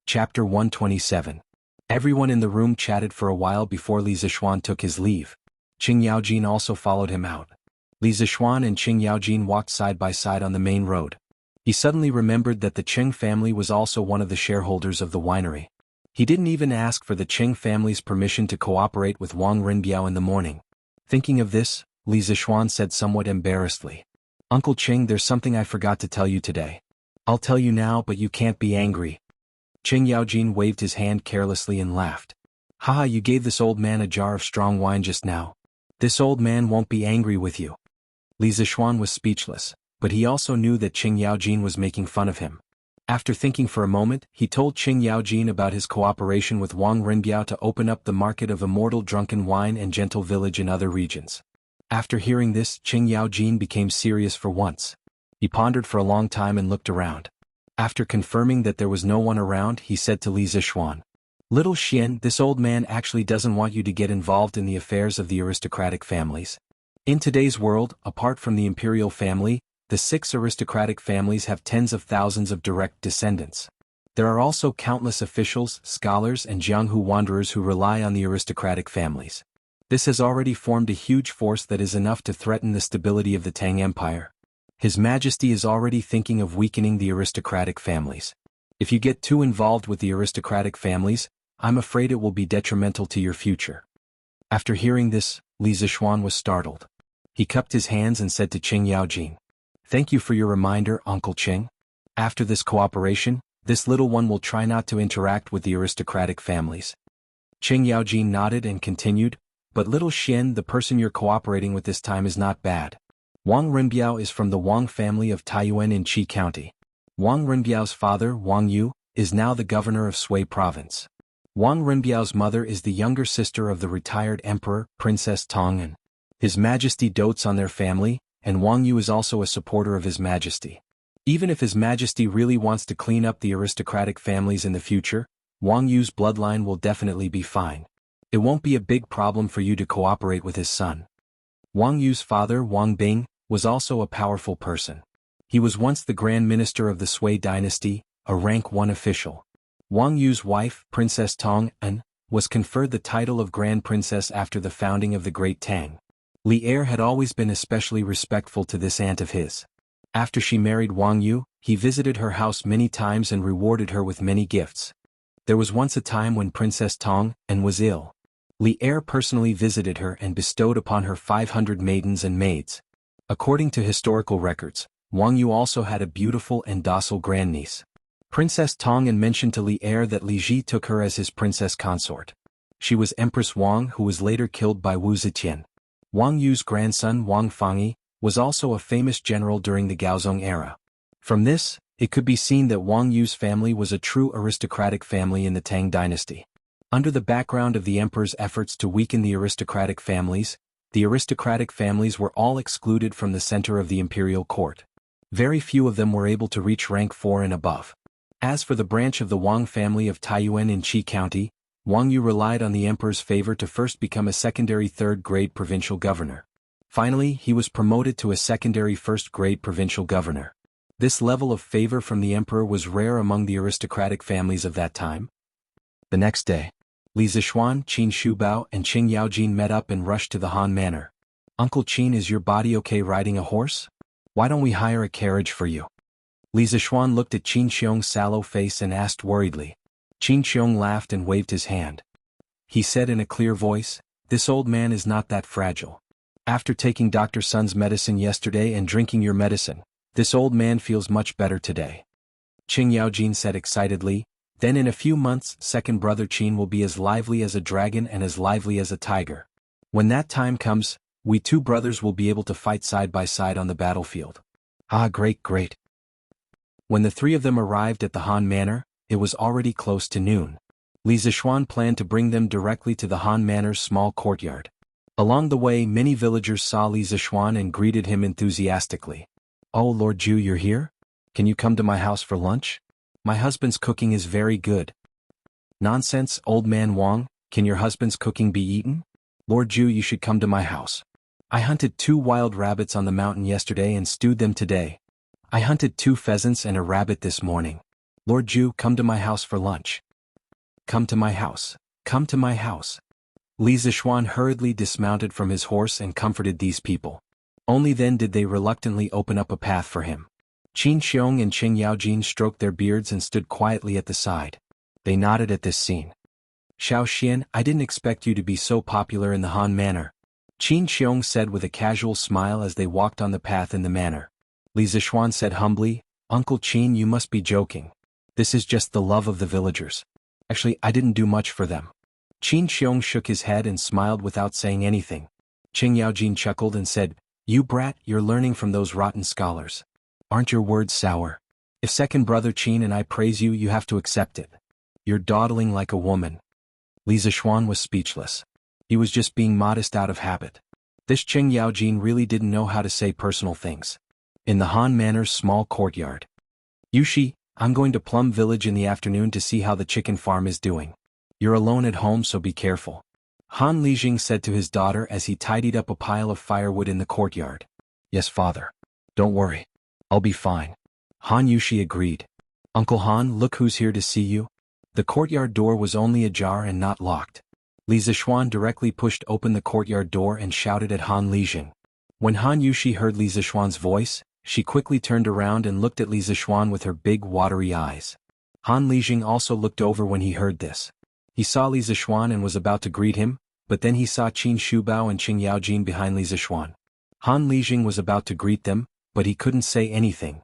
Chapter 127. Everyone in the room chatted for a while before Li Zixuan took his leave. Qing Yaojin also followed him out. Li Zixuan and Qing Yaojin walked side by side on the main road. He suddenly remembered that the Qing family was also one of the shareholders of the winery. He didn't even ask for the Qing family's permission to cooperate with Wang Renbiao in the morning. Thinking of this, Li Zixuan said somewhat embarrassedly, "Uncle Qing, there's something I forgot to tell you today. I'll tell you now, but you can't be angry." Qing Yaojin waved his hand carelessly and laughed. "Haha, you gave this old man a jar of strong wine just now. This old man won't be angry with you." Li Zixuan was speechless, but he also knew that Qing Yaojin was making fun of him. After thinking for a moment, he told Qing Yaojin about his cooperation with Wang Renbiao to open up the market of immortal drunken wine and gentle village in other regions. After hearing this, Qing Yaojin became serious for once. He pondered for a long time and looked around. After confirming that there was no one around, he said to Li Zixuan, "Little Xian, this old man actually doesn't want you to get involved in the affairs of the aristocratic families. In today's world, apart from the imperial family, the 6 aristocratic families have tens of thousands of direct descendants. There are also countless officials, scholars and Jianghu wanderers who rely on the aristocratic families. This has already formed a huge force that is enough to threaten the stability of the Tang Empire. His Majesty is already thinking of weakening the aristocratic families. If you get too involved with the aristocratic families, I'm afraid it will be detrimental to your future." After hearing this, Li Zixuan was startled. He cupped his hands and said to Qing Yaojin, "Thank you for your reminder, Uncle Qing. After this cooperation, this little one will try not to interact with the aristocratic families." Qing Yaojin nodded and continued, "But little Xian, the person you're cooperating with this time is not bad. Wang Renbiao is from the Wang family of Taiyuan in Qi County. Wang Renbiao's father, Wang Yu, is now the governor of Sui Province. Wang Renbiao's mother is the younger sister of the retired emperor, Princess Tong'an. His Majesty dotes on their family, and Wang Yu is also a supporter of His Majesty. Even if His Majesty really wants to clean up the aristocratic families in the future, Wang Yu's bloodline will definitely be fine. It won't be a big problem for you to cooperate with his son." Wang Yu's father, Wang Bing, was also a powerful person. He was once the Grand Minister of the Sui dynasty, a rank 1 official. Wang Yu's wife, Princess Tong'an, was conferred the title of Grand Princess after the founding of the Great Tang. Li Er had always been especially respectful to this aunt of his. After she married Wang Yu, he visited her house many times and rewarded her with many gifts. There was once a time when Princess Tong'an was ill. Li Er personally visited her and bestowed upon her 500 maidens and maids. According to historical records, Wang Yu also had a beautiful and docile grandniece. Princess Tong'an mentioned to Li Er that Li Ji took her as his princess consort. She was Empress Wang, who was later killed by Wu Zetian. Wang Yu's grandson Wang Fangyi was also a famous general during the Gaozong era. From this, it could be seen that Wang Yu's family was a true aristocratic family in the Tang dynasty. Under the background of the emperor's efforts to weaken the aristocratic families were all excluded from the center of the imperial court. Very few of them were able to reach rank 4 and above. As for the branch of the Wang family of Taiyuan in Qi County, Wang Yu relied on the emperor's favor to first become a secondary 3rd-grade provincial governor. Finally, he was promoted to a secondary 1st-grade provincial governor. This level of favor from the emperor was rare among the aristocratic families of that time. The next day, Li Zixuan, Qin Shubao and Qing Yaojin met up and rushed to the Han Manor. "Uncle Qin, is your body okay riding a horse? Why don't we hire a carriage for you?" Li Zixuan looked at Qin Xiong's sallow face and asked worriedly. Qin Xiong laughed and waved his hand. He said in a clear voice, "This old man is not that fragile. After taking Dr. Sun's medicine yesterday and drinking your medicine, this old man feels much better today." Qing Yaojin said excitedly, "Then in a few months, second brother Qin will be as lively as a dragon and as lively as a tiger. When that time comes, we 2 brothers will be able to fight side by side on the battlefield." "Ah, great, great." When the 3 of them arrived at the Han Manor, it was already close to noon. Li Zixuan planned to bring them directly to the Han Manor's small courtyard. Along the way, many villagers saw Li Zixuan and greeted him enthusiastically. "Oh, Lord Ju, you're here? Can you come to my house for lunch? My husband's cooking is very good." "Nonsense, old man Wang, can your husband's cooking be eaten? Lord Ju, you should come to my house. I hunted 2 wild rabbits on the mountain yesterday and stewed them today. I hunted 2 pheasants and a rabbit this morning. Lord Ju, come to my house for lunch. Come to my house. Come to my house. Li Zishuan hurriedly dismounted from his horse and comforted these people. Only then did they reluctantly open up a path for him. Qin Xiong and Qing Yaojin stroked their beards and stood quietly at the side. They nodded at this scene. Xiao Xian, I didn't expect you to be so popular in the Han Manor. Qin Xiong said with a casual smile as they walked on the path in the manor. Li Zishuan said humbly, Uncle Qin, you must be joking. This is just the love of the villagers. Actually, I didn't do much for them. Qin Xiong shook his head and smiled without saying anything. Qing Yaojin chuckled and said, You brat, you're learning from those rotten scholars. Aren't your words sour? If second brother Qin and I praise you, you have to accept it. You're dawdling like a woman. Li Zishuan was speechless. He was just being modest out of habit. This Qing Yaojin really didn't know how to say personal things. In the Han Manor's small courtyard. Yushi, I'm going to Plum Village in the afternoon to see how the chicken farm is doing. You're alone at home, so be careful. Han Lijing said to his daughter as he tidied up a pile of firewood in the courtyard. Yes, father. Don't worry. I'll be fine. Han Yushi agreed. Uncle Han, look who's here to see you. The courtyard door was only ajar and not locked. Li Zishuan directly pushed open the courtyard door and shouted at Han Lijing. When Han Yushi heard Li Zishuan's voice, she quickly turned around and looked at Li Zishuan with her big watery eyes. Han Lijing also looked over when he heard this. He saw Li Zishuan and was about to greet him, but then he saw Qin Shubao and Qing Yaojin behind Li Zishuan. Han Lijing was about to greet them, but he couldn't say anything.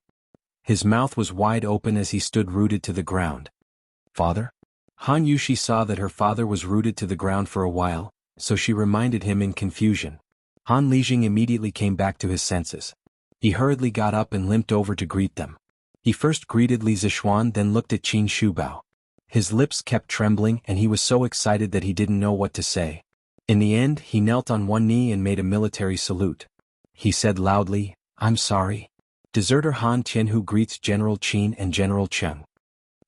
His mouth was wide open as he stood rooted to the ground. Father? Han Yushi saw that her father was rooted to the ground for a while, so she reminded him in confusion. Han Lijing immediately came back to his senses. He hurriedly got up and limped over to greet them. He first greeted Li Zishuan, then looked at Qin Shubao. His lips kept trembling and he was so excited that he didn't know what to say. In the end, he knelt on one knee and made a military salute. He said loudly, I'm sorry. Deserter Han Tianhu greets General Qin and General Cheng.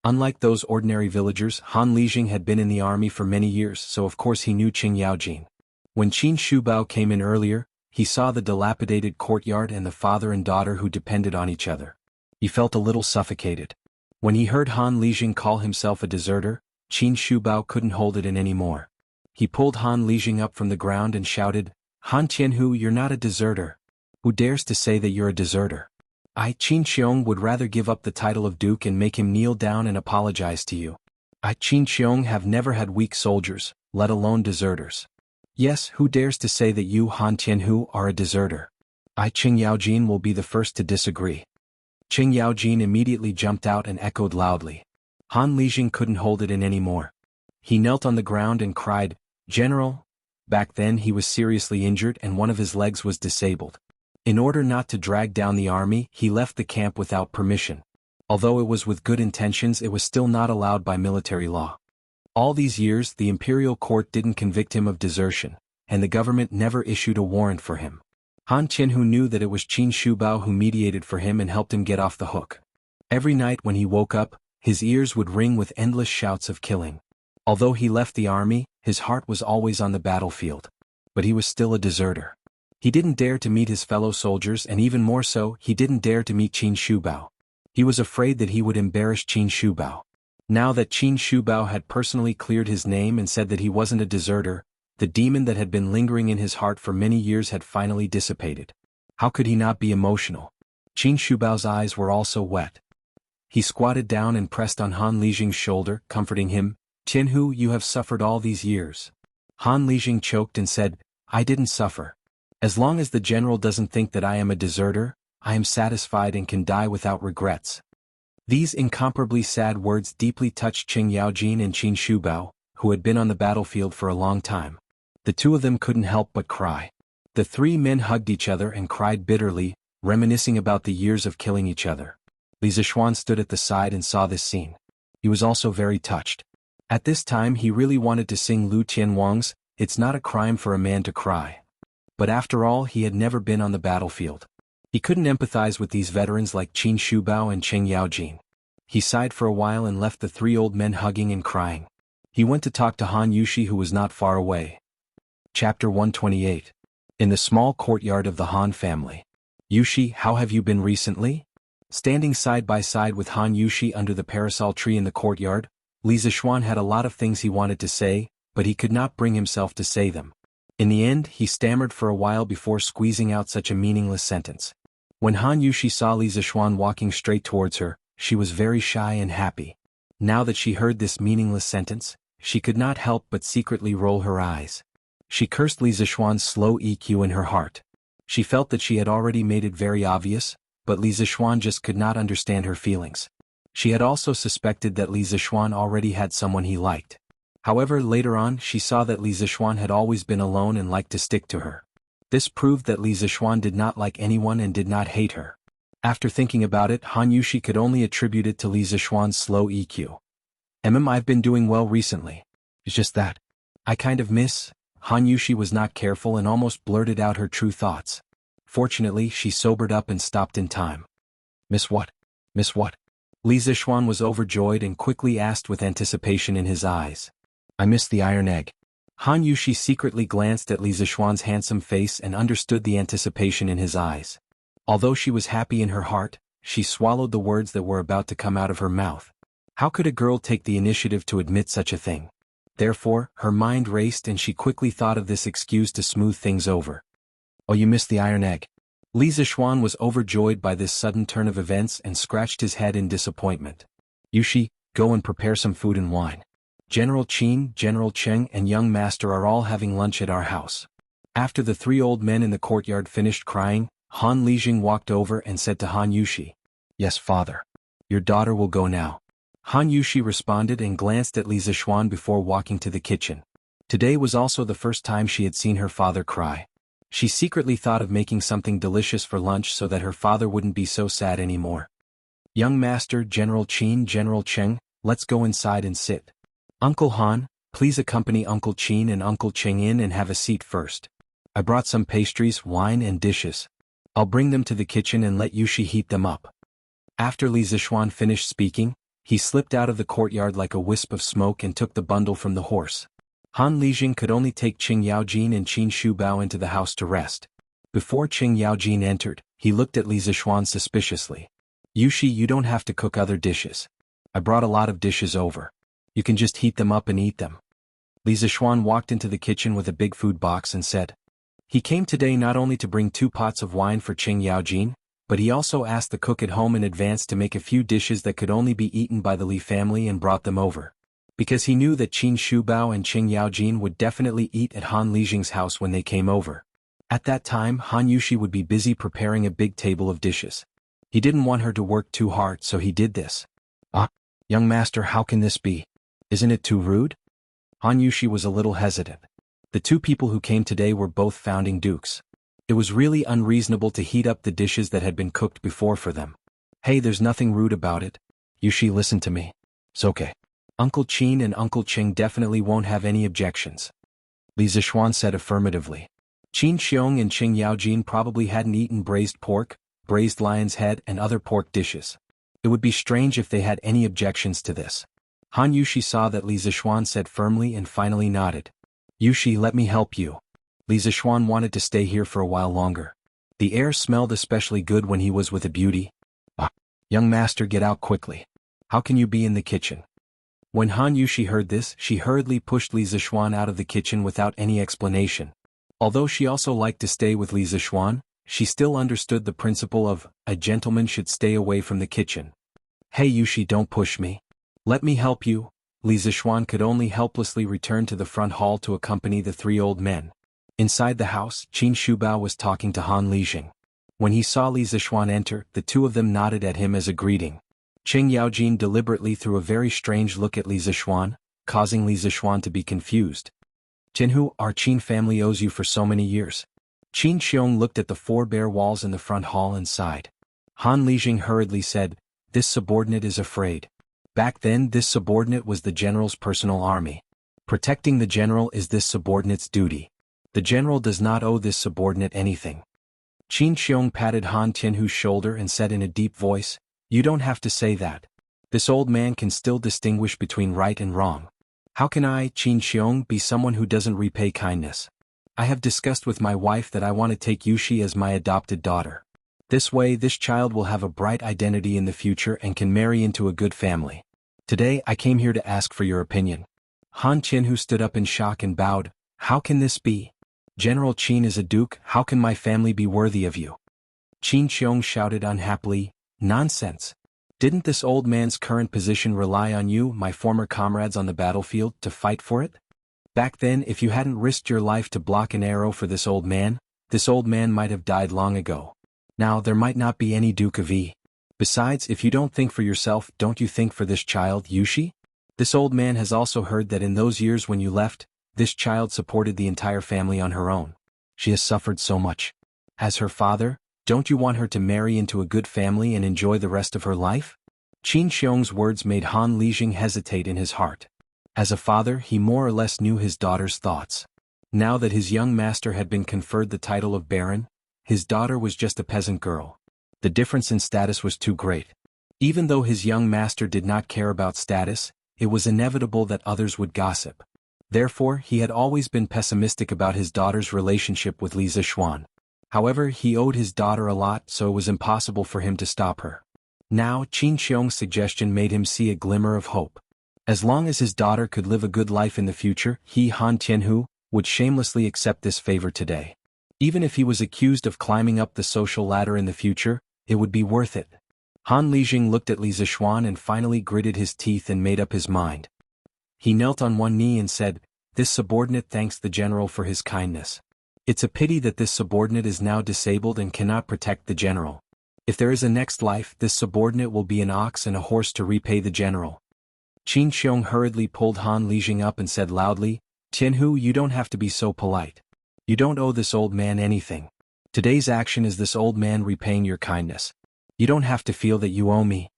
Unlike those ordinary villagers, Han Lijing had been in the army for many years, so of course he knew Qing Yaojin. When Qin Shubao came in earlier, he saw the dilapidated courtyard and the father and daughter who depended on each other. He felt a little suffocated. When he heard Han Lijing call himself a deserter, Qin Shubao couldn't hold it in anymore. He pulled Han Lijing up from the ground and shouted, Han Tianhu, you're not a deserter. Who dares to say that you're a deserter? I, Qin Xiong, would rather give up the title of duke and make him kneel down and apologize to you. I, Qin Xiong, have never had weak soldiers, let alone deserters. Yes, who dares to say that you, Han Tianhu, are a deserter? I, Qing Yaojin, will be the first to disagree. Qing Yaojin immediately jumped out and echoed loudly. Han Lijing couldn't hold it in anymore. He knelt on the ground and cried, General. Back then he was seriously injured and one of his legs was disabled. In order not to drag down the army, he left the camp without permission. Although it was with good intentions, it was still not allowed by military law. All these years, the imperial court didn't convict him of desertion, and the government never issued a warrant for him. Han Tianhu knew that it was Qin Shubao who mediated for him and helped him get off the hook. Every night when he woke up, his ears would ring with endless shouts of killing. Although he left the army, his heart was always on the battlefield. But he was still a deserter. He didn't dare to meet his fellow soldiers, and even more so, he didn't dare to meet Qin Shubao. He was afraid that he would embarrass Qin Shubao. Now that Qin Shubao had personally cleared his name and said that he wasn't a deserter, the demon that had been lingering in his heart for many years had finally dissipated. How could he not be emotional? Qin Shubao's eyes were also wet. He squatted down and pressed on Han Lijing's shoulder, comforting him. Tianhu, you have suffered all these years. Han Lijing choked and said, I didn't suffer. As long as the general doesn't think that I am a deserter, I am satisfied and can die without regrets. These incomparably sad words deeply touched Qing Yaojin and Qin Shubao, who had been on the battlefield for a long time. The two of them couldn't help but cry. The three men hugged each other and cried bitterly, reminiscing about the years of killing each other. Li Zishuan stood at the side and saw this scene. He was also very touched. At this time he really wanted to sing Lu Tianwang's, It's Not a Crime for a Man to Cry. But after all, he had never been on the battlefield. He couldn't empathize with these veterans like Qin Shubao and Qing Yaojin. He sighed for a while and left the three old men hugging and crying. He went to talk to Han Yushi, who was not far away. Chapter 128. In the small courtyard of the Han family. Yushi, how have you been recently? Standing side by side with Han Yushi under the parasol tree in the courtyard, Li Zixuan had a lot of things he wanted to say, but he could not bring himself to say them. In the end, he stammered for a while before squeezing out such a meaningless sentence. When Han Yushi saw Li Zixuan walking straight towards her, she was very shy and happy. Now that she heard this meaningless sentence, she could not help but secretly roll her eyes. She cursed Li Zixuan's slow EQ in her heart. She felt that she had already made it very obvious, but Li Zixuan just could not understand her feelings. She had also suspected that Li Zixuan already had someone he liked. However, later on she saw that Li Zixuan had always been alone and liked to stick to her. This proved that Li Zixuan did not like anyone and did not hate her. After thinking about it, Han Yushi could only attribute it to Li Zixuan's slow EQ. I've been doing well recently. It's just that I kind of miss. Han Yushi was not careful and almost blurted out her true thoughts. Fortunately, she sobered up and stopped in time. Miss what? Miss what? Li Zixuan was overjoyed and quickly asked with anticipation in his eyes. I miss the iron egg. Han Yushi secretly glanced at Li Zixuan's handsome face and understood the anticipation in his eyes. Although she was happy in her heart, she swallowed the words that were about to come out of her mouth. How could a girl take the initiative to admit such a thing? Therefore, her mind raced and she quickly thought of this excuse to smooth things over. Oh, you missed the iron egg. Li Zixuan was overjoyed by this sudden turn of events and scratched his head in disappointment. Yushi, go and prepare some food and wine. General Qin, General Cheng and young master are all having lunch at our house. After the three old men in the courtyard finished crying, Han Lijing walked over and said to Han Yushi, Yes, father. Your daughter will go now. Han Yushi responded and glanced at Li Zixuan before walking to the kitchen. Today was also the first time she had seen her father cry. She secretly thought of making something delicious for lunch so that her father wouldn't be so sad anymore. Young master, General Qin, General Cheng, let's go inside and sit. Uncle Han, please accompany Uncle Qin and Uncle Cheng in and have a seat first. I brought some pastries, wine and dishes. I'll bring them to the kitchen and let Yushi heat them up. After Li Zixuan finished speaking, he slipped out of the courtyard like a wisp of smoke and took the bundle from the horse. Han Lijing could only take Qing Yaojin and Qin Shubao into the house to rest. Before Qing Yaojin entered, he looked at Li Zixuan suspiciously. Yushi, you don't have to cook other dishes. I brought a lot of dishes over. You can just heat them up and eat them. Li Zixuan walked into the kitchen with a big food box and said. He came today not only to bring 2 pots of wine for Qing Yaojin, but he also asked the cook at home in advance to make a few dishes that could only be eaten by the Li family and brought them over. Because he knew that Qin Shubao and Qing Yaojin would definitely eat at Han Lijing's house when they came over. At that time, Han Yushi would be busy preparing a big table of dishes. He didn't want her to work too hard, so he did this. Young master, how can this be? Isn't it too rude? Han Yushi was a little hesitant. The 2 people who came today were both founding dukes. It was really unreasonable to heat up the dishes that had been cooked before for them. Hey, there's nothing rude about it. Yushi, listen to me. It's okay. Uncle Qin and Uncle Cheng definitely won't have any objections. Li Zixuan said affirmatively. Qin Xiong and Qing Yaojin probably hadn't eaten braised pork, braised lion's head and other pork dishes. It would be strange if they had any objections to this. Han Yushi saw that Li Zixuan said firmly and finally nodded. Yushi, let me help you. Li Zixuan wanted to stay here for a while longer. The air smelled especially good when he was with a beauty. Young master, get out quickly. How can you be in the kitchen? When Han Yushi heard this, she hurriedly pushed Li Zixuan out of the kitchen without any explanation. Although she also liked to stay with Li Zixuan, she still understood the principle of, a gentleman should stay away from the kitchen. Hey Yushi, don't push me. Let me help you. Li Zixuan could only helplessly return to the front hall to accompany the 3 old men. Inside the house, Qin Shubao was talking to Han Lijing. When he saw Li Zixuan enter, the 2 of them nodded at him as a greeting. Qing Yaojin deliberately threw a very strange look at Li Zixuan, causing Li Zixuan to be confused. Jinhu, our Qin family owes you for so many years. Qin Xiong looked at the 4 bare walls in the front hall and sighed. Han Lijing hurriedly said, This subordinate is afraid. Back then, this subordinate was the general's personal army. Protecting the general is this subordinate's duty. The general does not owe this subordinate anything. Qin Xiong patted Han Tianhu's shoulder and said in a deep voice, You don't have to say that. This old man can still distinguish between right and wrong. How can I, Qin Xiong, be someone who doesn't repay kindness? I have discussed with my wife that I want to take Yushi as my adopted daughter. This way this child will have a bright identity in the future and can marry into a good family. Today I came here to ask for your opinion. Han Qinhu stood up in shock and bowed. How can this be? General Qin is a duke, how can my family be worthy of you? Qin Xiong shouted unhappily, nonsense. Didn't this old man's current position rely on you, my former comrades on the battlefield, to fight for it? Back then, if you hadn't risked your life to block an arrow for this old man might have died long ago. Now there might not be any Duke of E. Besides, if you don't think for yourself, don't you think for this child, Yushi? This old man has also heard that in those years when you left, this child supported the entire family on her own. She has suffered so much. As her father, don't you want her to marry into a good family and enjoy the rest of her life? Qin Xiong's words made Han Lijing hesitate in his heart. As a father, he more or less knew his daughter's thoughts. Now that his young master had been conferred the title of Baron, his daughter was just a peasant girl. The difference in status was too great. Even though his young master did not care about status, it was inevitable that others would gossip. Therefore, he had always been pessimistic about his daughter's relationship with Li Zixuan. However, he owed his daughter a lot, so it was impossible for him to stop her. Now, Qin Xiong's suggestion made him see a glimmer of hope. As long as his daughter could live a good life in the future, he, Han Tianhu, would shamelessly accept this favor today. Even if he was accused of climbing up the social ladder in the future, it would be worth it. Han Lijing looked at Li Zixuan and finally gritted his teeth and made up his mind. He knelt on one knee and said, "This subordinate thanks the general for his kindness. It's a pity that this subordinate is now disabled and cannot protect the general. If there is a next life, this subordinate will be an ox and a horse to repay the general." Qin Xiong hurriedly pulled Han Lijing up and said loudly, "Tianhu, you don't have to be so polite. You don't owe this old man anything. Today's action is this old man repaying your kindness. You don't have to feel that you owe me."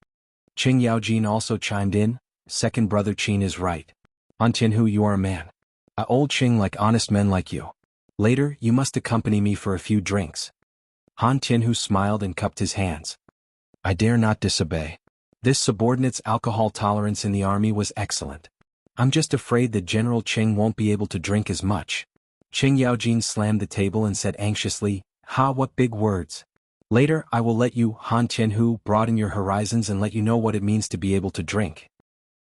Qing Yaojin also chimed in, "Second brother Qin is right. Han Tianhu, you are a man. A old Qing like honest men like you. Later, you must accompany me for a few drinks." Han Tianhu smiled and cupped his hands. "I dare not disobey." This subordinate's alcohol tolerance in the army was excellent. "I'm just afraid that General Qing won't be able to drink as much." Qing Yaojin slammed the table and said anxiously, "Ha, what big words. Later, I will let you, Han Tianhu, broaden your horizons and let you know what it means to be able to drink."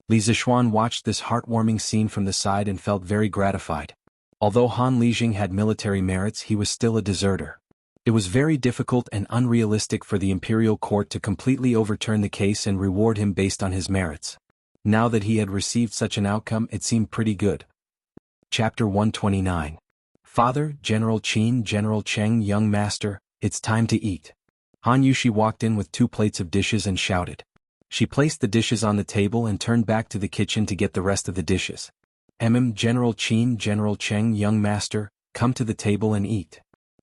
Li Zixuan watched this heartwarming scene from the side and felt very gratified. Although Han Lijing had military merits, he was still a deserter. It was very difficult and unrealistic for the imperial court to completely overturn the case and reward him based on his merits. Now that he had received such an outcome, it seemed pretty good. Chapter 129. Father, General Qin, General Cheng, young master, it's time to eat. Han Yushi walked in with 2 plates of dishes and shouted. She placed the dishes on the table and turned back to the kitchen to get the rest of the dishes. General Qin, General Cheng, young master, come to the table and eat.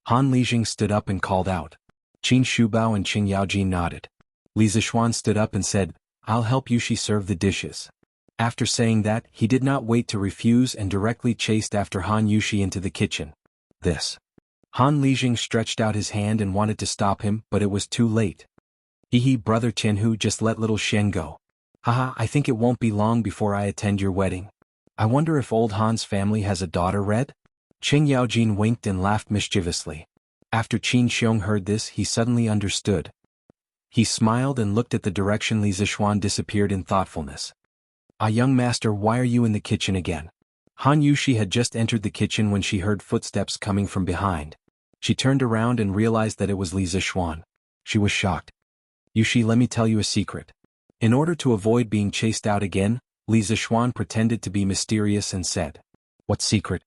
Han Lijing stood up and called out. Qin Shubao and Qing Yaojin nodded. Li Zixuan stood up and said, "I'll help Yushi serve the dishes." After saying that, he did not wait to refuse and directly chased after Han Yushi into the kitchen. This. Han Lijing stretched out his hand and wanted to stop him, but it was too late. "Hehe, brother Tianhu, just let little Shen go. Haha, I think it won't be long before I attend your wedding. I wonder if old Han's family has a daughter, Red?" Qing Yaojin winked and laughed mischievously. After Qin Xiong heard this, he suddenly understood. He smiled and looked at the direction Li Zixuan disappeared in thoughtfulness. "Ah, young master, why are you in the kitchen again?" Han Yushi had just entered the kitchen when she heard footsteps coming from behind. She turned around and realized that it was Li Zixuan. She was shocked. "Yushi, let me tell you a secret." In order to avoid being chased out again, Li Zixuan pretended to be mysterious and said, "What secret?"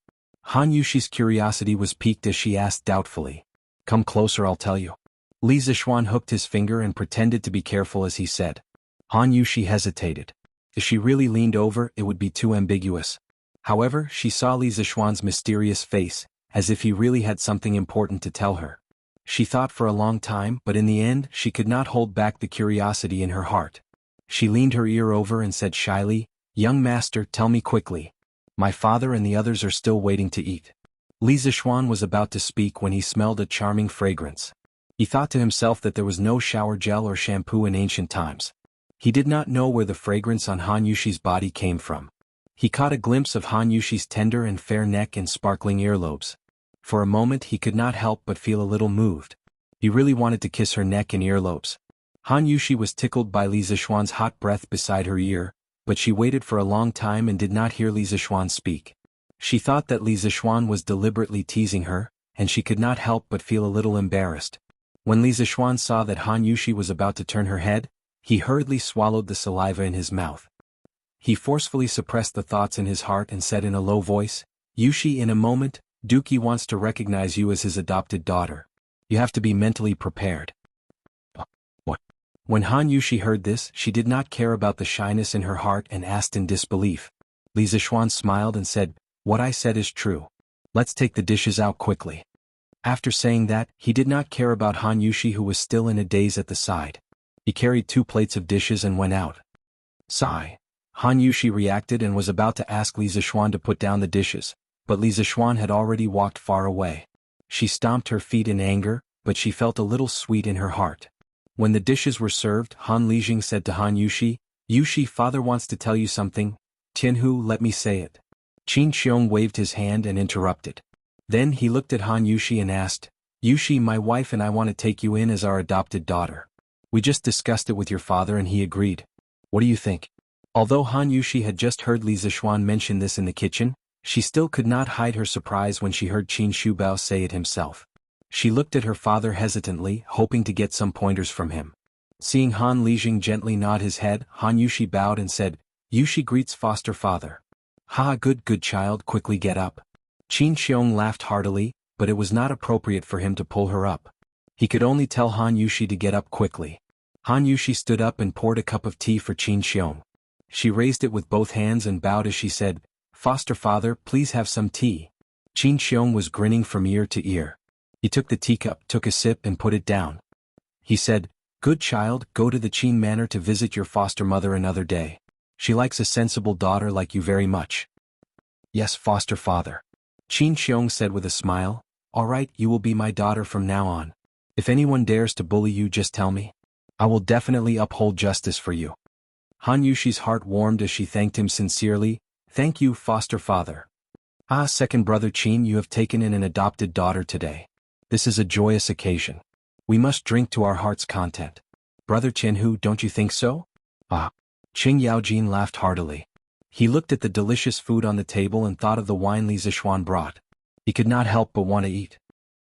Han Yushi's curiosity was piqued as she asked doubtfully. "Come closer, I'll tell you." Li Zixuan hooked his finger and pretended to be careful as he said. Han Yushi hesitated. If she really leaned over, it would be too ambiguous. However, she saw Li Zixuan's mysterious face, as if he really had something important to tell her. She thought for a long time, but in the end, she could not hold back the curiosity in her heart. She leaned her ear over and said shyly, "Young master, tell me quickly. My father and the others are still waiting to eat." Li Zixuan was about to speak when he smelled a charming fragrance. He thought to himself that there was no shower gel or shampoo in ancient times. He did not know where the fragrance on Han Yushi's body came from. He caught a glimpse of Han Yushi's tender and fair neck and sparkling earlobes. For a moment he could not help but feel a little moved. He really wanted to kiss her neck and earlobes. Han Yushi was tickled by Li Zixuan's hot breath beside her ear, but she waited for a long time and did not hear Li Zixuan speak. She thought that Li Zixuan was deliberately teasing her, and she could not help but feel a little embarrassed. When Li Zixuan saw that Han Yushi was about to turn her head, he hurriedly swallowed the saliva in his mouth. He forcefully suppressed the thoughts in his heart and said in a low voice, "Yushi, in a moment, Dookie wants to recognize you as his adopted daughter. You have to be mentally prepared." What? When Han Yushi heard this, she did not care about the shyness in her heart and asked in disbelief. Li Zixuan smiled and said, "What I said is true. Let's take the dishes out quickly." After saying that, he did not care about Han Yushi, who was still in a daze at the side. He carried 2 plates of dishes and went out. Sigh. Han Yushi reacted and was about to ask Li Zixuan to put down the dishes, but Li Zixuan had already walked far away. She stomped her feet in anger, but she felt a little sweet in her heart. When the dishes were served, Han Lijing said to Han Yushi, "Yushi, father wants to tell you something." "Tianhu, let me say it." Qin Xiong waved his hand and interrupted. Then he looked at Han Yushi and asked, "Yushi, my wife and I want to take you in as our adopted daughter. We just discussed it with your father and he agreed. What do you think?" Although Han Yushi had just heard Li Zixuan mention this in the kitchen, she still could not hide her surprise when she heard Qin Shubao say it himself. She looked at her father hesitantly, hoping to get some pointers from him. Seeing Han Lijing gently nod his head, Han Yushi bowed and said, "Yushi greets foster father." "Ha, good child, quickly get up." Qin Xiong laughed heartily, but it was not appropriate for him to pull her up. He could only tell Han Yushi to get up quickly. Han Yushi stood up and poured a cup of tea for Qin Xiong. She raised it with both hands and bowed as she said, "Foster father, please have some tea." Qin Xiong was grinning from ear to ear. He took the teacup, took a sip and put it down. He said, "Good child, go to the Qin manor to visit your foster mother another day. She likes a sensible daughter like you very much." "Yes, foster father." Qin Xiong said with a smile, "All right, you will be my daughter from now on. If anyone dares to bully you, just tell me. I will definitely uphold justice for you." Han Yushi's heart warmed as she thanked him sincerely. "Thank you, foster father." "Ah, second brother Qin, you have taken in an adopted daughter today. This is a joyous occasion. We must drink to our heart's content. Brother Tianhu, don't you think so?" "Ah." Qing Yaojin laughed heartily. He looked at the delicious food on the table and thought of the wine Li Zixuan brought. He could not help but want to eat.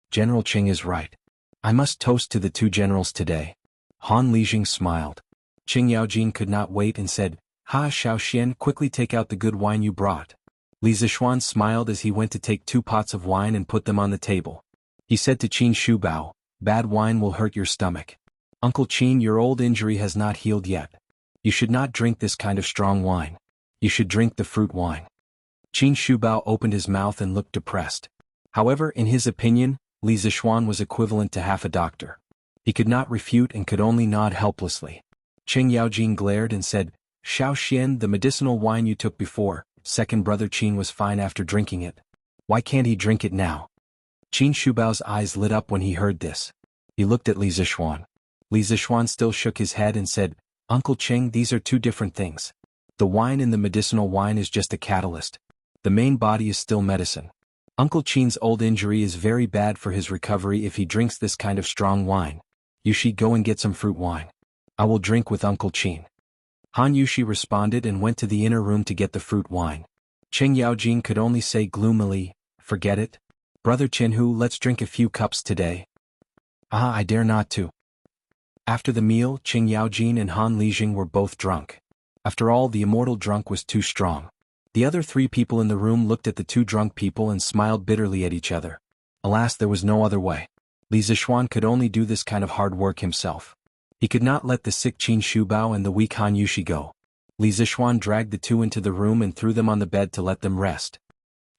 General Qing is right. I must toast to the 2 generals today. Han Lijing smiled. Qing Yaojin could not wait and said, "Ha, Xiaoxian, quickly take out the good wine you brought." Li Zixuan smiled as he went to take 2 pots of wine and put them on the table. He said to Qin Shubao, "Bad wine will hurt your stomach. Uncle Qin, your old injury has not healed yet. You should not drink this kind of strong wine. You should drink the fruit wine." Qin Shubao opened his mouth and looked depressed. However, in his opinion, Li Zixuan was equivalent to half a doctor. He could not refute and could only nod helplessly. Qing Yaojin glared and said, "Xiaoxian, the medicinal wine you took before, second brother Qin was fine after drinking it. Why can't he drink it now?" Qin Shubao's eyes lit up when he heard this. He looked at Li Zixuan. Li Zixuan still shook his head and said, "Uncle Qing, these are 2 different things. The wine in the medicinal wine is just a catalyst. The main body is still medicine. Uncle Qin's old injury is very bad for his recovery if he drinks this kind of strong wine. Yushi, go and get some fruit wine. I will drink with Uncle Qin." Han Yushi responded and went to the inner room to get the fruit wine. Qing Yaojin could only say gloomily, "Forget it. Brother Tianhu, let's drink a few cups today." "Ah, I dare not to." After the meal, Qing Yaojin and Han Lijing were both drunk. After all, the immortal drunk was too strong. The other 3 people in the room looked at the 2 drunk people and smiled bitterly at each other. Alas, there was no other way. Li Zixuan could only do this kind of hard work himself. He could not let the sick Qin Shubao and the weak Han Yushi go. Li Zixuan dragged the 2 into the room and threw them on the bed to let them rest.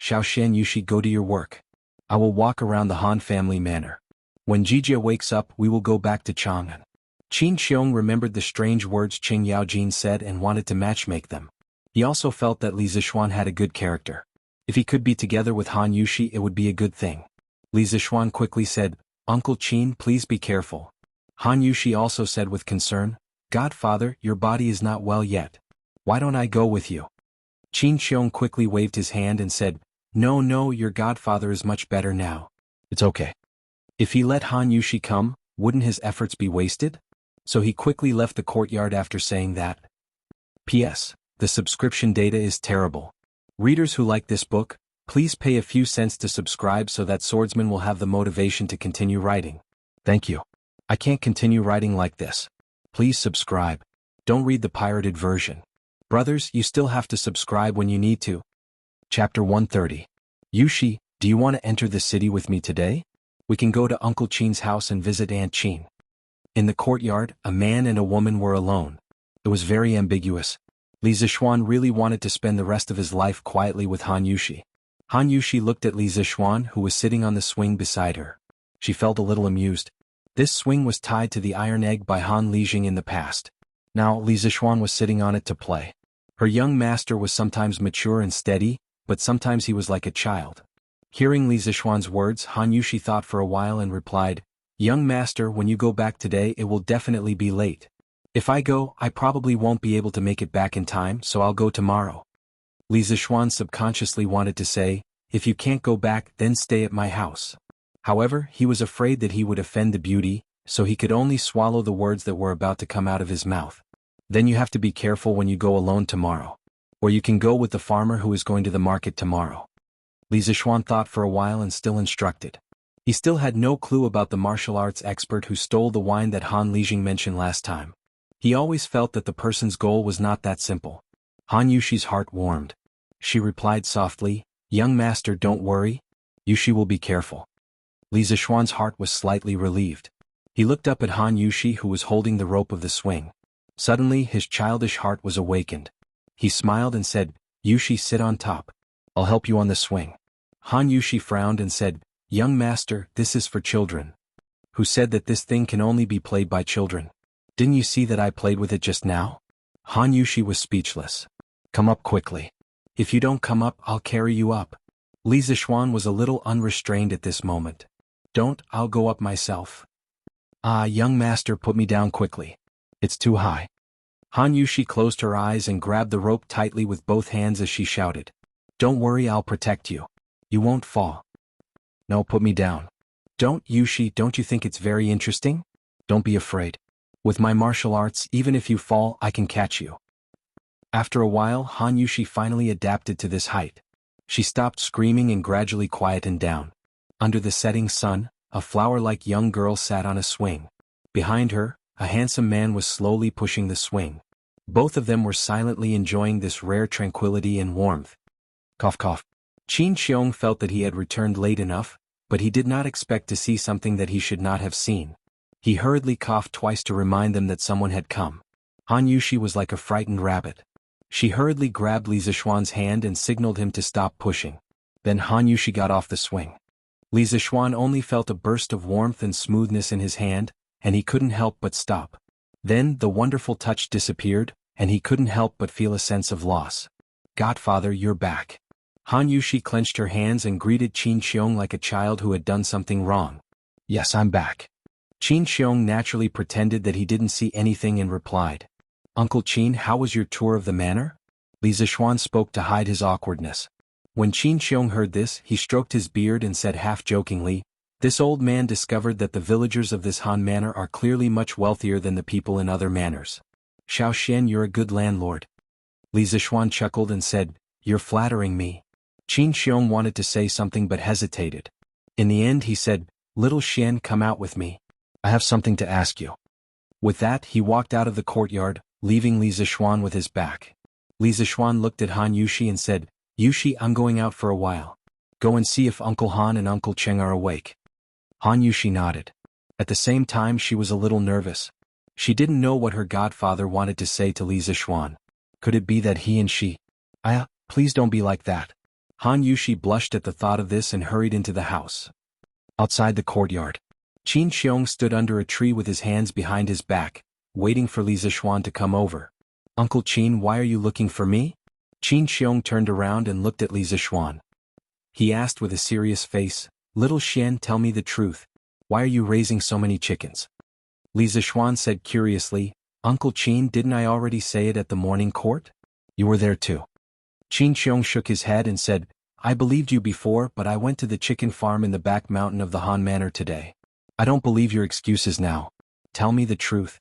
"Xiaoxian, Yushi, go to your work. I will walk around the Han family manor. When Jijia wakes up, we will go back to Chang'an." Qin Xiong remembered the strange words Qing Yaojin said and wanted to matchmake them. He also felt that Li Zixuan had a good character. If he could be together with Han Yushi, it would be a good thing. Li Zixuan quickly said, "Uncle Qin, please be careful." Han Yushi also said with concern, "Godfather, your body is not well yet. Why don't I go with you?" Qin Xiong quickly waved his hand and said, No, your godfather is much better now. It's okay. If he let Han Yushi come, wouldn't his efforts be wasted? So he quickly left the courtyard after saying that. P.S. The subscription data is terrible. Readers who like this book, please pay a few cents to subscribe so that Swordsman will have the motivation to continue writing. Thank you. I can't continue writing like this. Please subscribe. Don't read the pirated version. Brothers, you still have to subscribe when you need to. Chapter 130. Yushi, do you want to enter the city with me today? We can go to Uncle Chin's house and visit Aunt Chin. In the courtyard, a man and a woman were alone. It was very ambiguous. Li Zixuan really wanted to spend the rest of his life quietly with Han Yushi. Han Yushi looked at Li Zixuan, who was sitting on the swing beside her. She felt a little amused. This swing was tied to the iron egg by Han Lijing in the past. Now Li Zixuan was sitting on it to play. Her young master was sometimes mature and steady, but sometimes he was like a child. Hearing Li Zixuan's words, Han Yushi thought for a while and replied, "Young master, when you go back today it will definitely be late. If I go, I probably won't be able to make it back in time, so I'll go tomorrow." Li Zixuan subconsciously wanted to say, "If you can't go back, then stay at my house." However, he was afraid that he would offend the beauty, so he could only swallow the words that were about to come out of his mouth. "Then you have to be careful when you go alone tomorrow. Or you can go with the farmer who is going to the market tomorrow." Li Zixuan thought for a while and still instructed. He still had no clue about the martial arts expert who stole the wine that Han Lijing mentioned last time. He always felt that the person's goal was not that simple. Han Yushi's heart warmed. She replied softly, "Young master, don't worry. Yushi will be careful." Li Zixuan's heart was slightly relieved. He looked up at Han Yushi, who was holding the rope of the swing. Suddenly his childish heart was awakened. He smiled and said, "Yushi, sit on top. I'll help you on the swing." Han Yushi frowned and said, "Young master, this is for children." "Who said that this thing can only be played by children? Didn't you see that I played with it just now?" Han Yushi was speechless. "Come up quickly. If you don't come up, I'll carry you up." Li Zixuan was a little unrestrained at this moment. "Don't, I'll go up myself." "Ah, young master, put me down quickly. It's too high." Han Yushi closed her eyes and grabbed the rope tightly with both hands as she shouted, "Don't worry, I'll protect you. You won't fall." "No, put me down." "Don't, Yushi, don't you think it's very interesting? Don't be afraid. With my martial arts, even if you fall, I can catch you." After a while, Han Yushi finally adapted to this height. She stopped screaming and gradually quietened down. Under the setting sun, a flower-like young girl sat on a swing. Behind her, a handsome man was slowly pushing the swing. Both of them were silently enjoying this rare tranquility and warmth. Cough cough. Qin Xiong felt that he had returned late enough, but he did not expect to see something that he should not have seen. He hurriedly coughed twice to remind them that someone had come. Han Yushi was like a frightened rabbit. She hurriedly grabbed Li Zixuan's hand and signaled him to stop pushing. Then Han Yushi got off the swing. Li Zixuan only felt a burst of warmth and smoothness in his hand, and he couldn't help but stop. Then the wonderful touch disappeared, and he couldn't help but feel a sense of loss. "Godfather, you're back." Han Yushi clenched her hands and greeted Qin Xiong like a child who had done something wrong. "Yes, I'm back." Qin Xiong naturally pretended that he didn't see anything and replied, "Uncle Qin, how was your tour of the manor?" Li Zixuan spoke to hide his awkwardness. When Qin Xiong heard this, he stroked his beard and said half-jokingly, "This old man discovered that the villagers of this Han manor are clearly much wealthier than the people in other manors. Xiao Xian, you're a good landlord." Li Zixuan chuckled and said, "You're flattering me." Qin Xiong wanted to say something but hesitated. In the end he said, "Little Xian, come out with me. I have something to ask you." With that, he walked out of the courtyard, leaving Li Zixuan with his back. Li Zixuan looked at Han Yushi and said, "Yushi, I'm going out for a while. Go and see if Uncle Han and Uncle Cheng are awake." Han Yushi nodded. At the same time she was a little nervous. She didn't know what her godfather wanted to say to Li Zixuan. Could it be that he and she... Please don't be like that. Han Yushi blushed at the thought of this and hurried into the house. Outside the courtyard, Qin Xiong stood under a tree with his hands behind his back, waiting for Li Zixuan to come over. "Uncle Qin, why are you looking for me?" Qin Xiong turned around and looked at Li Zixuan. He asked with a serious face, "Little Xian, tell me the truth. Why are you raising so many chickens?" Li Zixuan said curiously, "Uncle Qin, didn't I already say it at the morning court? You were there too." Qin Xiong shook his head and said, "I believed you before, but I went to the chicken farm in the back mountain of the Han Manor today. I don't believe your excuses now. Tell me the truth.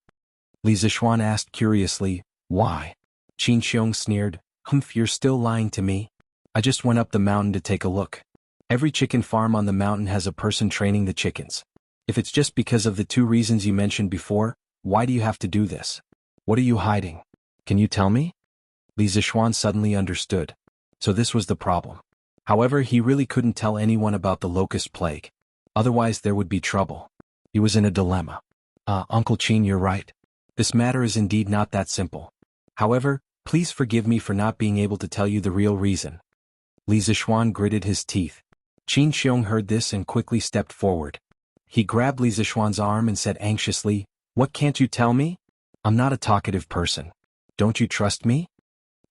Li Zishuan asked curiously. Why? Qin Xiong sneered. Humph, you're still lying to me? I just went up the mountain to take a look. Every chicken farm on the mountain has a person training the chickens. If it's just because of the two reasons you mentioned before, why do you have to do this? What are you hiding? Can you tell me? Li Zishuan suddenly understood. So this was the problem. However, he really couldn't tell anyone about the locust plague. Otherwise there would be trouble. He was in a dilemma. Uncle Qin, you're right. This matter is indeed not that simple. However, please forgive me for not being able to tell you the real reason. Li Zishuan gritted his teeth. Qin Xiong heard this and quickly stepped forward. He grabbed Li Zishuan's arm and said anxiously, What can't you tell me? I'm not a talkative person. Don't you trust me?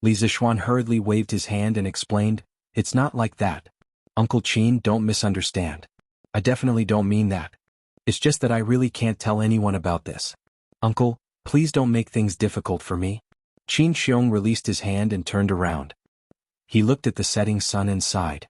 Li Zishuan hurriedly waved his hand and explained, It's not like that. Uncle Qin, don't misunderstand. I definitely don't mean that. It's just that I really can't tell anyone about this. Uncle, please don't make things difficult for me. Qin Xiong released his hand and turned around. He looked at the setting sun and sighed.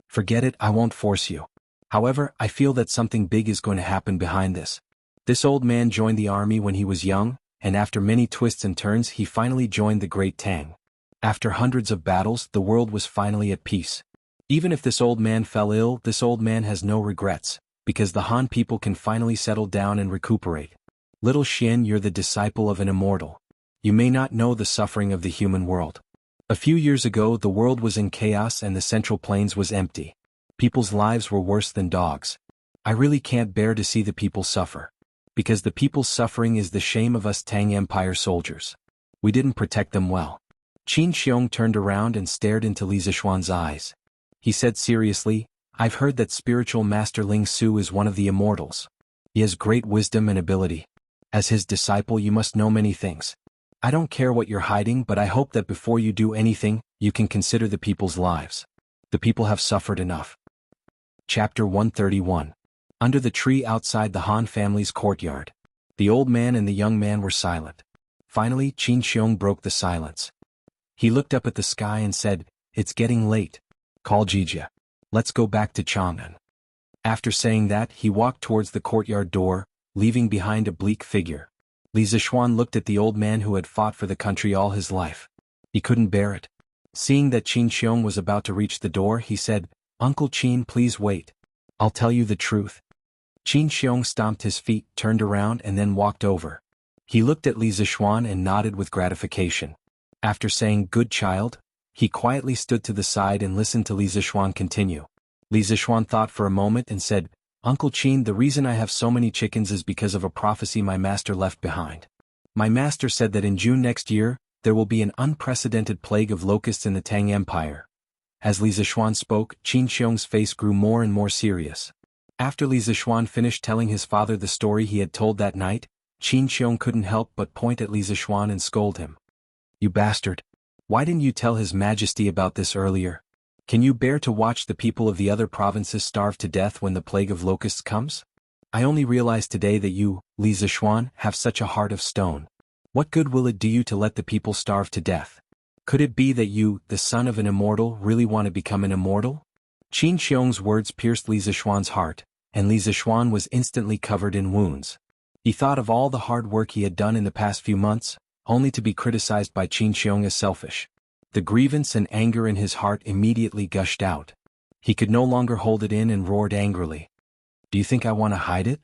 Forget it, I won't force you. However, I feel that something big is going to happen behind this. This old man joined the army when he was young, and after many twists and turns he finally joined the Great Tang. After hundreds of battles, the world was finally at peace. Even if this old man fell ill, this old man has no regrets, because the Han people can finally settle down and recuperate. Little Xian, you're the disciple of an immortal. You may not know the suffering of the human world. A few years ago the world was in chaos and the Central Plains was empty. People's lives were worse than dogs. I really can't bear to see the people suffer. Because the people's suffering is the shame of us Tang Empire soldiers. We didn't protect them well. Qin Xiong turned around and stared into Li Zishuan's eyes. He said seriously, I've heard that spiritual master Ling Su is one of the immortals. He has great wisdom and ability. As his disciple you must know many things. I don't care what you're hiding, but I hope that before you do anything, you can consider the people's lives. The people have suffered enough. Chapter 131. Under the tree outside the Han family's courtyard. The old man and the young man were silent. Finally, Qin Xiong broke the silence. He looked up at the sky and said, It's getting late. Call Jijia. Let's go back to Chang'an. After saying that, he walked towards the courtyard door, leaving behind a bleak figure. Li Zishuan looked at the old man who had fought for the country all his life. He couldn't bear it. Seeing that Qin Xiong was about to reach the door, he said, Uncle Qin, please wait. I'll tell you the truth. Qin Xiong stomped his feet, turned around and then walked over. He looked at Li Zishuan and nodded with gratification. After saying, Good child, he quietly stood to the side and listened to Li Zishuan continue. Li Zishuan thought for a moment and said, Uncle Qin, the reason I have so many chickens is because of a prophecy my master left behind. My master said that in June next year, there will be an unprecedented plague of locusts in the Tang Empire. As Li Zishuan spoke, Qin Xiong's face grew more and more serious. After Li Zishuan finished telling his father the story he had told that night, Qin Xiong couldn't help but point at Li Zishuan and scold him. You bastard! Why didn't you tell His Majesty about this earlier? Can you bear to watch the people of the other provinces starve to death when the plague of locusts comes? I only realized today that you, Li Zishuan, have such a heart of stone. What good will it do you to let the people starve to death? Could it be that you, the son of an immortal, really want to become an immortal? Qin Xiong's words pierced Li Zishuan's heart, and Li Zishuan was instantly covered in wounds. He thought of all the hard work he had done in the past few months, only to be criticized by Qin Xiong as selfish. The grievance and anger in his heart immediately gushed out. He could no longer hold it in and roared angrily. Do you think I want to hide it?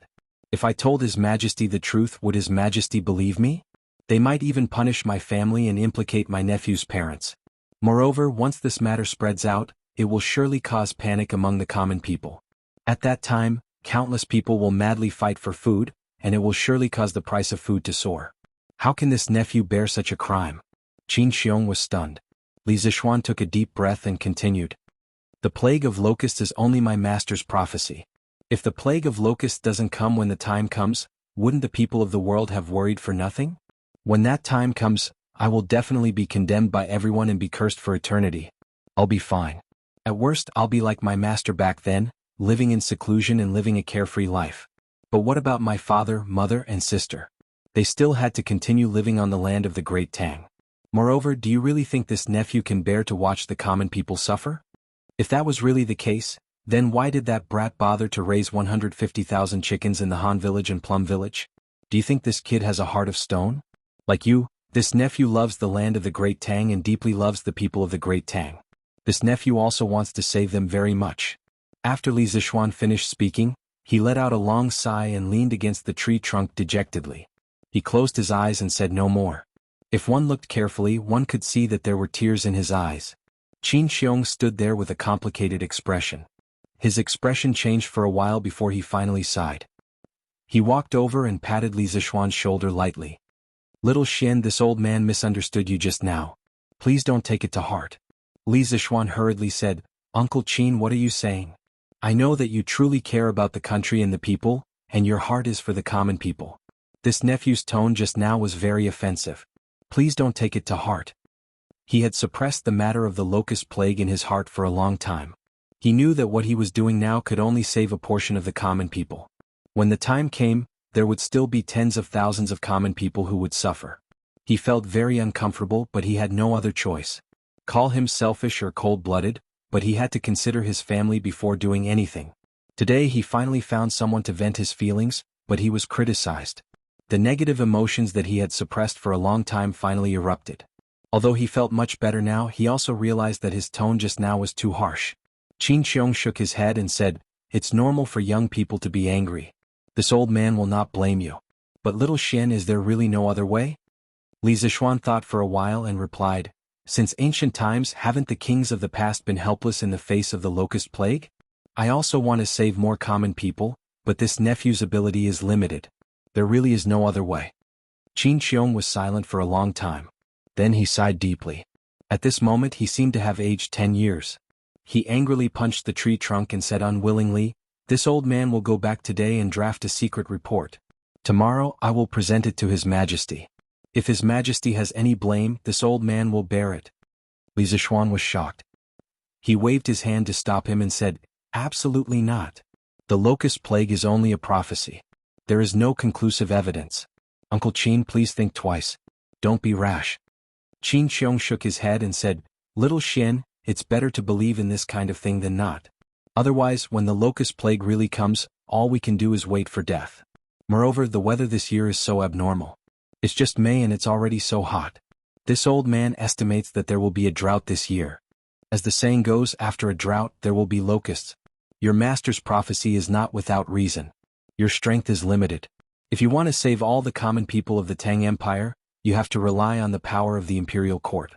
If I told His Majesty the truth, would His Majesty believe me? They might even punish my family and implicate my nephew's parents. Moreover, once this matter spreads out, it will surely cause panic among the common people. At that time, countless people will madly fight for food, and it will surely cause the price of food to soar. How can this nephew bear such a crime? Qin Xiong was stunned. Li Zishuan took a deep breath and continued. The plague of locusts is only my master's prophecy. If the plague of locusts doesn't come when the time comes, wouldn't the people of the world have worried for nothing? When that time comes, I will definitely be condemned by everyone and be cursed for eternity. I'll be fine. At worst, I'll be like my master back then, living in seclusion and living a carefree life. But what about my father, mother, and sister? They still had to continue living on the land of the Great Tang. Moreover, do you really think this nephew can bear to watch the common people suffer? If that was really the case, Then why did that brat bother to raise 150,000 chickens in the Han village and Plum village? Do you think this kid has a heart of stone? Like you, this nephew loves the land of the Great Tang and deeply loves the people of the Great Tang. This nephew also wants to save them very much. After Li Zishuan finished speaking, he let out a long sigh and leaned against the tree trunk dejectedly. He closed his eyes and said no more. If one looked carefully, one could see that there were tears in his eyes. Qin Xiong stood there with a complicated expression. His expression changed for a while before he finally sighed. He walked over and patted Li Zishuan's shoulder lightly. Little Xian, this old man misunderstood you just now. Please don't take it to heart. Li Zishuan hurriedly said, Uncle Qin, what are you saying? I know that you truly care about the country and the people, and your heart is for the common people. This nephew's tone just now was very offensive. Please don't take it to heart. He had suppressed the matter of the locust plague in his heart for a long time. He knew that what he was doing now could only save a portion of the common people. When the time came, there would still be tens of thousands of common people who would suffer. He felt very uncomfortable, but he had no other choice. Call him selfish or cold-blooded, but he had to consider his family before doing anything. Today he finally found someone to vent his feelings, but he was criticized. The negative emotions that he had suppressed for a long time finally erupted. Although he felt much better now, he also realized that his tone just now was too harsh. Qin Xiong shook his head and said, It's normal for young people to be angry. This old man will not blame you. But little Xian, is there really no other way? Li Zishuan thought for a while and replied, Since ancient times, haven't the kings of the past been helpless in the face of the locust plague? I also want to save more common people, but this nephew's ability is limited. There really is no other way. Qin Xiong was silent for a long time. Then he sighed deeply. At this moment he seemed to have aged 10 years. He angrily punched the tree trunk and said unwillingly, This old man will go back today and draft a secret report. Tomorrow I will present it to His Majesty. If His Majesty has any blame, this old man will bear it. Li Zishuan was shocked. He waved his hand to stop him and said, Absolutely not. The locust plague is only a prophecy. There is no conclusive evidence. Uncle Qin, please think twice. Don't be rash. Qin Xiong shook his head and said, Little Xian, it's better to believe in this kind of thing than not. Otherwise, when the locust plague really comes, all we can do is wait for death. Moreover, the weather this year is so abnormal. It's just May and it's already so hot. This old man estimates that there will be a drought this year. As the saying goes, after a drought, there will be locusts. Your master's prophecy is not without reason. Your strength is limited. If you want to save all the common people of the Tang Empire, you have to rely on the power of the imperial court.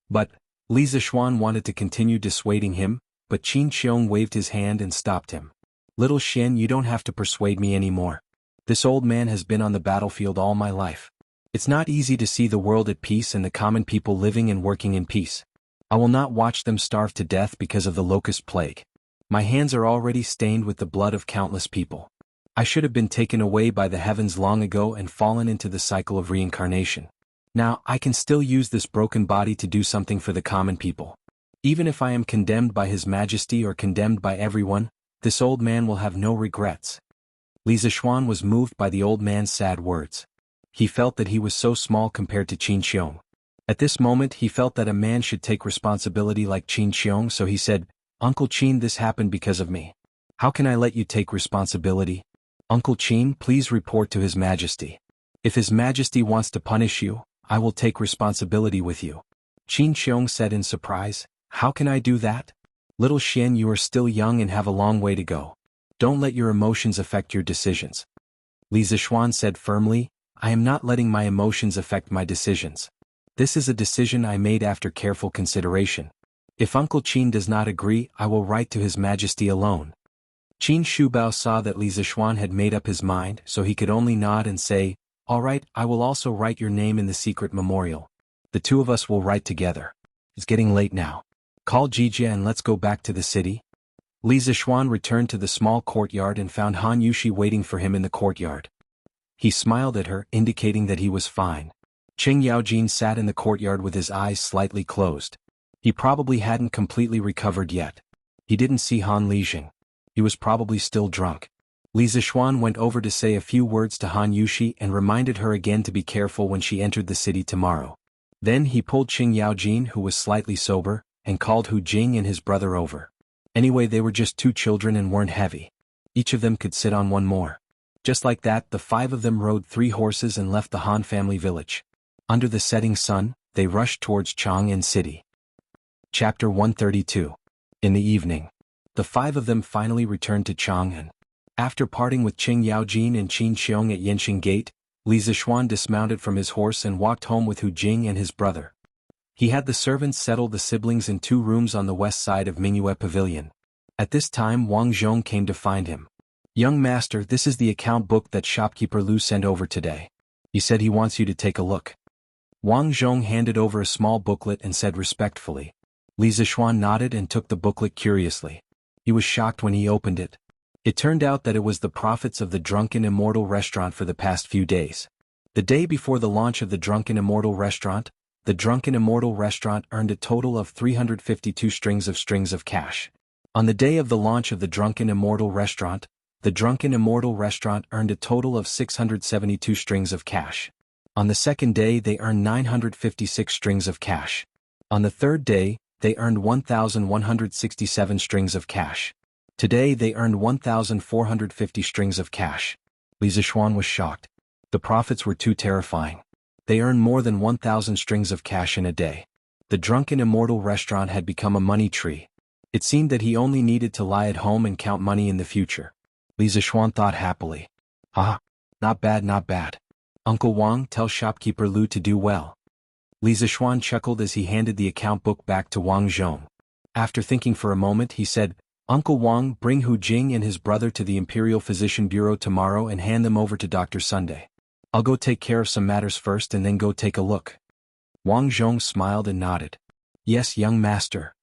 But Li Zishuan wanted to continue dissuading him, but Qin Xiong waved his hand and stopped him. Little Xian, you don't have to persuade me anymore. This old man has been on the battlefield all my life. It's not easy to see the world at peace and the common people living and working in peace. I will not watch them starve to death because of the locust plague. My hands are already stained with the blood of countless people. I should have been taken away by the heavens long ago and fallen into the cycle of reincarnation. Now, I can still use this broken body to do something for the common people. Even if I am condemned by His Majesty or condemned by everyone, this old man will have no regrets. Li Zishuan was moved by the old man's sad words. He felt that he was so small compared to Qin Xiong. At this moment he felt that a man should take responsibility like Qin Xiong, so he said, Uncle Qin, this happened because of me. How can I let you take responsibility? Uncle Qin, please report to His Majesty. If His Majesty wants to punish you, I will take responsibility with you. Qin Xiong said in surprise, How can I do that? Little Xian, you are still young and have a long way to go. Don't let your emotions affect your decisions. Li Zishuan said firmly, I am not letting my emotions affect my decisions. This is a decision I made after careful consideration. If Uncle Qin does not agree, I will write to His Majesty alone. Qin Shubao saw that Li Zishuan had made up his mind, so he could only nod and say, All right, I will also write your name in the secret memorial. The two of us will write together. It's getting late now. Call Jijia and let's go back to the city. Li Zishuan returned to the small courtyard and found Han Yushi waiting for him in the courtyard. He smiled at her, indicating that he was fine. Qing Yaojin sat in the courtyard with his eyes slightly closed. He probably hadn't completely recovered yet. He didn't see Han Lijing. He was probably still drunk. Li Zishuan went over to say a few words to Han Yushi and reminded her again to be careful when she entered the city tomorrow. Then he pulled Qing Yaojin, who was slightly sober, and called Hu Jing and his brother over. Anyway, they were just 2 children and weren't heavy. Each of them could sit on one more. Just like that, the 5 of them rode 3 horses and left the Han family village. Under the setting sun, they rushed towards Chang'an City. Chapter 132. In the evening, the 5 of them finally returned to Chang'an. After parting with Qing Yaojin and Qin Xiong at Yanxing Gate, Li Zishuan dismounted from his horse and walked home with Hu Jing and his brother. He had the servants settle the siblings in 2 rooms on the west side of Mingyue Pavilion. At this time, Wang Zhong came to find him. "Young master, this is the account book that shopkeeper Lu sent over today. He said he wants you to take a look." Wang Zhong handed over a small booklet and said respectfully. Li Zishuan nodded and took the booklet curiously. He was shocked when he opened it. It turned out that it was the profits of the Drunken Immortal restaurant for the past few days. The day before the launch of the Drunken Immortal restaurant, the Drunken Immortal restaurant earned a total of 352 strings of cash. On the day of the launch of the Drunken Immortal restaurant, the Drunken Immortal restaurant earned a total of 672 strings of cash. On the second day, they earned 956 strings of cash. On the third day, they earned 1,167 strings of cash. Today they earned 1,450 strings of cash. Li Zishuan was shocked. The profits were too terrifying. They earned more than 1,000 strings of cash in a day. The Drunken Immortal restaurant had become a money tree. It seemed that he only needed to lie at home and count money in the future. Li Zishuan thought happily. "Ah, not bad, not bad. Uncle Wang, tell shopkeeper Lu to do well." Li Zishuan chuckled as he handed the account book back to Wang Zhong. After thinking for a moment, he said, "Uncle Wang, bring Hu Jing and his brother to the Imperial Physician Bureau tomorrow and hand them over to Dr. Sunday. I'll go take care of some matters first and then go take a look." Wang Zhong smiled and nodded. "Yes, young master."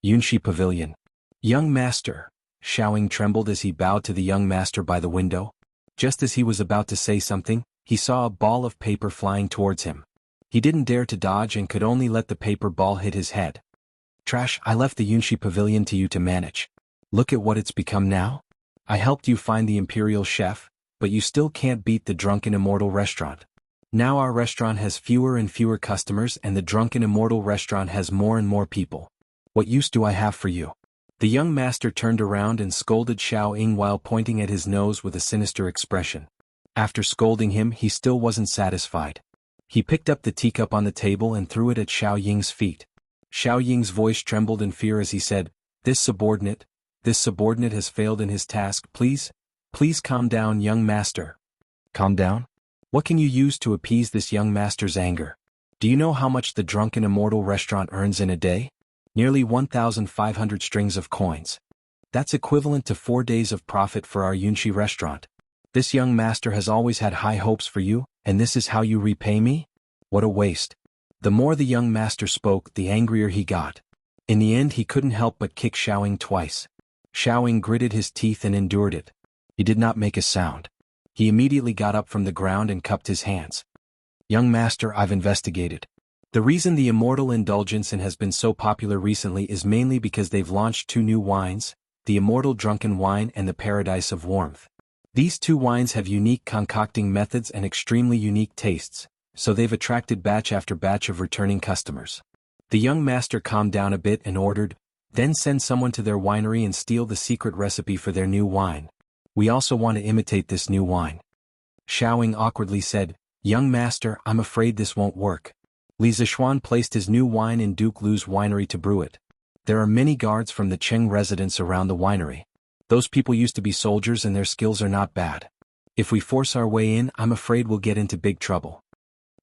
Yunshi Pavilion. "Young master." Xiaoying trembled as he bowed to the young master by the window. Just as he was about to say something, he saw a ball of paper flying towards him. He didn't dare to dodge and could only let the paper ball hit his head. "Trash, I left the Yunshi Pavilion to you to manage. Look at what it's become now. I helped you find the Imperial Chef, but you still can't beat the Drunken Immortal restaurant. Now our restaurant has fewer and fewer customers and the Drunken Immortal restaurant has more and more people. What use do I have for you?" The young master turned around and scolded Xiao Ying while pointing at his nose with a sinister expression. After scolding him, he still wasn't satisfied. He picked up the teacup on the table and threw it at Xiao Ying's feet. Xiao Ying's voice trembled in fear as he said, This subordinate has failed in his task. Please calm down, young master." "Calm down? What can you use to appease this young master's anger? Do you know how much the Drunken Immortal restaurant earns in a day? Nearly 1,500 strings of coins. That's equivalent to 4 days of profit for our Yunshi restaurant. This young master has always had high hopes for you, and this is how you repay me? What a waste." The more the young master spoke, the angrier he got. In the end, he couldn't help but kick Xiaoying twice. Xiaoying gritted his teeth and endured it. He did not make a sound. He immediately got up from the ground and cupped his hands. "Young master, I've investigated. The reason the Immortal Indulgence has been so popular recently is mainly because they've launched 2 new wines, the Immortal Drunken Wine and the Paradise of Warmth. These 2 wines have unique concocting methods and extremely unique tastes, so they've attracted batch after batch of returning customers." The young master calmed down a bit and ordered, "Then send someone to their winery and steal the secret recipe for their new wine. We also want to imitate this new wine." Xiaoying awkwardly said, "Young master, I'm afraid this won't work." Li Zishuan placed his new wine in Duke Lu's winery to brew it. There are many guards from the Cheng residence around the winery. Those people used to be soldiers and their skills are not bad. If we force our way in, I'm afraid we'll get into big trouble.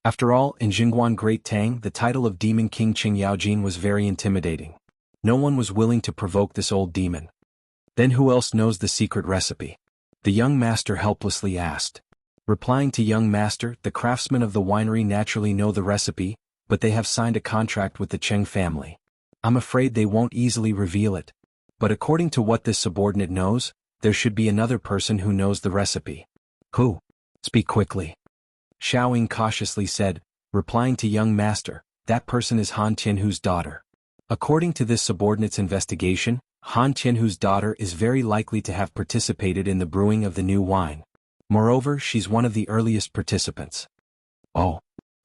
After all, in Jingguan Great Tang, the title of Demon King Qing Yaojin was very intimidating. No one was willing to provoke this old demon. "Then who else knows the secret recipe?" the young master helplessly asked. Replying to young master, "The craftsmen of the winery naturally know the recipe, but they have signed a contract with the Cheng family. I'm afraid they won't easily reveal it. But according to what this subordinate knows, there should be another person who knows the recipe." "Who? Speak quickly." Xiaoying cautiously said, replying to young master, "That person is Han Tianhu's daughter. According to this subordinate's investigation, Han Tianhu's daughter is very likely to have participated in the brewing of the new wine. Moreover, she's one of the earliest participants." "Oh."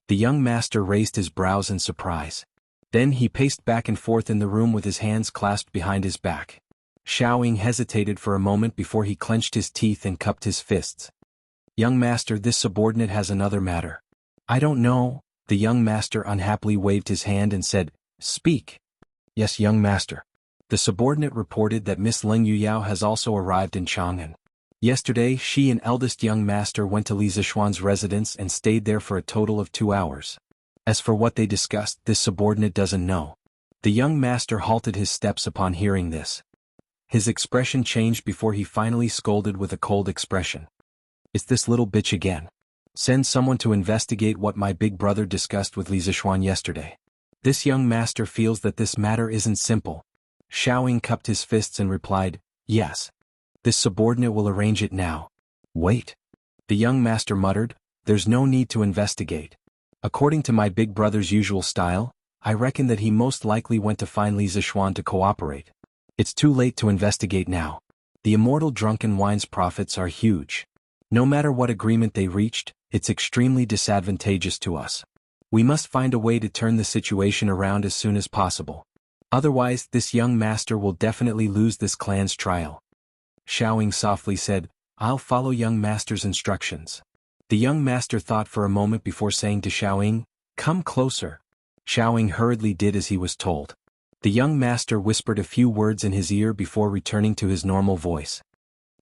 The young master raised his brows in surprise. Then he paced back and forth in the room with his hands clasped behind his back. Xiaoying hesitated for a moment before he clenched his teeth and cupped his fists. Young master, this subordinate has another matter. I don't know. The young master unhappily waved his hand and said, Speak. Yes, young master. The subordinate reported that Miss Leng Yuyao has also arrived in Chang'an. Yesterday, she and eldest young master went to Li Zishuan's residence and stayed there for a total of 2 hours. As for what they discussed, this subordinate doesn't know. The young master halted his steps upon hearing this. His expression changed before he finally scolded with a cold expression. It's this little bitch again. Send someone to investigate what my big brother discussed with Li Zishuan yesterday. This young master feels that this matter isn't simple. Xiaoying cupped his fists and replied, Yes. This subordinate will arrange it now. Wait. The young master muttered, There's no need to investigate. According to my big brother's usual style, I reckon that he most likely went to find Li Zishuan to cooperate. It's too late to investigate now. The immortal drunken wine's profits are huge. No matter what agreement they reached, it's extremely disadvantageous to us. We must find a way to turn the situation around as soon as possible. Otherwise, this young master will definitely lose this clan's trial. Xiaoying softly said, I'll follow young master's instructions. The young master thought for a moment before saying to Xiaoying, Come closer. Xiaoying hurriedly did as he was told. The young master whispered a few words in his ear before returning to his normal voice.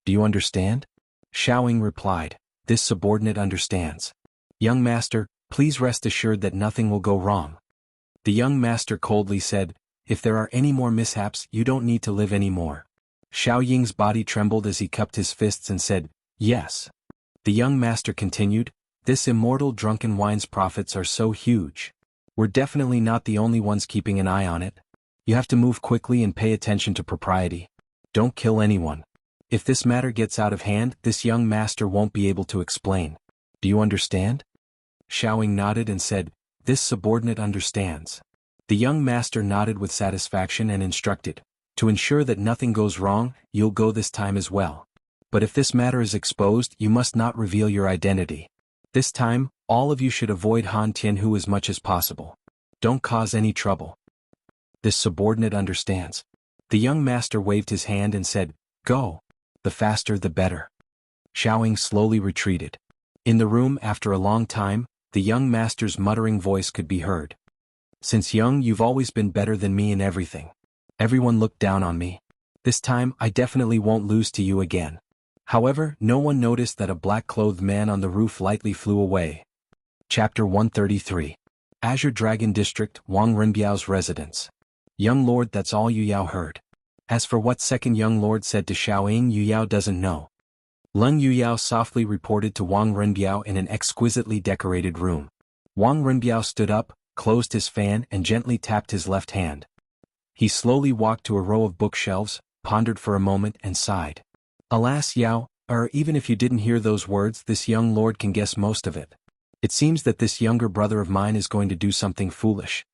Do you understand? Xiaoying replied, This subordinate understands. Young master, please rest assured that nothing will go wrong. The young master coldly said, If there are any more mishaps, you don't need to live anymore. Xiaoying's body trembled as he cupped his fists and said, Yes. The young master continued, This immortal drunken wine's profits are so huge. We're definitely not the only ones keeping an eye on it. You have to move quickly and pay attention to propriety. Don't kill anyone. If this matter gets out of hand, this young master won't be able to explain. Do you understand? Xiaoying nodded and said, This subordinate understands. The young master nodded with satisfaction and instructed, To ensure that nothing goes wrong, you'll go this time as well. But if this matter is exposed, you must not reveal your identity. This time, all of you should avoid Han Tianhu as much as possible. Don't cause any trouble. This subordinate understands. The young master waved his hand and said, Go. The faster the better. Xiaoying slowly retreated. In the room after a long time, the young master's muttering voice could be heard. Since young, you've always been better than me in everything. Everyone looked down on me. This time, I definitely won't lose to you again. However, no one noticed that a black-clothed man on the roof lightly flew away. Chapter 133. Azure Dragon District, Wang Renbiao's residence. Young lord, that's all Yu Yao heard. As for what second young lord said to Xiaoying, Yu Yao doesn't know. Leng Yu Yao softly reported to Wang Renbiao in an exquisitely decorated room. Wang Renbiao stood up, closed his fan and gently tapped his left hand. He slowly walked to a row of bookshelves, pondered for a moment and sighed. Alas, Yao, even if you didn't hear those words, this young lord can guess most of it. It seems that this younger brother of mine is going to do something foolish.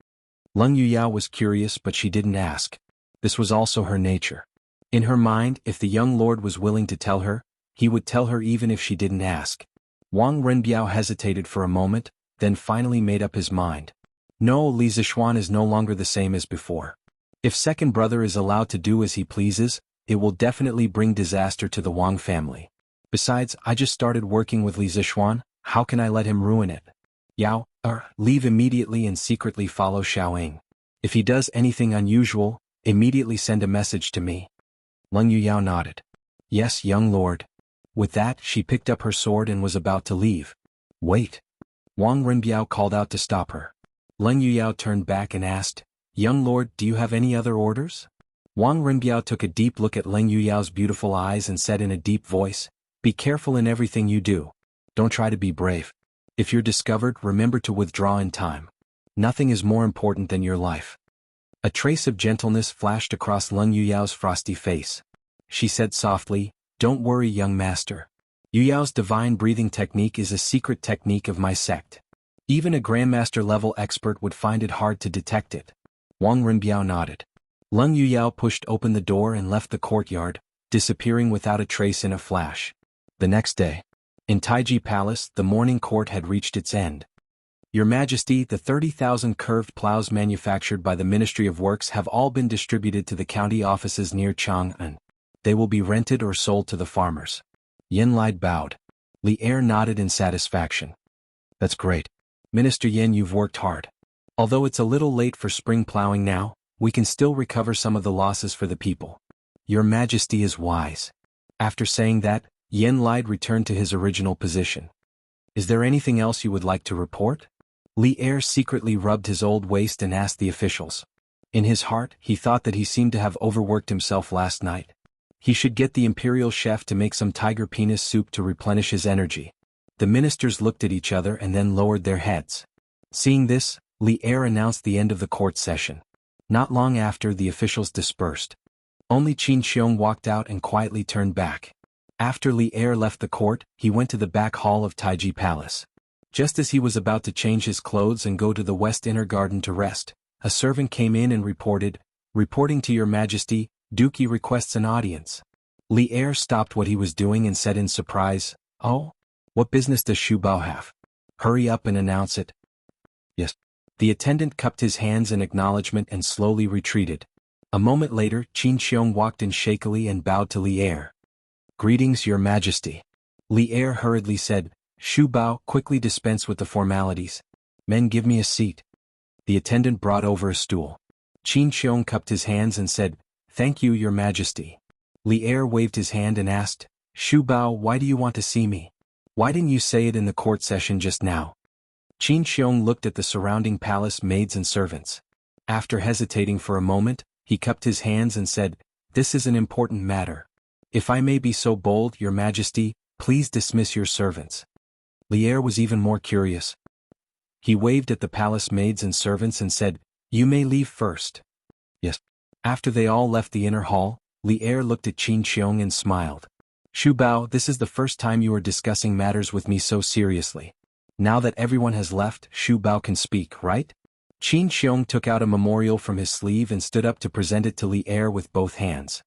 Leng Yuyao was curious, but she didn't ask. This was also her nature. In her mind, if the young lord was willing to tell her, he would tell her even if she didn't ask. Wang Renbiao hesitated for a moment, then finally made up his mind. No, Li Zishuan is no longer the same as before. If second brother is allowed to do as he pleases, it will definitely bring disaster to the Wang family. Besides, I just started working with Li Zishuan, how can I let him ruin it? Yao, leave immediately and secretly follow Xiaoying. If he does anything unusual, immediately send a message to me. Leng Yuyao nodded. Yes, young lord. With that, she picked up her sword and was about to leave. Wait. Wang Renbiao called out to stop her. Leng Yuyao turned back and asked, Young lord, do you have any other orders? Wang Renbiao took a deep look at Leng Yuyao's beautiful eyes and said in a deep voice, Be careful in everything you do. Don't try to be brave. If you're discovered, remember to withdraw in time. Nothing is more important than your life. A trace of gentleness flashed across Leng Yuyao's frosty face. She said softly, Don't worry, young master. Yuyao's divine breathing technique is a secret technique of my sect. Even a grandmaster-level expert would find it hard to detect it. Wang Renbiao nodded. Leng Yuyao pushed open the door and left the courtyard, disappearing without a trace in a flash. The next day, in Taiji Palace, the morning court had reached its end. Your Majesty, the 30,000 curved plows manufactured by the Ministry of Works have all been distributed to the county offices near Chang'an. They will be rented or sold to the farmers. Yin Lai bowed. Li Er nodded in satisfaction. That's great. Minister Yin, you've worked hard. Although it's a little late for spring plowing now, we can still recover some of the losses for the people. Your Majesty is wise. After saying that, Yin Lai returned to his original position. Is there anything else you would like to report? Li Er secretly rubbed his old waist and asked the officials. In his heart, he thought that he seemed to have overworked himself last night. He should get the imperial chef to make some tiger penis soup to replenish his energy. The ministers looked at each other and then lowered their heads. Seeing this, Li Er announced the end of the court session. Not long after, the officials dispersed. Only Qin Xiong walked out and quietly turned back. After Li Er left the court, he went to the back hall of Taiji Palace. Just as he was about to change his clothes and go to the west inner garden to rest, a servant came in and reported, "Reporting to your Majesty, Dookie requests an audience." Li Er stopped what he was doing and said in surprise, "Oh? What business does Shu Bao have? Hurry up and announce it." "Yes." The attendant cupped his hands in acknowledgement and slowly retreated. A moment later, Qin Xiong walked in shakily and bowed to Li Er. "Greetings, your Majesty." Li Er hurriedly said, "Shu Bao, quickly dispense with the formalities. Men, give me a seat." The attendant brought over a stool. Qin Xiong cupped his hands and said, "Thank you, your Majesty." Li Er waved his hand and asked, "Shu Bao, why do you want to see me? Why didn't you say it in the court session just now?" Qin Xiong looked at the surrounding palace maids and servants. After hesitating for a moment, he cupped his hands and said, "This is an important matter. If I may be so bold, your Majesty, please dismiss your servants." Li Er was even more curious. He waved at the palace maids and servants and said, "You may leave first." "Yes." After they all left the inner hall, Li Er looked at Qin Xiong and smiled. "Shu Bao, this is the first time you are discussing matters with me so seriously. Now that everyone has left, Shu Bao can speak, right?" Qin Xiong took out a memorial from his sleeve and stood up to present it to Li Er with both hands.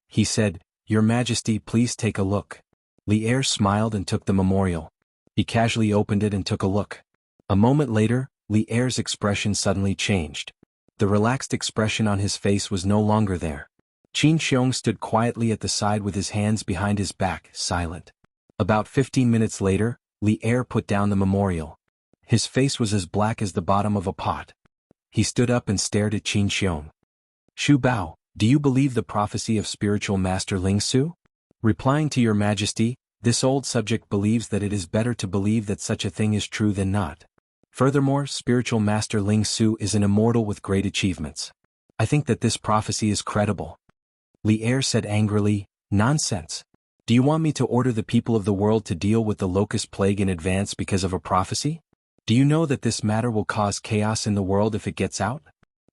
He said, "Your Majesty, please take a look." Li Er smiled and took the memorial. He casually opened it and took a look. A moment later, Li Er's expression suddenly changed. The relaxed expression on his face was no longer there. Qin Xiong stood quietly at the side with his hands behind his back, silent. About 15 minutes later, Li Er put down the memorial. His face was as black as the bottom of a pot. He stood up and stared at Qin Xiong. "Shu Bao, do you believe the prophecy of spiritual master Ling Su?" Replying to your Majesty, this old subject believes that it is better to believe that such a thing is true than not. Furthermore, spiritual master Ling Su is an immortal with great achievements. I think that this prophecy is credible. Li Er said angrily, "Nonsense. Do you want me to order the people of the world to deal with the locust plague in advance because of a prophecy? Do you know that this matter will cause chaos in the world if it gets out?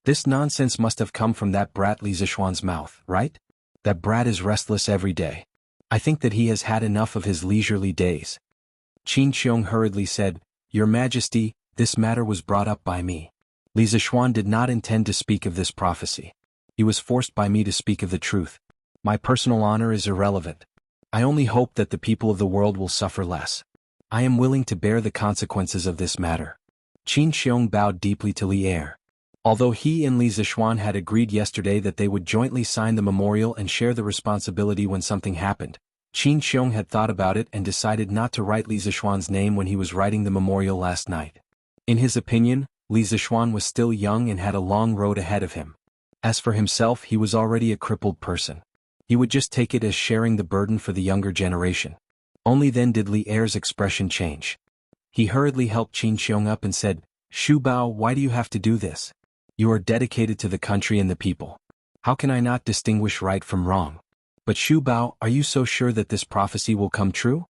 This nonsense must have come from that brat Li Zishuan's mouth, right? That brat is restless every day. I think that he has had enough of his leisurely days." Qin Xiong hurriedly said, "Your Majesty, this matter was brought up by me. Li Zishuan did not intend to speak of this prophecy. He was forced by me to speak of the truth. My personal honor is irrelevant. I only hope that the people of the world will suffer less. I am willing to bear the consequences of this matter." Qin Xiong bowed deeply to Li Er. Although he and Li Zishuan had agreed yesterday that they would jointly sign the memorial and share the responsibility when something happened, Qin Xiong had thought about it and decided not to write Li Zishuan's name when he was writing the memorial last night. In his opinion, Li Zishuan was still young and had a long road ahead of him. As for himself, he was already a crippled person. He would just take it as sharing the burden for the younger generation. Only then did Li Er's expression change. He hurriedly helped Qin Xiong up and said, "Shu Bao, why do you have to do this? You are dedicated to the country and the people. How can I not distinguish right from wrong? But Shu Bao, are you so sure that this prophecy will come true?"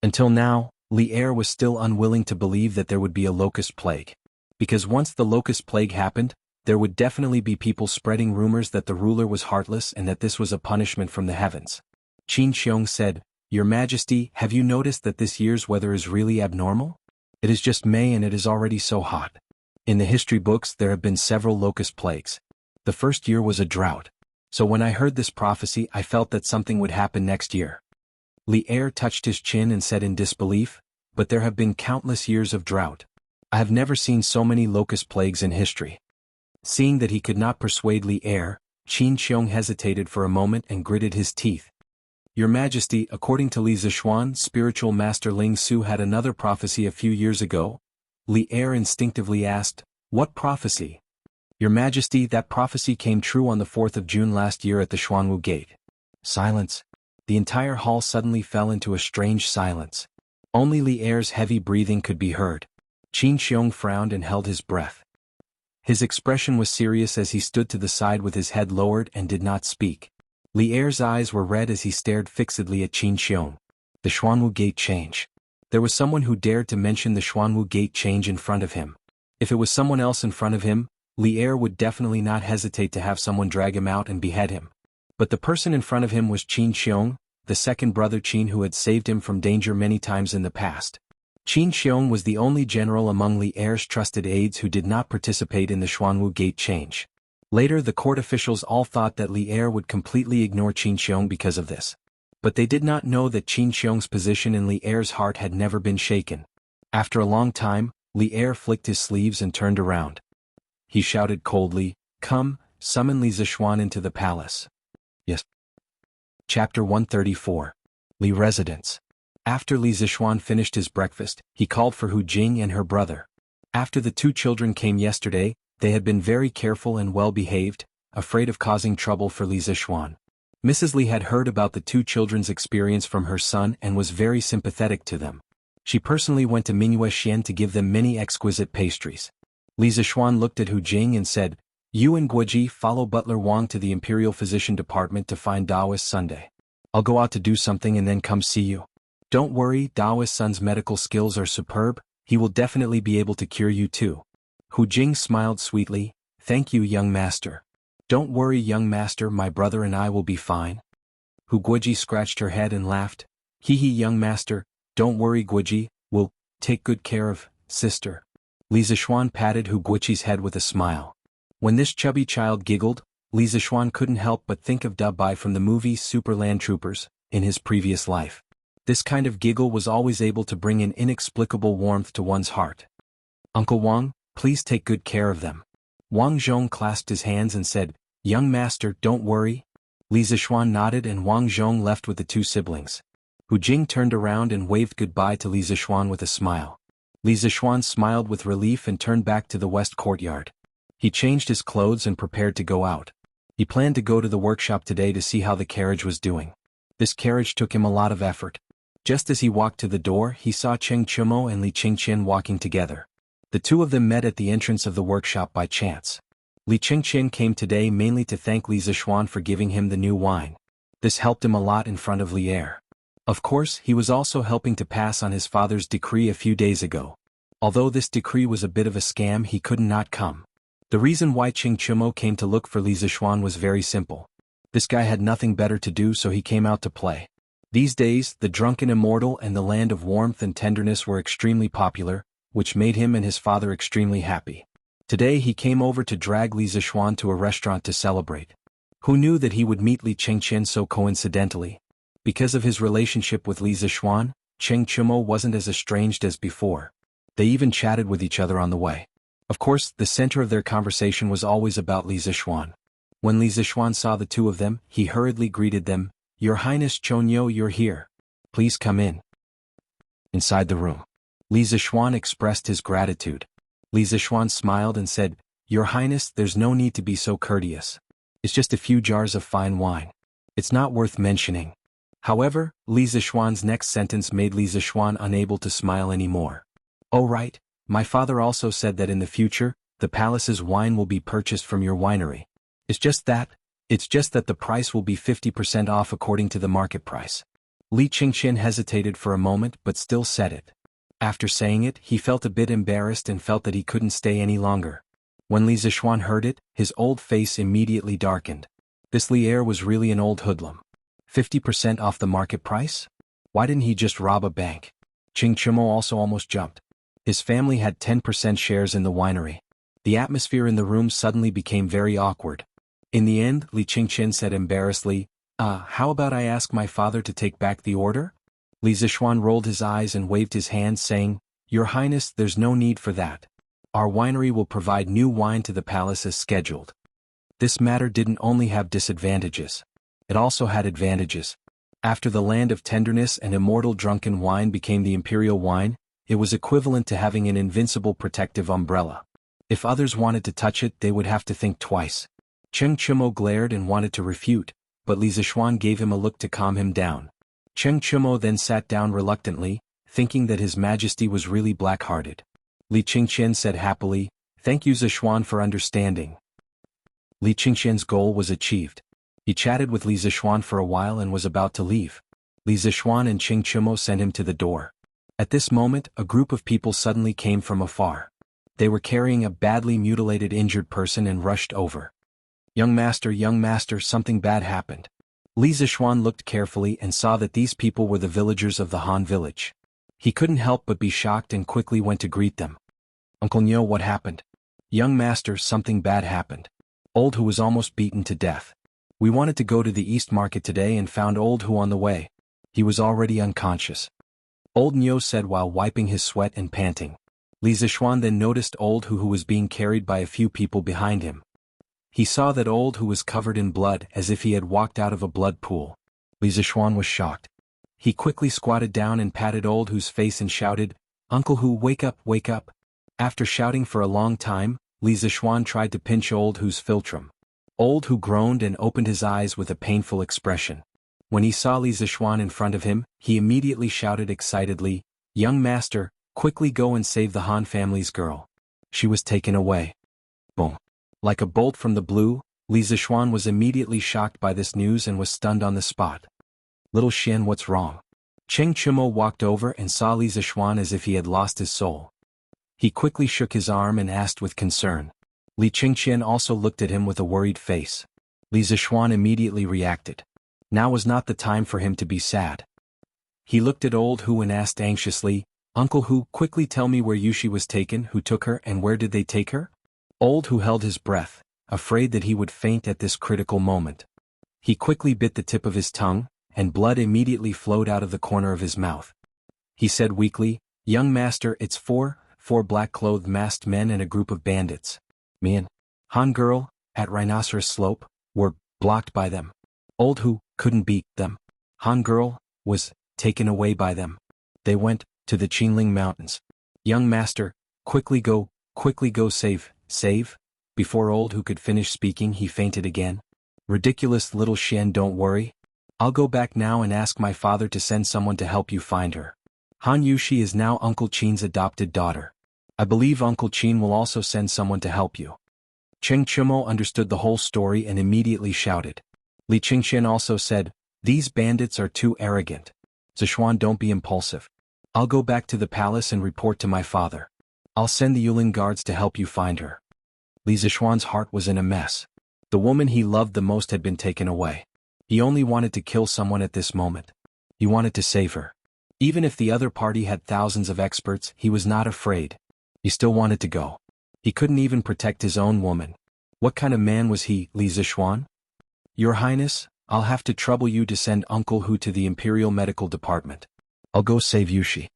Until now, Li Er was still unwilling to believe that there would be a locust plague. Because once the locust plague happened, there would definitely be people spreading rumors that the ruler was heartless and that this was a punishment from the heavens. Qin Xiong said, "Your Majesty, have you noticed that this year's weather is really abnormal? It is just May and it is already so hot. In the history books there have been several locust plagues. The first year was a drought. So when I heard this prophecy I felt that something would happen next year." Li Er touched his chin and said in disbelief, "But there have been countless years of drought. I have never seen so many locust plagues in history." Seeing that he could not persuade Li Er, Qin Xiong hesitated for a moment and gritted his teeth. Your Majesty, according to Li Zishuan, spiritual master Ling Su had another prophecy a few years ago. Li Er instinctively asked, what prophecy? Your Majesty, that prophecy came true on the 4th of June last year at the Xuanwu Gate. Silence. The entire hall suddenly fell into a strange silence. Only Li Er's heavy breathing could be heard. Qin Xiong frowned and held his breath. His expression was serious as he stood to the side with his head lowered and did not speak. Li Er's eyes were red as he stared fixedly at Qin Xiong. The Xuanwu Gate change. There was someone who dared to mention the Xuanwu Gate change in front of him. If it was someone else in front of him, Li Er would definitely not hesitate to have someone drag him out and behead him. But the person in front of him was Qin Xiong, the second brother Qin who had saved him from danger many times in the past. Qin Xiong was the only general among Li Er's trusted aides who did not participate in the Xuanwu Gate change. Later the court officials all thought that Li Er would completely ignore Qin Xiong because of this. But they did not know that Qin Xiong's position in Li Er's heart had never been shaken. After a long time, Li Er flicked his sleeves and turned around. He shouted coldly, come, summon Li Zishuan into the palace. Yes. Chapter 134. Li Residence. After Li Zishuan finished his breakfast, he called for Hu Jing and her brother. After the two children came yesterday, they had been very careful and well-behaved, afraid of causing trouble for Li Zishuan. Mrs. Li had heard about the two children's experience from her son and was very sympathetic to them. She personally went to Mingyue Xian to give them many exquisite pastries. Li Zishuan looked at Hu Jing and said, you and Guoji follow Butler Wang to the Imperial Physician Department to find Daoist Sunday. I'll go out to do something and then come see you. Don't worry, Daoist Sun's medical skills are superb, he will definitely be able to cure you too. Hu Jing smiled sweetly, thank you young master. Don't worry young master, my brother and I will be fine. Hu Guoji scratched her head and laughed, hee hee young master, don't worry Guoji, we'll take good care of sister. Li Zishuan patted Hu Guoji's head with a smile. When this chubby child giggled, Li Zishuan couldn't help but think of Da Bai from the movie Super Land Troopers, in his previous life. This kind of giggle was always able to bring an inexplicable warmth to one's heart. Uncle Wang, please take good care of them. Wang Zhong clasped his hands and said, young master, don't worry. Li Zishuan nodded and Wang Zhong left with the two siblings. Hu Jing turned around and waved goodbye to Li Zishuan with a smile. Li Zishuan smiled with relief and turned back to the west courtyard. He changed his clothes and prepared to go out. He planned to go to the workshop today to see how the carriage was doing. This carriage took him a lot of effort. Just as he walked to the door, he saw Cheng Chumo and Li Qingqian walking together. The two of them met at the entrance of the workshop by chance. Li Qingqian came today mainly to thank Li Zishuan for giving him the new wine. This helped him a lot in front of Li Er. Of course, he was also helping to pass on his father's decree a few days ago. Although this decree was a bit of a scam, he could not come. The reason why Cheng Chumo came to look for Li Zishuan was very simple. This guy had nothing better to do, so he came out to play. These days, the drunken immortal and the land of warmth and tenderness were extremely popular, which made him and his father extremely happy. Today he came over to drag Li Zishuan to a restaurant to celebrate. Who knew that he would meet Li Qingqian so coincidentally? Because of his relationship with Li Zishuan, Cheng Chumo wasn't as estranged as before. They even chatted with each other on the way. Of course, the center of their conversation was always about Li Zishuan. When Li Zishuan saw the two of them, he hurriedly greeted them, Your Highness Chonyo, you're here. Please come in. Inside the room, Li Zishuan expressed his gratitude. Li Zishuan smiled and said, Your Highness, there's no need to be so courteous. It's just a few jars of fine wine. It's not worth mentioning. However, Li Zishuan's next sentence made Li Zishuan unable to smile anymore. Oh right, my father also said that in the future, the palace's wine will be purchased from your winery. It's just that the price will be 50% off according to the market price. Li Qingqian hesitated for a moment but still said it. After saying it, he felt a bit embarrassed and felt that he couldn't stay any longer. When Li Zishuan heard it, his old face immediately darkened. This Li Er was really an old hoodlum. 50% off the market price? Why didn't he just rob a bank? Cheng Chumo also almost jumped. His family had 10% shares in the winery. The atmosphere in the room suddenly became very awkward. In the end, Li Qingqian said embarrassedly, how about I ask my father to take back the order? Li Zishuan rolled his eyes and waved his hand saying, Your Highness, there's no need for that. Our winery will provide new wine to the palace as scheduled. This matter didn't only have disadvantages. It also had advantages. After the land of tenderness and immortal drunken wine became the imperial wine, it was equivalent to having an invincible protective umbrella. If others wanted to touch it, they would have to think twice. Cheng Chumo glared and wanted to refute, but Li Zishuan gave him a look to calm him down. Cheng Chumo then sat down reluctantly, thinking that His Majesty was really black-hearted. Li Qingqian said happily, "Thank you Zishuan for understanding." Li Qingqian's goal was achieved. He chatted with Li Zishuan for a while and was about to leave. Li Zishuan and Cheng Chumo sent him to the door. At this moment, a group of people suddenly came from afar. They were carrying a badly mutilated injured person and rushed over. Young master, something bad happened." Li Zishuan looked carefully and saw that these people were the villagers of the Han village. He couldn't help but be shocked and quickly went to greet them. "Uncle Nyo, what happened?" "Young master, something bad happened. Old Hu was almost beaten to death. We wanted to go to the East Market today and found Old Hu on the way. He was already unconscious." Old Nyo said while wiping his sweat and panting. Li Zishuan then noticed Old Hu was being carried by a few people behind him. He saw that Old Hu was covered in blood as if he had walked out of a blood pool. Li Zishuan was shocked. He quickly squatted down and patted Old Hu's face and shouted, "Uncle Hu, wake up, wake up." After shouting for a long time, Li Zishuan tried to pinch Old Hu's philtrum. Old Hu groaned and opened his eyes with a painful expression. When he saw Li Zishuan in front of him, he immediately shouted excitedly, "Young master, quickly go and save the Han family's girl. She was taken away." Boom. Like a bolt from the blue, Li Zishuan was immediately shocked by this news and was stunned on the spot. "Little Xian, what's wrong?" Cheng Chumo walked over and saw Li Zishuan as if he had lost his soul. He quickly shook his arm and asked with concern. Li Qingqian also looked at him with a worried face. Li Zishuan immediately reacted. Now was not the time for him to be sad. He looked at Old Hu and asked anxiously, "Uncle Hu, quickly tell me where Yushi was taken, who took her, and where did they take her?" Old Hu held his breath, afraid that he would faint at this critical moment. He quickly bit the tip of his tongue, and blood immediately flowed out of the corner of his mouth. He said weakly, "Young master, it's four black-clothed masked men and a group of bandits. Me and Han girl, at Rhinoceros Slope, were blocked by them. Old Hu couldn't beat them. Han girl was taken away by them. They went to the Qinling Mountains. Young master, quickly go save." Before Old Hu could finish speaking, he fainted again. "Ridiculous little Xian, don't worry. I'll go back now and ask my father to send someone to help you find her. Han Yushi is now Uncle Qin's adopted daughter. I believe Uncle Qin will also send someone to help you." Cheng Chumo understood the whole story and immediately shouted. Li Qingqian also said, "These bandits are too arrogant. Zishuan, don't be impulsive. I'll go back to the palace and report to my father. I'll send the Yulin guards to help you find her." Li Zishuan's heart was in a mess. The woman he loved the most had been taken away. He only wanted to kill someone at this moment. He wanted to save her. Even if the other party had thousands of experts, he was not afraid. He still wanted to go. He couldn't even protect his own woman. What kind of man was he, Li Zishuan? "Your Highness, I'll have to trouble you to send Uncle Hu to the Imperial Medical Department. I'll go save Yushi."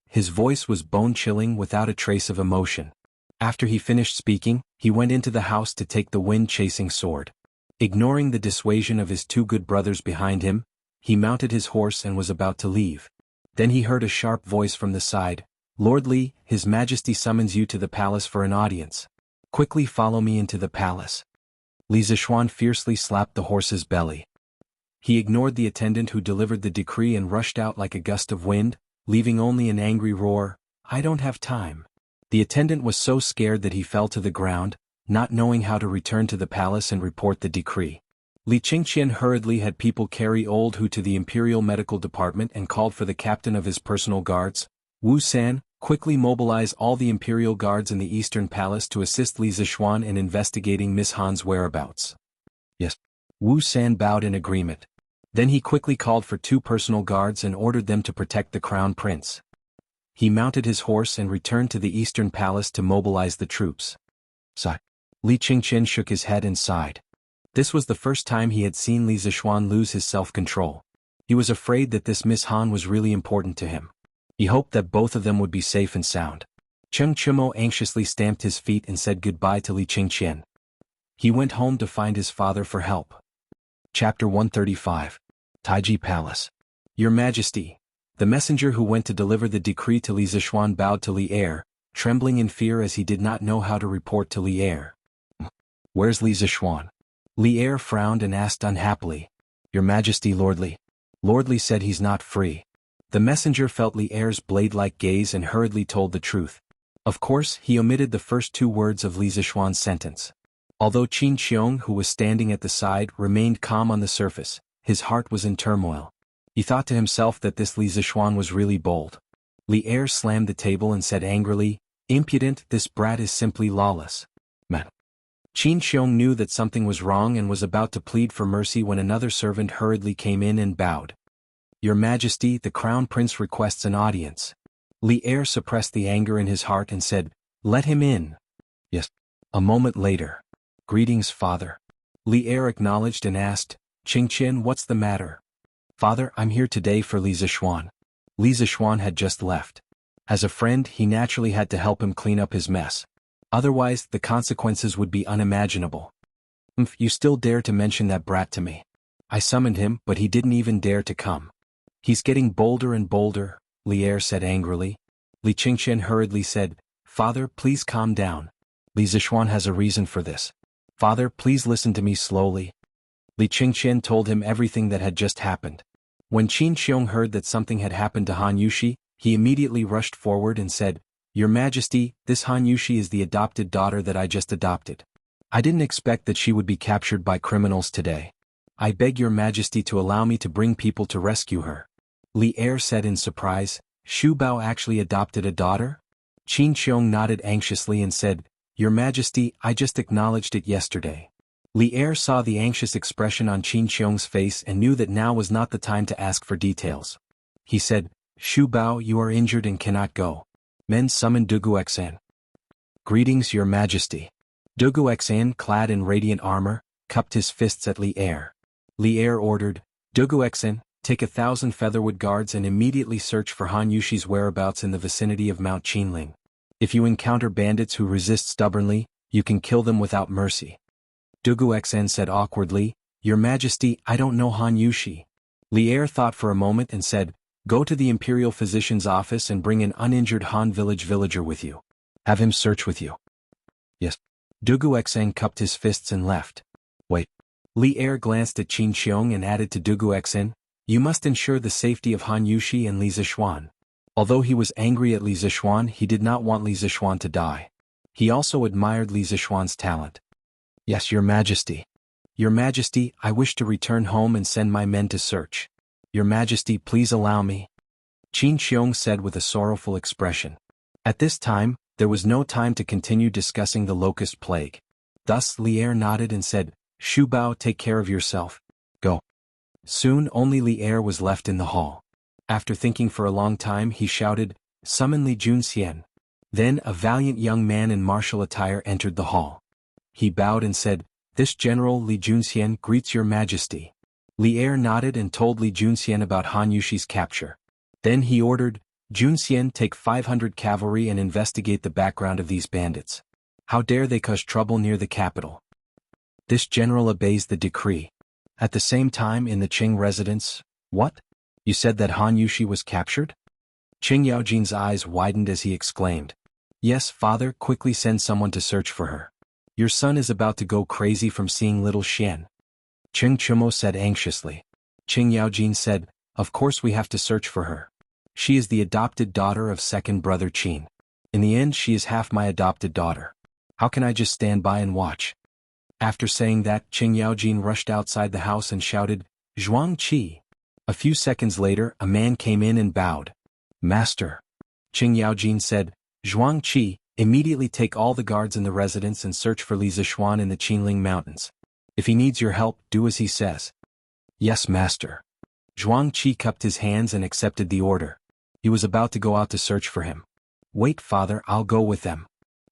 His voice was bone-chilling without a trace of emotion. After he finished speaking, he went into the house to take the wind-chasing sword. Ignoring the dissuasion of his two good brothers behind him, he mounted his horse and was about to leave. Then he heard a sharp voice from the side, "Lord Li, His Majesty summons you to the palace for an audience. Quickly follow me into the palace." Li Zishuan fiercely slapped the horse's belly. He ignored the attendant who delivered the decree and rushed out like a gust of wind, leaving only an angry roar, "I don't have time." The attendant was so scared that he fell to the ground, not knowing how to return to the palace and report the decree. Li Qingqian hurriedly had people carry Old Hu to the Imperial Medical Department and called for the captain of his personal guards. "Wu San, quickly mobilize all the Imperial guards in the Eastern Palace to assist Li Zishuan in investigating Miss Han's whereabouts." "Yes." Wu San bowed in agreement. Then he quickly called for 2 personal guards and ordered them to protect the Crown Prince. He mounted his horse and returned to the Eastern Palace to mobilize the troops. Sigh. Li Qingqian shook his head and sighed. This was the first time he had seen Li Zishuan lose his self-control. He was afraid that this Miss Han was really important to him. He hoped that both of them would be safe and sound. Cheng Chumo anxiously stamped his feet and said goodbye to Li Qingqian. He went home to find his father for help. Chapter 135. Taiji Palace. Your Majesty. The messenger who went to deliver the decree to Li Zishuan bowed to Li Er, trembling in fear as he did not know how to report to Li Er. Where's Li Zishuan? Li Er frowned and asked unhappily. Your Majesty, Lordly. Lordly said he's not free. The messenger felt Li Er's blade-like gaze and hurriedly told the truth. Of course, he omitted the first two words of Li Zishuan's sentence. Although Qin Qiong, who was standing at the side, remained calm on the surface, his heart was in turmoil. He thought to himself that this Li Zishuan was really bold. Li Er slammed the table and said angrily, impudent, this brat is simply lawless. Man. Qin Qiong knew that something was wrong and was about to plead for mercy when another servant hurriedly came in and bowed. Your Majesty, the Crown Prince requests an audience. Li Er suppressed the anger in his heart and said, let him in. Yes. A moment later. Greetings, Father. Li Er acknowledged and asked, Qingqian, what's the matter? Father, I'm here today for Li Zishuan. Li Zishuan had just left. As a friend, he naturally had to help him clean up his mess. Otherwise, the consequences would be unimaginable. You still dare to mention that brat to me. I summoned him, but he didn't even dare to come. He's getting bolder and bolder, Li Er said angrily. Li Qingqian hurriedly said, Father, please calm down. Li Zishuan has a reason for this. Father, please listen to me slowly. Li Qingqian told him everything that had just happened. When Qin Qiong heard that something had happened to Han Yushi, he immediately rushed forward and said, Your Majesty, this Han Yushi is the adopted daughter that I just adopted. I didn't expect that she would be captured by criminals today. I beg Your Majesty to allow me to bring people to rescue her. Li Er said in surprise, Shu Bao actually adopted a daughter? Qin Qiong nodded anxiously and said, Your Majesty, I just acknowledged it yesterday. Li Er saw the anxious expression on Qin Qiong's face and knew that now was not the time to ask for details. He said, Shu Bao, you are injured and cannot go. Men summoned Duguxan. Greetings, Your Majesty. Duguxan, clad in radiant armor, cupped his fists at Li Er. Li Er ordered, Duguxan, take 1,000 featherwood guards and immediately search for Han Yushi's whereabouts in the vicinity of Mount Qinling. If you encounter bandits who resist stubbornly, you can kill them without mercy. Duguxan said awkwardly, Your Majesty, I don't know Han Yushi. Li Er thought for a moment and said, Go to the Imperial Physician's office and bring an uninjured Han village villager with you. Have him search with you. Yes. Duguxan cupped his fists and left. Wait. Li Er glanced at Qin Qiong and added to Duguxan, You must ensure the safety of Han Yushi and Li Zishuan. Although he was angry at Li Zishuan, he did not want Li Zishuan to die. He also admired Li Zishuan's talent. Yes, Your Majesty. Your Majesty, I wish to return home and send my men to search. Your Majesty, please allow me. Qin Qiong said with a sorrowful expression. At this time, there was no time to continue discussing the locust plague. Thus Li Er nodded and said, Shu Bao, take care of yourself. Go. Soon only Li Er was left in the hall. After thinking for a long time, he shouted, Summon Li Junxian. Then a valiant young man in martial attire entered the hall. He bowed and said, This General Li Junxian greets Your Majesty. Li Er nodded and told Li Junxian about Han Yushi's capture. Then he ordered, Junxian, take 500 cavalry and investigate the background of these bandits. How dare they cause trouble near the capital? This general obeys the decree. At the same time in the Qing residence, what? You said that Han Yushi was captured? Qing Yaojin's eyes widened as he exclaimed. Yes, Father, quickly send someone to search for her. Your son is about to go crazy from seeing little Xian. Qing Chumo said anxiously. Qing Yaojin said, Of course we have to search for her. She is the adopted daughter of second brother Qin. In the end she is half my adopted daughter. How can I just stand by and watch? After saying that, Qing Yaojin rushed outside the house and shouted, Zhuang Qi. A few seconds later, a man came in and bowed. Master. Qing Yaojin said, Zhuang Qi, immediately take all the guards in the residence and search for Li Zishuan in the Qinling Mountains. If he needs your help, do as he says. Yes, Master. Zhuang Qi cupped his hands and accepted the order. He was about to go out to search for him. Wait, Father, I'll go with them.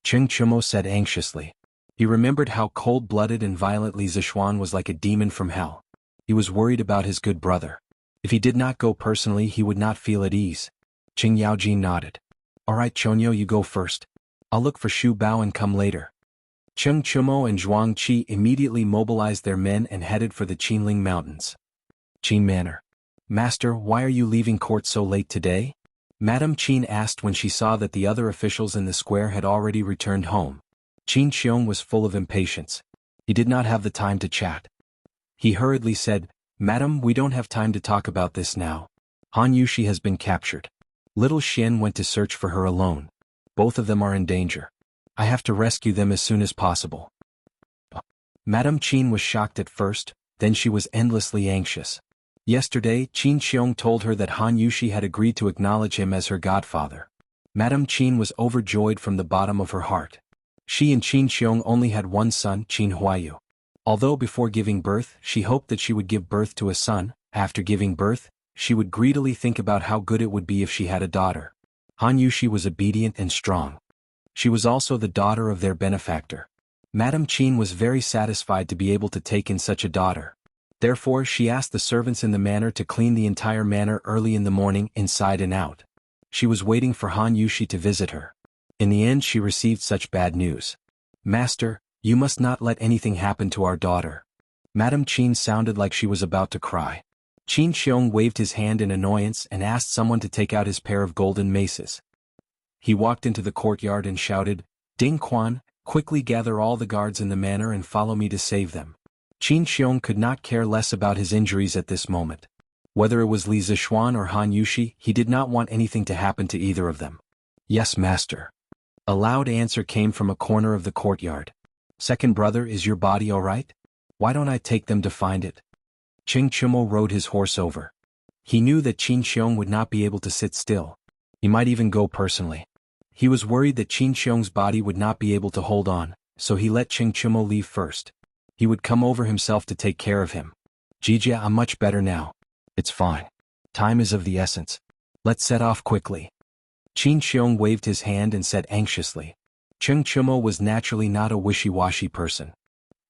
Qing Chumo said anxiously. He remembered how cold-blooded and violent Li Zishuan was like a demon from hell. He was worried about his good brother. If he did not go personally, he would not feel at ease. Qing Yaojin nodded. All right, Chonyo, you go first. I'll look for Shu Bao and come later. Cheng Chumo and Zhuang Qi immediately mobilized their men and headed for the Qinling Mountains. Qin Manor. Master, why are you leaving court so late today? Madame Qin asked when she saw that the other officials in the square had already returned home. Qin Xiong was full of impatience. He did not have the time to chat. He hurriedly said, Madam, we don't have time to talk about this now. Han Yushi has been captured. Little Xian went to search for her alone. Both of them are in danger. I have to rescue them as soon as possible. Madame Qin was shocked at first, then she was endlessly anxious. Yesterday, Qin Xiong told her that Han Yushi had agreed to acknowledge him as her godfather. Madame Qin was overjoyed from the bottom of her heart. She and Qin Xiong only had one son, Qin Huayu. Although before giving birth, she hoped that she would give birth to a son, after giving birth, she would greedily think about how good it would be if she had a daughter. Han Yushi was obedient and strong. She was also the daughter of their benefactor. Madame Qin was very satisfied to be able to take in such a daughter. Therefore she asked the servants in the manor to clean the entire manor early in the morning, inside and out. She was waiting for Han Yushi to visit her. In the end she received such bad news. Master, you must not let anything happen to our daughter. Madame Qin sounded like she was about to cry. Qin Xiong waved his hand in annoyance and asked someone to take out his pair of golden maces. He walked into the courtyard and shouted, Ding Quan, quickly gather all the guards in the manor and follow me to save them. Qin Xiong could not care less about his injuries at this moment. Whether it was Li Zixuan or Han Yushi, he did not want anything to happen to either of them. Yes, master. A loud answer came from a corner of the courtyard. Second brother, is your body all right? Why don't I take them to find it? Cheng Chumo rode his horse over. He knew that Qin Xiong would not be able to sit still. He might even go personally. He was worried that Qin Xiong's body would not be able to hold on, so he let Cheng Chumo leave first. He would come over himself to take care of him. Jijia, I'm much better now. It's fine. Time is of the essence. Let's set off quickly. Qin Xiong waved his hand and said anxiously. Cheng Chumo was naturally not a wishy-washy person.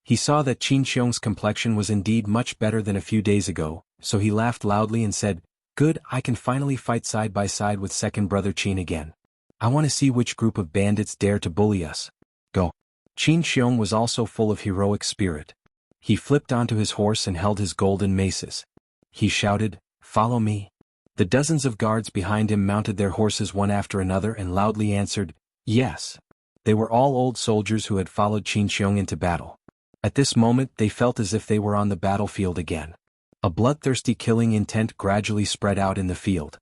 He saw that Qin Xiong's complexion was indeed much better than a few days ago, so he laughed loudly and said, Good, I can finally fight side by side with second brother Qin again. I want to see which group of bandits dare to bully us. Go. Qin Xiong was also full of heroic spirit. He flipped onto his horse and held his golden maces. He shouted, Follow me. The dozens of guards behind him mounted their horses one after another and loudly answered, Yes. They were all old soldiers who had followed Qin Xiong into battle. At this moment they felt as if they were on the battlefield again. A bloodthirsty killing intent gradually spread out in the field.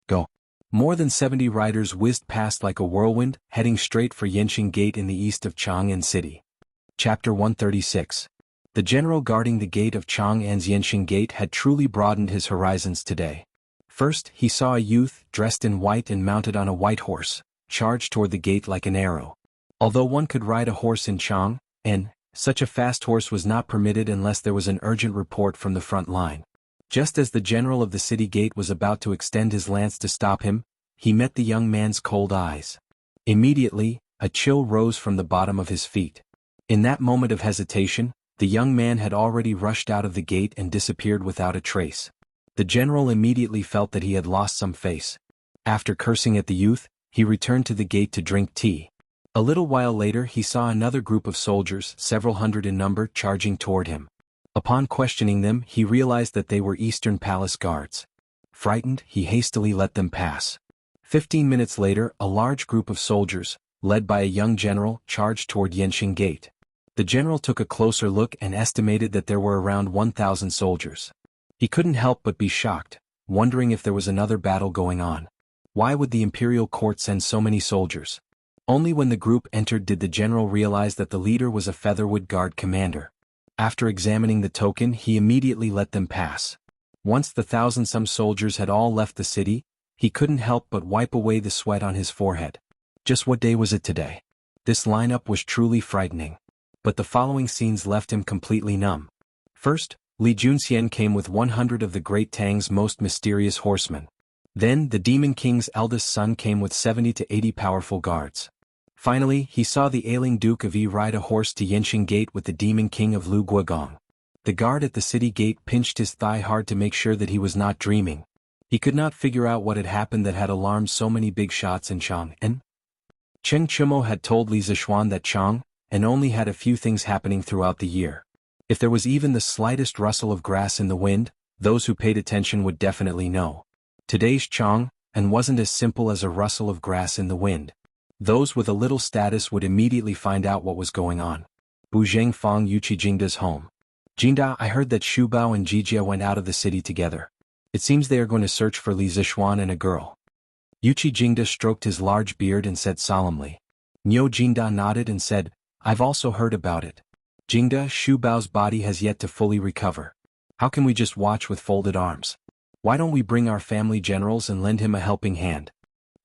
Go. More than 70 riders whizzed past like a whirlwind, heading straight for Yanqing Gate in the east of Chang'an City. Chapter 136. The general guarding the gate of Chang'an's Yanqing Gate had truly broadened his horizons today. First, he saw a youth, dressed in white and mounted on a white horse, charge toward the gate like an arrow. Although one could ride a horse in Chang'an, such a fast horse was not permitted unless there was an urgent report from the front line. Just as the general of the city gate was about to extend his lance to stop him, he met the young man's cold eyes. Immediately, a chill rose from the bottom of his feet. In that moment of hesitation, the young man had already rushed out of the gate and disappeared without a trace. The general immediately felt that he had lost some face. After cursing at the youth, he returned to the gate to drink tea. A little while later he saw another group of soldiers, several hundred in number, charging toward him. Upon questioning them, he realized that they were Eastern Palace guards. Frightened, he hastily let them pass. 15 minutes later, a large group of soldiers, led by a young general, charged toward Yanqing Gate. The general took a closer look and estimated that there were around 1,000 soldiers. He couldn't help but be shocked, wondering if there was another battle going on. Why would the imperial court send so many soldiers? Only when the group entered did the general realize that the leader was a Featherwood Guard commander. After examining the token, he immediately let them pass. Once the 1,000-some soldiers had all left the city, he couldn't help but wipe away the sweat on his forehead. Just what day was it today? This lineup was truly frightening. But the following scenes left him completely numb. First, Li Junxian came with 100 of the Great Tang's most mysterious horsemen. Then, the Demon King's eldest son came with 70 to 80 powerful guards. Finally, he saw the ailing Duke of Yi ride a horse to Yanqing Gate with the Demon King of Lu Guogong. The guard at the city gate pinched his thigh hard to make sure that he was not dreaming. He could not figure out what had happened that had alarmed so many big shots in Chang'an. Cheng Chumo had told Li Zixuan that Chang'an and only had a few things happening throughout the year. If there was even the slightest rustle of grass in the wind, those who paid attention would definitely know. Today's Chang, and wasn't as simple as a rustle of grass in the wind. Those with a little status would immediately find out what was going on. Buzheng Fang Yuqi Jingda's home. Jingda, I heard that Shu Bao and Jijia went out of the city together. It seems they are going to search for Li Zixuan and a girl. Yuqi Jingda stroked his large beard and said solemnly. Niu Jingda nodded and said, I've also heard about it. Jingda, Shu Bao's body has yet to fully recover. How can we just watch with folded arms? Why don't we bring our family generals and lend him a helping hand?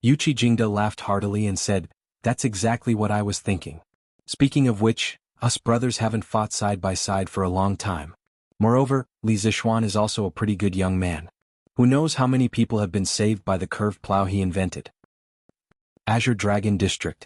Yuqi Jingda laughed heartily and said, That's exactly what I was thinking. Speaking of which, us brothers haven't fought side by side for a long time. Moreover, Li Zixuan is also a pretty good young man. Who knows how many people have been saved by the curved plow he invented. Azure Dragon District.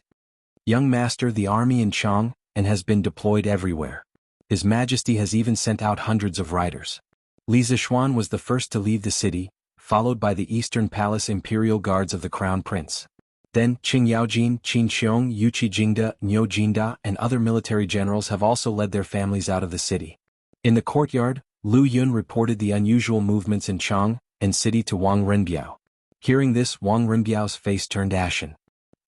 Young Master, the army in Chang, and has been deployed everywhere. His Majesty has even sent out hundreds of riders. Li Zixuan was the first to leave the city, followed by the Eastern Palace Imperial Guards of the Crown Prince. Then, Qing Yaojin, Qin Xiong, Yuqi Jingda, Niu Jingda, and other military generals have also led their families out of the city. In the courtyard, Lu Yun reported the unusual movements in Chang and city to Wang Renbiao. Hearing this, Wang Renbiao's face turned ashen.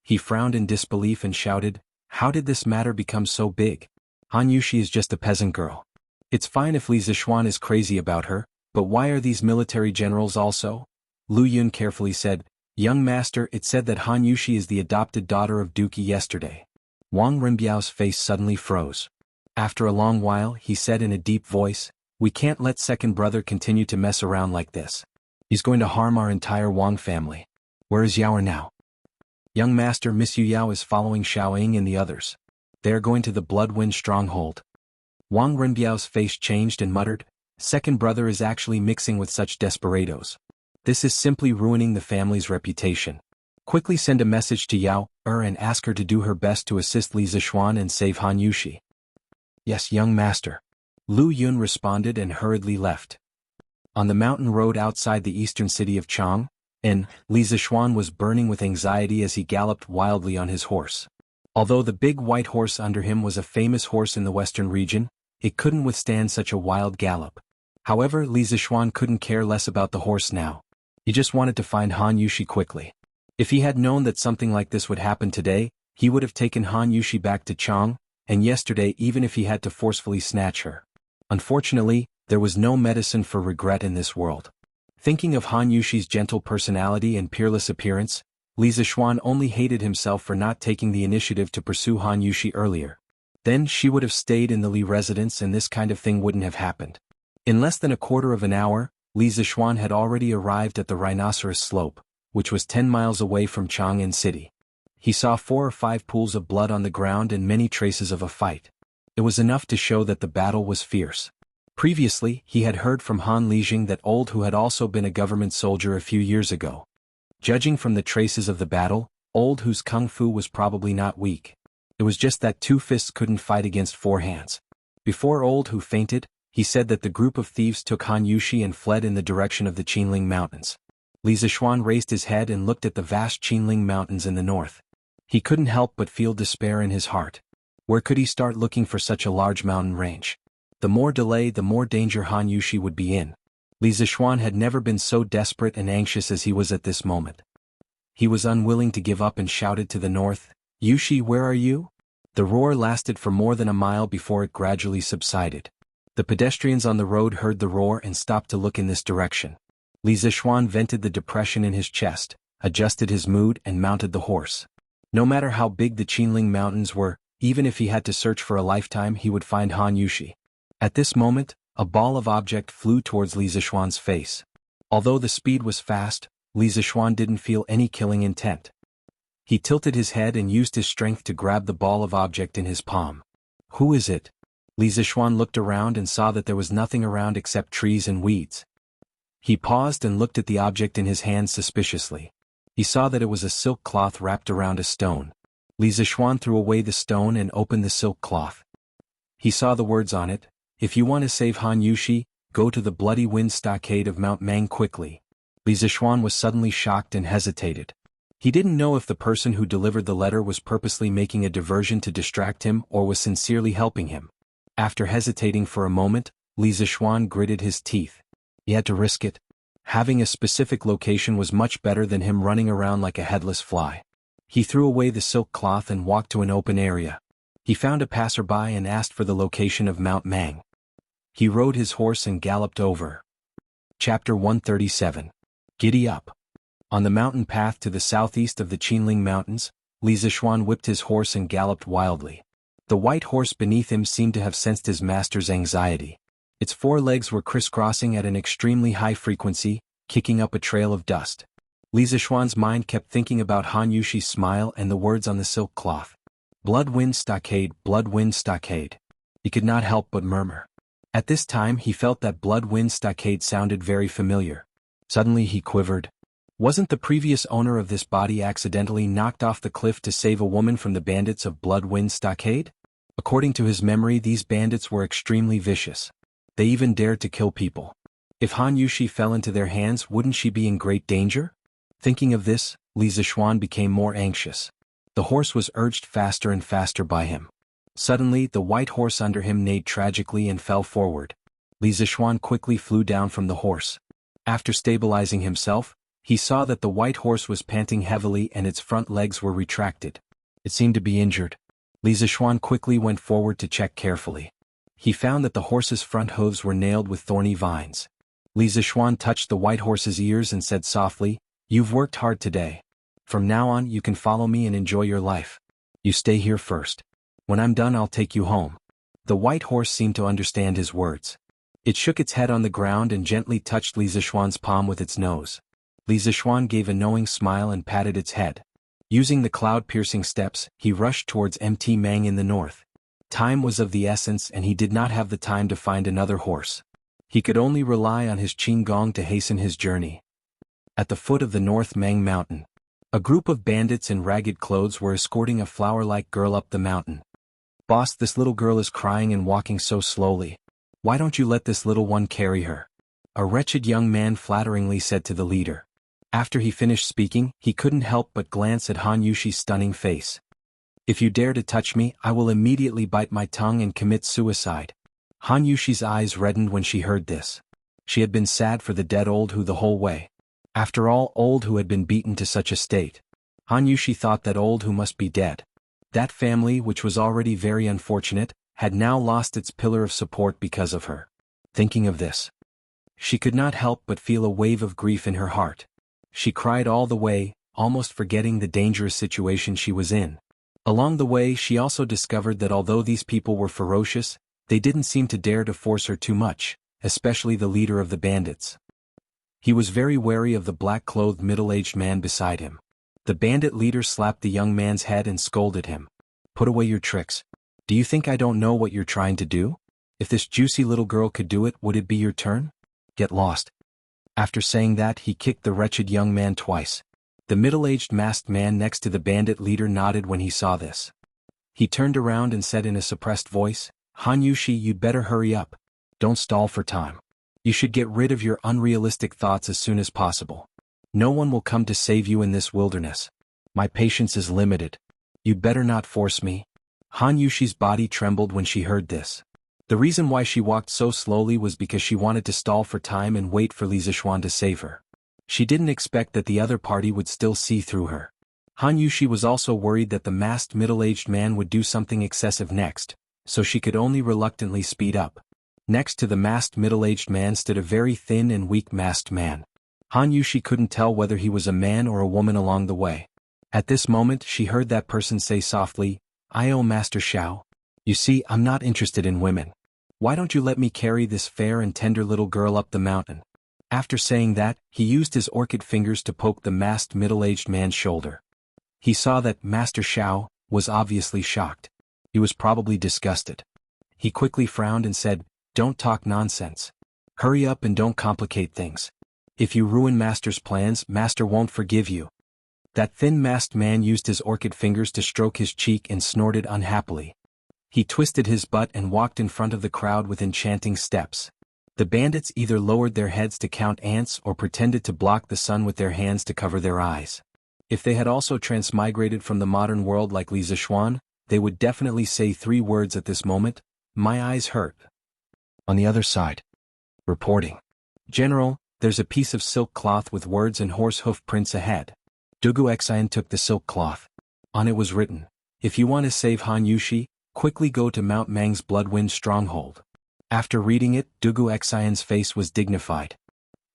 He frowned in disbelief and shouted, How did this matter become so big? Han Yushi is just a peasant girl. It's fine if Li Zixuan is crazy about her, but why are these military generals also? Lu Yun carefully said, Young Master, it said that Han Yushi is the adopted daughter of Duki yesterday. Wang Renbiao's face suddenly froze. After a long while, he said in a deep voice, We can't let second brother continue to mess around like this. He's going to harm our entire Wang family. Where is Yaoer now? Young Master, Miss Yu Yao is following Xiaoying and the others. They are going to the Bloodwind stronghold. Wang Renbiao's face changed and muttered, Second brother is actually mixing with such desperados. This is simply ruining the family's reputation. Quickly send a message to Yao and ask her to do her best to assist Li Zixuan and save Han Yushi. Yes, young master. Lu Yun responded and hurriedly left. On the mountain road outside the eastern city of Chang, Li Zixuan was burning with anxiety as he galloped wildly on his horse. Although the big white horse under him was a famous horse in the western region, it couldn't withstand such a wild gallop. However, Li Zixuan couldn't care less about the horse now. He just wanted to find Han Yushi quickly. If he had known that something like this would happen today, he would have taken Han Yushi back to Chang, and yesterday even if he had to forcefully snatch her. Unfortunately, there was no medicine for regret in this world. Thinking of Han Yushi's gentle personality and peerless appearance, Li Zixuan only hated himself for not taking the initiative to pursue Han Yushi earlier. Then she would have stayed in the Li residence and this kind of thing wouldn't have happened. In less than a quarter of an hour, Li Zixuan had already arrived at the Rhinoceros Slope, which was 10 miles away from Chang'an City. He saw 4 or 5 pools of blood on the ground and many traces of a fight. It was enough to show that the battle was fierce. Previously, he had heard from Han Lijing that old who had also been a government soldier a few years ago. Judging from the traces of the battle, old whose kung fu was probably not weak. It was just that 2 fists couldn't fight against 4 hands. Before old who fainted, he said that the group of thieves took Han Yushi and fled in the direction of the Qinling Mountains. Li Zixuan raised his head and looked at the vast Qinling Mountains in the north. He couldn't help but feel despair in his heart. Where could he start looking for such a large mountain range? The more delay, the more danger Han Yushi would be in. Li Zixuan had never been so desperate and anxious as he was at this moment. He was unwilling to give up and shouted to the north, Yushi, where are you? The roar lasted for more than a mile before it gradually subsided. The pedestrians on the road heard the roar and stopped to look in this direction. Li Zixuan vented the depression in his chest, adjusted his mood and mounted the horse. No matter how big the Qinling Mountains were, even if he had to search for a lifetime he would find Han Yushi. At this moment, a ball of object flew towards Li Zixuan's face. Although the speed was fast, Li Zixuan didn't feel any killing intent. He tilted his head and used his strength to grab the ball of object in his palm. Who is it? Li Zixuan looked around and saw that there was nothing around except trees and weeds. He paused and looked at the object in his hand suspiciously. He saw that it was a silk cloth wrapped around a stone. Li Zixuan threw away the stone and opened the silk cloth. He saw the words on it, If you want to save Han Yushi, go to the Bloody Wind Stockade of Mount Mang quickly. Li Zixuan was suddenly shocked and hesitated. He didn't know if the person who delivered the letter was purposely making a diversion to distract him or was sincerely helping him. After hesitating for a moment, Li Zixuan gritted his teeth. He had to risk it. Having a specific location was much better than him running around like a headless fly. He threw away the silk cloth and walked to an open area. He found a passerby and asked for the location of Mount Mang. He rode his horse and galloped over. Chapter 137. Giddy up. On the mountain path to the southeast of the Qinling Mountains, Li Zixuan whipped his horse and galloped wildly. The white horse beneath him seemed to have sensed his master's anxiety. Its four legs were crisscrossing at an extremely high frequency, kicking up a trail of dust. Li Zixuan's mind kept thinking about Han Yushi's smile and the words on the silk cloth. Blood wind stockade, blood wind stockade. He could not help but murmur. At this time he felt that blood wind stockade sounded very familiar. Suddenly he quivered. Wasn't the previous owner of this body accidentally knocked off the cliff to save a woman from the bandits of blood wind stockade? According to his memory, these bandits were extremely vicious. They even dared to kill people. If Han Yushi fell into their hands, wouldn't she be in great danger? Thinking of this, Li Zixuan became more anxious. The horse was urged faster and faster by him. Suddenly, the white horse under him neighed tragically and fell forward. Li Zixuan quickly flew down from the horse. After stabilizing himself, he saw that the white horse was panting heavily and its front legs were retracted. It seemed to be injured. Li Zixuan quickly went forward to check carefully. He found that the horse's front hooves were nailed with thorny vines. Li Zixuan touched the white horse's ears and said softly, "You've worked hard today. From now on you can follow me and enjoy your life. You stay here first. When I'm done I'll take you home." The white horse seemed to understand his words. It shook its head on the ground and gently touched Li Zixuan's palm with its nose. Li Zixuan gave a knowing smile and patted its head. Using the cloud-piercing steps, he rushed towards Mt. Mang in the north. Time was of the essence and he did not have the time to find another horse. He could only rely on his Qinggong to hasten his journey. At the foot of the North Mang Mountain, a group of bandits in ragged clothes were escorting a flower-like girl up the mountain. "Boss, this little girl is crying and walking so slowly. Why don't you let this little one carry her?" a wretched young man flatteringly said to the leader. After he finished speaking, he couldn't help but glance at Han Yushi's stunning face. "If you dare to touch me, I will immediately bite my tongue and commit suicide." Han Yushi's eyes reddened when she heard this. She had been sad for the dead old Hu the whole way. After all, old Hu had been beaten to such a state. Han Yushi thought that old Hu must be dead. That family, which was already very unfortunate, had now lost its pillar of support because of her. Thinking of this, she could not help but feel a wave of grief in her heart. She cried all the way, almost forgetting the dangerous situation she was in. Along the way she also discovered that although these people were ferocious, they didn't seem to dare to force her too much, especially the leader of the bandits. He was very wary of the black-clothed middle-aged man beside him. The bandit leader slapped the young man's head and scolded him. "Put away your tricks. Do you think I don't know what you're trying to do? If this juicy little girl could do it, would it be your turn? Get lost." After saying that, he kicked the wretched young man twice. The middle-aged masked man next to the bandit leader nodded when he saw this. He turned around and said in a suppressed voice, "Han Yushi, you'd better hurry up. Don't stall for time. You should get rid of your unrealistic thoughts as soon as possible. No one will come to save you in this wilderness. My patience is limited. You'd better not force me." Han Yushi's body trembled when she heard this. The reason why she walked so slowly was because she wanted to stall for time and wait for Li Zixuan to save her. She didn't expect that the other party would still see through her. Han Yushi was also worried that the masked middle-aged man would do something excessive next, so she could only reluctantly speed up. Next to the masked middle-aged man stood a very thin and weak masked man. Han Yushi couldn't tell whether he was a man or a woman along the way. At this moment she heard that person say softly, "I, Master Xiao. You see, I'm not interested in women. Why don't you let me carry this fair and tender little girl up the mountain?" After saying that, he used his orchid fingers to poke the masked middle-aged man's shoulder. He saw that Master Xiao was obviously shocked. He was probably disgusted. He quickly frowned and said, "Don't talk nonsense. Hurry up and don't complicate things. If you ruin Master's plans, Master won't forgive you." That thin masked man used his orchid fingers to stroke his cheek and snorted unhappily. He twisted his butt and walked in front of the crowd with enchanting steps. The bandits either lowered their heads to count ants or pretended to block the sun with their hands to cover their eyes. If they had also transmigrated from the modern world like Li Zishuan, they would definitely say 3 words at this moment: my eyes hurt. On the other side. Reporting. General, there's a piece of silk cloth with words and horse hoof prints ahead. Dugu Xian took the silk cloth. On it was written, if you want to save Han Yushi, quickly go to Mount Mang's Bloodwind stronghold. After reading it, Dugu Xian's face was dignified.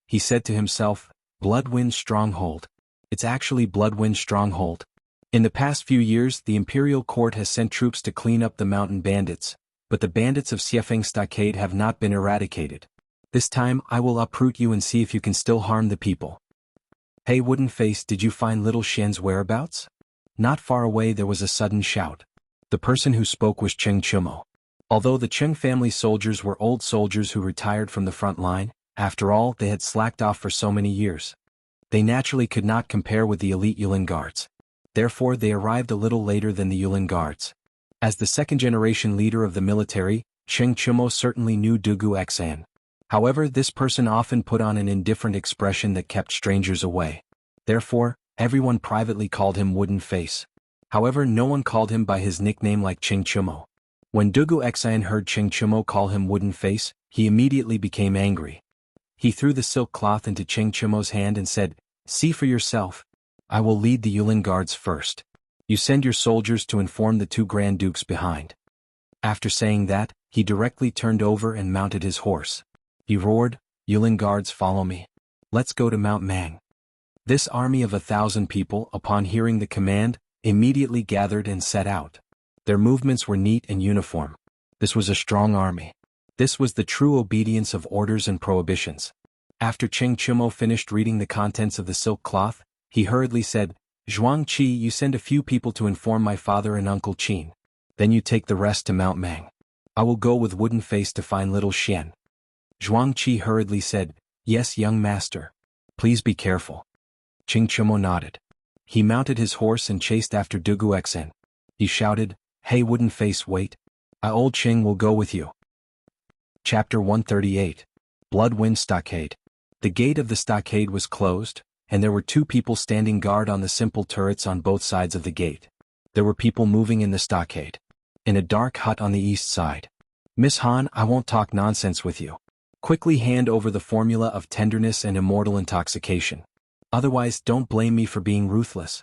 He said to himself, Bloodwind stronghold. It's actually Bloodwind stronghold. In the past few years, the imperial court has sent troops to clean up the mountain bandits, but the bandits of Xiefeng Stockade have not been eradicated. This time I will uproot you and see if you can still harm the people. Hey Wooden Face, did you find little Xian's whereabouts? Not far away there was a sudden shout. The person who spoke was Cheng Chumo. Although the Cheng family soldiers were old soldiers who retired from the front line, after all, they had slacked off for so many years. They naturally could not compare with the elite Yulin Guards. Therefore they arrived a little later than the Yulin Guards. As the second-generation leader of the military, Cheng Chumo certainly knew Dugu Xian. However, this person often put on an indifferent expression that kept strangers away. Therefore, everyone privately called him Wooden Face. However, no one called him by his nickname like Cheng Chumo. When Dugu Xian heard Cheng Chumo call him Wooden Face, he immediately became angry. He threw the silk cloth into Cheng Chumo's hand and said, see for yourself. I will lead the Yulin Guards first. You send your soldiers to inform the 2 Grand Dukes behind. After saying that, he directly turned over and mounted his horse. He roared, Yulin Guards, follow me. Let's go to Mount Mang. This army of 1,000 people, upon hearing the command, immediately gathered and set out. Their movements were neat and uniform. This was a strong army. This was the true obedience of orders and prohibitions. After Cheng Chumo finished reading the contents of the silk cloth, he hurriedly said, Zhuang Qi, you send a few people to inform my father and Uncle Qin. Then you take the rest to Mount Mang. I will go with Wooden Face to find little Xian. Zhuang Qi hurriedly said, yes, young master. Please be careful. Cheng Chumo nodded. He mounted his horse and chased after Dugu Xian. He shouted, hey Wooden Face, wait. Old Cheng will go with you. Chapter 138. Bloodwind Stockade. The gate of the stockade was closed, and there were 2 people standing guard on the simple turrets on both sides of the gate. There were people moving in the stockade. In a dark hut on the east side. Miss Han, I won't talk nonsense with you. Quickly hand over the formula of tenderness and immortal intoxication. Otherwise, don't blame me for being ruthless.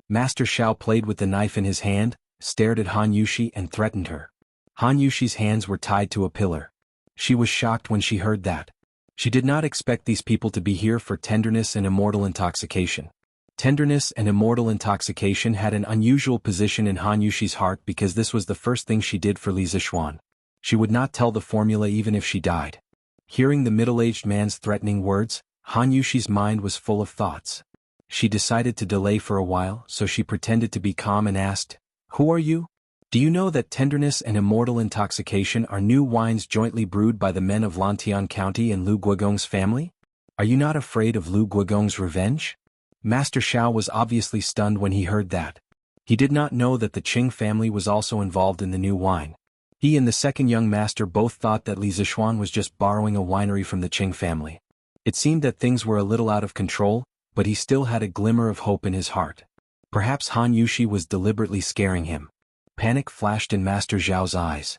Master Xiao played with the knife in his hand, stared at Han Yushi and threatened her. Han Yushi's hands were tied to a pillar. She was shocked when she heard that. She did not expect these people to be here for tenderness and immortal intoxication. Tenderness and immortal intoxication had an unusual position in Han Yushi's heart because this was the first thing she did for Li Zishuan. She would not tell the formula even if she died. Hearing the middle-aged man's threatening words, Han Yushi's mind was full of thoughts. She decided to delay for a while, so she pretended to be calm and asked, who are you? Do you know that tenderness and immortal intoxication are new wines jointly brewed by the men of Lantian County and Lu Guogong's family? Are you not afraid of Lu Guogong's revenge? Master Xiao was obviously stunned when he heard that. He did not know that the Qing family was also involved in the new wine. He and the second young master both thought that Li Zishuan was just borrowing a winery from the Qing family. It seemed that things were a little out of control, but he still had a glimmer of hope in his heart. Perhaps Han Yushi was deliberately scaring him. Panic flashed in Master Zhao's eyes.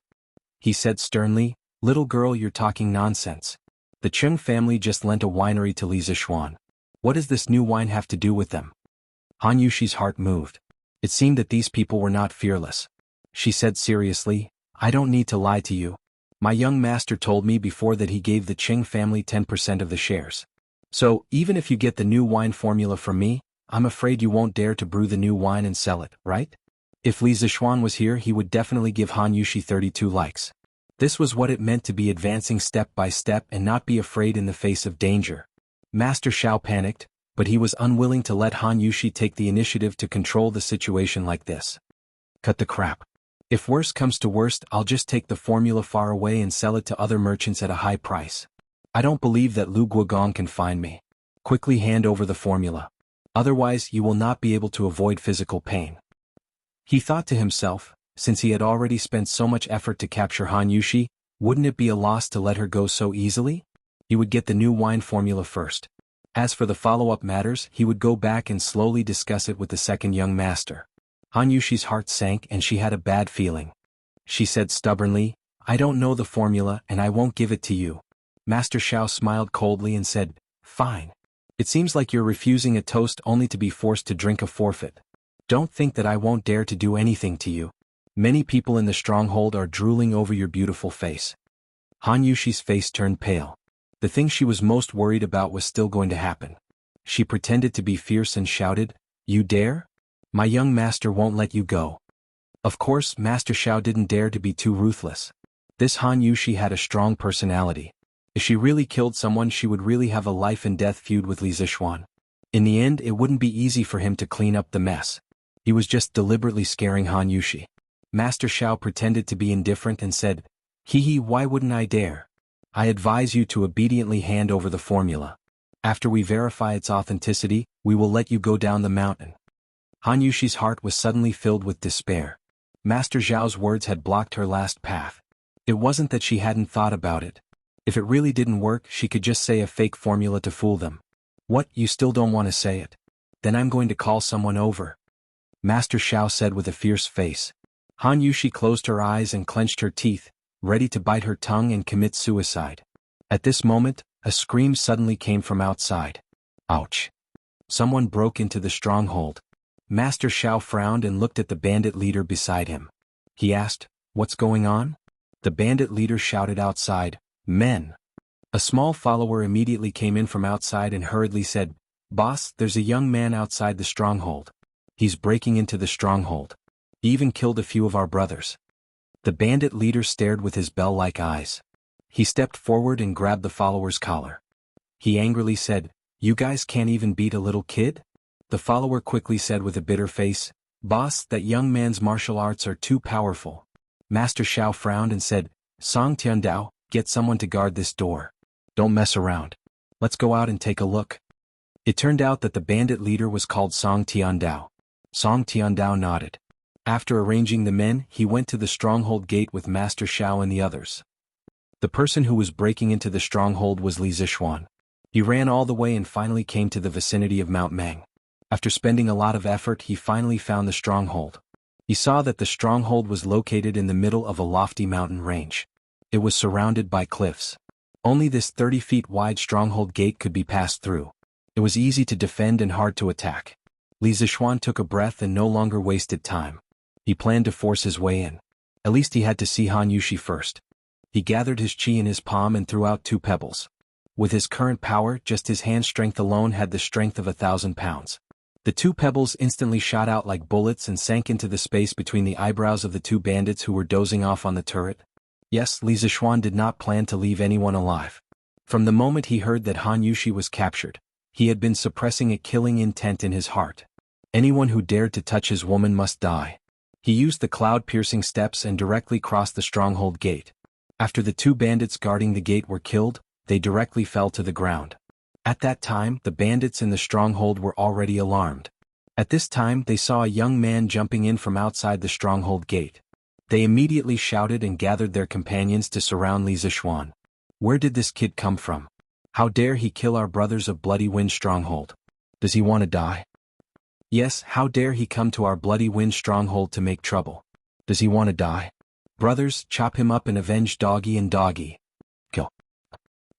He said sternly, little girl, you're talking nonsense. The Qing family just lent a winery to Li Zishuan. What does this new wine have to do with them? Han Yushi's heart moved. It seemed that these people were not fearless. She said seriously, I don't need to lie to you. My young master told me before that he gave the Qing family 10% of the shares. So, even if you get the new wine formula from me, I'm afraid you won't dare to brew the new wine and sell it, right? If Li Zishuan was here, he would definitely give Han Yushi 32 likes. This was what it meant to be advancing step by step and not be afraid in the face of danger. Master Xiao panicked, but he was unwilling to let Han Yushi take the initiative to control the situation like this. Cut the crap. If worst comes to worst, I'll just take the formula far away and sell it to other merchants at a high price. I don't believe that Lu Guogong can find me. Quickly hand over the formula. Otherwise, you will not be able to avoid physical pain. He thought to himself, since he had already spent so much effort to capture Han Yushi, wouldn't it be a loss to let her go so easily? He would get the new wine formula first. As for the follow-up matters, he would go back and slowly discuss it with the second young master. Han Yushi's heart sank and she had a bad feeling. She said stubbornly, "I don't know the formula and I won't give it to you." Master Xiao smiled coldly and said, "Fine. It seems like you're refusing a toast only to be forced to drink a forfeit. Don't think that I won't dare to do anything to you. Many people in the stronghold are drooling over your beautiful face." Han Yushi's face turned pale. The thing she was most worried about was still going to happen. She pretended to be fierce and shouted, "You dare? My young master won't let you go." Of course, Master Xiao didn't dare to be too ruthless. This Han Yushi had a strong personality. If she really killed someone, she would really have a life-and-death feud with Li Zixuan. In the end, it wouldn't be easy for him to clean up the mess. He was just deliberately scaring Han Yushi. Master Xiao pretended to be indifferent and said, "Hee, why wouldn't I dare? I advise you to obediently hand over the formula. After we verify its authenticity, we will let you go down the mountain." Han Yushi's heart was suddenly filled with despair. Master Zhao's words had blocked her last path. It wasn't that she hadn't thought about it. If it really didn't work, she could just say a fake formula to fool them. "What, you still don't want to say it? Then I'm going to call someone over," Master Xiao said with a fierce face. Han Yushi closed her eyes and clenched her teeth, ready to bite her tongue and commit suicide. At this moment, a scream suddenly came from outside. Ouch! Someone broke into the stronghold. Master Xiao frowned and looked at the bandit leader beside him. He asked, "What's going on?" The bandit leader shouted outside, "Men!" A small follower immediately came in from outside and hurriedly said, "Boss, there's a young man outside the stronghold. He's breaking into the stronghold. He even killed a few of our brothers." The bandit leader stared with his bell-like eyes. He stepped forward and grabbed the follower's collar. He angrily said, "You guys can't even beat a little kid?" The follower quickly said with a bitter face, "Boss, that young man's martial arts are too powerful." Master Xiao frowned and said, "Song Tiandao, get someone to guard this door. Don't mess around. Let's go out and take a look." It turned out that the bandit leader was called Song Tiandao. Song Tiandao nodded. After arranging the men, he went to the stronghold gate with Master Xiao and the others. The person who was breaking into the stronghold was Li Zixuan. He ran all the way and finally came to the vicinity of Mount Meng. After spending a lot of effort, he finally found the stronghold. He saw that the stronghold was located in the middle of a lofty mountain range. It was surrounded by cliffs. Only this 30 feet wide stronghold gate could be passed through. It was easy to defend and hard to attack. Li Zixuan took a breath and no longer wasted time. He planned to force his way in. At least he had to see Han Yushi first. He gathered his chi in his palm and threw out 2 pebbles. With his current power, just his hand strength alone had the strength of 1,000 pounds. The 2 pebbles instantly shot out like bullets and sank into the space between the eyebrows of the 2 bandits who were dozing off on the turret. Yes, Li Zixuan did not plan to leave anyone alive. From the moment he heard that Han Yushi was captured, he had been suppressing a killing intent in his heart. Anyone who dared to touch his woman must die. He used the cloud-piercing steps and directly crossed the stronghold gate. After the 2 bandits guarding the gate were killed, they directly fell to the ground. At that time, the bandits in the stronghold were already alarmed. At this time, they saw a young man jumping in from outside the stronghold gate. They immediately shouted and gathered their companions to surround Li Zixuan. Where did this kid come from? How dare he kill our brothers of Bloody Wind Stronghold? Does he want to die? Yes, how dare he come to our Bloody Wind Stronghold to make trouble? Does he want to die? Brothers, chop him up and avenge Doggy and Doggy. Go.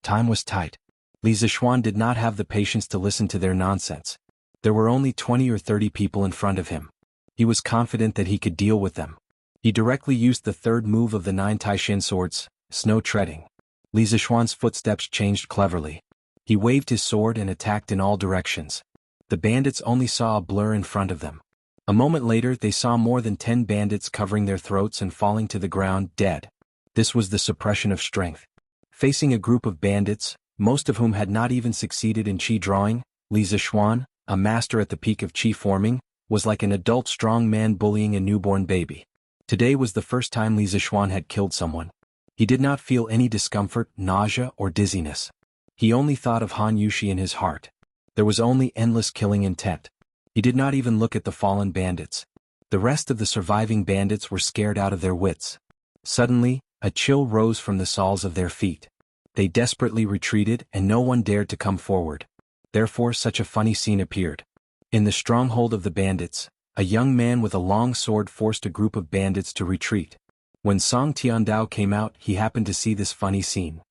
Time was tight. Li Zixuan did not have the patience to listen to their nonsense. There were only 20 or 30 people in front of him. He was confident that he could deal with them. He directly used the 3rd move of the 9 Taishin swords, snow treading. Li Zixuan's footsteps changed cleverly. He waved his sword and attacked in all directions. The bandits only saw a blur in front of them. A moment later they saw more than 10 bandits covering their throats and falling to the ground dead. This was the suppression of strength. Facing a group of bandits, most of whom had not even succeeded in chi drawing, Li Zixuan, a master at the peak of chi forming, was like an adult strong man bullying a newborn baby. Today was the first time Li Zixuan had killed someone. He did not feel any discomfort, nausea, or dizziness. He only thought of Han Yushi in his heart. There was only endless killing intent. He did not even look at the fallen bandits. The rest of the surviving bandits were scared out of their wits. Suddenly, a chill rose from the soles of their feet. They desperately retreated and no one dared to come forward. therefore such a funny scene appeared. In the stronghold of the bandits, a young man with a long sword forced a group of bandits to retreat. When Song Tiandao came out, he happened to see this funny scene.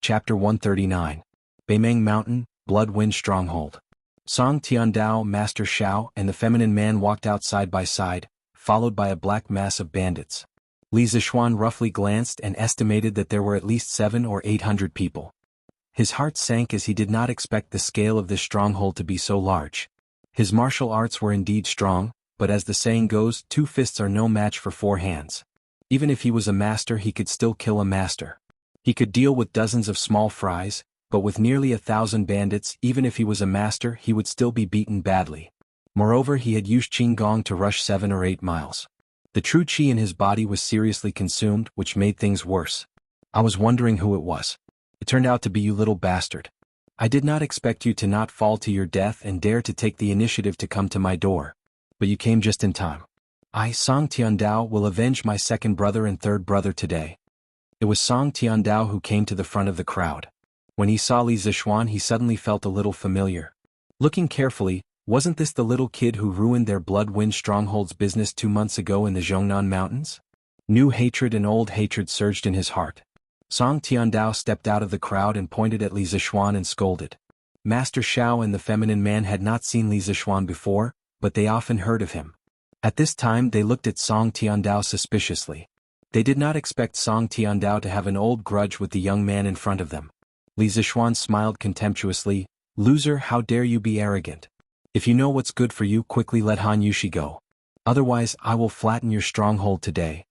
Chapter 139. Beimeng Mountain, Blood Wind Stronghold. Song Tiandao, Master Xiao, and the feminine man walked out side by side, followed by a black mass of bandits. Li Zishuan roughly glanced and estimated that there were at least 700 or 800 people. His heart sank as he did not expect the scale of this stronghold to be so large. His martial arts were indeed strong, but as the saying goes, 2 fists are no match for 4 hands. Even if he was a master, he could still kill a master. He could deal with dozens of small fries, but with nearly 1,000 bandits, even if he was a master, he would still be beaten badly. Moreover, he had used Qinggong to rush 7 or 8 miles. The true qi in his body was seriously consumed, which made things worse. I was wondering who it was. It turned out to be you, little bastard. I did not expect you to not fall to your death and dare to take the initiative to come to my door. But you came just in time. I, Song Tiandao, will avenge my second brother and third brother today. It was Song Tiandao who came to the front of the crowd. When he saw Li Zishuan, he suddenly felt a little familiar. Looking carefully, wasn't this the little kid who ruined their Blood Wind Stronghold's business 2 months ago in the Zhongnan Mountains? New hatred and old hatred surged in his heart. Song Tiandao stepped out of the crowd and pointed at Li Zishuan and scolded. Master Xiao and the feminine man had not seen Li Zishuan before, but they often heard of him. At this time they looked at Song Tiandao suspiciously. They did not expect Song Tiandao to have an old grudge with the young man in front of them. Li Zishuan smiled contemptuously. Loser, how dare you be arrogant? If you know what's good for you, quickly let Han Yushi go. Otherwise, I will flatten your stronghold today.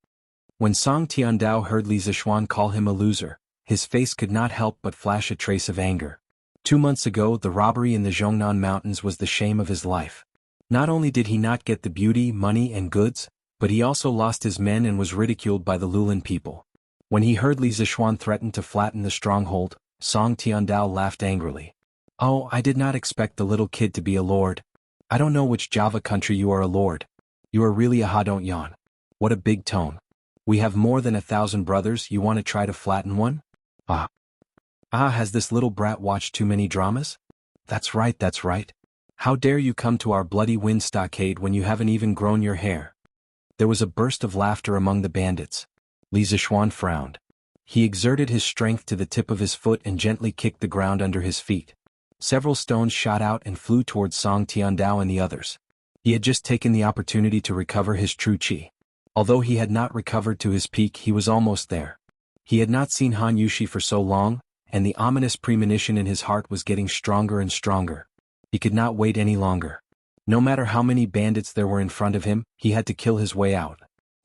When Song Tiandao heard Li Zishuan call him a loser, his face could not help but flash a trace of anger. 2 months ago, the robbery in the Zhongnan Mountains was the shame of his life. Not only did he not get the beauty, money, and goods, but he also lost his men and was ridiculed by the Lulin people. When he heard Li Zishuan threaten to flatten the stronghold, Song Tiandao laughed angrily. Oh, I did not expect the little kid to be a lord. I don't know which Java country you are a lord. You are really a ha, don't yawn. What a big tone. We have more than 1,000 brothers, you want to try to flatten one? Has this little brat watched too many dramas? That's right, that's right. How dare you come to our bloody wind stockade when you haven't even grown your hair? There was a burst of laughter among the bandits. Li Zishuan frowned. He exerted his strength to the tip of his foot and gently kicked the ground under his feet. Several stones shot out and flew towards Song Tiandao and the others. He had just taken the opportunity to recover his true qi. Although he had not recovered to his peak, he was almost there. He had not seen Han Yushi for so long, and the ominous premonition in his heart was getting stronger and stronger. He could not wait any longer. No matter how many bandits there were in front of him, he had to kill his way out.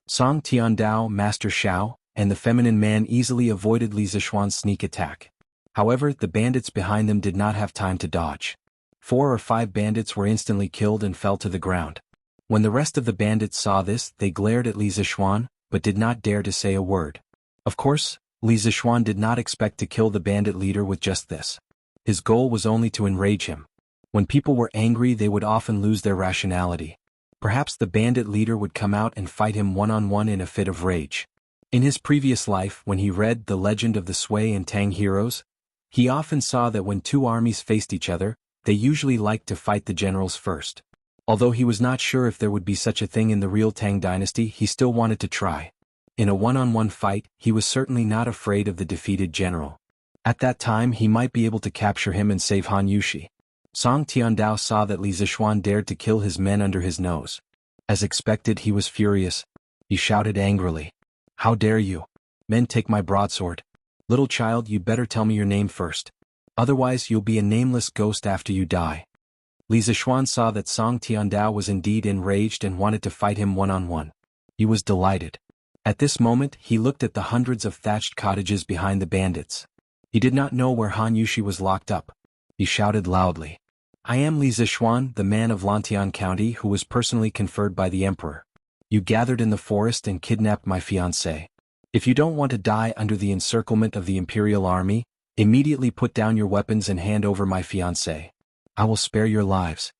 Song Tiandao, Master Xiao, and the feminine man easily avoided Li Zishuan's sneak attack. However, the bandits behind them did not have time to dodge. 4 or 5 bandits were instantly killed and fell to the ground. When the rest of the bandits saw this, they glared at Li Zishuan, but did not dare to say a word. Of course, Li Zishuan did not expect to kill the bandit leader with just this. His goal was only to enrage him. When people were angry, they would often lose their rationality. Perhaps the bandit leader would come out and fight him one-on-one in a fit of rage. In his previous life, when he read The Legend of the Sui and Tang Heroes, he often saw that when 2 armies faced each other, they usually liked to fight the generals first. Although he was not sure if there would be such a thing in the real Tang dynasty, he still wanted to try. In a one-on-one fight, he was certainly not afraid of the defeated general. At that time, he might be able to capture him and save Han Yushi. Song Tiandao saw that Li Zishuan dared to kill his men under his nose. As expected, he was furious. He shouted angrily. How dare you? Men, take my broadsword. Little child, you'd better tell me your name first. Otherwise you'll be a nameless ghost after you die. Li Zishuan saw that Song Tiandao was indeed enraged and wanted to fight him one-on-one. He was delighted. At this moment, he looked at the hundreds of thatched cottages behind the bandits. He did not know where Han Yushi was locked up. He shouted loudly. I am Li Zishuan, the man of Lantian County who was personally conferred by the emperor. You gathered in the forest and kidnapped my fiancée. If you don't want to die under the encirclement of the imperial army, immediately put down your weapons and hand over my fiancée. I will spare your lives.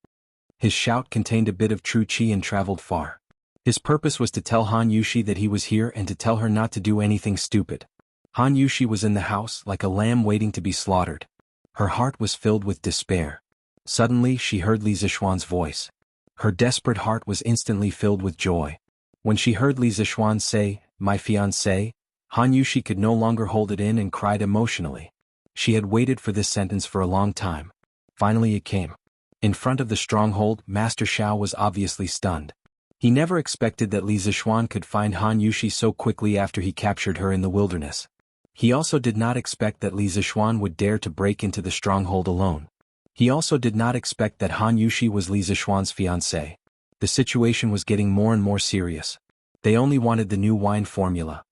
His shout contained a bit of true qi and traveled far. His purpose was to tell Han Yushi that he was here and to tell her not to do anything stupid. Han Yushi was in the house like a lamb waiting to be slaughtered. Her heart was filled with despair. Suddenly she heard Li Zishuan's voice. Her desperate heart was instantly filled with joy. When she heard Li Zishuan say, "My fiancé," Han Yushi could no longer hold it in and cried emotionally. She had waited for this sentence for a long time. Finally it came. In front of the stronghold, Master Xiao was obviously stunned. He never expected that Li Zishuan could find Han Yushi so quickly after he captured her in the wilderness. He also did not expect that Li Zishuan would dare to break into the stronghold alone. He also did not expect that Han Yushi was Li Zishuan's fiancé. The situation was getting more and more serious. They only wanted the new wine formula.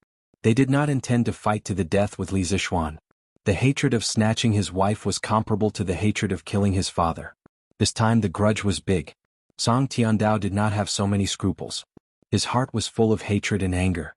They did not intend to fight to the death with Li Zishuan. The hatred of snatching his wife was comparable to the hatred of killing his father. This time the grudge was big. Song Tiandao did not have so many scruples. His heart was full of hatred and anger.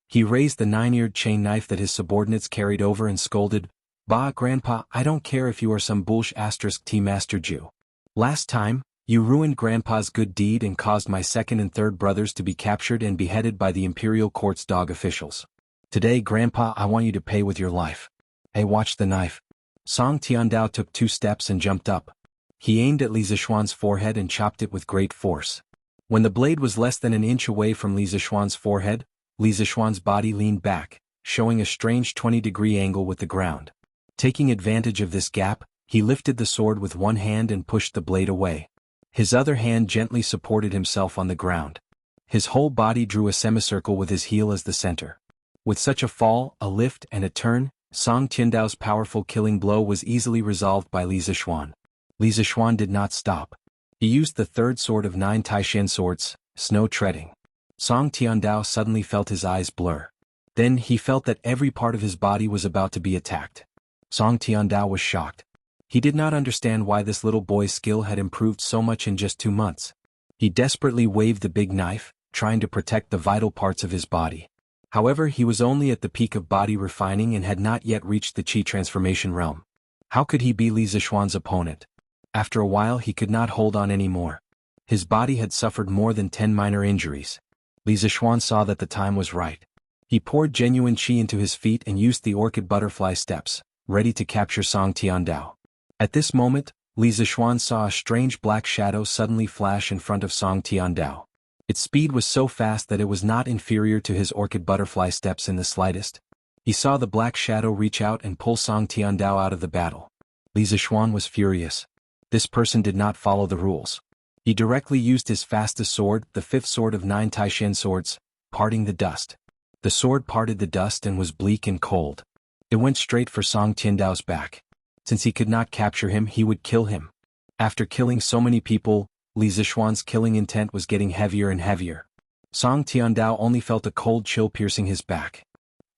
He raised the 9-eared chain knife that his subordinates carried over and scolded, "Bah, Grandpa, I don't care if you are some *T Master Jew. Last time, you ruined Grandpa's good deed and caused my second and third brothers to be captured and beheaded by the Imperial Court's dog officials. Today, Grandpa, I want you to pay with your life. Hey, watch the knife." Song Tiandao took 2 steps and jumped up. He aimed at Li Zishuan's forehead and chopped it with great force. When the blade was less than an inch away from Li Zishuan's forehead, Li Zishuan's body leaned back, showing a strange 20-degree angle with the ground. Taking advantage of this gap, he lifted the sword with one hand and pushed the blade away. His other hand gently supported himself on the ground. His whole body drew a semicircle with his heel as the center. With such a fall, a lift, and a turn, Song Tiandao's powerful killing blow was easily resolved by Li Zishuan. Li Zishuan did not stop. He used the third sword of 9 Taishan swords, snow treading. Song Tiandao suddenly felt his eyes blur. Then he felt that every part of his body was about to be attacked. Song Tiandao was shocked. He did not understand why this little boy's skill had improved so much in just 2 months. He desperately waved the big knife, trying to protect the vital parts of his body. However, he was only at the peak of body refining and had not yet reached the Qi transformation realm. How could he be Li Zishuan's opponent? After a while he could not hold on anymore. His body had suffered more than 10 minor injuries. Li Zishuan saw that the time was right. He poured genuine qi into his feet and used the orchid butterfly steps, ready to capture Song Tiandao. At this moment, Li Zishuan saw a strange black shadow suddenly flash in front of Song Tiandao. Its speed was so fast that it was not inferior to his orchid butterfly steps in the slightest. He saw the black shadow reach out and pull Song Tiandao out of the battle. Li Zishuan was furious. This person did not follow the rules. He directly used his fastest sword, the 5th sword of 9 Taishan swords, parting the dust. The sword parted the dust and was bleak and cold. It went straight for Song Tiandao's back. Since he could not capture him, he would kill him. After killing so many people, Li Zishuan's killing intent was getting heavier and heavier. Song Tiandao only felt a cold chill piercing his back.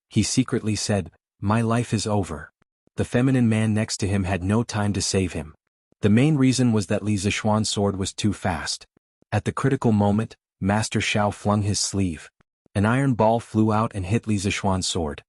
He secretly said, "My life is over." The feminine man next to him had no time to save him. The main reason was that Li Zishuan's sword was too fast. At the critical moment, Master Xiao flung his sleeve. An iron ball flew out and hit Li Zishuan's sword.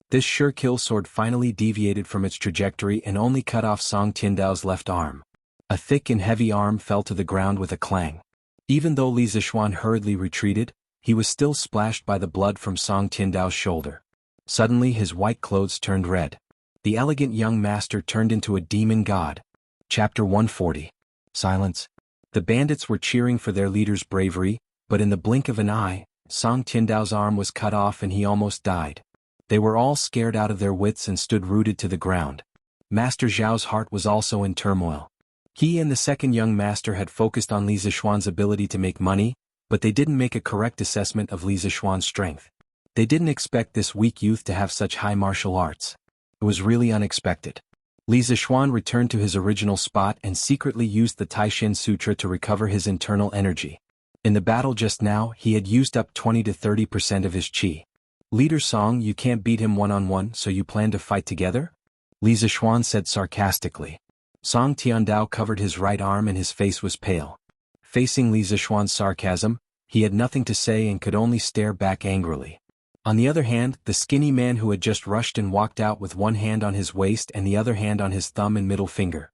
This sure-kill sword finally deviated from its trajectory and only cut off Song Tiandao's left arm. A thick and heavy arm fell to the ground with a clang. Even though Li Zishuan hurriedly retreated, he was still splashed by the blood from Song Tiandao's shoulder. Suddenly his white clothes turned red. The elegant young master turned into a demon god. Chapter 140. Silence. The bandits were cheering for their leader's bravery, but in the blink of an eye, Song Tiandao's arm was cut off and he almost died. They were all scared out of their wits and stood rooted to the ground. Master Zhao's heart was also in turmoil. He and the second young master had focused on Li Zishuan's ability to make money, but they didn't make a correct assessment of Li Zishuan's strength. They didn't expect this weak youth to have such high martial arts. It was really unexpected. Li Zishuan returned to his original spot and secretly used the Taishan Sutra to recover his internal energy. In the battle just now, he had used up 20 to 30% of his qi. "Leader Song, you can't beat him one-on-one, so you plan to fight together?" Li Zishuan said sarcastically. Song Tiandao covered his right arm and his face was pale. Facing Li Zishuan's sarcasm, he had nothing to say and could only stare back angrily. On the other hand, the skinny man who had just rushed and walked out with one hand on his waist and the other hand on his thumb and middle finger.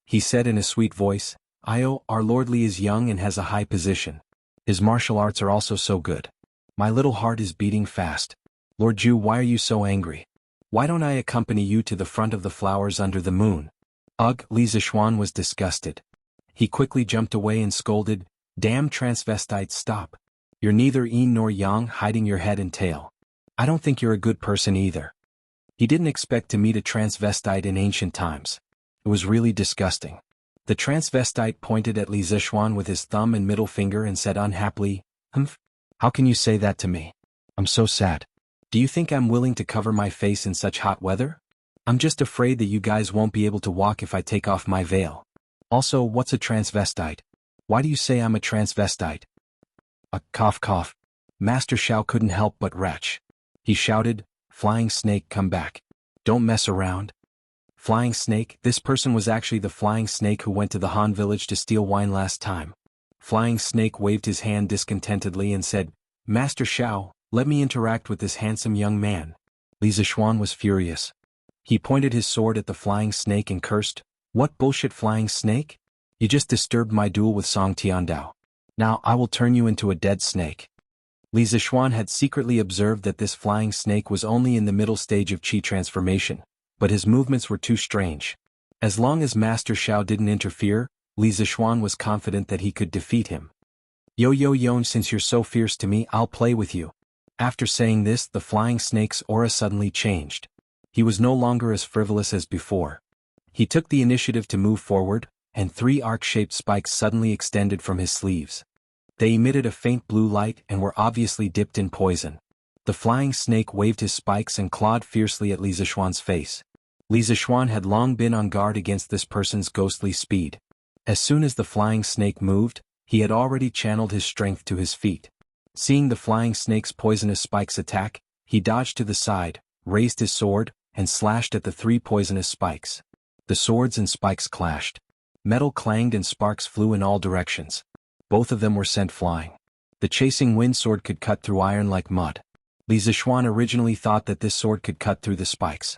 He said in a sweet voice, "Io, our Lord Li is young and has a high position. His martial arts are also so good. My little heart is beating fast. Lord Ju, why are you so angry? Why don't I accompany you to the front of the flowers under the moon?" Ugh, Li Zixuan was disgusted. He quickly jumped away and scolded, "Damn transvestite, stop. You're neither yin nor yang, hiding your head and tail. I don't think you're a good person either." He didn't expect to meet a transvestite in ancient times. It was really disgusting. The transvestite pointed at Li Zixuan with his thumb and middle finger and said unhappily, "Humph? How can you say that to me? I'm so sad. Do you think I'm willing to cover my face in such hot weather? I'm just afraid that you guys won't be able to walk if I take off my veil. Also, what's a transvestite? Why do you say I'm a transvestite?" A cough cough. Master Xiao couldn't help but retch. He shouted, "Flying snake, come back. Don't mess around." Flying snake? This person was actually the flying snake who went to the Han village to steal wine last time. Flying snake waved his hand discontentedly and said, "Master Xiao, let me interact with this handsome young man." Li Zixuan was furious. He pointed his sword at the flying snake and cursed, "What bullshit, flying snake? You just disturbed my duel with Song Tiandao. Now I will turn you into a dead snake." Li Zixuan had secretly observed that this flying snake was only in the middle stage of qi transformation, but his movements were too strange. As long as Master Xiao didn't interfere, Li Zixuan was confident that he could defeat him. Yo, since you're so fierce to me, I'll play with you." After saying this, the flying snake's aura suddenly changed. He was no longer as frivolous as before. He took the initiative to move forward, and 3 arc-shaped spikes suddenly extended from his sleeves. They emitted a faint blue light and were obviously dipped in poison. The flying snake waved his spikes and clawed fiercely at Li Zixuan's face. Li Zixuan had long been on guard against this person's ghostly speed. As soon as the flying snake moved, he had already channeled his strength to his feet. Seeing the flying snake's poisonous spikes attack, he dodged to the side, raised his sword, and slashed at the 3 poisonous spikes. The swords and spikes clashed. Metal clanged and sparks flew in all directions. Both of them were sent flying. The chasing wind sword could cut through iron like mud. Li Zixuan originally thought that this sword could cut through the spikes.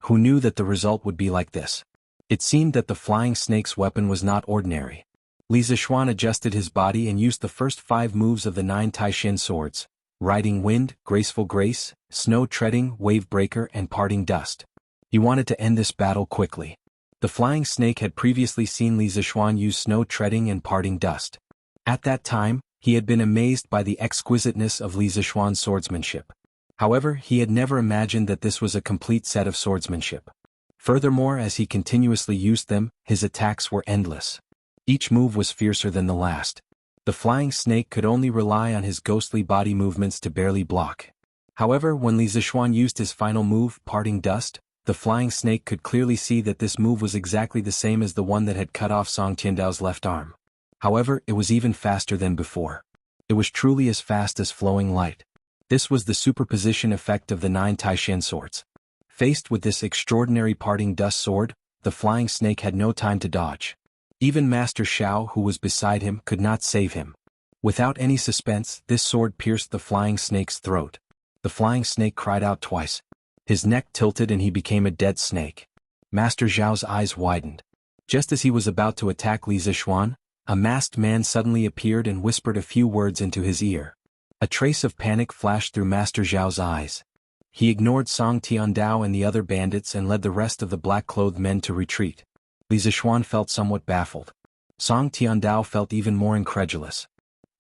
Who knew that the result would be like this? It seemed that the flying snake's weapon was not ordinary. Li Zixuan adjusted his body and used the first 5 moves of the 9 Taishin swords: Riding Wind, Graceful Grace, Snow Treading, Wave Breaker, and Parting Dust. He wanted to end this battle quickly. The flying snake had previously seen Li Zixuan use Snow Treading and Parting Dust. At that time, he had been amazed by the exquisiteness of Li Zixuan's swordsmanship. However, he had never imagined that this was a complete set of swordsmanship. Furthermore, as he continuously used them, his attacks were endless. Each move was fiercer than the last. The flying snake could only rely on his ghostly body movements to barely block. However, when Li Zixuan used his final move, Parting Dust, the flying snake could clearly see that this move was exactly the same as the one that had cut off Song Tiandao's left arm. However, it was even faster than before. It was truly as fast as flowing light. This was the superposition effect of the 9 Taishin swords. Faced with this extraordinary Parting Dust sword, the flying snake had no time to dodge. Even Master Xiao, who was beside him, could not save him. Without any suspense, this sword pierced the flying snake's throat. The flying snake cried out twice. His neck tilted and he became a dead snake. Master Xiao's eyes widened. Just as he was about to attack Li Zixuan, a masked man suddenly appeared and whispered a few words into his ear. A trace of panic flashed through Master Xiao's eyes. He ignored Song Tiandao and the other bandits and led the rest of the black-clothed men to retreat. Li Zixuan felt somewhat baffled. Song Tiandao felt even more incredulous.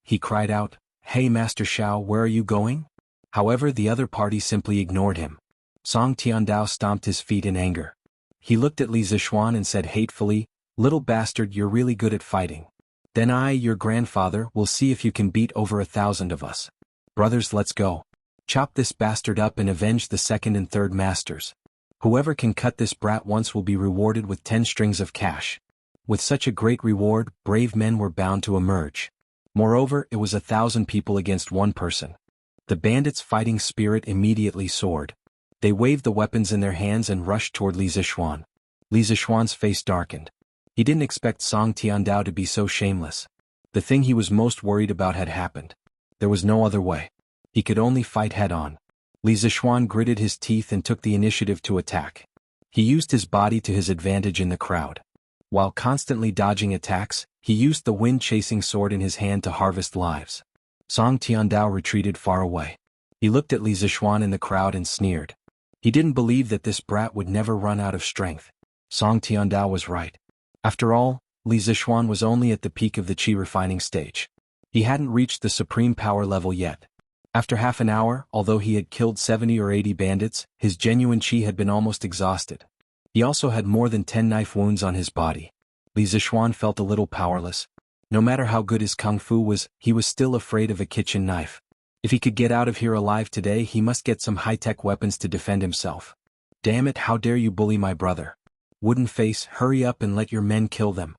He cried out, "Hey Master Xiao, where are you going?" However, the other party simply ignored him. Song Tiandao stomped his feet in anger. He looked at Li Zixuan and said hatefully, "Little bastard, you're really good at fighting. Then I, your grandfather, will see if you can beat over 1,000 of us. Brothers, let's go. Chop this bastard up and avenge the 2nd and 3rd masters. Whoever can cut this brat once will be rewarded with 10 strings of cash." With such a great reward, brave men were bound to emerge. Moreover, it was 1,000 people against 1 person. The bandits' fighting spirit immediately soared. They waved the weapons in their hands and rushed toward Li Zixuan. Li Zixuan's face darkened. He didn't expect Song Tiandao to be so shameless. The thing he was most worried about had happened. There was no other way. He could only fight head-on. Li Zixuan gritted his teeth and took the initiative to attack. He used his body to his advantage in the crowd. While constantly dodging attacks, he used the wind-chasing sword in his hand to harvest lives. Song Tiandao retreated far away. He looked at Li Zixuan in the crowd and sneered. He didn't believe that this brat would never run out of strength. Song Tiandao was right. After all, Li Zixuan was only at the peak of the qi refining stage. He hadn't reached the supreme power level yet. After half an hour, although he had killed 70 or 80 bandits, his genuine qi had been almost exhausted. He also had more than 10 knife wounds on his body. Li Zixuan felt a little powerless. No matter how good his kung fu was, he was still afraid of a kitchen knife. If he could get out of here alive today, he must get some high-tech weapons to defend himself. Damn it, how dare you bully my brother? Wooden face, hurry up and let your men kill them.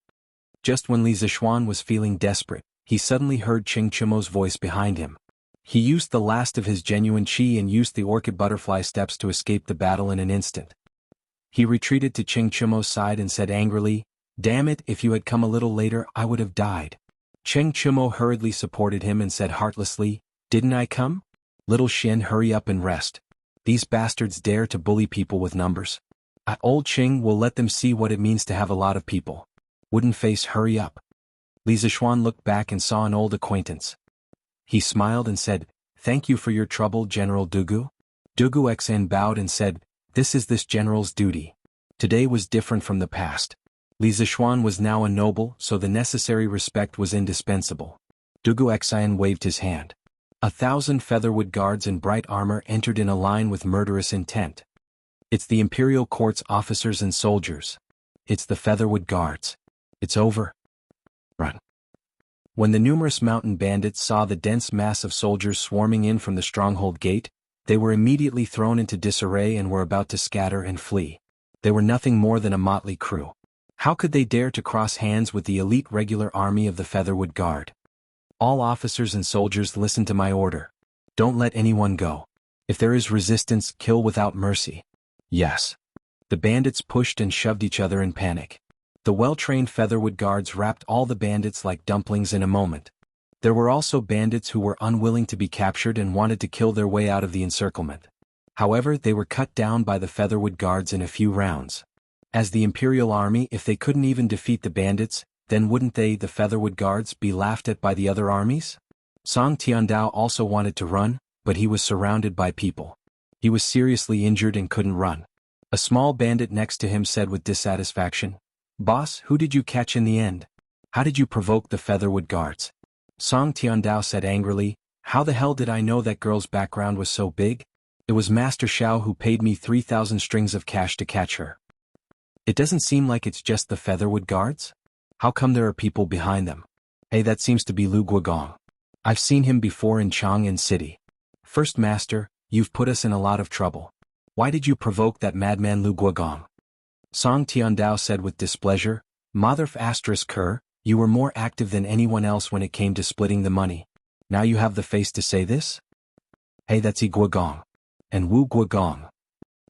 Just when Li Zixuan was feeling desperate, he suddenly heard Ching Chimo's voice behind him. He used the last of his genuine qi and used the orchid butterfly steps to escape the battle in an instant. He retreated to Ching Chimo's side and said angrily, "Damn it, if you had come a little later, I would have died." Ching Chimo hurriedly supported him and said heartlessly, "Didn't I come? Little Shin, hurry up and rest. These bastards dare to bully people with numbers. Old Ching will let them see what it means to have a lot of people. Wooden face, hurry up." Li Zixuan looked back and saw an old acquaintance. He smiled and said, "Thank you for your trouble, General Dugu." Dugu Xn bowed and said, "This is this general's duty." Today was different from the past. Li Zixuan was now a noble, so the necessary respect was indispensable. Dugu Xn waved his hand. 1,000 featherwood guards in bright armor entered in a line with murderous intent. It's the imperial court's officers and soldiers. It's the featherwood guards. It's over. Run. When the numerous mountain bandits saw the dense mass of soldiers swarming in from the stronghold gate, they were immediately thrown into disarray and were about to scatter and flee. They were nothing more than a motley crew. How could they dare to cross hands with the elite regular army of the Featherwood Guard? All officers and soldiers, listen to my order. Don't let anyone go. If there is resistance, kill without mercy. Yes. The bandits pushed and shoved each other in panic. The well-trained Featherwood Guards wrapped all the bandits like dumplings in a moment. There were also bandits who were unwilling to be captured and wanted to kill their way out of the encirclement. However, they were cut down by the Featherwood Guards in a few rounds. As the Imperial Army, if they couldn't even defeat the bandits, then wouldn't they, the Featherwood Guards, be laughed at by the other armies? Song Tiandao also wanted to run, but he was surrounded by people. He was seriously injured and couldn't run. A small bandit next to him said with dissatisfaction, "Boss, who did you catch in the end? How did you provoke the Featherwood Guards?" Song Tiandao said angrily, "How the hell did I know that girl's background was so big? It was Master Xiao who paid me 3,000 strings of cash to catch her. It doesn't seem like it's just the Featherwood Guards? How come there are people behind them? Hey, that seems to be Lu Guogong. I've seen him before in Chang'an City. First Master, you've put us in a lot of trouble. Why did you provoke that madman Lu Guogong?" Song Tiandao said with displeasure, "Motherf asterisk her, you were more active than anyone else when it came to splitting the money. Now you have the face to say this? Hey, that's Yi Guogong. And Wu Guogong."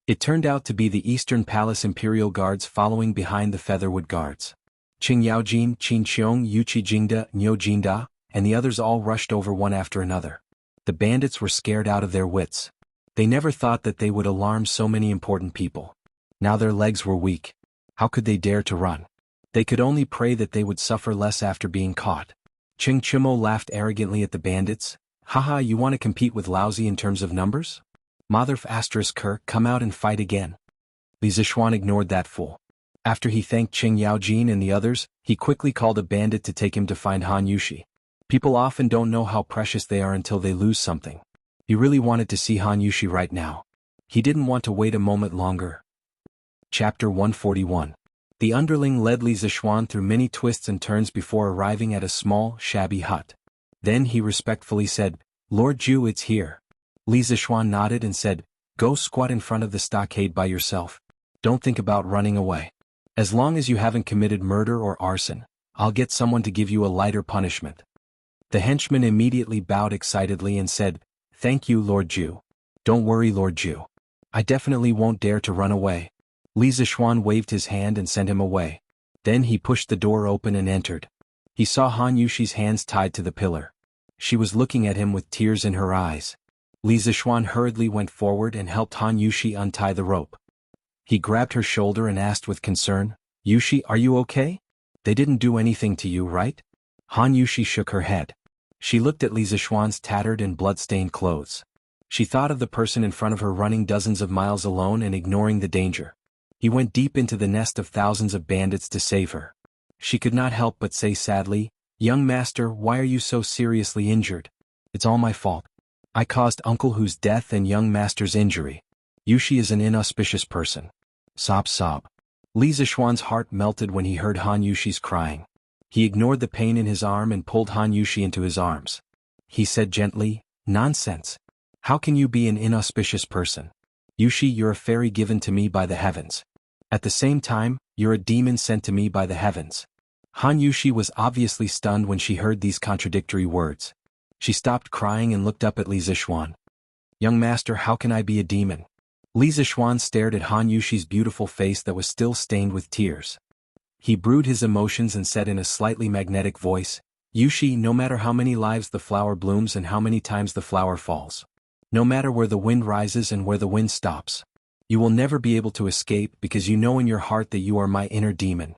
It turned out to be the Eastern Palace Imperial Guards following behind the Featherwood Guards. Qing Yaojin, Qin Qiong, Yuqi Jingda, Niu Jinda, and the others all rushed over one after another. The bandits were scared out of their wits. They never thought that they would alarm so many important people. Now their legs were weak. How could they dare to run? They could only pray that they would suffer less after being caught. Ching Chimo laughed arrogantly at the bandits. "Haha, you want to compete with Lousy in terms of numbers? Motherf asterisk her, come out and fight again." Li Zixuan ignored that fool. After he thanked Qing Yaojin and the others, he quickly called a bandit to take him to find Han Yushi. People often don't know how precious they are until they lose something. He really wanted to see Han Yushi right now. He didn't want to wait a moment longer. Chapter 141. The underling led Li Zixuan through many twists and turns before arriving at a small, shabby hut. Then he respectfully said, "Lord Ju, it's here." Li Zixuan nodded and said, "Go squat in front of the stockade by yourself. Don't think about running away. As long as you haven't committed murder or arson, I'll get someone to give you a lighter punishment." The henchman immediately bowed excitedly and said, "Thank you, Lord Ju. Don't worry, Lord Ju. I definitely won't dare to run away." Li Zixuan waved his hand and sent him away. Then he pushed the door open and entered. He saw Han Yushi's hands tied to the pillar. She was looking at him with tears in her eyes. Li Zixuan hurriedly went forward and helped Han Yushi untie the rope. He grabbed her shoulder and asked with concern, "Yushi, are you okay? They didn't do anything to you, right?" Han Yushi shook her head. She looked at Li Zixuan's tattered and blood-stained clothes. She thought of the person in front of her running dozens of miles alone and ignoring the danger. He went deep into the nest of thousands of bandits to save her. She could not help but say sadly, "Young master, why are you so seriously injured?" "It's all my fault. I caused Uncle Hu's death and young master's injury. Yushi is an inauspicious person." Sob sob. Li Zixuan's heart melted when he heard Han Yushi's crying. He ignored the pain in his arm and pulled Han Yushi into his arms. He said gently, "Nonsense. How can you be an inauspicious person? Yushi, you're a fairy given to me by the heavens. At the same time, you're a demon sent to me by the heavens." Han Yushi was obviously stunned when she heard these contradictory words. She stopped crying and looked up at Li Zixuan. "Young master, how can I be a demon?" Li Zixuan stared at Han Yushi's beautiful face that was still stained with tears. He brewed his emotions and said in a slightly magnetic voice, "Yushi, no matter how many lives the flower blooms and how many times the flower falls, no matter where the wind rises and where the wind stops, you will never be able to escape because you know in your heart that you are my inner demon."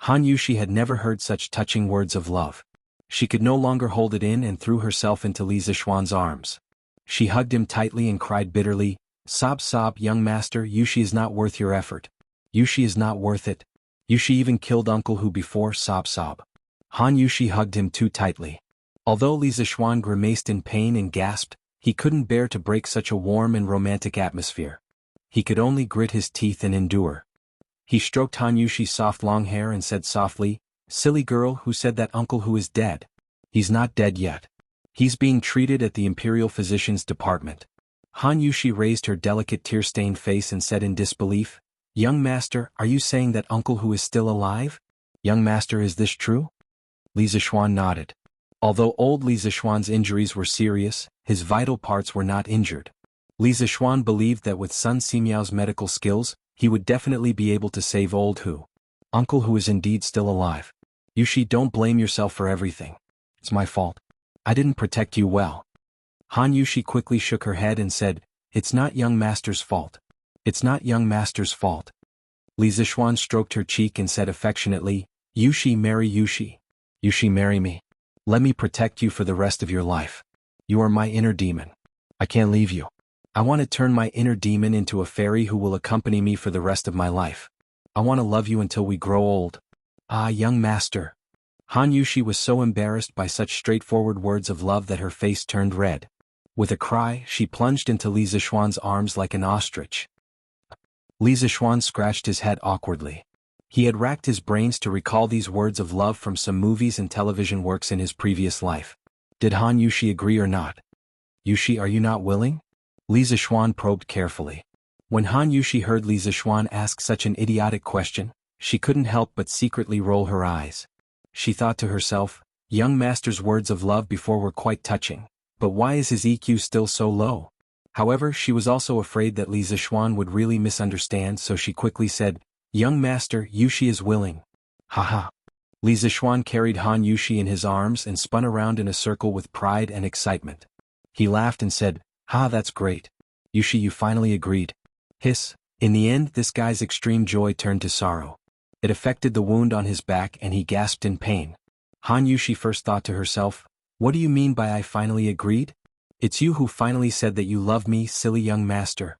Han Yushi had never heard such touching words of love. She could no longer hold it in and threw herself into Li Zixuan's arms. She hugged him tightly and cried bitterly, "Sob sob, young master, Yushi is not worth your effort. Yushi is not worth it. Yushi even killed Uncle Hu before, sob sob." Han Yushi hugged him too tightly. Although Li Zixuan grimaced in pain and gasped, he couldn't bear to break such a warm and romantic atmosphere. He could only grit his teeth and endure. He stroked Han Yushi's soft long hair and said softly, "Silly girl, who said that Uncle Hu is dead? He's not dead yet. He's being treated at the Imperial Physician's Department." Han Yushi raised her delicate tear-stained face and said in disbelief, "Young master, are you saying that Uncle Hu is still alive? Young master, is this true?" Li Zixuan nodded. Although old Li Zixuan's injuries were serious, his vital parts were not injured. Li Zixuan believed that with Sun Simiao's medical skills, he would definitely be able to save old Hu. Uncle Hu is indeed still alive. Yushi, don't blame yourself for everything. It's my fault. I didn't protect you well. Han Yushi quickly shook her head and said, "It's not young master's fault. It's not young master's fault." Li Zixuan stroked her cheek and said affectionately, "Yushi, marry Yushi. Yushi, marry me. Let me protect you for the rest of your life. You are my inner demon. I can't leave you. I want to turn my inner demon into a fairy who will accompany me for the rest of my life. I want to love you until we grow old." "Ah, young master." Han Yushi was so embarrassed by such straightforward words of love that her face turned red. With a cry, she plunged into Li Zixuan's arms like an ostrich. Li Zixuan scratched his head awkwardly. He had racked his brains to recall these words of love from some movies and television works in his previous life. Did Han Yushi agree or not? "Yushi, are you not willing?" Li Zixuan probed carefully. When Han Yushi heard Li Zixuan ask such an idiotic question, she couldn't help but secretly roll her eyes. She thought to herself, young master's words of love before were quite touching, but why is his EQ still so low? However, she was also afraid that Li Zixuan would really misunderstand, so she quickly said, "Young master, Yushi is willing." Haha. Li Zixuan carried Han Yushi in his arms and spun around in a circle with pride and excitement. He laughed and said, "Ha, that's great. Yushi, you finally agreed." Hiss. In the end, this guy's extreme joy turned to sorrow. It affected the wound on his back and he gasped in pain. Han Yushi first thought to herself, "What do you mean by I finally agreed? It's you who finally said that you love me, silly young master."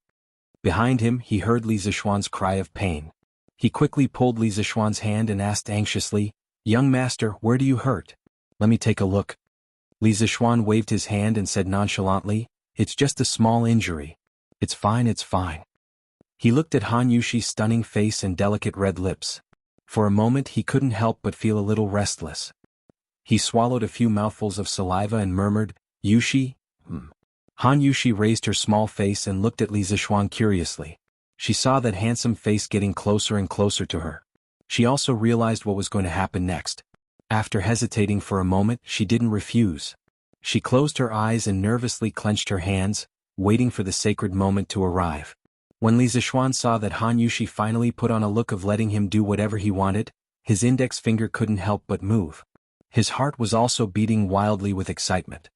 Behind him, he heard Li Zixuan's cry of pain. He quickly pulled Li Zixuan's hand and asked anxiously, "Young master, where do you hurt? Let me take a look." Li Zixuan waved his hand and said nonchalantly, "It's just a small injury. It's fine, it's fine." He looked at Han Yushi's stunning face and delicate red lips. For a moment he couldn't help but feel a little restless. He swallowed a few mouthfuls of saliva and murmured, "Yushi, Han Yushi raised her small face and looked at Li Zixuan curiously. She saw that handsome face getting closer and closer to her. She also realized what was going to happen next. After hesitating for a moment, she didn't refuse. She closed her eyes and nervously clenched her hands, waiting for the sacred moment to arrive. When Li Zixuan saw that Han Yushi finally put on a look of letting him do whatever he wanted, his index finger couldn't help but move. His heart was also beating wildly with excitement.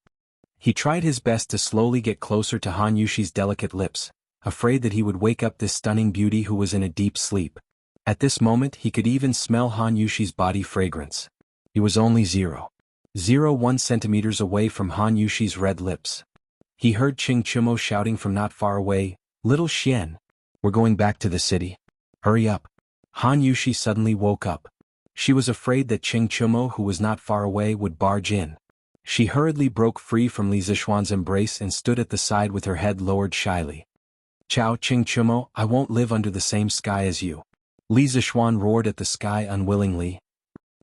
He tried his best to slowly get closer to Han Yushi's delicate lips, afraid that he would wake up this stunning beauty who was in a deep sleep. At this moment he could even smell Han Yushi's body fragrance. He was only 0.01 centimeters away from Han Yushi's red lips. He heard Ching Chumo shouting from not far away, "Little Xian, we're going back to the city." Hurry up. Han Yushi suddenly woke up. She was afraid that Qing Chumo, who was not far away, would barge in. She hurriedly broke free from Li Zixuan's embrace and stood at the side with her head lowered shyly. Chao Qing Chumo, I won't live under the same sky as you. Li Zixuan roared at the sky unwillingly.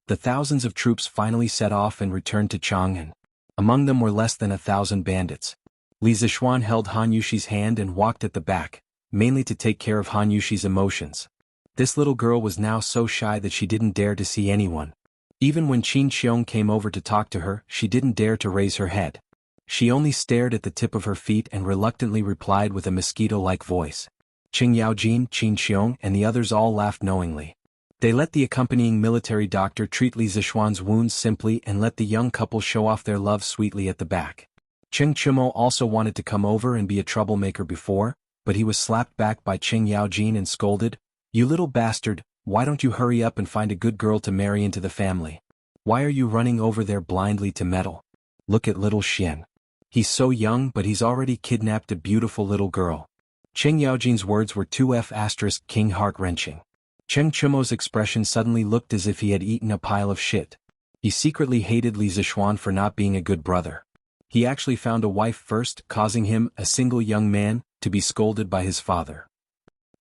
The thousands of troops finally set off and returned to Chang'an. Among them were less than 1,000 bandits. Li Zixuan held Han Yushi's hand and walked at the back, mainly to take care of Han Yushi's emotions. This little girl was now so shy that she didn't dare to see anyone. Even when Qin Xiong came over to talk to her, she didn't dare to raise her head. She only stared at the tip of her feet and reluctantly replied with a mosquito-like voice. Qing Yaojin, Qin Xiong, and the others all laughed knowingly. They let the accompanying military doctor treat Li Zixuan's wounds simply and let the young couple show off their love sweetly at the back. Qing Chumo also wanted to come over and be a troublemaker before, but he was slapped back by Qing Yaojin and scolded, "You little bastard, why don't you hurry up and find a good girl to marry into the family? Why are you running over there blindly to meddle? Look at little Xian. He's so young but he's already kidnapped a beautiful little girl." Qing Yaojin's words were too king heart-wrenching. Qing Chumo's expression suddenly looked as if he had eaten a pile of shit. He secretly hated Li Zixuan for not being a good brother. He actually found a wife first, causing him, a single young man, to be scolded by his father.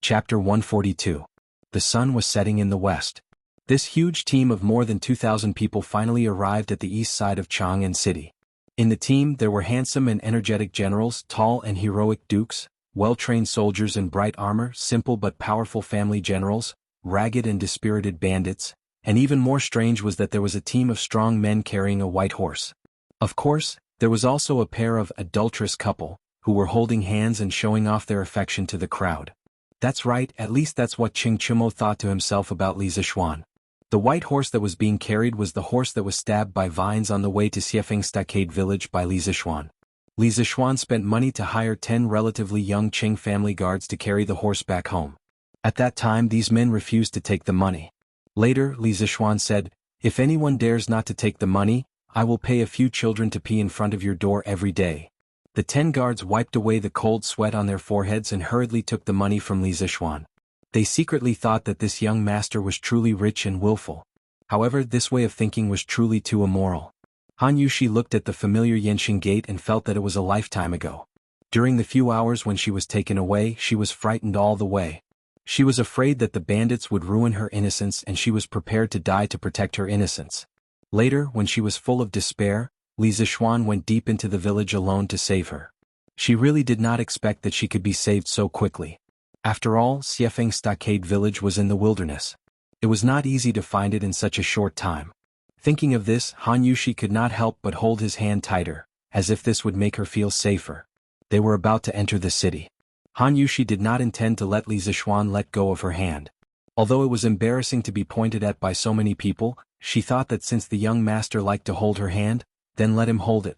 Chapter 142. The sun was setting in the west. This huge team of more than 2,000 people finally arrived at the east side of Chang'an City. In the team there were handsome and energetic generals, tall and heroic dukes, well-trained soldiers in bright armor, simple but powerful family generals, ragged and dispirited bandits, and even more strange was that there was a team of strong men carrying a white horse. Of course, there was also a pair of adulterous couple, who were holding hands and showing off their affection to the crowd. That's right, at least that's what Qing Chumo thought to himself about Li Zixuan. The white horse that was being carried was the horse that was stabbed by vines on the way to Xiefeng Stockade Village by Li Zixuan. Li Zixuan spent money to hire 10 relatively young Qing family guards to carry the horse back home. At that time these men refused to take the money. Later, Li Zixuan said, "If anyone dares not to take the money, I will pay a few children to pee in front of your door every day." The 10 guards wiped away the cold sweat on their foreheads and hurriedly took the money from Li Zixuan. They secretly thought that this young master was truly rich and willful. However, this way of thinking was truly too immoral. Han Yushi looked at the familiar Yanxing Gate and felt that it was a lifetime ago. During the few hours when she was taken away, she was frightened all the way. She was afraid that the bandits would ruin her innocence and she was prepared to die to protect her innocence. Later, when she was full of despair, Li Zixuan went deep into the village alone to save her. She really did not expect that she could be saved so quickly. After all, Xiefeng Stockade Village was in the wilderness. It was not easy to find it in such a short time. Thinking of this, Han Yushi could not help but hold his hand tighter, as if this would make her feel safer. They were about to enter the city. Han Yushi did not intend to let Li Zixuan let go of her hand. Although it was embarrassing to be pointed at by so many people, she thought that since the young master liked to hold her hand, then let him hold it.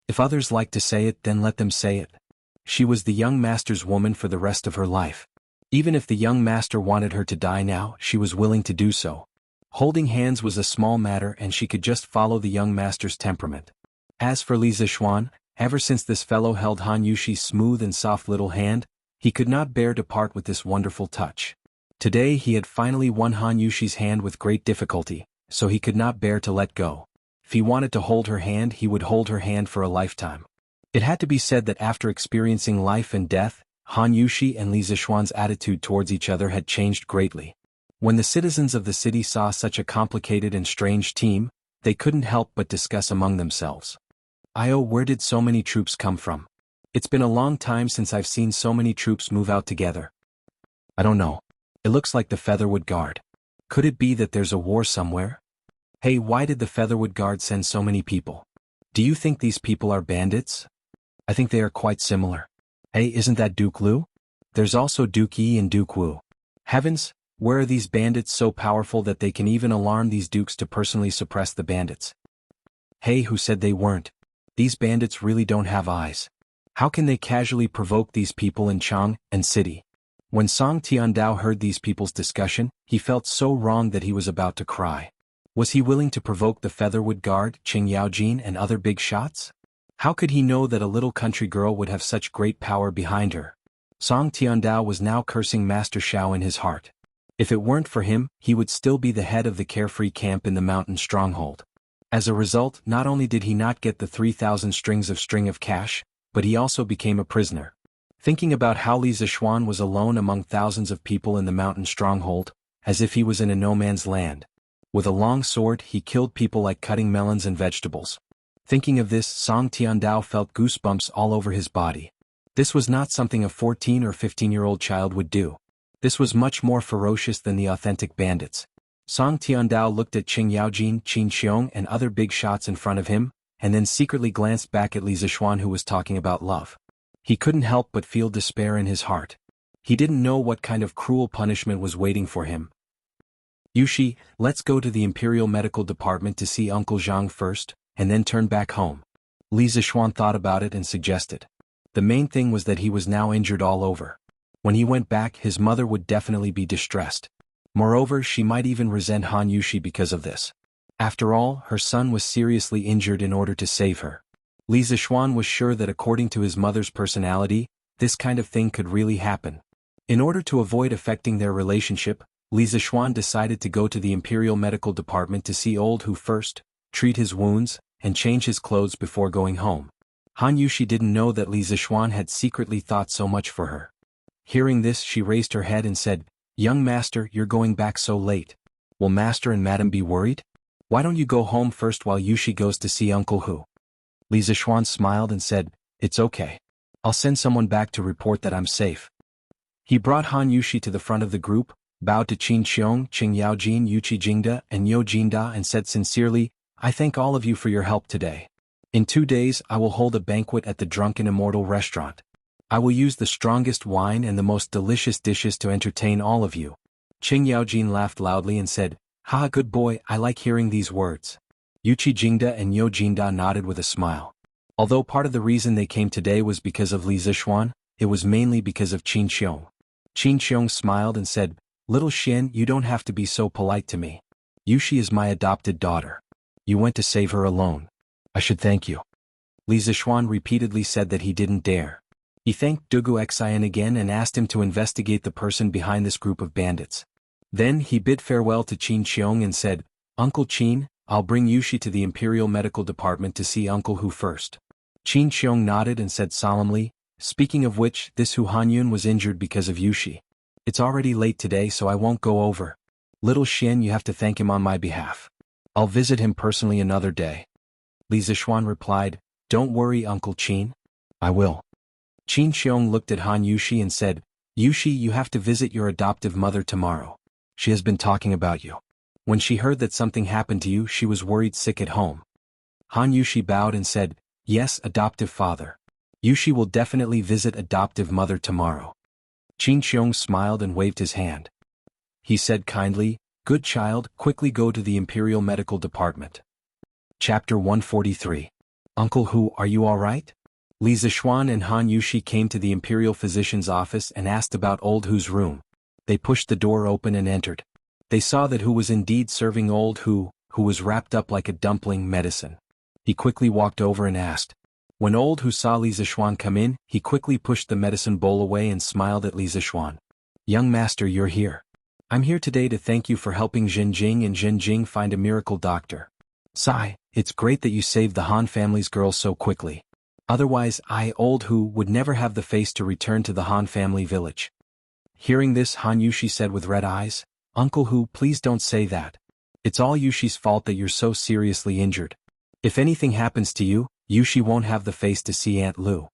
If others liked to say it, then let them say it. She was the young master's woman for the rest of her life. Even if the young master wanted her to die now, she was willing to do so. Holding hands was a small matter and she could just follow the young master's temperament. As for Li Zixuan, ever since this fellow held Han Yushi's smooth and soft little hand, he could not bear to part with this wonderful touch. Today he had finally won Han Yushi's hand with great difficulty, so he could not bear to let go. If he wanted to hold her hand, he would hold her hand for a lifetime. It had to be said that after experiencing life and death, Han Yushi and Li Zixuan's attitude towards each other had changed greatly. When the citizens of the city saw such a complicated and strange team, they couldn't help but discuss among themselves. Where did so many troops come from? It's been a long time since I've seen so many troops move out together. I don't know. It looks like the Featherwood Guard. Could it be that there's a war somewhere? Hey, why did the Featherwood Guard send so many people? Do you think these people are bandits? I think they are quite similar. Hey, isn't that Duke Lu? There's also Duke Yi and Duke Wu. Heavens, where are these bandits so powerful that they can even alarm these dukes to personally suppress the bandits? Hey, who said they weren't? These bandits really don't have eyes. How can they casually provoke these people in Chang'an City? When Song Tiandao heard these people's discussion, he felt so wrong that he was about to cry. Was he willing to provoke the Featherwood Guard, Qing Yaojin and other big shots? How could he know that a little country girl would have such great power behind her? Song Tiandao was now cursing Master Shao in his heart. If it weren't for him, he would still be the head of the carefree camp in the mountain stronghold. As a result, not only did he not get the 3,000 string of cash, but he also became a prisoner. Thinking about how Li Zishuan was alone among thousands of people in the mountain stronghold, as if he was in a no-man's land. With a long sword, he killed people like cutting melons and vegetables. Thinking of this, Song Tiandao felt goosebumps all over his body. This was not something a 14 or 15-year-old child would do. This was much more ferocious than the authentic bandits. Song Tiandao looked at Qing Yaojin, Qin Xiong and other big shots in front of him, and then secretly glanced back at Li Zishuan who was talking about love. He couldn't help but feel despair in his heart. He didn't know what kind of cruel punishment was waiting for him. Yushi, let's go to the Imperial Medical Department to see Uncle Zhang first, and then turn back home. Li Zishuan thought about it and suggested. The main thing was that he was now injured all over. When he went back, his mother would definitely be distressed. Moreover, she might even resent Han Yushi because of this. After all, her son was seriously injured in order to save her. Li Zishuan was sure that according to his mother's personality, this kind of thing could really happen. In order to avoid affecting their relationship, Li Zishuan decided to go to the Imperial Medical Department to see Old Hu first, treat his wounds, and change his clothes before going home. Han Yushi didn't know that Li Zishuan had secretly thought so much for her. Hearing this, she raised her head and said, "Young master, you're going back so late. Will master and madam be worried? Why don't you go home first while Yushi goes to see Uncle Hu?" Li Zishuan smiled and said, "It's okay. I'll send someone back to report that I'm safe." He brought Han Yushi to the front of the group, bowed to Qin Xiong, Qing Yaojin, Yuqi Jingda, and Yo Jinda and said sincerely, "I thank all of you for your help today. In 2 days I will hold a banquet at the Drunken Immortal restaurant. I will use the strongest wine and the most delicious dishes to entertain all of you." Qing Yaojin laughed loudly and said, "Ha, good boy, I like hearing these words." Yuqi Jingda and Yo Jinda nodded with a smile. Although part of the reason they came today was because of Li Zishuan, it was mainly because of Qin Xiong. Qin Xiong smiled and said, "Little Xian, you don't have to be so polite to me. Yushi is my adopted daughter. You went to save her alone. I should thank you." Li Zishuan repeatedly said that he didn't dare. He thanked Dugu Xian again and asked him to investigate the person behind this group of bandits. Then he bid farewell to Qin Xiong and said, "Uncle Qin, I'll bring Yushi to the Imperial Medical Department to see Uncle Hu first." Qin Xiong nodded and said solemnly, "Speaking of which, this Hu Hanyun was injured because of Yushi. It's already late today so I won't go over. Little Xian, you have to thank him on my behalf. I'll visit him personally another day." Li Zishuan replied, "Don't worry, Uncle Qin. I will." Qin Xiong looked at Han Yushi and said, "Yushi, you have to visit your adoptive mother tomorrow. She has been talking about you. When she heard that something happened to you, she was worried sick at home." Han Yushi bowed and said, "Yes, adoptive father. Yushi will definitely visit adoptive mother tomorrow." Qin Xiong smiled and waved his hand. He said kindly, "Good child, quickly go to the Imperial Medical Department." Chapter 143. Uncle Hu, are you all right? Li Zishuan and Han Yushi came to the Imperial Physician's office and asked about Old Hu's room. They pushed the door open and entered. They saw that Hu was indeed serving Old Hu, who was wrapped up like a dumpling, medicine. He quickly walked over and asked. When Old Hu saw Li Zishuan come in, he quickly pushed the medicine bowl away and smiled at Li Zishuan. "Young master, you're here. I'm here today to thank you for helping Zhenjing and Zhenjing find a miracle doctor. Sai, it's great that you saved the Han family's girl so quickly. Otherwise Old Hu would never have the face to return to the Han family village." Hearing this, Han Yushi said with red eyes, "Uncle Hu, please don't say that. It's all Yushi's fault that you're so seriously injured. If anything happens to you, Yushi won't have the face to see Aunt Lu."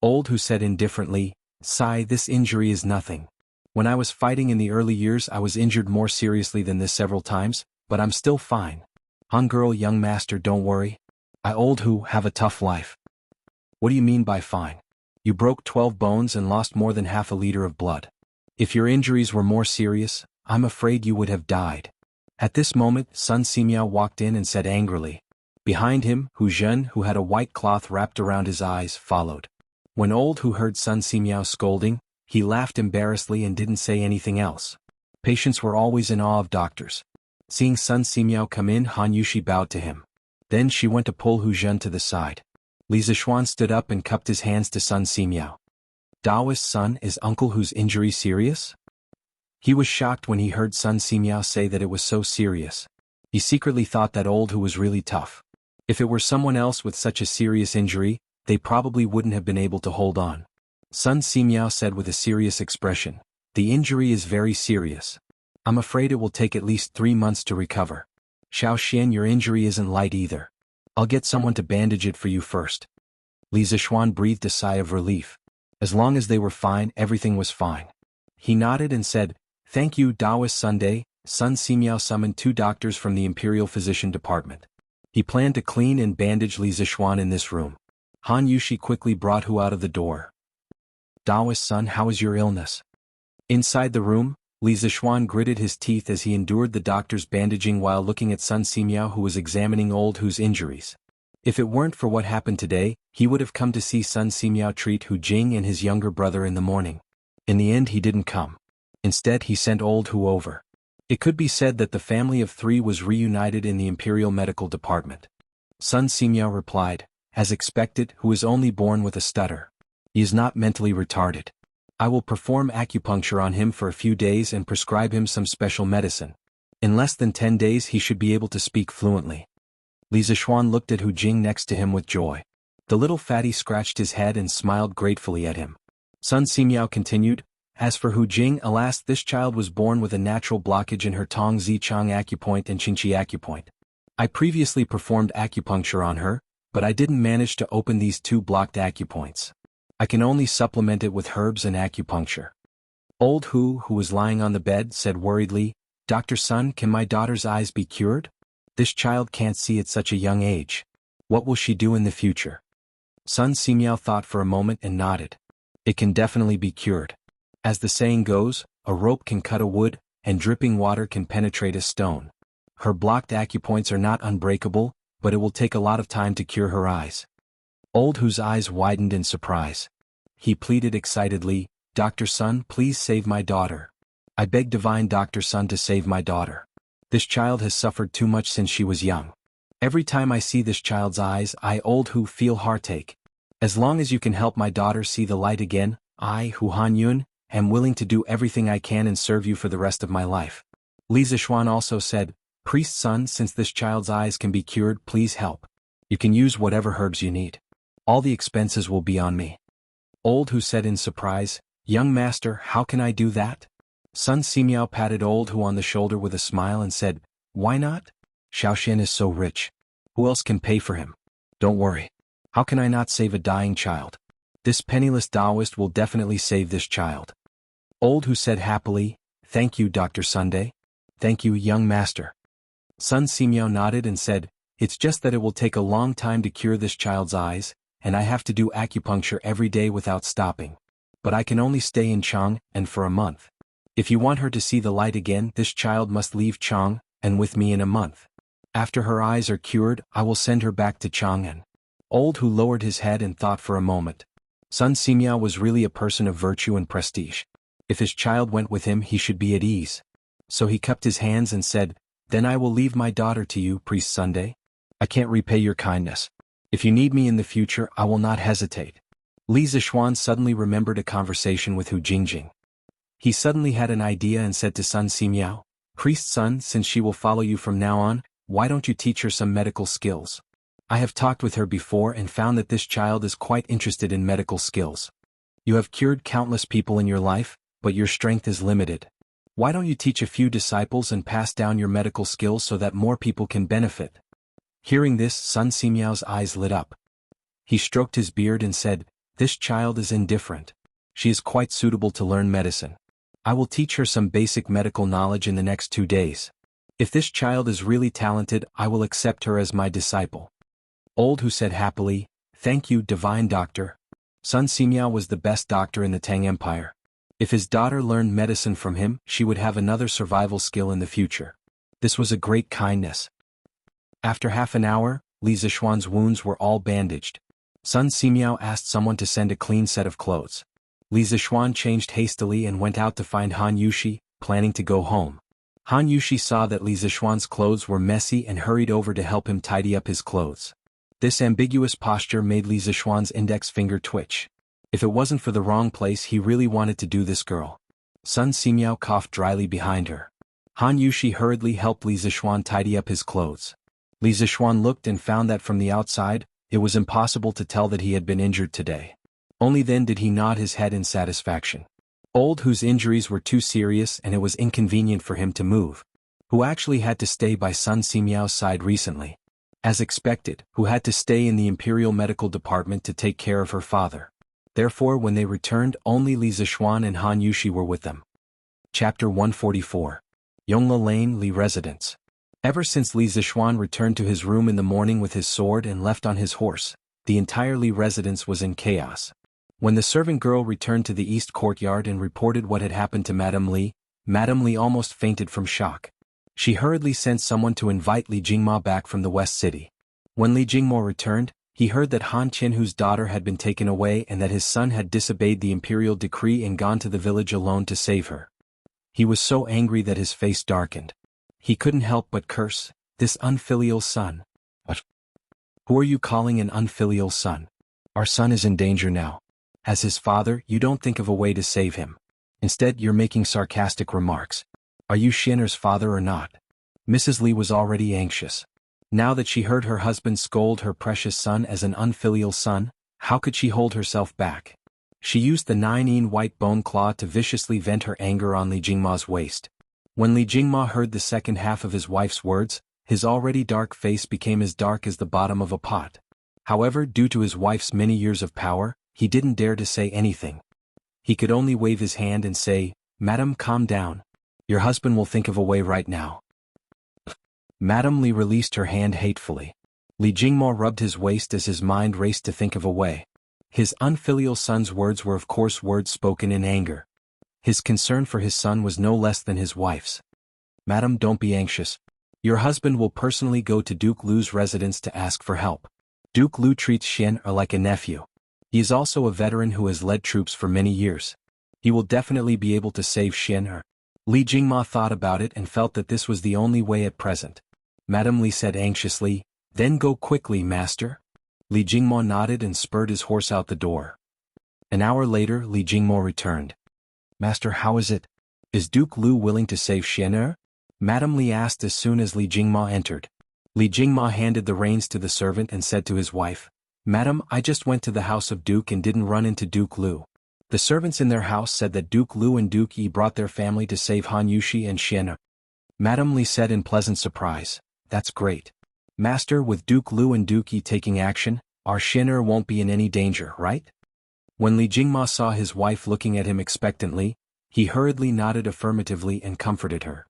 Old Hu said indifferently, "Sai, this injury is nothing. When I was fighting in the early years I was injured more seriously than this several times, but I'm still fine. Han girl, young master, don't worry. Old Hu have a tough life." "What do you mean by fine? You broke 12 bones and lost more than half a liter of blood. If your injuries were more serious, I'm afraid you would have died." At this moment, Sun Simiao walked in and said angrily. Behind him, Hu Zhen, who had a white cloth wrapped around his eyes, followed. When Old Hu heard Sun Simiao scolding, he laughed embarrassedly and didn't say anything else. Patients were always in awe of doctors. Seeing Sun Simiao come in, Han Yushi bowed to him. Then she went to pull Hu Zhen to the side. Li Zishuan stood up and cupped his hands to Sun Simiao. "Daoist son, is Uncle Hu's injury serious?" He was shocked when he heard Sun Simiao say that it was so serious. He secretly thought that Old Hu was really tough. If it were someone else with such a serious injury, they probably wouldn't have been able to hold on. Sun Simiao said with a serious expression, "The injury is very serious. I'm afraid it will take at least 3 months to recover. Xiao Xian, your injury isn't light either. I'll get someone to bandage it for you first." Li Zixuan breathed a sigh of relief. As long as they were fine, everything was fine. He nodded and said, "Thank you, Taoist Sunday." Sun Simiao summoned 2 doctors from the Imperial Physician Department. He planned to clean and bandage Li Zixuan in this room. Han Yushi quickly brought Hu out of the door. "Taoist son, how is your illness?" Inside the room, Li Zixuan gritted his teeth as he endured the doctor's bandaging while looking at Sun Simiao, who was examining Old Hu's injuries. If it weren't for what happened today, he would have come to see Sun Simiao treat Hu Jing and his younger brother in the morning. In the end, he didn't come. Instead, he sent Old Hu over. It could be said that the family of 3 was reunited in the Imperial Medical Department. Sun Simiao replied, "As expected, Hu is only born with a stutter. He is not mentally retarded. I will perform acupuncture on him for a few days and prescribe him some special medicine. In less than 10 days he should be able to speak fluently." Li Zixuan looked at Hu Jing next to him with joy. The little fatty scratched his head and smiled gratefully at him. Sun Simiao continued, "As for Hu Jing, alas, this child was born with a natural blockage in her Tong Zi Chang acupoint and Qingqi acupoint. I previously performed acupuncture on her, but I didn't manage to open these 2 blocked acupoints. I can only supplement it with herbs and acupuncture." Old Hu, who was lying on the bed, said worriedly, "Dr. Sun, can my daughter's eyes be cured? This child can't see at such a young age. What will she do in the future?" Sun Simiao thought for a moment and nodded. "It can definitely be cured. As the saying goes, a rope can cut a wood, and dripping water can penetrate a stone. Her blocked acupoints are not unbreakable, but it will take a lot of time to cure her eyes." Old Hu's eyes widened in surprise. He pleaded excitedly, "Dr. Sun, please save my daughter. I beg divine Dr. Sun to save my daughter. This child has suffered too much since she was young. Every time I see this child's eyes, I, Old Hu, feel heartache. As long as you can help my daughter see the light again, I, Hu Han Yun, am willing to do everything I can and serve you for the rest of my life." Li Zixuan also said, "Priest Sun, since this child's eyes can be cured, please help. You can use whatever herbs you need. All the expenses will be on me." Old Hu said in surprise, "Young master, how can I do that?" Sun Simiao patted Old Hu on the shoulder with a smile and said, "Why not? Xiao Xian is so rich. Who else can pay for him? Don't worry. How can I not save a dying child? This penniless Taoist will definitely save this child." Old Hu said happily, "Thank you, Dr. Sunday. Thank you, young master." Sun Simiao nodded and said, "It's just that it will take a long time to cure this child's eyes, and I have to do acupuncture every day without stopping. But I can only stay in Chang, and for a month. If you want her to see the light again, this child must leave Chang, and with me in a month. After her eyes are cured, I will send her back to Chang'an." Old Hu lowered his head and thought for a moment. Sun Simiao was really a person of virtue and prestige. If his child went with him, he should be at ease. So he cupped his hands and said, "Then I will leave my daughter to you, Priest Sunday. I can't repay your kindness. If you need me in the future, I will not hesitate." Li Zixuan suddenly remembered a conversation with Hu Jingjing. He suddenly had an idea and said to Sun Simiao, "Priest Sun, since she will follow you from now on, why don't you teach her some medical skills? I have talked with her before and found that this child is quite interested in medical skills. You have cured countless people in your life, but your strength is limited. Why don't you teach a few disciples and pass down your medical skills so that more people can benefit?" Hearing this, Sun Simiao's eyes lit up. He stroked his beard and said, "This child is indifferent. She is quite suitable to learn medicine. I will teach her some basic medical knowledge in the next 2 days. If this child is really talented, I will accept her as my disciple." Old Hu said happily, "Thank you, divine doctor." Sun Simiao was the best doctor in the Tang Empire. If his daughter learned medicine from him, she would have another survival skill in the future. This was a great kindness. After half an hour, Li Zixuan's wounds were all bandaged. Sun Simiao asked someone to send a clean set of clothes. Li Zixuan changed hastily and went out to find Han Yushi, planning to go home. Han Yushi saw that Li Zixuan's clothes were messy and hurried over to help him tidy up his clothes. This ambiguous posture made Li Zixuan's index finger twitch. If it wasn't for the wrong place, he really wanted to do this girl. Sun Simiao coughed dryly behind her. Han Yushi hurriedly helped Li Zixuan tidy up his clothes. Li Zixuan looked and found that from the outside, it was impossible to tell that he had been injured today. Only then did he nod his head in satisfaction. Old whose injuries were too serious and it was inconvenient for him to move. Who actually had to stay by Sun Simiao's side recently. As expected, who had to stay in the Imperial Medical Department to take care of her father. Therefore when they returned only Li Zixuan and Han Yushi were with them. Chapter 144. Yongla Lane Li Residence. Ever since Li Zixuan returned to his room in the morning with his sword and left on his horse, the entire Li residence was in chaos. When the servant girl returned to the east courtyard and reported what had happened to Madame Li almost fainted from shock. She hurriedly sent someone to invite Li Jingma back from the west city. When Li Jingma returned, he heard that Han Qinhu's daughter had been taken away and that his son had disobeyed the imperial decree and gone to the village alone to save her. He was so angry that his face darkened. He couldn't help but curse, this unfilial son. What? Who are you calling an unfilial son? Our son is in danger now. As his father, you don't think of a way to save him. Instead, you're making sarcastic remarks. Are you Xin'er's father or not? Mrs. Li was already anxious. Now that she heard her husband scold her precious son as an unfilial son, how could she hold herself back? She used the 9-in white bone claw to viciously vent her anger on Li Jingma's waist. When Li Jingma heard the second half of his wife's words, his already dark face became as dark as the bottom of a pot. However, due to his wife's many years of power, he didn't dare to say anything. He could only wave his hand and say, "Madam, calm down. Your husband will think of a way right now." Madame Li released her hand hatefully. Li Jingma rubbed his waist as his mind raced to think of a way. His unfilial son's words were of course words spoken in anger. His concern for his son was no less than his wife's. "Madam, don't be anxious. Your husband will personally go to Duke Lu's residence to ask for help. Duke Lu treats Xian'er like a nephew. He is also a veteran who has led troops for many years. He will definitely be able to save Xian'er." Li Jingma thought about it and felt that this was the only way at present. Madame Li said anxiously, "Then go quickly, master." Li Jingma nodded and spurred his horse out the door. An hour later Li Jingma returned. "Master, how is it? Is Duke Lu willing to save Xian'er?" Madame Li asked as soon as Li Jingma entered. Li Jingma handed the reins to the servant and said to his wife, "Madam, I just went to the house of Duke and didn't run into Duke Lu. The servants in their house said that Duke Lu and Duke Yi brought their family to save Han Yushi and Xian'er." Madame Li said in pleasant surprise, "That's great. Master, with Duke Lu and Duke Yi taking action, our Xian'er won't be in any danger, right?" When Li Jingma saw his wife looking at him expectantly, he hurriedly nodded affirmatively and comforted her.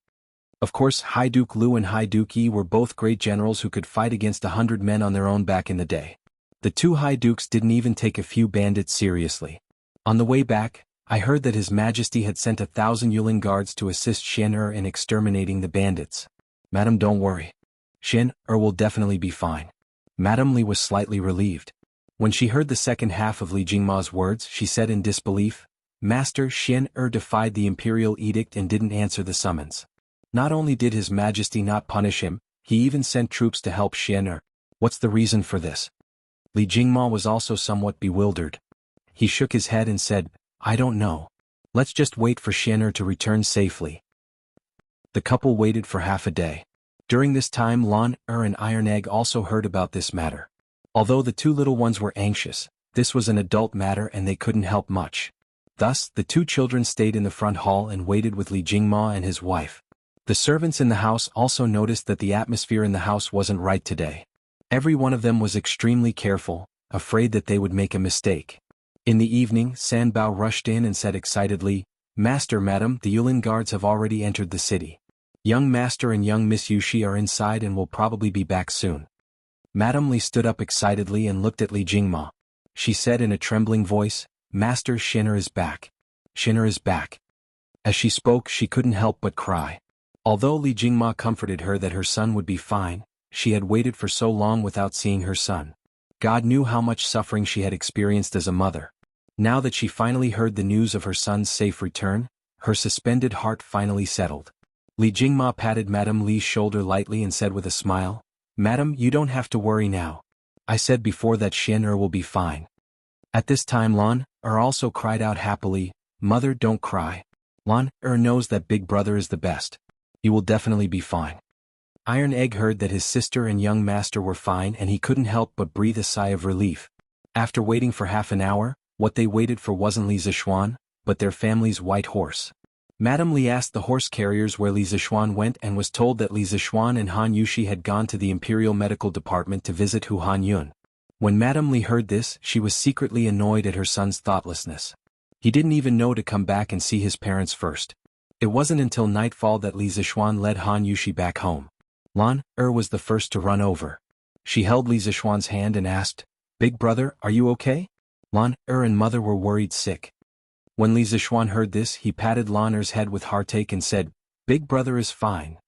Of course, High Duke Lu and High Duke Yi were both great generals who could fight against 100 men on their own back in the day. The two High Dukes didn't even take a few bandits seriously. On the way back, I heard that His Majesty had sent 1,000 Yulin guards to assist Xian'er in exterminating the bandits. "Madam, don't worry. Xian'er will definitely be fine." Madame Li was slightly relieved. When she heard the second half of Li Jingma's words, she said in disbelief, "Master, Xian'er defied the imperial edict and didn't answer the summons. Not only did His Majesty not punish him, he even sent troops to help Xian'er. What's the reason for this?" Li Jingma was also somewhat bewildered. He shook his head and said, "I don't know. Let's just wait for Xian'er to return safely." The couple waited for half a day. During this time Lan and Iron Egg also heard about this matter. Although the two little ones were anxious, this was an adult matter and they couldn't help much. Thus, the two children stayed in the front hall and waited with Li Jingma and his wife. The servants in the house also noticed that the atmosphere in the house wasn't right today. Every one of them was extremely careful, afraid that they would make a mistake. In the evening, Sanbao rushed in and said excitedly, "Master, Madam, the Yulin guards have already entered the city. Young Master and young Miss Yushi are inside and will probably be back soon." Madame Li stood up excitedly and looked at Li Jingma. She said in a trembling voice, "Master, Xian'er is back. Xian'er is back." As she spoke, she couldn't help but cry. Although Li Jingma comforted her that her son would be fine, she had waited for so long without seeing her son. God knew how much suffering she had experienced as a mother. Now that she finally heard the news of her son's safe return, her suspended heart finally settled. Li Jingma patted Madame Li's shoulder lightly and said with a smile, "Madam, you don't have to worry now. I said before that Xian'er will be fine." At this time Lan also cried out happily, "Mother, don't cry. Lan knows that Big Brother is the best. He will definitely be fine. Iron Egg heard that his sister and young master were fine and he couldn't help but breathe a sigh of relief. After waiting for half an hour, what they waited for wasn't Li Zishuan, but their family's white horse. Madame Li asked the horse carriers where Li Zishuan went and was told that Li Zishuan and Han Yushi had gone to the Imperial Medical Department to visit Hu Han Yun. When Madame Li heard this, she was secretly annoyed at her son's thoughtlessness. He didn't even know to come back and see his parents first. It wasn't until nightfall that Li Zishuan led Han Yushi back home. Lan was the first to run over. She held Li Zishuan's hand and asked, "Big brother, are you okay?" Lan and mother were worried sick. When Li Zishuan heard this, he patted Lan head with heartache and said, "Big brother is fine."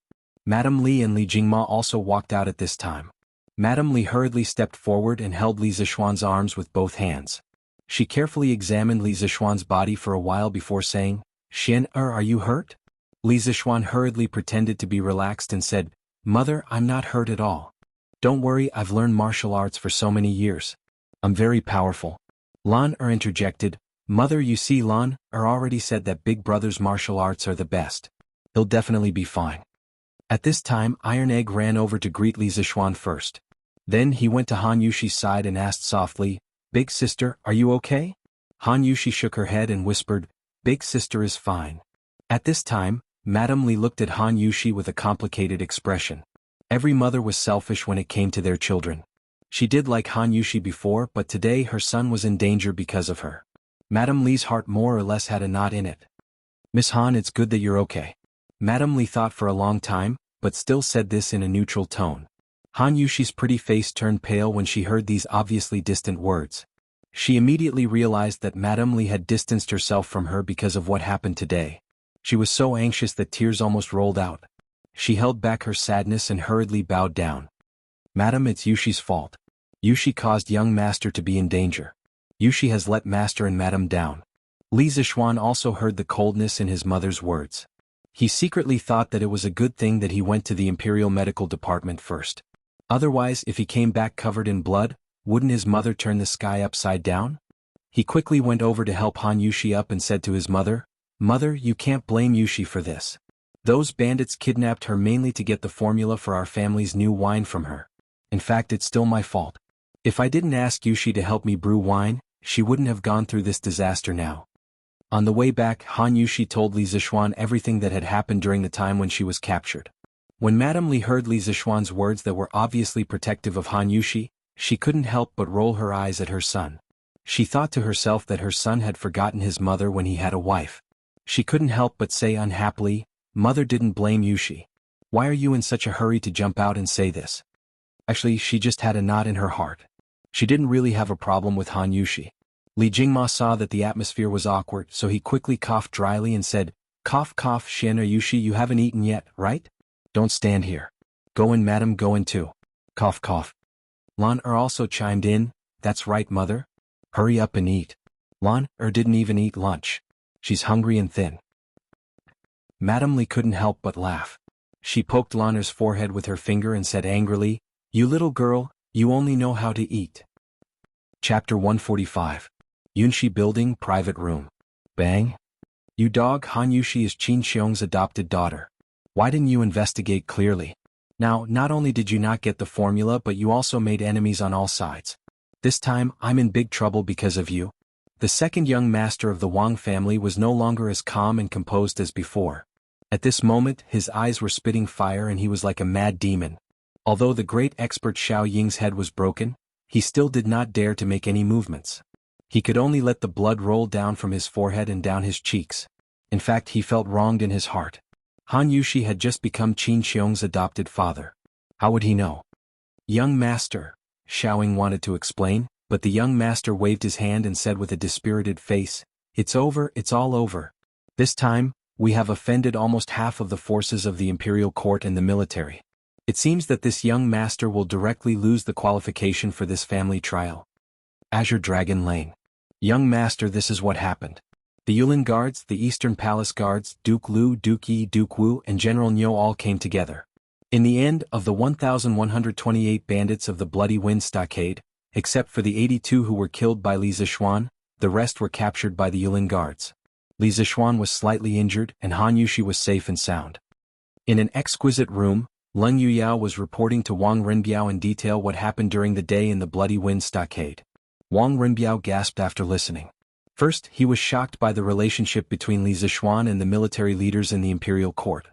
Madame Li and Li Jingma also walked out at this time. Madame Li hurriedly stepped forward and held Li Zishuan's arms with both hands. She carefully examined Li Zishuan's body for a while before saying, "Xian, are you hurt?" Li Zishuan hurriedly pretended to be relaxed and said, "Mother, I'm not hurt at all. Don't worry, I've learned martial arts for so many years. I'm very powerful." Lan interjected, "Mother, you see Lan already said that Big Brother's martial arts are the best. He'll definitely be fine." At this time, Iron Egg ran over to greet Li Zishuan first. Then he went to Han Yushi's side and asked softly, "Big sister, are you okay?" Han Yushi shook her head and whispered, "Big sister is fine." At this time, Madame Li looked at Han Yushi with a complicated expression. Every mother was selfish when it came to their children. She did like Han Yushi before, but today her son was in danger because of her. Madame Li's heart more or less had a knot in it. "Miss Han, it's good that you're okay." Madame Li thought for a long time, but still said this in a neutral tone. Han Yushi's pretty face turned pale when she heard these obviously distant words. She immediately realized that Madame Li had distanced herself from her because of what happened today. She was so anxious that tears almost rolled out. She held back her sadness and hurriedly bowed down. "Madam, it's Yushi's fault. Yushi caused young master to be in danger. Yushi has let master and madam down." Li Zishuan also heard the coldness in his mother's words. He secretly thought that it was a good thing that he went to the Imperial Medical Department first. Otherwise, if he came back covered in blood, wouldn't his mother turn the sky upside down? He quickly went over to help Han Yushi up and said to his mother, "Mother, you can't blame Yushi for this. Those bandits kidnapped her mainly to get the formula for our family's new wine from her. In fact, it's still my fault. If I didn't ask Yushi to help me brew wine, she wouldn't have gone through this disaster now." On the way back, Han Yushi told Li Zishuan everything that had happened during the time when she was captured. When Madame Li heard Li Zishuan's words that were obviously protective of Han Yushi, she couldn't help but roll her eyes at her son. She thought to herself that her son had forgotten his mother when he had a wife. She couldn't help but say unhappily, "Mother didn't blame Yushi. Why are you in such a hurry to jump out and say this?" Actually, she just had a knot in her heart. She didn't really have a problem with Han Yushi. Li Jingma saw that the atmosphere was awkward, so he quickly coughed dryly and said, "Cough cough, Xian or Yushi, you haven't eaten yet, right? Don't stand here. Go in, madam, go in too." Cough cough. Lan also chimed in, "That's right, mother. Hurry up and eat." Lan didn't even eat lunch. She's hungry and thin. Madame Li couldn't help but laugh. She poked Lan's forehead with her finger and said angrily, "You little girl, you only know how to eat." Chapter 145. Yunshi Building, Private Room. Bang. "You dog, Han Yushi is Qin Xiong's adopted daughter. Why didn't you investigate clearly? Now, not only did you not get the formula but you also made enemies on all sides. This time, I'm in big trouble because of you." The second young master of the Wang family was no longer as calm and composed as before. At this moment, his eyes were spitting fire and he was like a mad demon. Although the great expert Xiao Ying's head was broken, he still did not dare to make any movements. He could only let the blood roll down from his forehead and down his cheeks. In fact, he felt wronged in his heart. Han Yushi had just become Qin Xiong's adopted father. How would he know? "Young master," Xiao Ying wanted to explain, but the young master waved his hand and said with a dispirited face, "It's over, it's all over. This time, we have offended almost half of the forces of the imperial court and the military. It seems that this young master will directly lose the qualification for this family trial." Azure Dragon Lane. "Young master, this is what happened. The Yulin Guards, the Eastern Palace Guards, Duke Lu, Duke Yi, Duke Wu, and General Niu all came together. In the end, of the 1,128 bandits of the Bloody Wind Stockade, except for the 82 who were killed by Li Zishuan, the rest were captured by the Yulin Guards. Li Zixuan was slightly injured and Han Yushi was safe and sound. In an exquisite room, Leng Yuyao was reporting to Wang Renbiao in detail what happened during the day in the Bloody Wind Stockade. Wang Renbiao gasped after listening. First, he was shocked by the relationship between Li Zixuan and the military leaders in the imperial court.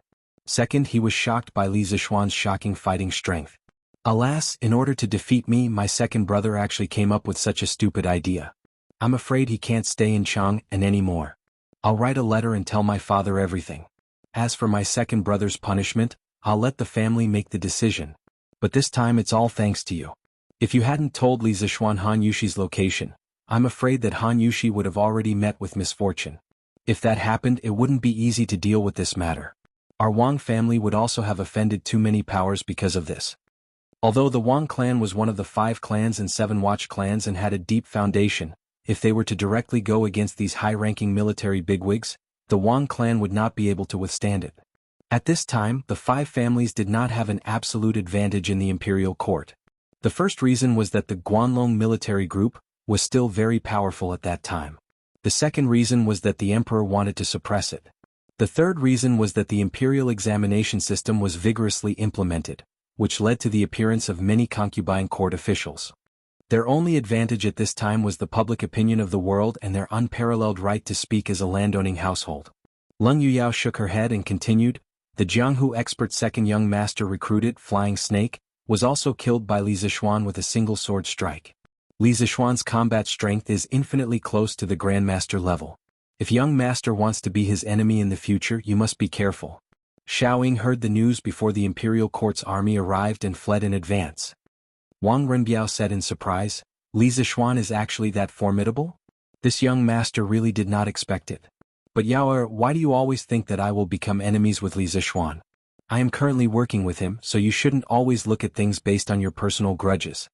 Second, he was shocked by Li Zixuan's shocking fighting strength. Alas, in order to defeat me, my second brother actually came up with such a stupid idea. I'm afraid he can't stay in Chang'an anymore. I'll write a letter and tell my father everything. As for my second brother's punishment, I'll let the family make the decision. But this time it's all thanks to you. If you hadn't told Li Zixuan Han Yushi's location, I'm afraid that Han Yushi would have already met with misfortune. If that happened, it wouldn't be easy to deal with this matter. Our Wang family would also have offended too many powers because of this. Although the Wang clan was one of the 5 clans and 7 watch clans and had a deep foundation, if they were to directly go against these high-ranking military bigwigs, the Wang clan would not be able to withstand it. At this time, the 5 families did not have an absolute advantage in the imperial court. The first reason was that the Guanlong military group was still very powerful at that time. The second reason was that the emperor wanted to suppress it. The third reason was that the imperial examination system was vigorously implemented, which led to the appearance of many concubine court officials. Their only advantage at this time was the public opinion of the world and their unparalleled right to speak as a landowning household. Leng Yuyao shook her head and continued, the Jianghu expert second young master recruited, Flying Snake, was also killed by Li Zixuan with a single sword strike. Li Zixuan's combat strength is infinitely close to the Grandmaster level. If young master wants to be his enemy in the future, you must be careful. Xiaoying heard the news before the imperial court's army arrived and fled in advance. Wang Renbiao said in surprise, Li Zixuan is actually that formidable? This young master really did not expect it. But Yaoer, why do you always think that I will become enemies with Li Zixuan? I am currently working with him, so you shouldn't always look at things based on your personal grudges.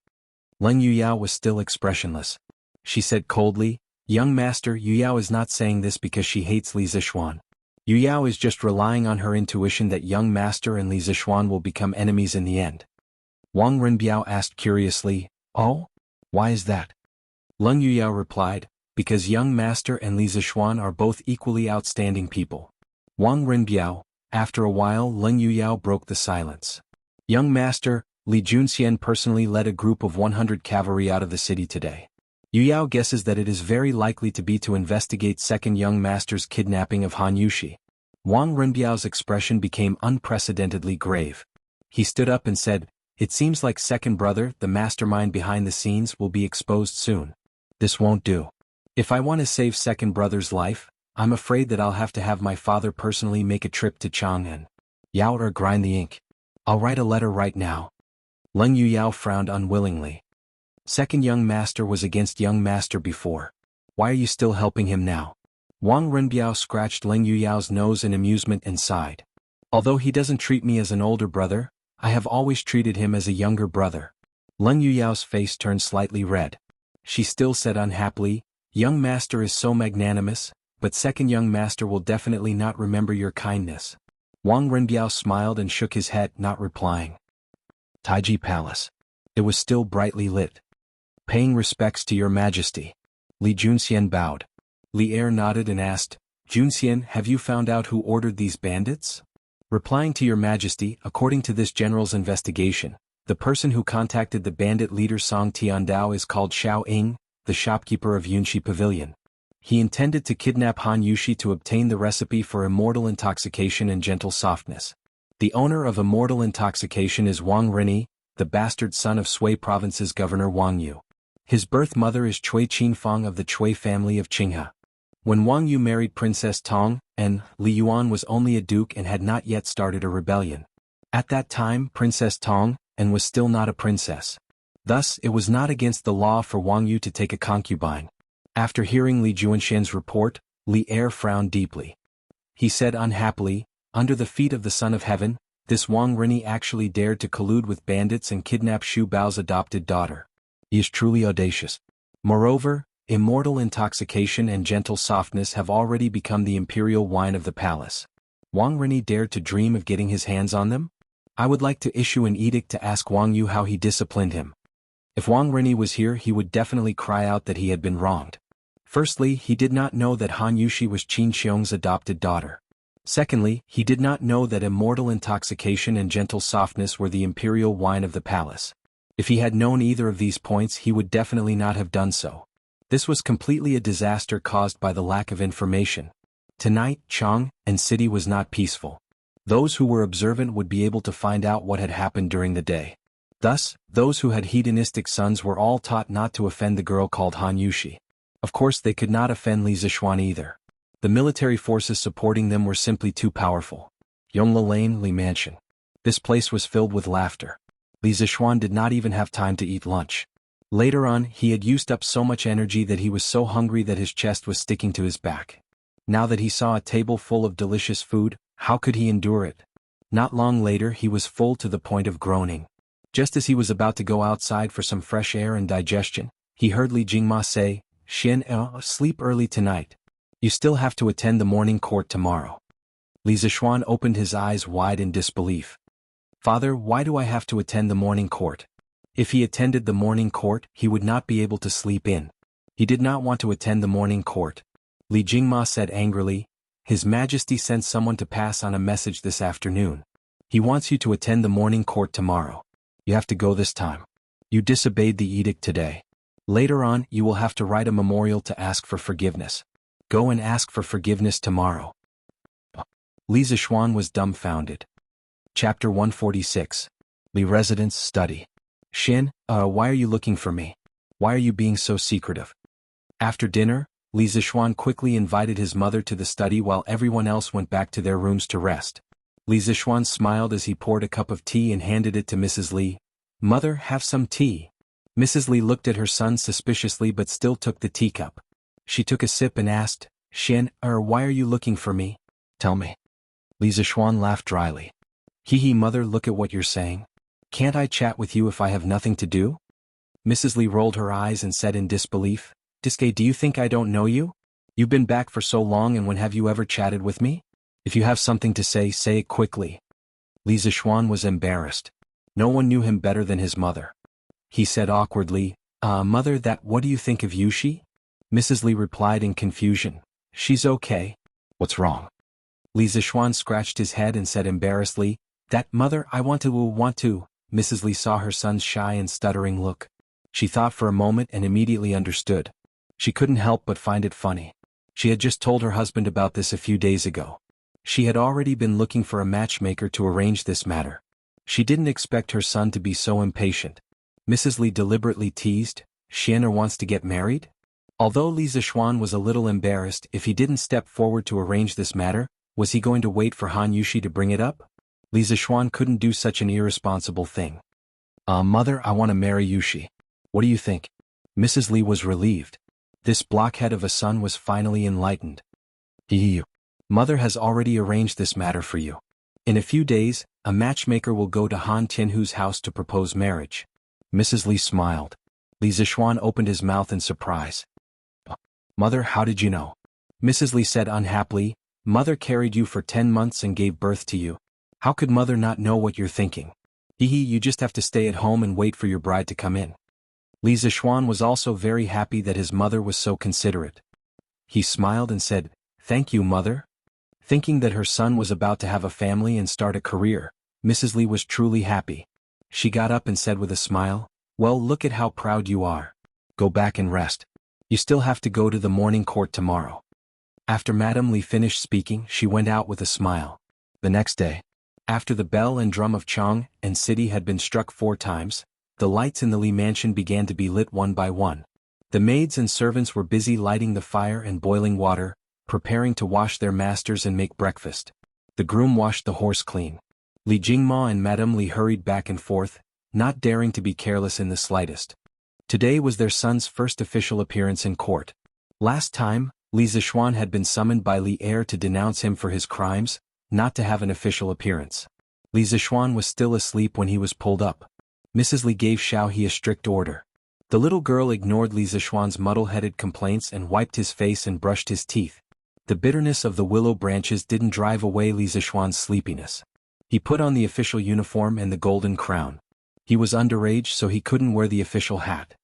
Leng Yuyao was still expressionless. She said coldly, young master, Yuyao is not saying this because she hates Li Zixuan. Yuyao is just relying on her intuition that young master and Li Zixuan will become enemies in the end. Wang Renbiao asked curiously, oh? Why is that? Leng Yuyao replied, because young master and Li Zixuan are both equally outstanding people. Wang Renbiao, after a while Leng Yuyao broke the silence. Young master, Li Junxian personally led a group of 100 cavalry out of the city today. Yuyao guesses that it is very likely to be to investigate second young master's kidnapping of Han Yushi. Wang Renbiao's expression became unprecedentedly grave. He stood up and said, it seems like second brother, the mastermind behind the scenes, will be exposed soon. This won't do. If I want to save second brother's life, I'm afraid that I'll have to have my father personally make a trip to Chang'an. Yaoer, grind the ink. I'll write a letter right now. Leng Yuyao frowned unwillingly. Second young master was against young master before. Why are you still helping him now? Wang Renbiao scratched Leng Yuyao's nose in amusement and sighed. Although he doesn't treat me as an older brother, I have always treated him as a younger brother. Leng Yuyao's face turned slightly red. She still said unhappily, young master is so magnanimous, but second young master will definitely not remember your kindness. Wang Renbiao smiled and shook his head, not replying. Taiji Palace. It was still brightly lit. Paying respects to your majesty. Li Junxian bowed. Li Er nodded and asked, Junxian, have you found out who ordered these bandits? Replying to your majesty, according to this general's investigation, the person who contacted the bandit leader Song Tiandao is called Xiao Ying, the shopkeeper of Yunxi Pavilion. He intended to kidnap Han Yushi to obtain the recipe for immortal intoxication and gentle softness. The owner of immortal intoxication is Wang Rini, the bastard son of Sui Province's governor Wang Yu. His birth mother is Cui Qinfang of the Cui family of Qinghe. When Wang Yu married Princess Tong, and Li Yuan was only a duke and had not yet started a rebellion. At that time, Princess Tong, and was still not a princess. Thus, it was not against the law for Wang Yu to take a concubine. After hearing Li Junxian's report, Li Er frowned deeply. He said unhappily, under the feet of the Son of Heaven, this Wang Rini actually dared to collude with bandits and kidnap Xu Bao's adopted daughter. He is truly audacious. Moreover, immortal intoxication and gentle softness have already become the imperial wine of the palace. Wang Rini dared to dream of getting his hands on them? I would like to issue an edict to ask Wang Yu how he disciplined him. If Wang Rini was here, he would definitely cry out that he had been wronged. Firstly, he did not know that Han Yushi was Qin Xiong's adopted daughter. Secondly, he did not know that immortal intoxication and gentle softness were the imperial wine of the palace. If he had known either of these points, he would definitely not have done so. This was completely a disaster caused by the lack of information. Tonight, Chang and city was not peaceful. Those who were observant would be able to find out what had happened during the day. Thus, those who had hedonistic sons were all taught not to offend the girl called Han Yushi. Of course, they could not offend Li Zishuan either. The military forces supporting them were simply too powerful. Yongla Lane, Li Mansion. This place was filled with laughter. Li Zishuan did not even have time to eat lunch. Later on, he had used up so much energy that he was so hungry that his chest was sticking to his back. Now that he saw a table full of delicious food, how could he endure it? Not long later, he was full to the point of groaning. Just as he was about to go outside for some fresh air and digestion, he heard Li Jingma say, "Xian, sleep early tonight. You still have to attend the morning court tomorrow." Li Zishuan opened his eyes wide in disbelief. "Father, why do I have to attend the morning court?" If he attended the morning court, he would not be able to sleep in. He did not want to attend the morning court. Li Jingma said angrily, "His Majesty sent someone to pass on a message this afternoon. He wants you to attend the morning court tomorrow. You have to go this time. You disobeyed the edict today. Later on, you will have to write a memorial to ask for forgiveness. Go and ask for forgiveness tomorrow." Li Zishuan was dumbfounded. Chapter 146. Li Residence Study. "Xin, why are you looking for me? Why are you being so secretive?" After dinner, Li Zishuan quickly invited his mother to the study while everyone else went back to their rooms to rest. Li Zishuan smiled as he poured a cup of tea and handed it to Mrs. Li. "Mother, have some tea." Mrs. Li looked at her son suspiciously but still took the teacup. She took a sip and asked, "Xian, why are you looking for me? Tell me." Li Zishuan laughed dryly. "Hee, mother, look at what you're saying. Can't I chat with you if I have nothing to do?" Mrs. Li rolled her eyes and said in disbelief, "Diske, do you think I don't know you? You've been back for so long, and when have you ever chatted with me? If you have something to say it quickly." Li Zishuan was embarrassed. No one knew him better than his mother. He said awkwardly, Mother, what do you think of Yushi?" Mrs. Li replied in confusion, "She's okay." "What's wrong?" Li Zishuan scratched his head and said embarrassedly, Mother, I want to. Mrs. Li saw her son's shy and stuttering look. She thought for a moment and immediately understood. She couldn't help but find it funny. She had just told her husband about this a few days ago. She had already been looking for a matchmaker to arrange this matter. She didn't expect her son to be so impatient. Mrs. Li deliberately teased, "Xianer wants to get married?" Although Li Zishuan was a little embarrassed, if he didn't step forward to arrange this matter, was he going to wait for Han Yushi to bring it up? Li Zishuan couldn't do such an irresponsible thing. Mother, I want to marry Yushi. What do you think?" Mrs. Li was relieved. This blockhead of a son was finally enlightened. Mother has already arranged this matter for you. In a few days, a matchmaker will go to Han Tianhu's house to propose marriage. Mrs. Li smiled. Li Zishuan opened his mouth in surprise. "Mother, how did you know?" Mrs. Li said unhappily, "Mother carried you for 10 months and gave birth to you. How could Mother not know what you're thinking? You just have to stay at home and wait for your bride to come in." Li Zishuan was also very happy that his mother was so considerate. He smiled and said, "Thank you, Mother." Thinking that her son was about to have a family and start a career, Mrs. Li was truly happy. She got up and said with a smile, "Well, look at how proud you are. Go back and rest. You still have to go to the morning court tomorrow." After Madame Li finished speaking, she went out with a smile. The next day, after the bell and drum of Chang and city had been struck 4 times, the lights in the Li mansion began to be lit one by one. The maids and servants were busy lighting the fire and boiling water, preparing to wash their masters and make breakfast. The groom washed the horse clean. Li Jingma and Madame Li hurried back and forth, not daring to be careless in the slightest. Today was their son's first official appearance in court. Last time, Li Zishuan had been summoned by Li Heir to denounce him for his crimes, not to have an official appearance. Li Zishuan was still asleep when he was pulled up. Mrs. Li gave Xiaohe a strict order. The little girl ignored Li Zishuan's muddle-headed complaints and wiped his face and brushed his teeth. The bitterness of the willow branches didn't drive away Li Zishuan's sleepiness. He put on the official uniform and the golden crown. He was underage, so he couldn't wear the official hat.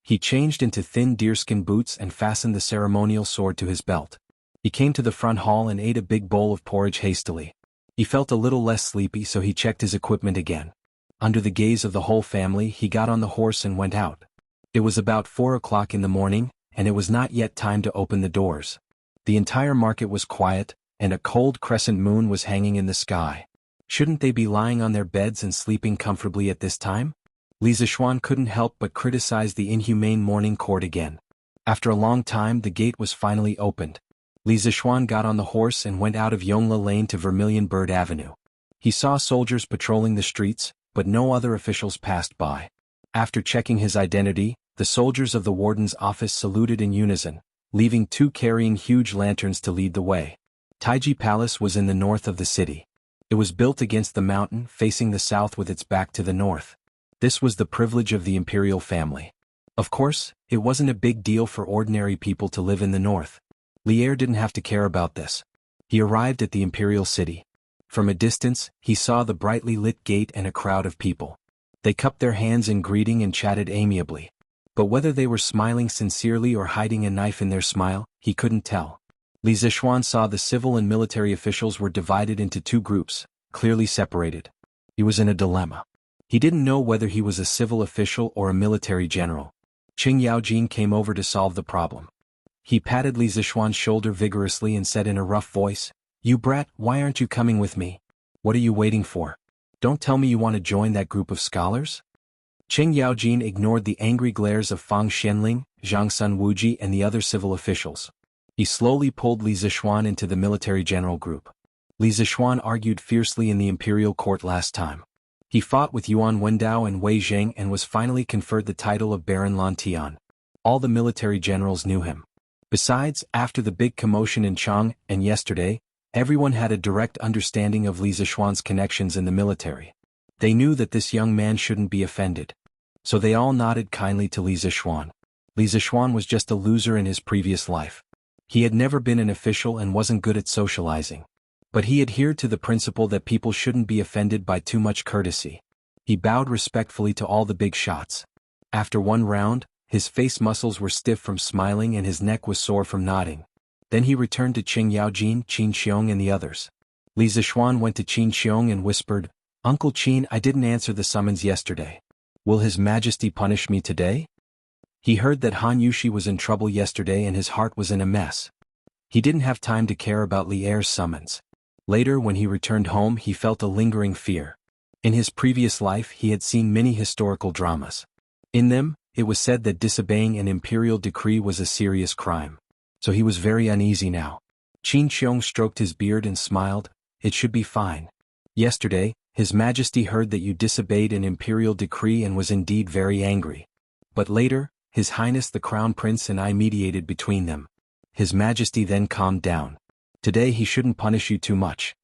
He changed into thin deerskin boots and fastened the ceremonial sword to his belt. He came to the front hall and ate a big bowl of porridge hastily. He felt a little less sleepy, so he checked his equipment again. Under the gaze of the whole family, he got on the horse and went out. It was about 4 o'clock in the morning, and it was not yet time to open the doors. The entire market was quiet, and a cold crescent moon was hanging in the sky. Shouldn't they be lying on their beds and sleeping comfortably at this time? Li Zixuan couldn't help but criticize the inhumane morning court again. After a long time, the gate was finally opened. Li Zixuan got on the horse and went out of Yongla Lane to Vermilion Bird Avenue. He saw soldiers patrolling the streets, but no other officials passed by. After checking his identity, the soldiers of the warden's office saluted in unison, leaving 2 carrying huge lanterns to lead the way. Taiji Palace was in the north of the city. It was built against the mountain, facing the south with its back to the north. This was the privilege of the imperial family. Of course, it wasn't a big deal for ordinary people to live in the north. Lier didn't have to care about this. He arrived at the imperial city. From a distance, he saw the brightly lit gate and a crowd of people. They cupped their hands in greeting and chatted amiably. But whether they were smiling sincerely or hiding a knife in their smile, he couldn't tell. Li Zixuan saw the civil and military officials were divided into 2 groups, clearly separated. He was in a dilemma. He didn't know whether he was a civil official or a military general. Qing Yaojin came over to solve the problem. He patted Li Zixuan's shoulder vigorously and said in a rough voice, "You brat, why aren't you coming with me? What are you waiting for? Don't tell me you want to join that group of scholars?" Qing Yaojin ignored the angry glares of Fang Xianling, Zhang Sun Wuji and the other civil officials. He slowly pulled Li Zixuan into the military general group. Li Zixuan argued fiercely in the imperial court last time. He fought with Yuan Wendao and Wei Zheng and was finally conferred the title of Baron Lan Tian. All the military generals knew him. Besides, after the big commotion in Chang and yesterday, everyone had a direct understanding of Li Zixuan's connections in the military. They knew that this young man shouldn't be offended. So they all nodded kindly to Li Zixuan. Li Zixuan was just a loser in his previous life. He had never been an official and wasn't good at socializing. But he adhered to the principle that people shouldn't be offended by too much courtesy. He bowed respectfully to all the big shots. After one round, his face muscles were stiff from smiling and his neck was sore from nodding. Then he returned to Qing Yaojin, Qin Xiong and the others. Li Zixuan went to Qin Xiong and whispered, "Uncle Qin, I didn't answer the summons yesterday. Will His Majesty punish me today?" He heard that Han Yushi was in trouble yesterday and his heart was in a mess. He didn't have time to care about Li Er's summons. Later, when he returned home, he felt a lingering fear. In his previous life, he had seen many historical dramas. In them, it was said that disobeying an imperial decree was a serious crime. So he was very uneasy now. Qin Xiong stroked his beard and smiled, "It should be fine. Yesterday, His Majesty heard that you disobeyed an imperial decree and was indeed very angry. But later, His Highness the Crown Prince and I mediated between them. His Majesty then calmed down. Today he shouldn't punish you too much.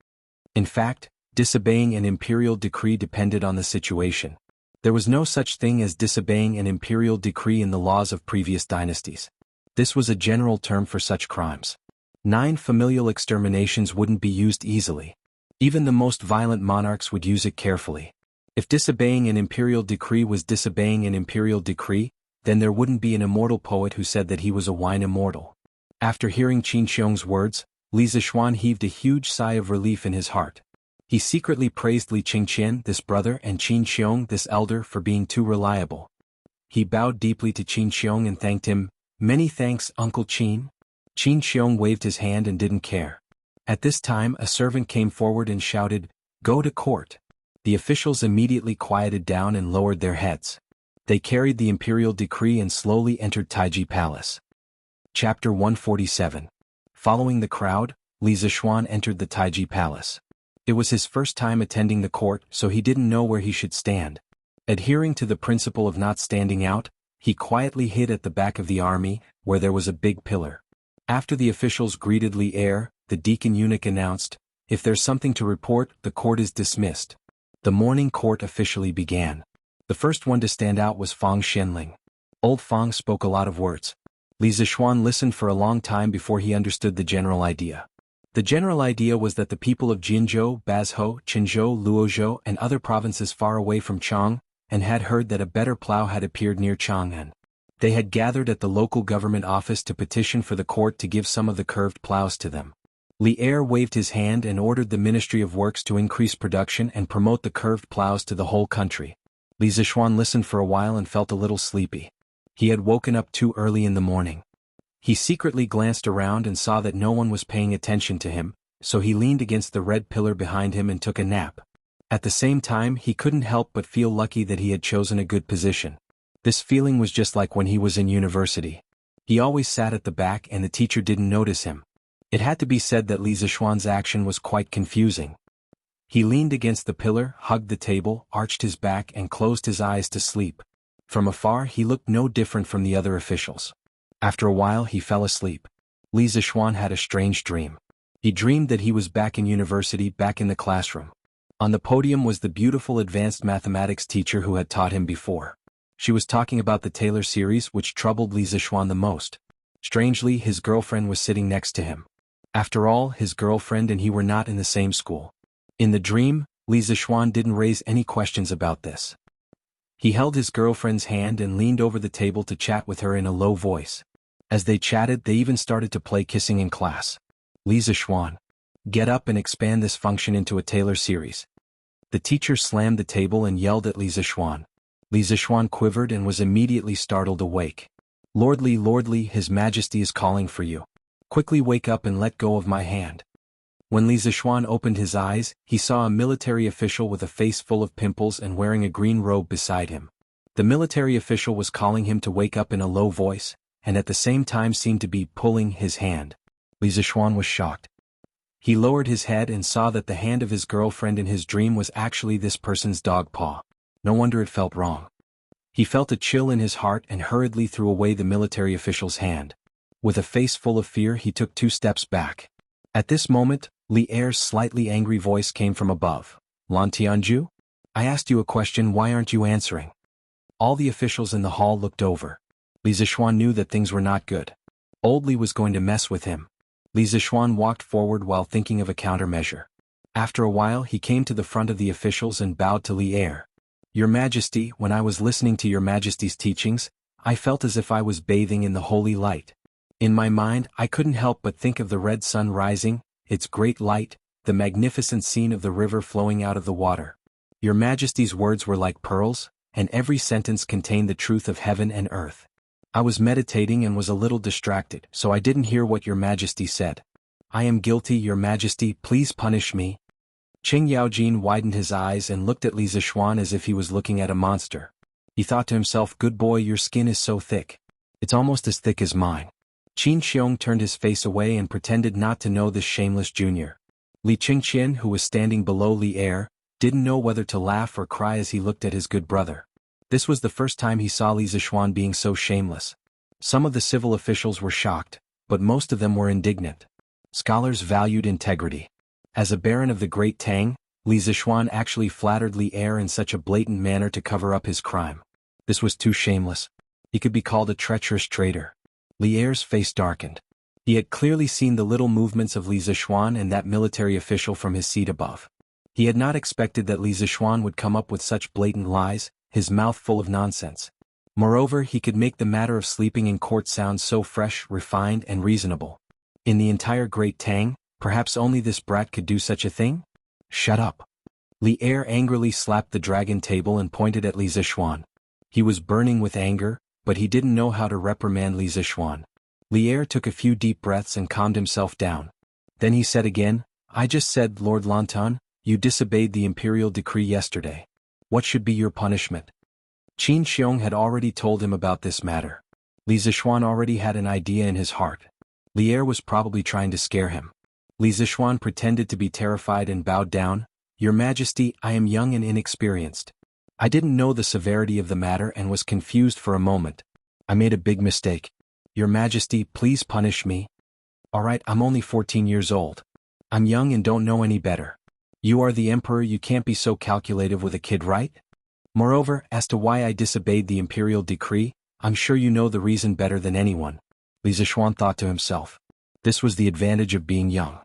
In fact, disobeying an imperial decree depended on the situation. There was no such thing as disobeying an imperial decree in the laws of previous dynasties. This was a general term for such crimes. 9 familial exterminations wouldn't be used easily. Even the most violent monarchs would use it carefully. If disobeying an imperial decree was disobeying an imperial decree, then there wouldn't be an immortal poet who said that he was a wine immortal. After hearing Qin Xiong's words, Li Zixuan heaved a huge sigh of relief in his heart. He secretly praised Li Qingqian, this brother, and Qin Xiong, this elder, for being too reliable. He bowed deeply to Qin Xiong and thanked him. "Many thanks, Uncle Qin." Qin Xiong waved his hand and didn't care. At this time, a servant came forward and shouted, "Go to court." The officials immediately quieted down and lowered their heads. They carried the imperial decree and slowly entered Taiji Palace. Chapter 147. Following the crowd, Li Zixuan entered the Taiji Palace. It was his first time attending the court, so he didn't know where he should stand. Adhering to the principle of not standing out, he quietly hid at the back of the army, where there was a big pillar. After the officials greeted Li Er, the deacon eunuch announced, "If there's something to report, the court is dismissed." The morning court officially began. The first one to stand out was Fang Xianling. Old Fang spoke a lot of words. Li Zixuan listened for a long time before he understood the general idea. The general idea was that the people of Jinzhou, Bazhou, Qinzhou, Luozhou and other provinces far away from Chang, and had heard that a better plough had appeared near Chang'an. They had gathered at the local government office to petition for the court to give some of the curved plows to them. Li Er waved his hand and ordered the Ministry of Works to increase production and promote the curved plows to the whole country. Li Zishuan listened for a while and felt a little sleepy. He had woken up too early in the morning. He secretly glanced around and saw that no one was paying attention to him, so he leaned against the red pillar behind him and took a nap. At the same time, he couldn't help but feel lucky that he had chosen a good position. This feeling was just like when he was in university. He always sat at the back and the teacher didn't notice him. It had to be said that Li Zishuan's action was quite confusing. He leaned against the pillar, hugged the table, arched his back and closed his eyes to sleep. From afar he looked no different from the other officials. After a while he fell asleep. Li Zishuan had a strange dream. He dreamed that he was back in university, back in the classroom. On the podium was the beautiful advanced mathematics teacher who had taught him before. She was talking about the Taylor series, which troubled Li Zishuan the most. Strangely, his girlfriend was sitting next to him. After all, his girlfriend and he were not in the same school. In the dream, Li Zishuan didn't raise any questions about this. He held his girlfriend's hand and leaned over the table to chat with her in a low voice. As they chatted, they even started to play kissing in class. Li Zishuan, get up and expand this function into a Taylor series. The teacher slammed the table and yelled at Li Zishuan. Li Zishuan quivered and was immediately startled awake. Lordly, lordly, His Majesty is calling for you. Quickly wake up and let go of my hand. When Li Zishuan opened his eyes, he saw a military official with a face full of pimples and wearing a green robe beside him. The military official was calling him to wake up in a low voice, and at the same time seemed to be pulling his hand. Li Zishuan was shocked. He lowered his head and saw that the hand of his girlfriend in his dream was actually this person's dog paw. No wonder it felt wrong. He felt a chill in his heart and hurriedly threw away the military official's hand. With a face full of fear, he took 2 steps back. At this moment, Li Er's slightly angry voice came from above. Lan Tianju? I asked you a question, why aren't you answering? All the officials in the hall looked over. Li Zishuan knew that things were not good. Old Li was going to mess with him. Li Zishuan walked forward while thinking of a countermeasure. After a while he came to the front of the officials and bowed to Li Er. Your Majesty, when I was listening to your Majesty's teachings, I felt as if I was bathing in the holy light. In my mind, I couldn't help but think of the red sun rising, its great light, the magnificent scene of the river flowing out of the water. Your Majesty's words were like pearls, and every sentence contained the truth of heaven and earth. I was meditating and was a little distracted, so I didn't hear what your Majesty said. I am guilty, your Majesty, please punish me. Qing Yaojin widened his eyes and looked at Li Zishuan as if he was looking at a monster. He thought to himself, good boy, your skin is so thick. It's almost as thick as mine. Qin Xiong turned his face away and pretended not to know this shameless junior. Li Qingqian, who was standing below Li Er, didn't know whether to laugh or cry as he looked at his good brother. This was the first time he saw Li Zishuan being so shameless. Some of the civil officials were shocked, but most of them were indignant. Scholars valued integrity. As a baron of the Great Tang, Li Zishuan actually flattered Li Er in such a blatant manner to cover up his crime. This was too shameless. He could be called a treacherous traitor. Li Er's face darkened. He had clearly seen the little movements of Li Zishuan and that military official from his seat above. He had not expected that Li Zishuan would come up with such blatant lies, his mouth full of nonsense. Moreover, he could make the matter of sleeping in court sound so fresh, refined, and reasonable. In the entire Great Tang, perhaps only this brat could do such a thing? Shut up. Li Er angrily slapped the dragon table and pointed at Li Zishuan. He was burning with anger, but he didn't know how to reprimand Li Zishuan. Li Er took a few deep breaths and calmed himself down. Then he said again, I just said, Lord Lantan, you disobeyed the imperial decree yesterday. What should be your punishment? Qin Xiong had already told him about this matter. Li Zishuan already had an idea in his heart. Li Er was probably trying to scare him. Li Zishuan pretended to be terrified and bowed down. Your Majesty, I am young and inexperienced. I didn't know the severity of the matter and was confused for a moment. I made a big mistake. Your Majesty, please punish me. Alright, I'm only 14 years old. I'm young and don't know any better. You are the emperor, you can't be so calculative with a kid, right? Moreover, as to why I disobeyed the imperial decree, I'm sure you know the reason better than anyone. Li Zishuan thought to himself. This was the advantage of being young.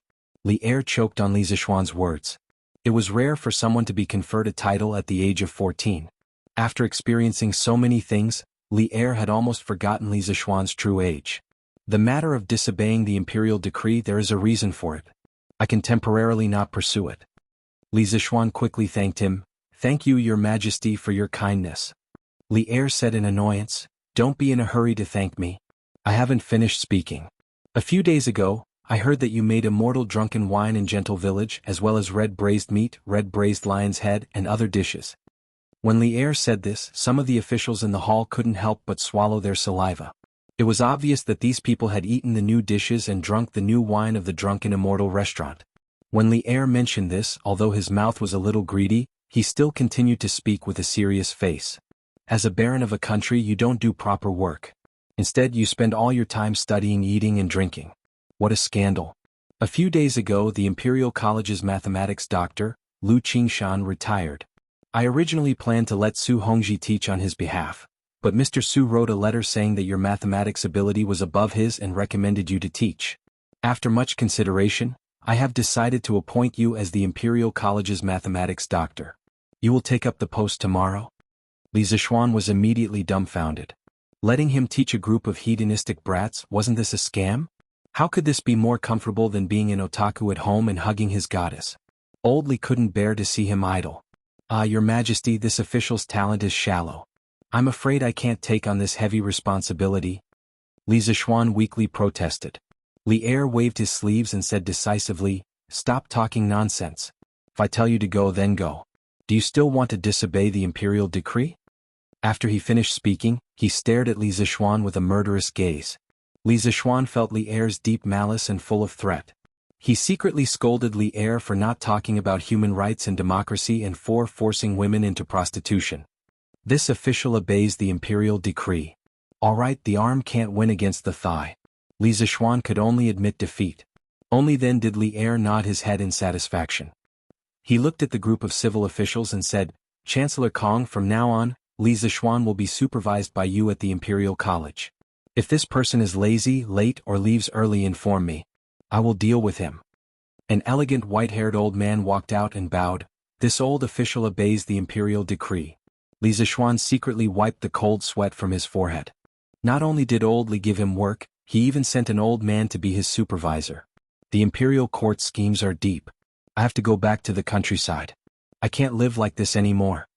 Li Er choked on Li Zishuan's words. It was rare for someone to be conferred a title at the age of 14. After experiencing so many things, Li Er had almost forgotten Li Zixuan's true age. The matter of disobeying the imperial decree, there is a reason for it. I can temporarily not pursue it. Li Zixuan quickly thanked him. Thank you, Your Majesty, for your kindness. Li Er said in annoyance, don't be in a hurry to thank me. I haven't finished speaking. A few days ago, I heard that you made immortal drunken wine in Gentle Village, as well as red braised meat, red braised lion's head, and other dishes. When Li Er said this, some of the officials in the hall couldn't help but swallow their saliva. It was obvious that these people had eaten the new dishes and drunk the new wine of the drunken immortal restaurant. When Li Er mentioned this, although his mouth was a little greedy, he still continued to speak with a serious face. As a baron of a country, you don't do proper work. Instead, you spend all your time studying, eating, and drinking. What a scandal. A few days ago, the Imperial College's mathematics doctor, Lu Qingshan, retired. I originally planned to let Su Hongji teach on his behalf, but Mr. Su wrote a letter saying that your mathematics ability was above his and recommended you to teach. After much consideration, I have decided to appoint you as the Imperial College's mathematics doctor. You will take up the post tomorrow? Li Zixuan was immediately dumbfounded. Letting him teach a group of hedonistic brats, wasn't this a scam? How could this be more comfortable than being an otaku at home and hugging his goddess? Old Li couldn't bear to see him idle. Your Majesty, this official's talent is shallow. I'm afraid I can't take on this heavy responsibility. Li Zixuan weakly protested. Li Er waved his sleeves and said decisively, stop talking nonsense. If I tell you to go, then go. Do you still want to disobey the imperial decree? After he finished speaking, he stared at Li Zixuan with a murderous gaze. Li Zixuan felt Li Er's deep malice and full of threat. He secretly scolded Li Er for not talking about human rights and democracy and for forcing women into prostitution. This official obeys the imperial decree. All right, the arm can't win against the thigh. Li Zixuan could only admit defeat. Only then did Li Er nod his head in satisfaction. He looked at the group of civil officials and said, Chancellor Kong, from now on, Li Zixuan will be supervised by you at the Imperial College. If this person is lazy, late, or leaves early, inform me. I will deal with him. An elegant white-haired old man walked out and bowed. This old official obeys the imperial decree. Li Zixuan secretly wiped the cold sweat from his forehead. Not only did old Li give him work, he even sent an old man to be his supervisor. The imperial court schemes are deep. I have to go back to the countryside. I can't live like this anymore.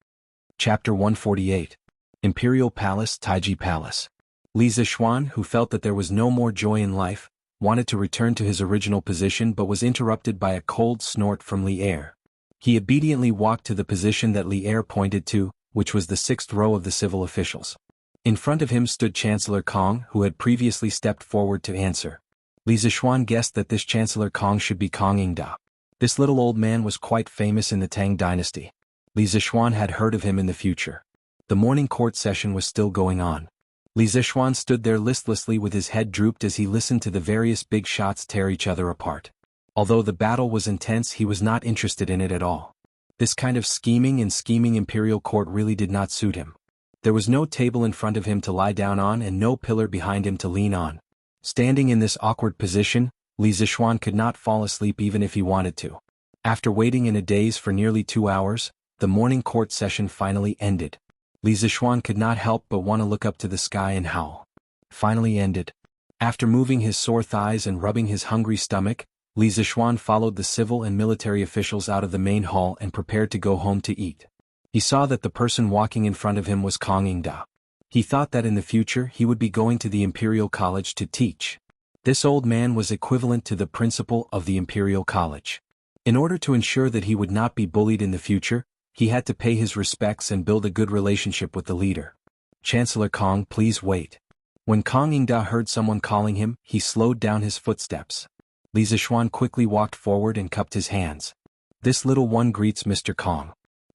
Chapter 148. Imperial Palace, Taiji Palace. Li Zixuan, who felt that there was no more joy in life, wanted to return to his original position but was interrupted by a cold snort from Li Er. He obediently walked to the position that Li Er pointed to, which was the 6th row of the civil officials. In front of him stood Chancellor Kong, who had previously stepped forward to answer. Li Zixuan guessed that this Chancellor Kong should be Kong Yingda. This little old man was quite famous in the Tang dynasty. Li Zixuan had heard of him in the future. The morning court session was still going on. Li Zixuan stood there listlessly with his head drooped as he listened to the various big shots tear each other apart. Although the battle was intense, he was not interested in it at all. This kind of scheming imperial court really did not suit him. There was no table in front of him to lie down on and no pillar behind him to lean on. Standing in this awkward position, Li Zixuan could not fall asleep even if he wanted to. After waiting in a daze for nearly 2 hours, the morning court session finally ended. Li Zixuan could not help but want to look up to the sky and howl. Finally ended. After moving his sore thighs and rubbing his hungry stomach, Li Zixuan followed the civil and military officials out of the main hall and prepared to go home to eat. He saw that the person walking in front of him was Kong Yingda. He thought that in the future he would be going to the Imperial College to teach. This old man was equivalent to the principal of the Imperial College. In order to ensure that he would not be bullied in the future, he had to pay his respects and build a good relationship with the leader. Chancellor Kong, please wait. When Kong Yingda heard someone calling him, he slowed down his footsteps. Li Zixuan quickly walked forward and cupped his hands. This little one greets Mr. Kong.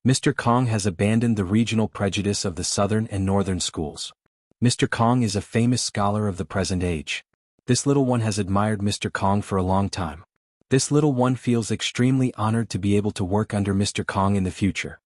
Mr. Kong has abandoned the regional prejudice of the southern and northern schools. Mr. Kong is a famous scholar of the present age. This little one has admired Mr. Kong for a long time. This little one feels extremely honored to be able to work under Mr. Kong in the future.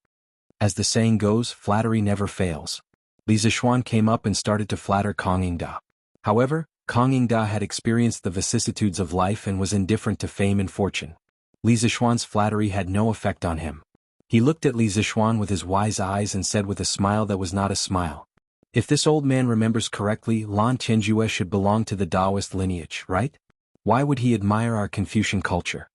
As the saying goes, flattery never fails. Li Zixuan came up and started to flatter Kong Yingda. However, Kong Yingda had experienced the vicissitudes of life and was indifferent to fame and fortune. Li Zixuan's flattery had no effect on him. He looked at Li Zixuan with his wise eyes and said with a smile that was not a smile, If this old man remembers correctly, Lan Tianjue should belong to the Taoist lineage, right? Why would he admire our Confucian culture?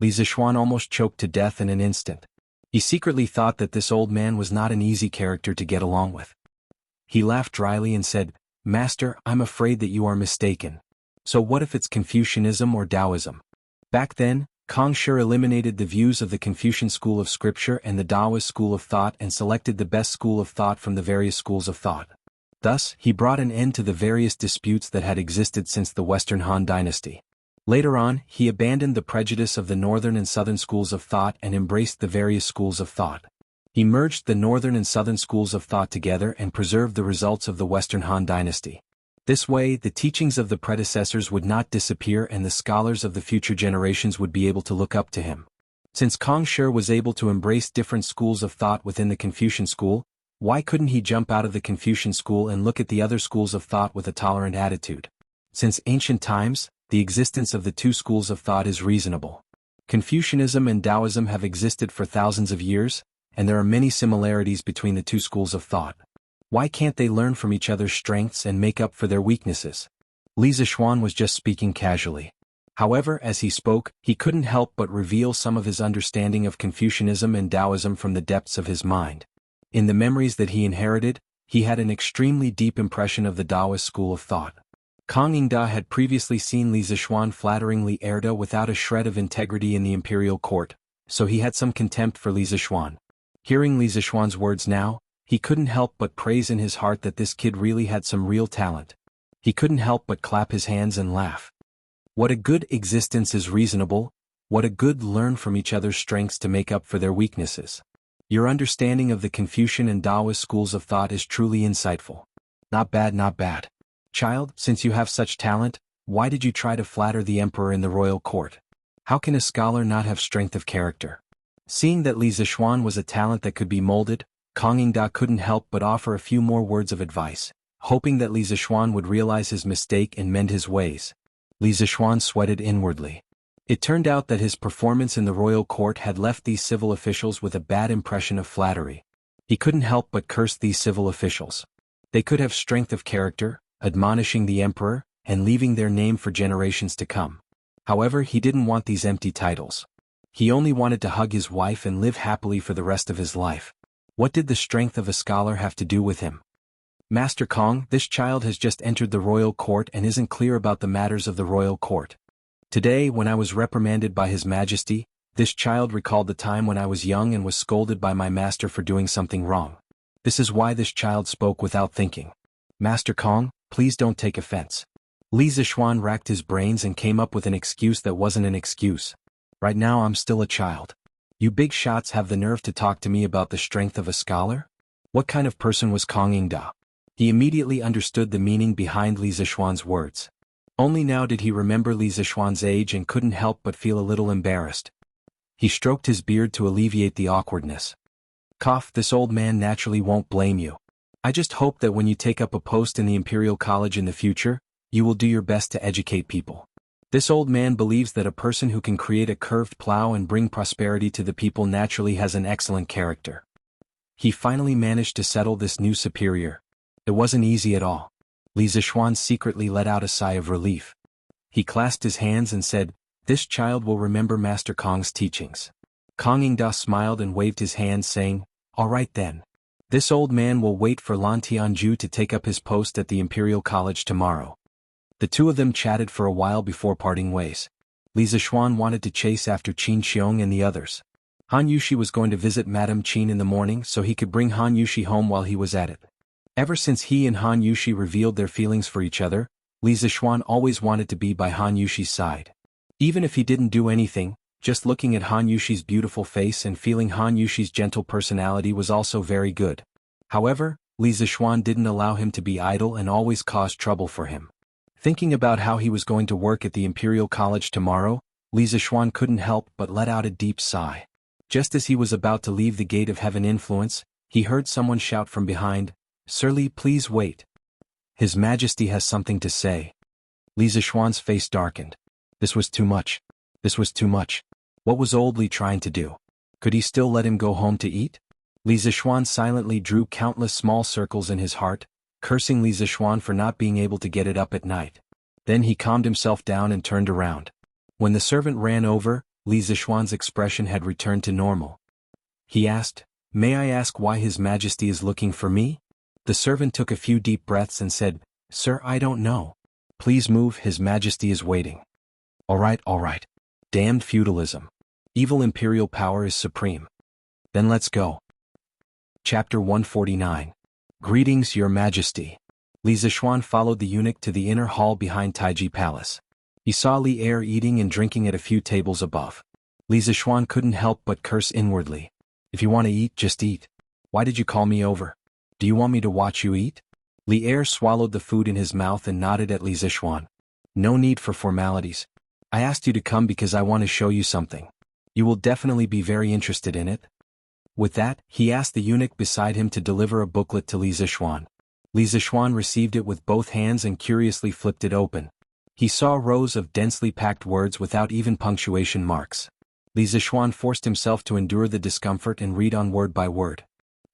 Li Zixuan almost choked to death in an instant. He secretly thought that this old man was not an easy character to get along with. He laughed dryly and said, "Master, I'm afraid that you are mistaken. So what if it's Confucianism or Taoism?" Back then, Kang Shi eliminated the views of the Confucian school of scripture and the Taoist school of thought and selected the best school of thought from the various schools of thought. Thus, he brought an end to the various disputes that had existed since the Western Han dynasty. Later on, he abandoned the prejudice of the northern and southern schools of thought and embraced the various schools of thought. He merged the northern and southern schools of thought together and preserved the results of the Western Han dynasty. This way, the teachings of the predecessors would not disappear and the scholars of the future generations would be able to look up to him. Since Kang Shi was able to embrace different schools of thought within the Confucian school, why couldn't he jump out of the Confucian school and look at the other schools of thought with a tolerant attitude? Since ancient times, the existence of the two schools of thought is reasonable. Confucianism and Taoism have existed for thousands of years, and there are many similarities between the two schools of thought. Why can't they learn from each other's strengths and make up for their weaknesses? Li Zixuan was just speaking casually. However, as he spoke, he couldn't help but reveal some of his understanding of Confucianism and Taoism from the depths of his mind. In the memories that he inherited, he had an extremely deep impression of the Taoist school of thought. Kang Yingda had previously seen Li Zixuan flatteringly erda without a shred of integrity in the imperial court, so he had some contempt for Li Zixuan. Hearing Li Zixuan's words now, he couldn't help but praise in his heart that this kid really had some real talent. He couldn't help but clap his hands and laugh. What a good existence is reasonable, what a good learn from each other's strengths to make up for their weaknesses. Your understanding of the Confucian and Taoist schools of thought is truly insightful. Not bad, not bad. Child, since you have such talent, why did you try to flatter the emperor in the royal court? How can a scholar not have strength of character? Seeing that Li Zixuan was a talent that could be molded, Kang Yingda couldn't help but offer a few more words of advice, hoping that Li Zixuan would realize his mistake and mend his ways. Li Zixuan sweated inwardly. It turned out that his performance in the royal court had left these civil officials with a bad impression of flattery. He couldn't help but curse these civil officials. They could have strength of character, admonishing the emperor, and leaving their name for generations to come. However, he didn't want these empty titles. He only wanted to hug his wife and live happily for the rest of his life. What did the strength of a scholar have to do with him? Master Kang, this child has just entered the royal court and isn't clear about the matters of the royal court. Today, when I was reprimanded by His Majesty, this child recalled the time when I was young and was scolded by my master for doing something wrong. This is why this child spoke without thinking. Master Kang, please don't take offense. Li Zixuan racked his brains and came up with an excuse that wasn't an excuse. Right now I'm still a child. You big shots have the nerve to talk to me about the strength of a scholar? What kind of person was Kang Yingda? He immediately understood the meaning behind Li Zixuan's words. Only now did he remember Li Zixuan's age and couldn't help but feel a little embarrassed. He stroked his beard to alleviate the awkwardness. Cough, this old man naturally won't blame you. I just hope that when you take up a post in the Imperial College in the future, you will do your best to educate people. This old man believes that a person who can create a curved plow and bring prosperity to the people naturally has an excellent character. He finally managed to settle this new superior. It wasn't easy at all. Li Zixuan secretly let out a sigh of relief. He clasped his hands and said, "This child will remember Master Kang's teachings." Kang Yingda smiled and waved his hand saying, "All right then. This old man will wait for Lan Tianju to take up his post at the Imperial College tomorrow." The two of them chatted for a while before parting ways. Li Zixuan wanted to chase after Qin Xiong and the others. Han Yushi was going to visit Madame Qin in the morning so he could bring Han Yushi home while he was at it. Ever since he and Han Yushi revealed their feelings for each other, Li Zixuan always wanted to be by Han Yushi's side. Even if he didn't do anything, just looking at Han Yushi's beautiful face and feeling Han Yushi's gentle personality was also very good. However, Li Zixuan didn't allow him to be idle and always caused trouble for him. Thinking about how he was going to work at the Imperial College tomorrow, Li Zixuan couldn't help but let out a deep sigh. Just as he was about to leave the Gate of Heaven Influence, he heard someone shout from behind, "Sir Li, please wait. His Majesty has something to say." Li Zixuan's face darkened. This was too much. This was too much. What was old Li trying to do? Could he still let him go home to eat? Li Zixuan silently drew countless small circles in his heart, cursing Li Zixuan for not being able to get it up at night. Then he calmed himself down and turned around. When the servant ran over, Li Zixuan's expression had returned to normal. He asked, "May I ask why His Majesty is looking for me?" The servant took a few deep breaths and said, "Sir, I don't know. Please move, His Majesty is waiting." All right. Damned feudalism. Evil imperial power is supreme. Then let's go. Chapter 149. Greetings, Your Majesty. Li Zixuan followed the eunuch to the inner hall behind Taiji Palace. He saw Li Er eating and drinking at a few tables above. Li Zixuan couldn't help but curse inwardly. "If you want to eat, just eat. Why did you call me over? Do you want me to watch you eat?" Li Er swallowed the food in his mouth and nodded at Li Zixuan. "No need for formalities. I asked you to come because I want to show you something. You will definitely be very interested in it." With that, he asked the eunuch beside him to deliver a booklet to Li Zixuan. Li Zixuan received it with both hands and curiously flipped it open. He saw rows of densely packed words without even punctuation marks. Li Zixuan forced himself to endure the discomfort and read on word by word.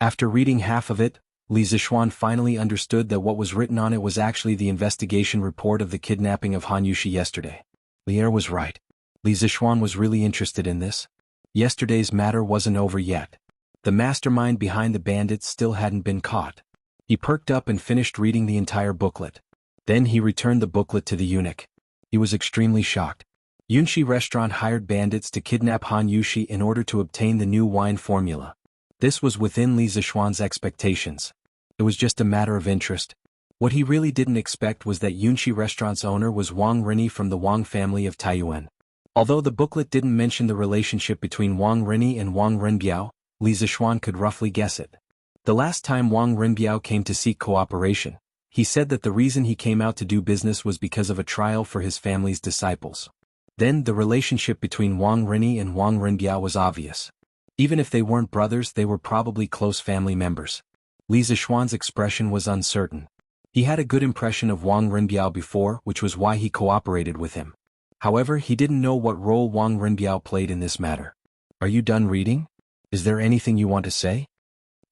After reading half of it, Li Zixuan finally understood that what was written on it was actually the investigation report of the kidnapping of Han Yushi yesterday. Li Er was right. Li Zixuan was really interested in this. Yesterday's matter wasn't over yet. The mastermind behind the bandits still hadn't been caught. He perked up and finished reading the entire booklet. Then he returned the booklet to the eunuch. He was extremely shocked. Yunshi Restaurant hired bandits to kidnap Han Yushi in order to obtain the new wine formula. This was within Li Zixuan's expectations. It was just a matter of interest. What he really didn't expect was that Yunshi Restaurant's owner was Wang Rinni from the Wang family of Taiyuan. Although the booklet didn't mention the relationship between Wang Rinni and Wang Rinbiao, Li Zixuan could roughly guess it. The last time Wang Rinbiao came to seek cooperation, he said that the reason he came out to do business was because of a trial for his family's disciples. Then the relationship between Wang Rinni and Wang Rinbiao was obvious. Even if they weren't brothers, they were probably close family members. Li Zixuan's expression was uncertain. He had a good impression of Wang Rinbiao before, which was why he cooperated with him. However, he didn't know what role Wang Rinbiao played in this matter. "Are you done reading? Is there anything you want to say?"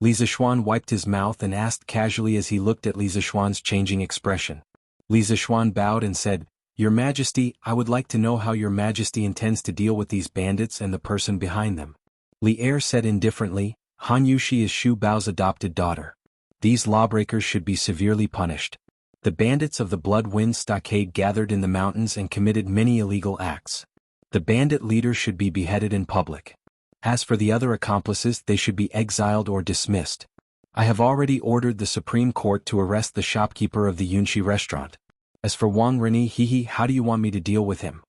Li Zixuan wiped his mouth and asked casually as he looked at Li Zixuan's changing expression. Li Zixuan bowed and said, "Your Majesty, I would like to know how Your Majesty intends to deal with these bandits and the person behind them." Li Er said indifferently, "Han Yushi is Shu Bao's adopted daughter. These lawbreakers should be severely punished. The bandits of the Blood Wind Stockade gathered in the mountains and committed many illegal acts. The bandit leaders should be beheaded in public. As for the other accomplices, they should be exiled or dismissed. I have already ordered the Supreme Court to arrest the shopkeeper of the Yunshi restaurant. As for Wang Rinni, how do you want me to deal with him?"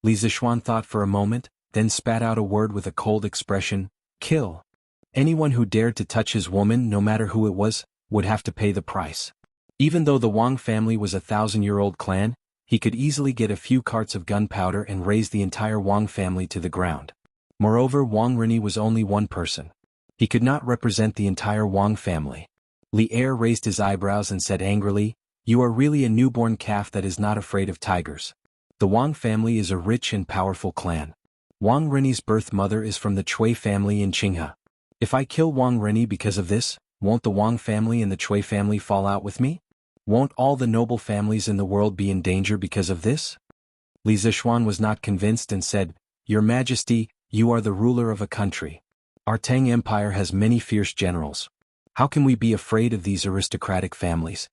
Li Zixuan thought for a moment, then spat out a word with a cold expression, "Kill. Anyone who dared to touch his woman, no matter who it was, would have to pay the price." Even though the Wang family was a 1,000-year-old clan, he could easily get a few carts of gunpowder and raze the entire Wang family to the ground. Moreover, Wang Rinni was only one person. He could not represent the entire Wang family. Li Er raised his eyebrows and said angrily, "You are really a newborn calf that is not afraid of tigers. The Wang family is a rich and powerful clan. Wang Rinni's birth mother is from the Chui family in Qinghe. If I kill Wang Rinni because of this, won't the Wang family and the Chui family fall out with me? Won't all the noble families in the world be in danger because of this?" Li Zixuan was not convinced and said, "Your Majesty, you are the ruler of a country. Our Tang Empire has many fierce generals. How can we be afraid of these aristocratic families?"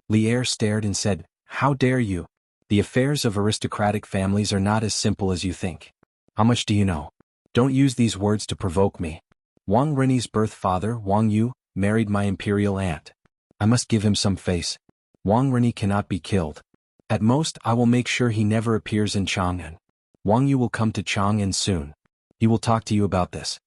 Li Er stared and said, "How dare you? The affairs of aristocratic families are not as simple as you think. How much do you know? Don't use these words to provoke me. Wang Rinni's birth father, Wang Yu, married my imperial aunt. I must give him some face. Wang Rinni cannot be killed. At most, I will make sure he never appears in Chang'an. Wang Yu will come to Chang'an soon. He will talk to you about this."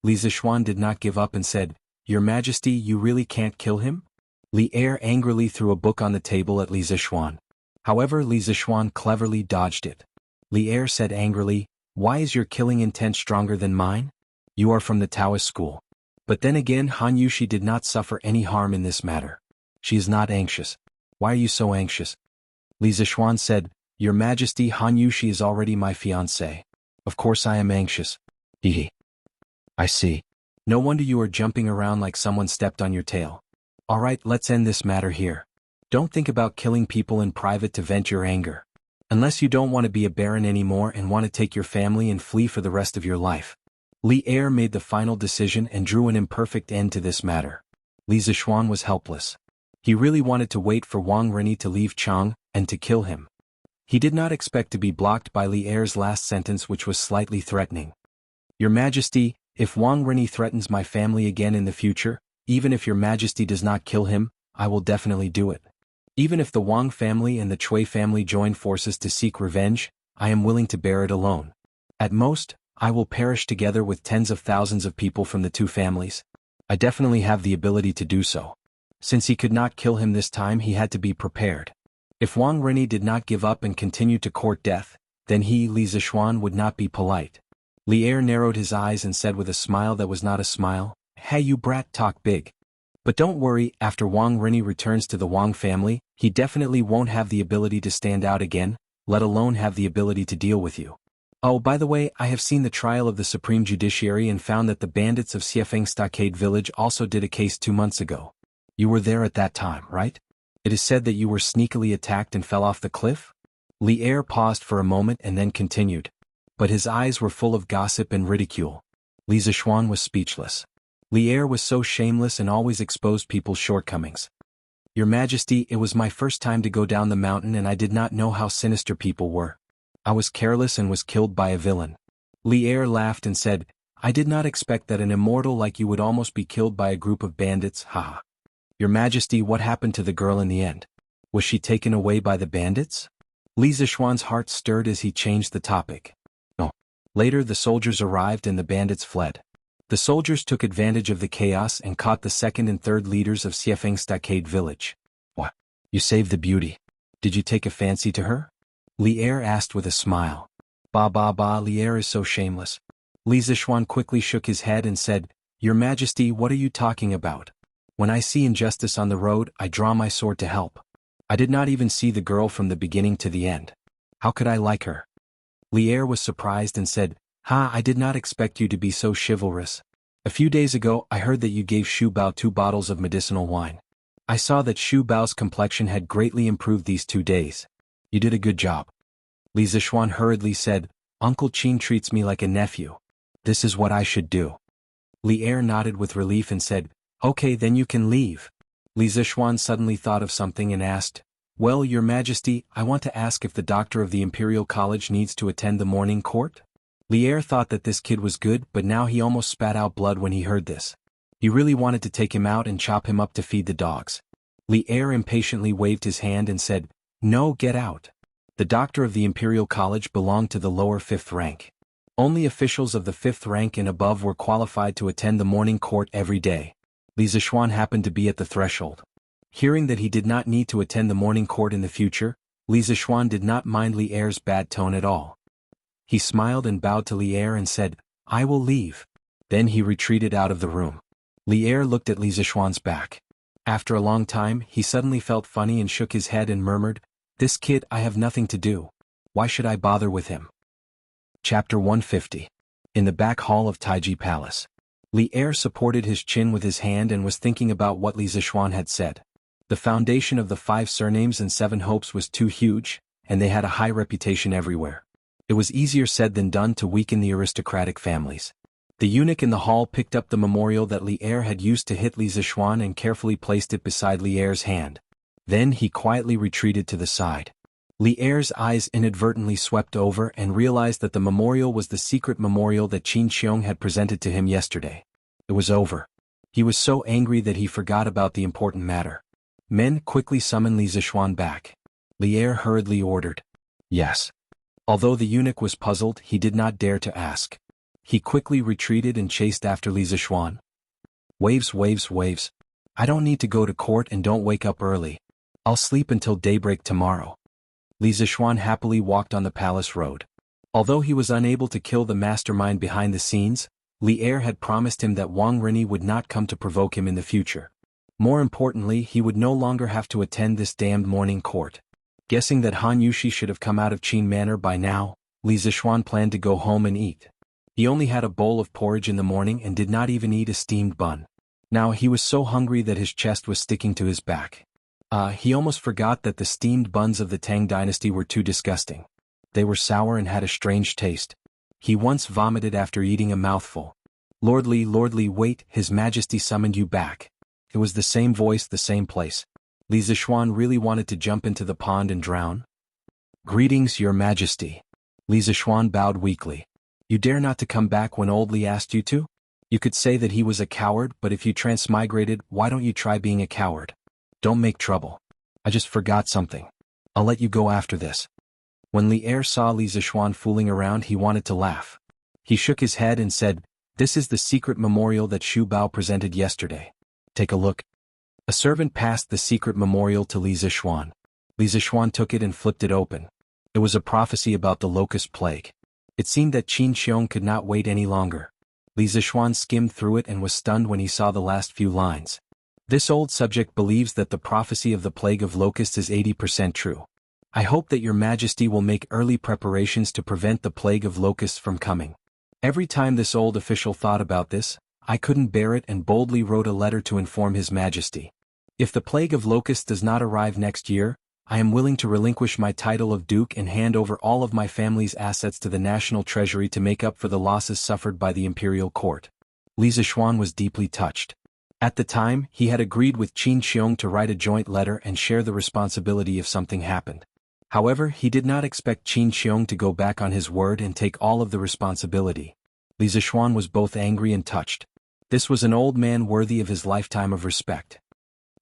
Li Zixuan did not give up and said, "Your Majesty, you really can't kill him?" Li Er angrily threw a book on the table at Li Zixuan. However, Li Zixuan cleverly dodged it. Li Er said angrily, "Why is your killing intent stronger than mine? You are from the Taoist school. But then again, Han Yushi did not suffer any harm in this matter. She is not anxious. Why are you so anxious?" Li Zixuan said, "Your Majesty, Han Yushi is already my fiancé. Of course I am anxious." Hee. "I see. No wonder you are jumping around like someone stepped on your tail. Alright, let's end this matter here. Don't think about killing people in private to vent your anger. Unless you don't want to be a baron anymore and want to take your family and flee for the rest of your life. Li Er made the final decision and drew an imperfect end to this matter. Li Zishuan was helpless. He really wanted to wait for Wang Rini to leave Chang and to kill him. He did not expect to be blocked by Li Er's last sentence, which was slightly threatening. Your Majesty, if Wang Rini threatens my family again in the future, even if your Majesty does not kill him, I will definitely do it. Even if the Wang family and the Cui family join forces to seek revenge, I am willing to bear it alone. At most, I will perish together with tens of thousands of people from the two families. I definitely have the ability to do so. Since he could not kill him this time, he had to be prepared. If Wang Rini did not give up and continue to court death, then he, Li Zishuan, would not be polite. Li Er narrowed his eyes and said with a smile that was not a smile, "Hey you brat, talk big. But don't worry, after Wang Rini returns to the Wang family, he definitely won't have the ability to stand out again, let alone have the ability to deal with you. Oh, by the way, I have seen the trial of the Supreme Judiciary and found that the bandits of Xiefeng Stockade Village also did a case 2 months ago. You were there at that time, right? It is said that you were sneakily attacked and fell off the cliff?" Li Er paused for a moment and then continued. But his eyes were full of gossip and ridicule. Li Zishuan was speechless. Li Er was so shameless and always exposed people's shortcomings. Your Majesty, it was my first time to go down the mountain and I did not know how sinister people were. I was careless and was killed by a villain. Li Er laughed and said, I did not expect that an immortal like you would almost be killed by a group of bandits, haha. Your Majesty, what happened to the girl in the end? Was she taken away by the bandits? Li Zishuan's heart stirred as he changed the topic. No. Later the soldiers arrived and the bandits fled. The soldiers took advantage of the chaos and caught the second and third leaders of Xiefeng Stockade Village. What? You saved the beauty. Did you take a fancy to her? Li Er asked with a smile. Ba, Li Er is so shameless. Li Zishuan quickly shook his head and said, Your Majesty, what are you talking about? When I see injustice on the road, I draw my sword to help. I did not even see the girl from the beginning to the end. How could I like her? Li Er was surprised and said, I did not expect you to be so chivalrous. A few days ago, I heard that you gave Xu Bao 2 bottles of medicinal wine. I saw that Xu Bao's complexion had greatly improved these 2 days. You did a good job. Li Zishuan hurriedly said, Uncle Qin treats me like a nephew. This is what I should do. Li Er nodded with relief and said, Okay, then you can leave. Li Zishuan suddenly thought of something and asked, Well, Your Majesty, I want to ask if the doctor of the Imperial College needs to attend the morning court? Li Er thought that this kid was good, but now he almost spat out blood when he heard this. He really wanted to take him out and chop him up to feed the dogs. Li Er impatiently waved his hand and said, No, get out. The doctor of the Imperial College belonged to the lower 5th rank. Only officials of the 5th rank and above were qualified to attend the morning court every day. Li Zishuan happened to be at the threshold. Hearing that he did not need to attend the morning court in the future, Li Zishuan did not mind Li Er's bad tone at all. He smiled and bowed to Li Er and said, I will leave. Then he retreated out of the room. Li Er looked at Li Zishuan's back. After a long time, he suddenly felt funny and shook his head and murmured, This kid, I have nothing to do. Why should I bother with him? Chapter 150. In the back hall of Taiji Palace. Li Er supported his chin with his hand and was thinking about what Li Zishuan had said. The foundation of the 5 surnames and 7 hopes was too huge, and they had a high reputation everywhere. It was easier said than done to weaken the aristocratic families. The eunuch in the hall picked up the memorial that Li Er had used to hit Li Zishuan and carefully placed it beside Li Er's hand. Then he quietly retreated to the side. Li Er's eyes inadvertently swept over and realized that the memorial was the secret memorial that Qin Qiong had presented to him yesterday. It was over. He was so angry that he forgot about the important matter. Men, quickly summon Li Zishuan back. Li Er hurriedly ordered. Yes. Although the eunuch was puzzled, he did not dare to ask. He quickly retreated and chased after Li Zishuan. Waves. I don't need to go to court and don't wake up early. I'll sleep until daybreak tomorrow. Li Zishuan happily walked on the palace road. Although he was unable to kill the mastermind behind the scenes, Li Er had promised him that Wang Rini would not come to provoke him in the future. More importantly, he would no longer have to attend this damned morning court. Guessing that Han Yushi should have come out of Qin Manor by now, Li Zishuan planned to go home and eat. He only had a bowl of porridge in the morning and did not even eat a steamed bun. Now he was so hungry that his chest was sticking to his back. He almost forgot that the steamed buns of the Tang dynasty were too disgusting. They were sour and had a strange taste. He once vomited after eating a mouthful. Lord Li, wait, His Majesty summoned you back. It was the same voice, the same place. Li Zishuan really wanted to jump into the pond and drown? Greetings, Your Majesty. Li Zishuan bowed weakly. You dare not to come back when old Li asked you to? You could say that he was a coward, but if you transmigrated, why don't you try being a coward? Don't make trouble. I just forgot something. I'll let you go after this. When Li Er saw Li Zishuan fooling around, he wanted to laugh. He shook his head and said, This is the secret memorial that Shu Bao presented yesterday. Take a look. A servant passed the secret memorial to Li Zishuan. Li Zishuan took it and flipped it open. It was a prophecy about the locust plague. It seemed that Qin Xiong could not wait any longer. Li Zishuan skimmed through it and was stunned when he saw the last few lines. This old subject believes that the prophecy of the plague of locusts is 80% true. I hope that Your Majesty will make early preparations to prevent the plague of locusts from coming. Every time this old official thought about this, I couldn't bear it and boldly wrote a letter to inform His Majesty. If the plague of locusts does not arrive next year, I am willing to relinquish my title of Duke and hand over all of my family's assets to the National Treasury to make up for the losses suffered by the imperial court. Li Zishuan was deeply touched. At the time, he had agreed with Qin Xiong to write a joint letter and share the responsibility if something happened. However, he did not expect Qin Xiong to go back on his word and take all of the responsibility. Li Zishuan was both angry and touched. This was an old man worthy of his lifetime of respect.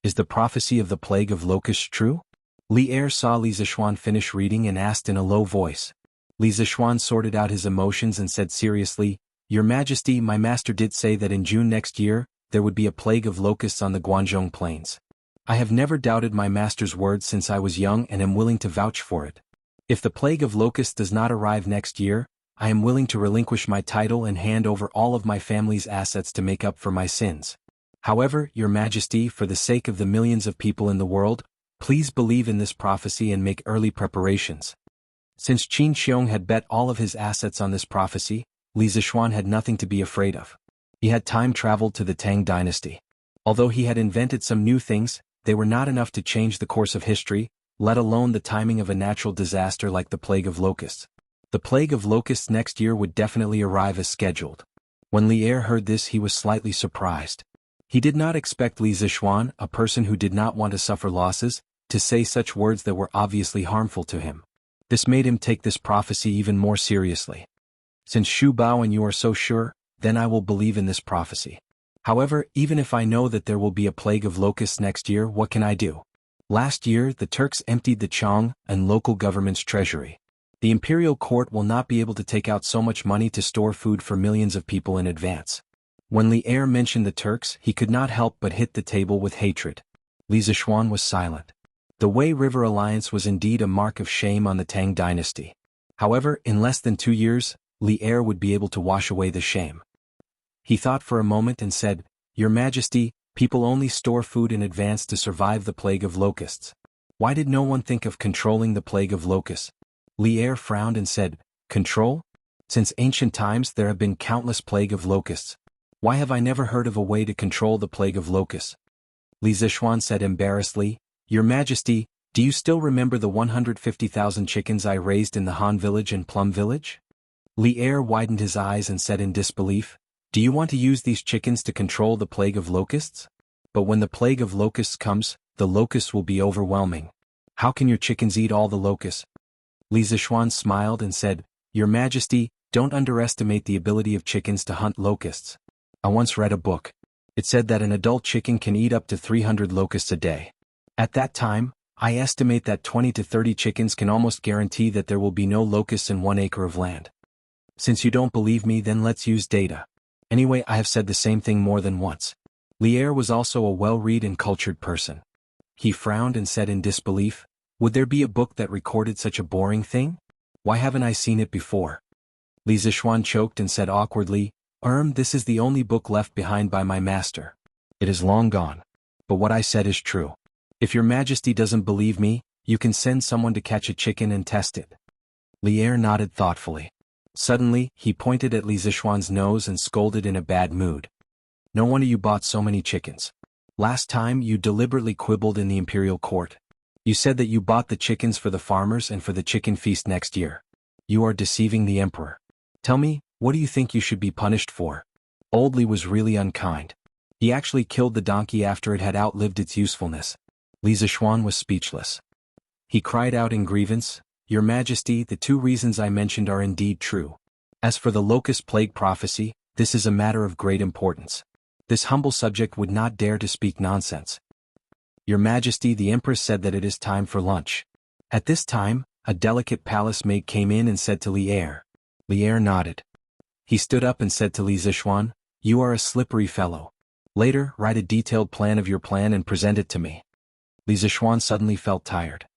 Is the prophecy of the plague of locusts true? Li Er saw Li Zishuan finish reading and asked in a low voice. Li Zishuan sorted out his emotions and said seriously, Your Majesty, my master did say that in June next year, there would be a plague of locusts on the Guanzhong plains. I have never doubted my master's words since I was young and am willing to vouch for it. If the plague of locusts does not arrive next year, I am willing to relinquish my title and hand over all of my family's assets to make up for my sins. However, Your Majesty, for the sake of the millions of people in the world, please believe in this prophecy and make early preparations. Since Qin Xiong had bet all of his assets on this prophecy, Li Zishuan had nothing to be afraid of. He had time traveled to the Tang dynasty. Although he had invented some new things, they were not enough to change the course of history, let alone the timing of a natural disaster like the plague of locusts. The plague of locusts next year would definitely arrive as scheduled. When Li Er heard this, he was slightly surprised. He did not expect Li Zishuan, a person who did not want to suffer losses, to say such words that were obviously harmful to him. This made him take this prophecy even more seriously. Since Shu Bao and you are so sure, then I will believe in this prophecy. However, even if I know that there will be a plague of locusts next year, what can I do? Last year, the Turks emptied the Chong and local government's treasury. The imperial court will not be able to take out so much money to store food for millions of people in advance. When Li Er mentioned the Turks, he could not help but hit the table with hatred. Li Zishuan was silent. The Wei River Alliance was indeed a mark of shame on the Tang dynasty. However, in less than 2 years, Li Er would be able to wash away the shame. He thought for a moment and said, Your Majesty, people only store food in advance to survive the plague of locusts. Why did no one think of controlling the plague of locusts? Li Er frowned and said, Control? Since ancient times there have been countless plague of locusts. Why have I never heard of a way to control the plague of locusts? Li Zishuan said embarrassedly, Your Majesty, do you still remember the 150,000 chickens I raised in the Han village and Plum village? Li Er widened his eyes and said in disbelief, Do you want to use these chickens to control the plague of locusts? But when the plague of locusts comes, the locusts will be overwhelming. How can your chickens eat all the locusts? Li Zishuan smiled and said, Your Majesty, don't underestimate the ability of chickens to hunt locusts. I once read a book. It said that an adult chicken can eat up to 300 locusts a day. At that time, I estimate that 20 to 30 chickens can almost guarantee that there will be no locusts in 1 acre of land. Since you don't believe me, then let's use data. Anyway, I have said the same thing more than once. Li Er was also a well-read and cultured person. He frowned and said in disbelief, Would there be a book that recorded such a boring thing? Why haven't I seen it before? Li Zishuan choked and said awkwardly, This is the only book left behind by my master. It is long gone. But what I said is true. If your Majesty doesn't believe me, you can send someone to catch a chicken and test it. Li Er nodded thoughtfully. Suddenly, he pointed at Li Zishuan's nose and scolded in a bad mood. No wonder you bought so many chickens. Last time you deliberately quibbled in the imperial court. You said that you bought the chickens for the farmers and for the chicken feast next year. You are deceiving the emperor. Tell me, what do you think you should be punished for? Old Li was really unkind. He actually killed the donkey after it had outlived its usefulness. Li Zishuan was speechless. He cried out in grievance, Your Majesty, the 2 reasons I mentioned are indeed true. As for the locust plague prophecy, this is a matter of great importance. This humble subject would not dare to speak nonsense. Your Majesty, the Empress said that it is time for lunch. At this time, a delicate palace maid came in and said to Li Er. Li Er nodded. He stood up and said to Li Zishuan, You are a slippery fellow. Later, write a detailed plan of your plan and present it to me. Li Zishuan suddenly felt tired.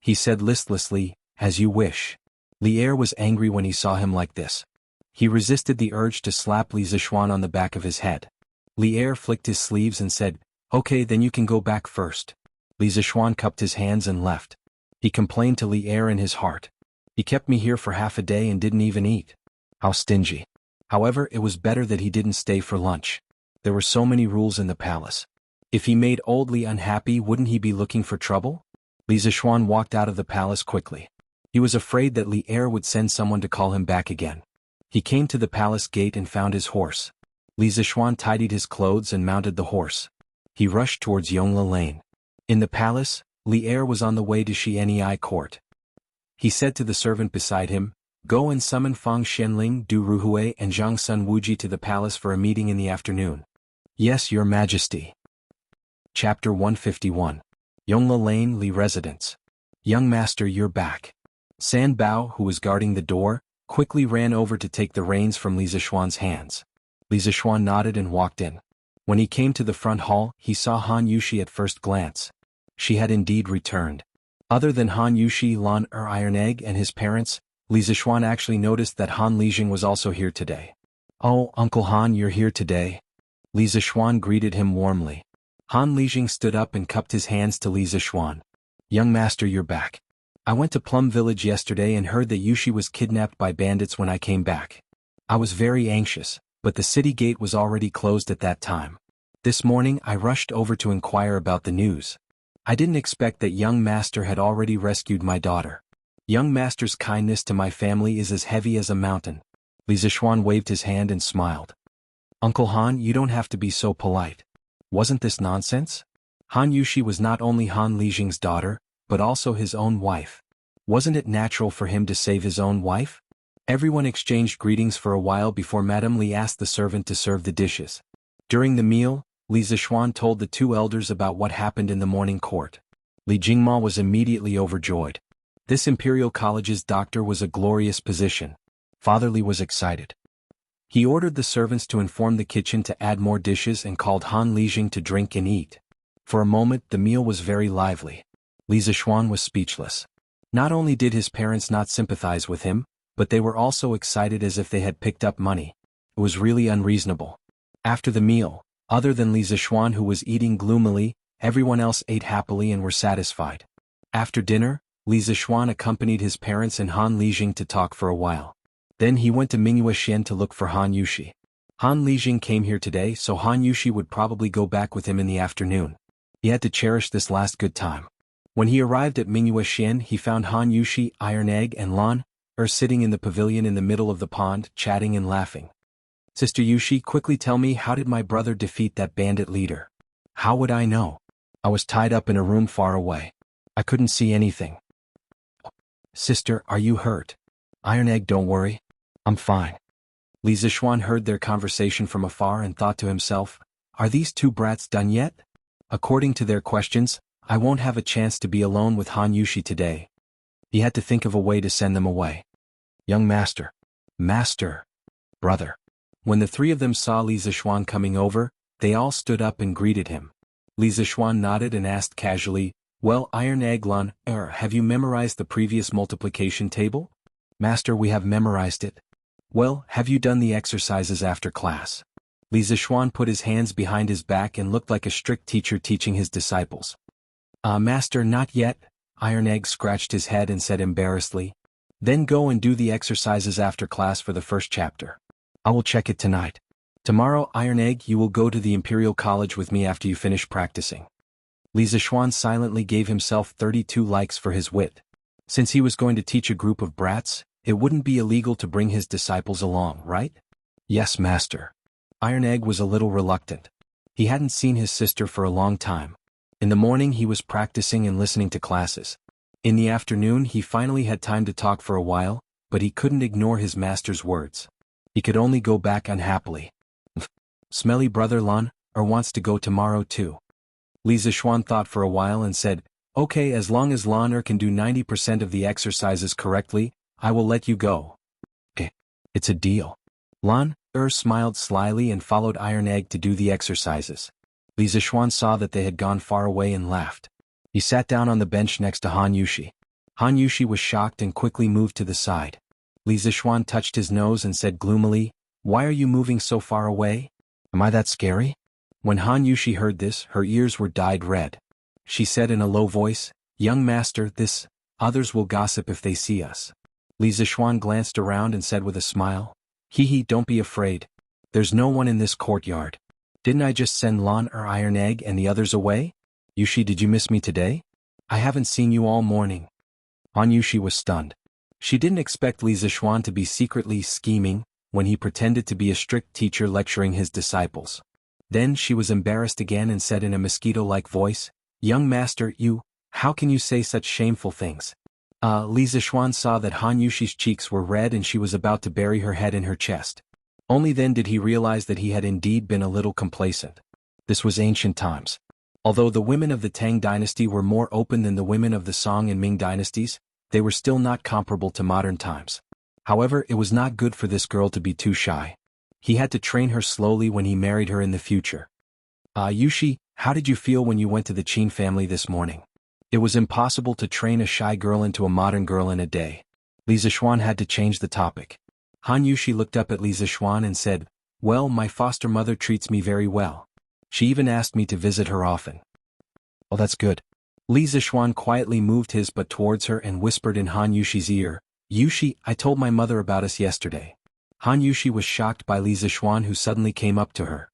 He said listlessly, As you wish. Li Er was angry when he saw him like this. He resisted the urge to slap Li Zishuan on the back of his head. Li Er flicked his sleeves and said, Okay, then you can go back first. Li Zishuan cupped his hands and left. He complained to Li Er in his heart. He kept me here for half a day and didn't even eat. How stingy. However, it was better that he didn't stay for lunch. There were so many rules in the palace. If he made old Li unhappy, wouldn't he be looking for trouble? Li Zishuan walked out of the palace quickly. He was afraid that Li Er would send someone to call him back again. He came to the palace gate and found his horse. Li Zishuan tidied his clothes and mounted the horse. He rushed towards Yongla Lane. In the palace, Li Er was on the way to Xianyi court. He said to the servant beside him, Go and summon Fang Xianling, Du Ruhui and Zhang Sun Wuji to the palace for a meeting in the afternoon. Yes, Your Majesty. Chapter 151. Yongla Lane, Li Residence. Young master, you're back. San Bao, who was guarding the door, quickly ran over to take the reins from Li Zishuan's hands. Li Zishuan nodded and walked in. When he came to the front hall, he saw Han Yushi at first glance. She had indeed returned. Other than Han Yushi, Lan Iron Egg and his parents, Li Zishuan actually noticed that Han Lijing was also here today. Oh, Uncle Han, you're here today? Li Zishuan greeted him warmly. Han Lijing stood up and cupped his hands to Li Zishuan. Young master, you're back. I went to Plum Village yesterday and heard that Yushi was kidnapped by bandits when I came back. I was very anxious, but the city gate was already closed at that time. This morning I rushed over to inquire about the news. I didn't expect that young master had already rescued my daughter. Young master's kindness to my family is as heavy as a mountain. Li Zishuan waved his hand and smiled. Uncle Han, you don't have to be so polite. Wasn't this nonsense? Han Yushi was not only Han Lijing's daughter, but also his own wife. Wasn't it natural for him to save his own wife? Everyone exchanged greetings for a while before Madame Li asked the servant to serve the dishes. During the meal, Li Zishuan told the 2 elders about what happened in the morning court. Li Jingma was immediately overjoyed. This Imperial College's doctor was a glorious position. Father Li was excited. He ordered the servants to inform the kitchen to add more dishes and called Han Lijing to drink and eat. For a moment, the meal was very lively. Li Zishuan was speechless. Not only did his parents not sympathize with him, but they were also excited as if they had picked up money. It was really unreasonable. After the meal, other than Li Zishuan, who was eating gloomily, everyone else ate happily and were satisfied. After dinner, Li Zishuan accompanied his parents and Han Lijing to talk for a while. Then he went to Mingyuexian to look for Han Yushi. Han Lijing came here today, so Han Yushi would probably go back with him in the afternoon. He had to cherish this last good time. When he arrived at Mingyuexian, he found Han Yushi, Iron Egg and Lan sitting in the pavilion in the middle of the pond, chatting and laughing. Sister Yushi, quickly tell me, how did my brother defeat that bandit leader? How would I know? I was tied up in a room far away. I couldn't see anything. Sister, are you hurt? Iron Egg, don't worry. I'm fine. Li Zishuan heard their conversation from afar and thought to himself, are these 2 brats done yet? According to their questions, I won't have a chance to be alone with Han Yushi today. He had to think of a way to send them away. Young master. Master. Brother. When the 3 of them saw Li Zishuan coming over, they all stood up and greeted him. Li Zishuan nodded and asked casually, Well, Iron Egg Lan, have you memorized the previous multiplication table? Master, we have memorized it. Well, have you done the exercises after class? Li Zishuan put his hands behind his back and looked like a strict teacher teaching his disciples. Master, not yet. Iron Egg scratched his head and said embarrassedly. Then go and do the exercises after class for the first chapter. I will check it tonight. Tomorrow, Iron Egg, you will go to the Imperial College with me after you finish practicing. Li Zishuan silently gave himself 32 likes for his wit. Since he was going to teach a group of brats, it wouldn't be illegal to bring his disciples along, right? Yes, master. Iron Egg was a little reluctant. He hadn't seen his sister for a long time. In the morning he was practicing and listening to classes. In the afternoon he finally had time to talk for a while, but he couldn't ignore his master's words. He could only go back unhappily. Smelly brother Lan, wants to go tomorrow too. Li Zishuan thought for a while and said, okay, as long as Lan can do 90% of the exercises correctly, I will let you go. Okay, it's a deal. Lan smiled slyly and followed Iron Egg to do the exercises. Li Zishuan saw that they had gone far away and laughed. He sat down on the bench next to Han Yushi. Han Yushi was shocked and quickly moved to the side. Li Zishuan touched his nose and said gloomily, why are you moving so far away? Am I that scary? When Han Yushi heard this, her ears were dyed red. She said in a low voice, young master, others will gossip if they see us. Li Zishuan glanced around and said with a smile, hee, don't be afraid. There's no one in this courtyard. Didn't I just send Lan Iron Egg and the others away? Yushi, did you miss me today? I haven't seen you all morning. Han Yushi was stunned. She didn't expect Li Zishuan to be secretly scheming when he pretended to be a strict teacher lecturing his disciples. Then she was embarrassed again and said in a mosquito-like voice, young master, how can you say such shameful things? Li Zishuan saw that Han Yushi's cheeks were red and she was about to bury her head in her chest. Only then did he realize that he had indeed been a little complacent. This was ancient times. Although the women of the Tang dynasty were more open than the women of the Song and Ming dynasties, they were still not comparable to modern times. However, it was not good for this girl to be too shy. He had to train her slowly when he married her in the future. Yushi, how did you feel when you went to the Qin family this morning? It was impossible to train a shy girl into a modern girl in a day. Li Zishuan had to change the topic. Han Yushi looked up at Li Zishuan and said, well, my foster mother treats me very well. She even asked me to visit her often. Oh, that's good. Li Zishuan quietly moved his butt towards her and whispered in Han Yushi's ear, Yushi, I told my mother about us yesterday. Han Yushi was shocked by Li Zishuan, who suddenly came up to her.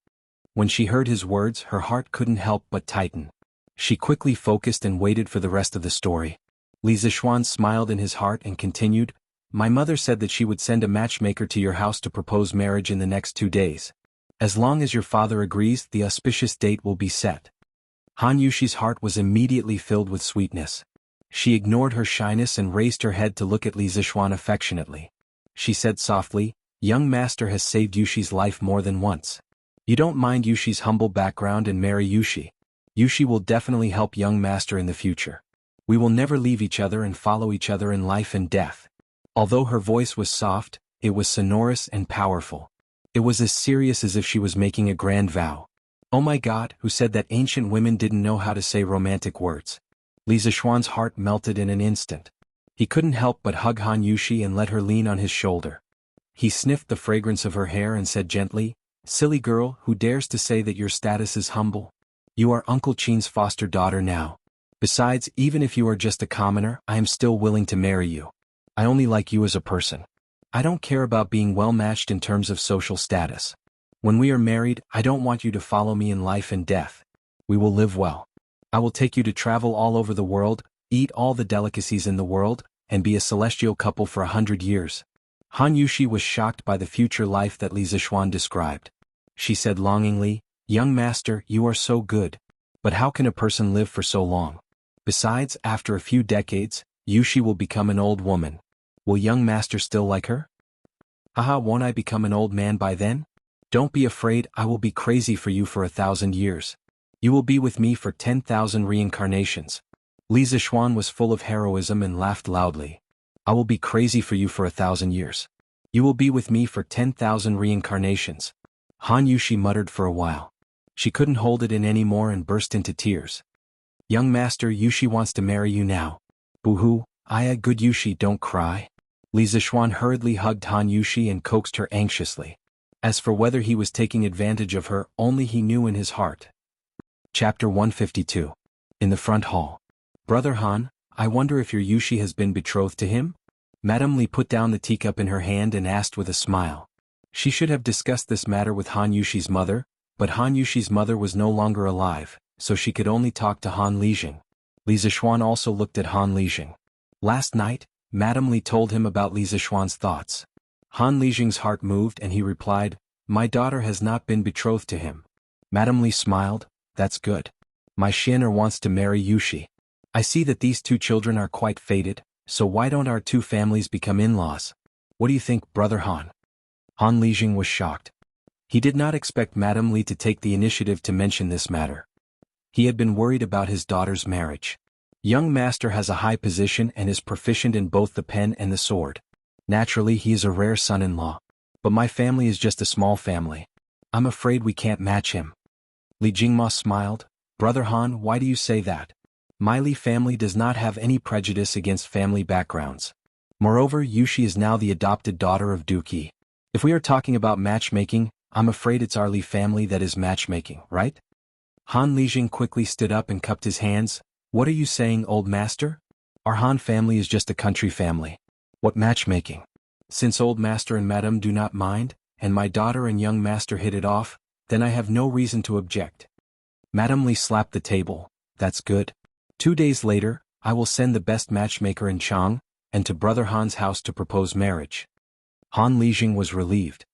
When she heard his words, her heart couldn't help but tighten. She quickly focused and waited for the rest of the story. Li Zishuan smiled in his heart and continued, my mother said that she would send a matchmaker to your house to propose marriage in the next 2 days. As long as your father agrees, the auspicious date will be set. Han Yushi's heart was immediately filled with sweetness. She ignored her shyness and raised her head to look at Li Zishuan affectionately. She said softly, young master has saved Yushi's life more than once. You don't mind Yushi's humble background and marry Yushi. Yushi will definitely help young master in the future. We will never leave each other and follow each other in life and death. Although her voice was soft, it was sonorous and powerful. It was as serious as if she was making a grand vow. Oh my God, who said that ancient women didn't know how to say romantic words? Li Zishuan's heart melted in an instant. He couldn't help but hug Han Yushi and let her lean on his shoulder. He sniffed the fragrance of her hair and said gently, silly girl, who dares to say that your status is humble? You are Uncle Qin's foster daughter now. Besides, even if you are just a commoner, I am still willing to marry you. I only like you as a person. I don't care about being well matched in terms of social status. When we are married, I don't want you to follow me in life and death. We will live well. I will take you to travel all over the world, eat all the delicacies in the world, and be a celestial couple for 100 years. Han Yushi was shocked by the future life that Li Zishuan described. She said longingly, young master, you are so good. But how can a person live for so long? Besides, after a few decades, Yushi will become an old woman. Will young master still like her? Haha, won't I become an old man by then? Don't be afraid, I will be crazy for you for 1,000 years. You will be with me for 10,000 reincarnations. Li Zishuan was full of heroism and laughed loudly. I will be crazy for you for 1,000 years. You will be with me for 10,000 reincarnations. Han Yushi muttered for a while. She couldn't hold it in anymore and burst into tears. Young master, Yushi wants to marry you now. Boo-hoo, good Yushi, don't cry. Li Zishuan hurriedly hugged Han Yushi and coaxed her anxiously. As for whether he was taking advantage of her, only he knew in his heart. Chapter 152. In the front hall. Brother Han, I wonder if your Yushi has been betrothed to him? Madame Li put down the teacup in her hand and asked with a smile. She should have discussed this matter with Han Yushi's mother, but Han Yushi's mother was no longer alive, so she could only talk to Han Lijing. Li Zishuan also looked at Han Lijing. Last night, Madame Li told him about Li Zishuan's thoughts. Han Lijing's heart moved and he replied, "My daughter has not been betrothed to him." Madame Li smiled, "That's good. My Xianer wants to marry Yushi. I see that these two children are quite fated, so why don't our two families become in-laws? What do you think, Brother Han?" Han Lijing was shocked. He did not expect Madame Li to take the initiative to mention this matter. He had been worried about his daughter's marriage. Young master has a high position and is proficient in both the pen and the sword. Naturally, he is a rare son-in-law. But my family is just a small family. I'm afraid we can't match him. Li Jingma smiled. "Brother Han, why do you say that? My Li family does not have any prejudice against family backgrounds. Moreover, Yushi is now the adopted daughter of Duke Yi. If we are talking about matchmaking, I'm afraid it's our Li family that is matchmaking, right?" Han Lijing quickly stood up and cupped his hands. "What are you saying, old master? Our Han family is just a country family. What matchmaking? Since old master and madam do not mind, and my daughter and young master hit it off, then I have no reason to object." Madame Li slapped the table. "That's good. 2 days later, I will send the best matchmaker in Chang, and to Brother Han's house to propose marriage." Han Lijing was relieved.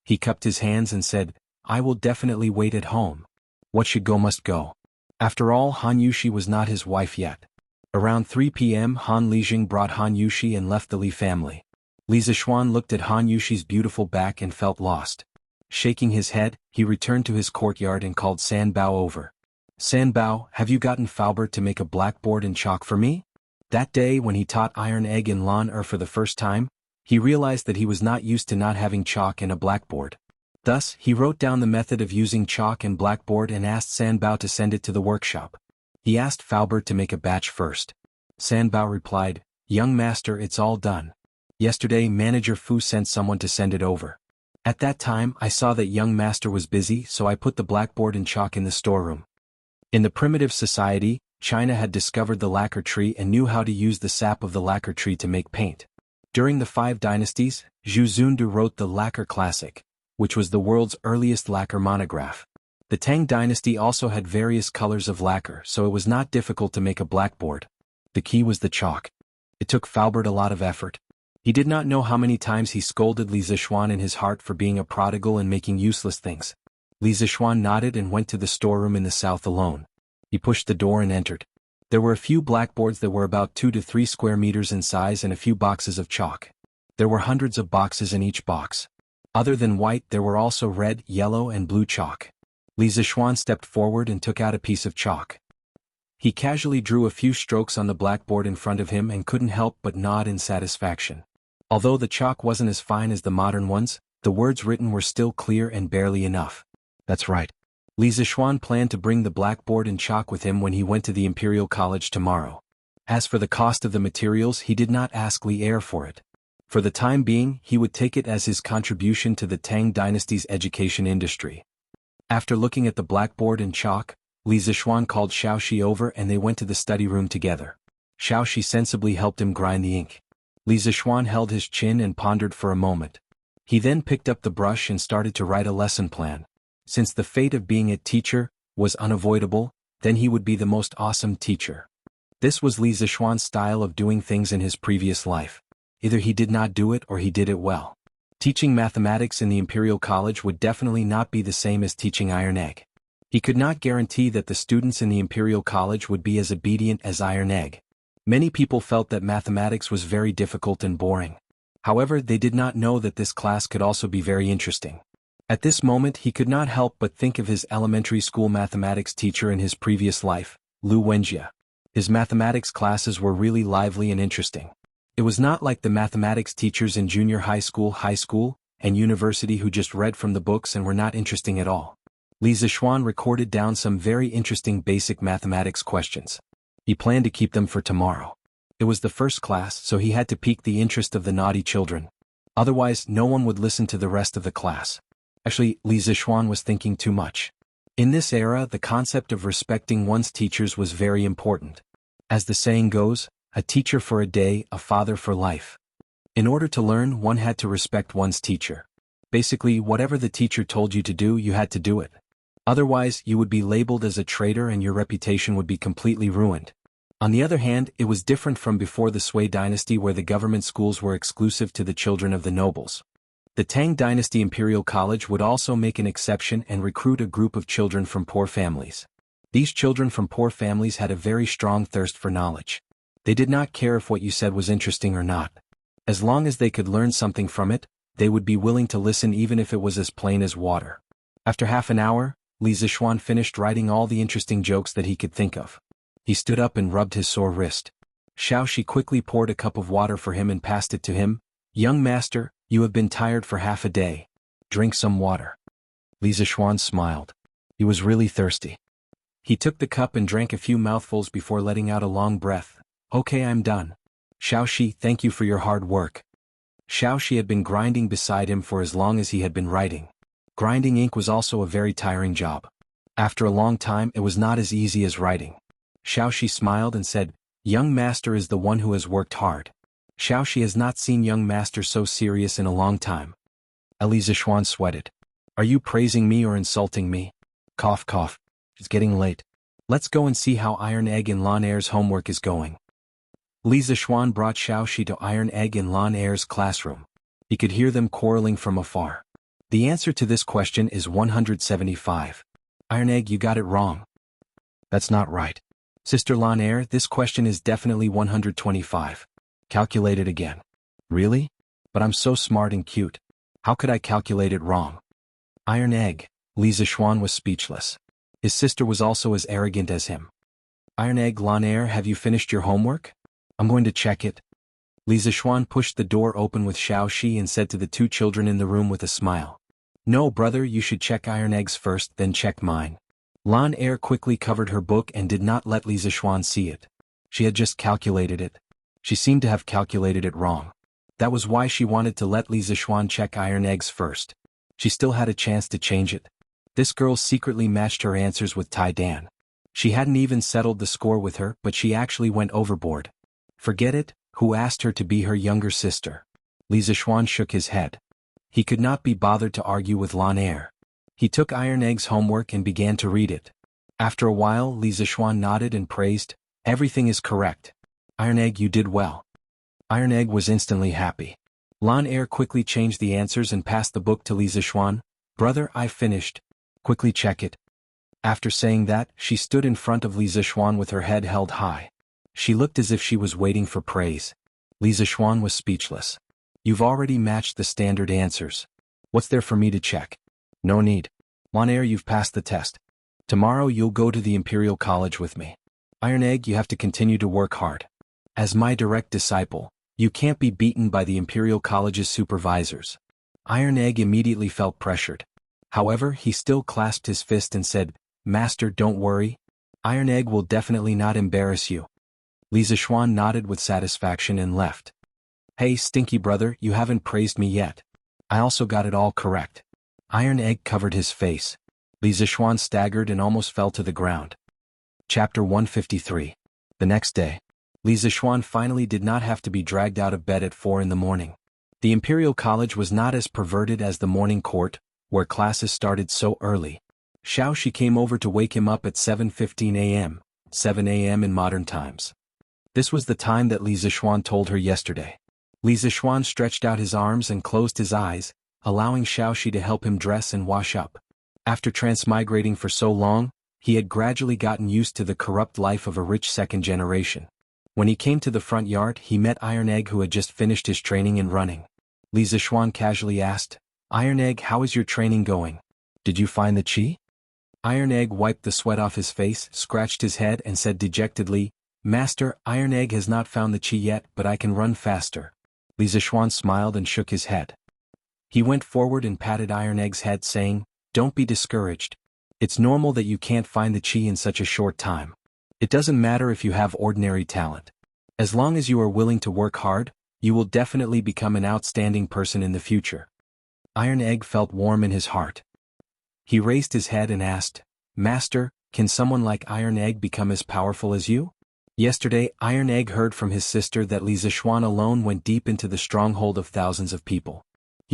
He cupped his hands and said, "I will definitely wait at home. What should go must go." After all, Han Yushi was not his wife yet. Around 3 p.m. Han Lijing brought Han Yushi and left the Li family. Li Zishuan looked at Han Yushi's beautiful back and felt lost. Shaking his head, he returned to his courtyard and called San Bao over. "San Bao, have you gotten Faubert to make a blackboard and chalk for me?" That day when he taught iron egg in Lan for the first time, he realized that he was not used to not having chalk and a blackboard. Thus, he wrote down the method of using chalk and blackboard and asked San Bao to send it to the workshop. He asked Faubert to make a batch first. San Bao replied, "Young master, it's all done. Yesterday Manager Fu sent someone to send it over. At that time I saw that young master was busy, so I put the blackboard and chalk in the storeroom." In the primitive society, China had discovered the lacquer tree and knew how to use the sap of the lacquer tree to make paint. During the 5 dynasties, Zhu Zundu wrote the Lacquer Classic, which was the world's earliest lacquer monograph. The Tang dynasty also had various colors of lacquer, so it was not difficult to make a blackboard. The key was the chalk. It took Faubert a lot of effort. He did not know how many times he scolded Li Zishuan in his heart for being a prodigal and making useless things. Li Zishuan nodded and went to the storeroom in the south alone. He pushed the door and entered. There were a few blackboards that were about 2 to 3 square meters in size and a few boxes of chalk. There were hundreds of boxes in each box. Other than white, there were also red, yellow, and blue chalk. Li Zishuan stepped forward and took out a piece of chalk. He casually drew a few strokes on the blackboard in front of him and couldn't help but nod in satisfaction. Although the chalk wasn't as fine as the modern ones, the words written were still clear and barely enough. That's right. Li Zishuan planned to bring the blackboard and chalk with him when he went to the Imperial College tomorrow. As for the cost of the materials, he did not ask Li Er for it. For the time being, he would take it as his contribution to the Tang dynasty's education industry. After looking at the blackboard and chalk, Li Zishuan called Xiaoxi over and they went to the study room together. Xiaoxi sensibly helped him grind the ink. Li Zishuan held his chin and pondered for a moment. He then picked up the brush and started to write a lesson plan. Since the fate of being a teacher was unavoidable, then he would be the most awesome teacher. This was Li Zishuan's style of doing things in his previous life. Either he did not do it or he did it well. Teaching mathematics in the Imperial College would definitely not be the same as teaching Iron Egg. He could not guarantee that the students in the Imperial College would be as obedient as Iron Egg. Many people felt that mathematics was very difficult and boring. However, they did not know that this class could also be very interesting. At this moment, he could not help but think of his elementary school mathematics teacher in his previous life, Lu Wenjia. His mathematics classes were really lively and interesting. It was not like the mathematics teachers in junior high school, and university who just read from the books and were not interesting at all. Li Zishuan recorded down some very interesting basic mathematics questions. He planned to keep them for tomorrow. It was the first class, so he had to pique the interest of the naughty children. Otherwise, no one would listen to the rest of the class. Actually, Li Zishuan was thinking too much. In this era, the concept of respecting one's teachers was very important. As the saying goes, a teacher for a day, a father for life. In order to learn, one had to respect one's teacher. Basically, whatever the teacher told you to do, you had to do it. Otherwise, you would be labeled as a traitor and your reputation would be completely ruined. On the other hand, it was different from before the Sui dynasty where the government schools were exclusive to the children of the nobles. The Tang dynasty Imperial College would also make an exception and recruit a group of children from poor families. These children from poor families had a very strong thirst for knowledge. They did not care if what you said was interesting or not. As long as they could learn something from it, they would be willing to listen even if it was as plain as water. After half an hour, Li Zixuan finished writing all the interesting jokes that he could think of. He stood up and rubbed his sore wrist. Xiaoxi quickly poured a cup of water for him and passed it to him. "Young master, you have been tired for half a day. Drink some water." Li Zixuan smiled. He was really thirsty. He took the cup and drank a few mouthfuls before letting out a long breath. "Okay, I'm done. Xiaoxi, thank you for your hard work." Xiaoxi had been grinding beside him for as long as he had been writing. Grinding ink was also a very tiring job. After a long time, it was not as easy as writing. Xiaoxi smiled and said, "Young master is the one who has worked hard." Xiaoxi has not seen young master so serious in a long time. Li Zixuan sweated. "Are you praising me or insulting me?" Cough cough. "It's getting late. Let's go and see how Iron Egg and Lan Er's homework is going." Li Zixuan brought Xiaoxi to Iron Egg and Lan Er's classroom. He could hear them quarreling from afar. The answer to this question is 175. "Iron Egg, you got it wrong." "That's not right." "Sister Lan Er, this question is definitely 125. "Calculate it again." "Really? But I'm so smart and cute. How could I calculate it wrong?" Iron Egg. Li Zixuan was speechless. His sister was also as arrogant as him. "Iron Egg, Lan Er, have you finished your homework? I'm going to check it." Li Zixuan pushed the door open with Xiaoxi and said to the two children in the room with a smile, "No, brother, you should check Iron Egg's first, then check mine." Lan Er quickly covered her book and did not let Li Zixuan see it. She had just calculated it. She seemed to have calculated it wrong. That was why she wanted to let Li Zixuan check Iron Eggs first. She still had a chance to change it. This girl secretly matched her answers with Tai Dan. She hadn't even settled the score with her, but she actually went overboard. Forget it, who asked her to be her younger sister? Li Zixuan shook his head. He could not be bothered to argue with Lan Er. He took Iron Egg's homework and began to read it. After a while, Li Zixuan nodded and praised, "Everything is correct. Iron Egg, you did well." Iron Egg was instantly happy. Lan Er quickly changed the answers and passed the book to Li Zixuan. "Brother, I finished. Quickly check it." After saying that, she stood in front of Li Zixuan with her head held high. She looked as if she was waiting for praise. Li Zixuan was speechless. "You've already matched the standard answers. What's there for me to check?" "No need. Lan Er, you've passed the test. Tomorrow you'll go to the Imperial College with me. Iron Egg, you have to continue to work hard. As my direct disciple, you can't be beaten by the Imperial College's supervisors." Iron Egg immediately felt pressured. However, he still clasped his fist and said, "Master, don't worry. Iron Egg will definitely not embarrass you." Li Zixuan nodded with satisfaction and left. "Hey, stinky brother, you haven't praised me yet. I also got it all correct." Iron Egg covered his face. Li Zixuan staggered and almost fell to the ground. Chapter 153. The next day, Li Zixuan finally did not have to be dragged out of bed at 4 in the morning. The Imperial College was not as perverted as the morning court, where classes started so early. Xiaoxi came over to wake him up at 7:15 a.m., 7 a.m. in modern times. This was the time that Li Zixuan told her yesterday. Li Zixuan stretched out his arms and closed his eyes, allowing Xiaoxi to help him dress and wash up. After transmigrating for so long, he had gradually gotten used to the corrupt life of a rich second generation. When he came to the front yard, he met Iron Egg, who had just finished his training in running. Li Zixuan casually asked, "Iron Egg, how is your training going? Did you find the chi?" Iron Egg wiped the sweat off his face, scratched his head and said dejectedly, "Master, Iron Egg has not found the chi yet, but I can run faster." Li Zixuan smiled and shook his head. He went forward and patted Iron Egg's head, saying, "Don't be discouraged. It's normal that you can't find the chi in such a short time. It doesn't matter if you have ordinary talent. As long as you are willing to work hard, you will definitely become an outstanding person in the future." Iron Egg felt warm in his heart. He raised his head and asked, "Master, can someone like Iron Egg become as powerful as you?" Yesterday, Iron Egg heard from his sister that Li Zixuan alone went deep into the stronghold of thousands of people.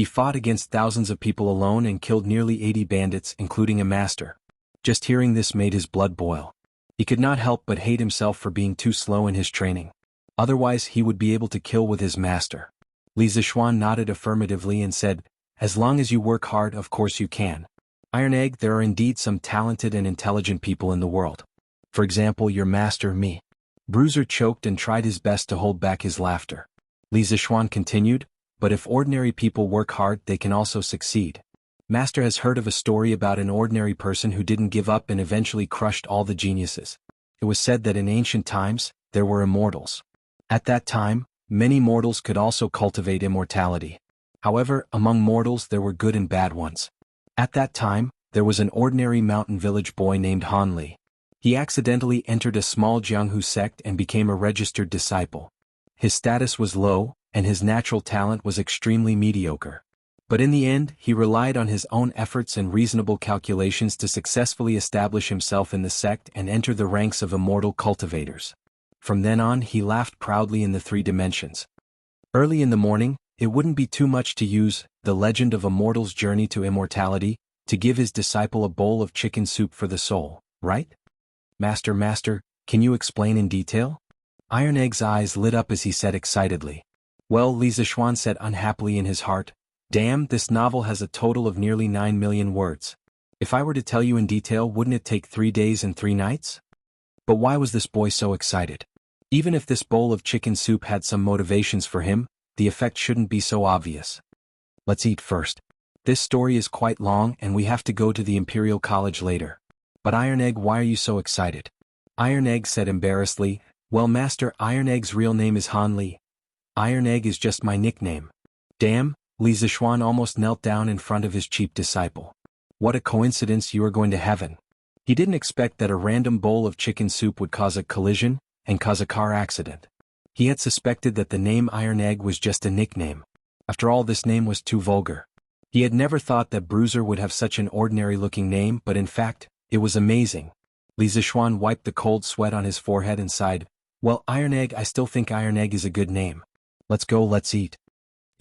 He fought against thousands of people alone and killed nearly 80 bandits, including a master. Just hearing this made his blood boil. He could not help but hate himself for being too slow in his training. Otherwise he would be able to kill with his master. Li Zixuan nodded affirmatively and said, "As long as you work hard, of course you can. Iron Egg, there are indeed some talented and intelligent people in the world. For example, your master, me." Bruiser choked and tried his best to hold back his laughter. Li Zixuan continued, "But if ordinary people work hard, they can also succeed. Master has heard of a story about an ordinary person who didn't give up and eventually crushed all the geniuses. It was said that in ancient times, there were immortals. At that time, many mortals could also cultivate immortality. However, among mortals there were good and bad ones. At that time, there was an ordinary mountain village boy named Han Li. He accidentally entered a small Jianghu sect and became a registered disciple. His status was low, and his natural talent was extremely mediocre. But in the end, he relied on his own efforts and reasonable calculations to successfully establish himself in the sect and enter the ranks of immortal cultivators. From then on, he laughed proudly in the 3 dimensions. Early in the morning, it wouldn't be too much to use The Legend of a Mortal's Journey to Immortality to give his disciple a bowl of chicken soup for the soul, right? Master, can you explain in detail?" Iron Egg's eyes lit up as he said excitedly. "Well," Li Zixuan said unhappily in his heart, "damn, this novel has a total of nearly 9 million words. If I were to tell you in detail, wouldn't it take 3 days and 3 nights? But why was this boy so excited? Even if this bowl of chicken soup had some motivations for him, the effect shouldn't be so obvious. Let's eat first. This story is quite long and we have to go to the Imperial College later. But Iron Egg, why are you so excited?" Iron Egg said embarrassedly, "Well, Master, Iron Egg's real name is Han Li. Iron Egg is just my nickname." "Damn," Li Zixuan almost knelt down in front of his cheap disciple. "What a coincidence, you are going to heaven." He didn't expect that a random bowl of chicken soup would cause a collision and cause a car accident. He had suspected that the name Iron Egg was just a nickname. After all, this name was too vulgar. He had never thought that Bruiser would have such an ordinary-looking name, but in fact, it was amazing. Li Zixuan wiped the cold sweat on his forehead and sighed, "Well, Iron Egg, I still think Iron Egg is a good name. Let's go, let's eat."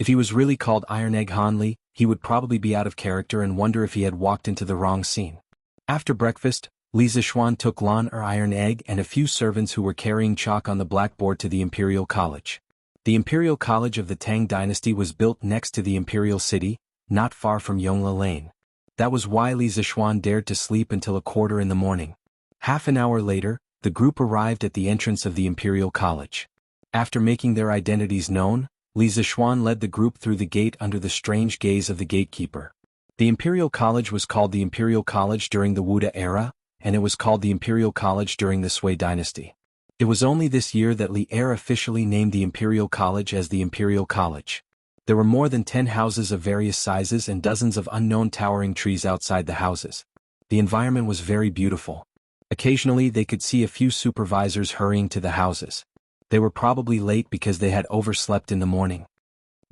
If he was really called Iron Egg Han Li, he would probably be out of character and wonder if he had walked into the wrong scene. After breakfast, Li Zixuan took Lan or Iron Egg and a few servants who were carrying chalk on the blackboard to the Imperial College. The Imperial College of the Tang Dynasty was built next to the Imperial City, not far from Yongla Lane. That was why Li Zixuan dared to sleep until 1:15 in the morning. Half an hour later, the group arrived at the entrance of the Imperial College. After making their identities known, Li Zixuan led the group through the gate under the strange gaze of the gatekeeper. The Imperial College was called the Imperial College during the Wuda era, and it was called the Imperial College during the Sui Dynasty. It was only this year that Li Er officially named the Imperial College as the Imperial College. There were more than 10 houses of various sizes and dozens of unknown towering trees outside the houses. The environment was very beautiful. Occasionally they could see a few supervisors hurrying to the houses. They were probably late because they had overslept in the morning.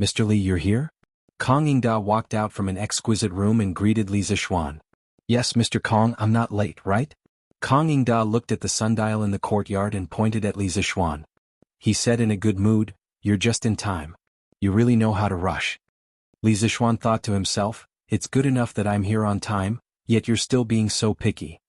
"Mr. Li, you're here?" Kong Yingda walked out from an exquisite room and greeted Li Zixuan. "Yes, Mr. Kong, I'm not late, right?" Kong Yingda looked at the sundial in the courtyard and pointed at Li Zixuan. He said in a good mood, "You're just in time. You really know how to rush." Li Zixuan thought to himself, "It's good enough that I'm here on time, yet you're still being so picky.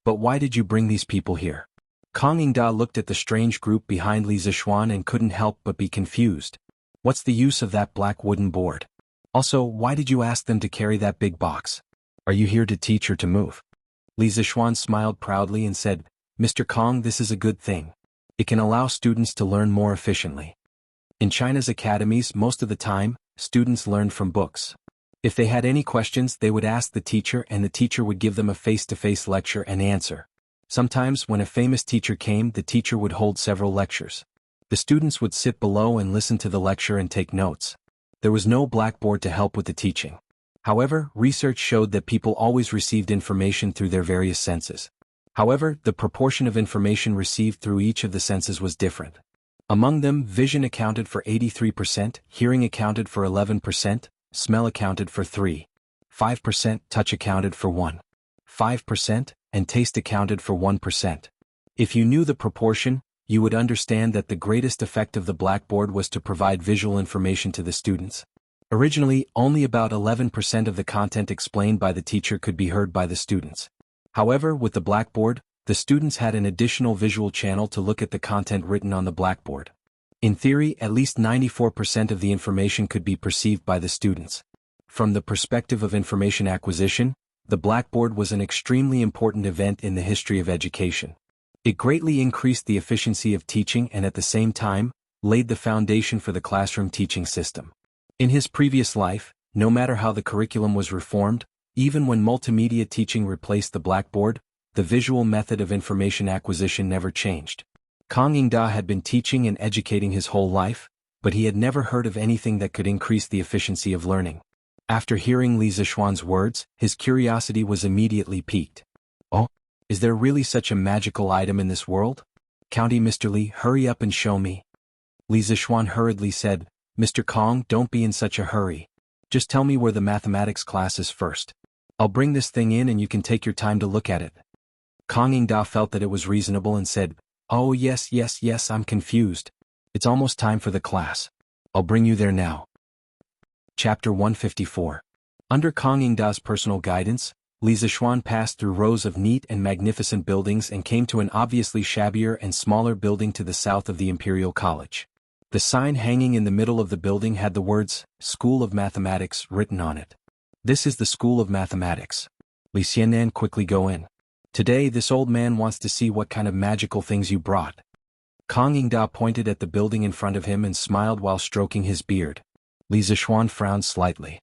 But why did you bring these people here?" Kong Yingda looked at the strange group behind Li Zixuan and couldn't help but be confused. What's the use of that black wooden board? Also, why did you ask them to carry that big box? Are you here to teach or to move? Li Zixuan smiled proudly and said, "Mr. Kong, this is a good thing. It can allow students to learn more efficiently. In China's academies, most of the time, students learned from books. If they had any questions, they would ask the teacher and the teacher would give them a face-to-face lecture and answer. Sometimes when a famous teacher came, the teacher would hold several lectures. The students would sit below and listen to the lecture and take notes. There was no blackboard to help with the teaching. However, research showed that people always received information through their various senses. However, the proportion of information received through each of the senses was different. Among them, vision accounted for 83%, hearing accounted for 11%, smell accounted for 3.5%, touch accounted for 1.5%, and taste accounted for 1%. If you knew the proportion, you would understand that the greatest effect of the blackboard was to provide visual information to the students. Originally, only about 11% of the content explained by the teacher could be heard by the students. However, with the blackboard, the students had an additional visual channel to look at the content written on the blackboard. In theory, at least 94% of the information could be perceived by the students. From the perspective of information acquisition, the blackboard was an extremely important event in the history of education. It greatly increased the efficiency of teaching and at the same time, laid the foundation for the classroom teaching system. In his previous life, no matter how the curriculum was reformed, even when multimedia teaching replaced the blackboard, the visual method of information acquisition never changed. Kang Yingda had been teaching and educating his whole life, but he had never heard of anything that could increase the efficiency of learning. After hearing Li Zixuan's words, his curiosity was immediately piqued. Oh, is there really such a magical item in this world? County Mr. Li, hurry up and show me. Li Zixuan hurriedly said, Mr. Kong, don't be in such a hurry. Just tell me where the mathematics class is first. I'll bring this thing in and you can take your time to look at it. Kang Yingda felt that it was reasonable and said, Oh yes, I'm confused. It's almost time for the class. I'll bring you there now. Chapter 154. Under Kang Yingda's personal guidance, Li Zixuan passed through rows of neat and magnificent buildings and came to an obviously shabbier and smaller building to the south of the Imperial College. The sign hanging in the middle of the building had the words, School of Mathematics, written on it. This is the School of Mathematics. Li Xianan, quickly go in. Today this old man wants to see what kind of magical things you brought. Kang Yingda pointed at the building in front of him and smiled while stroking his beard. Li Zixuan frowned slightly.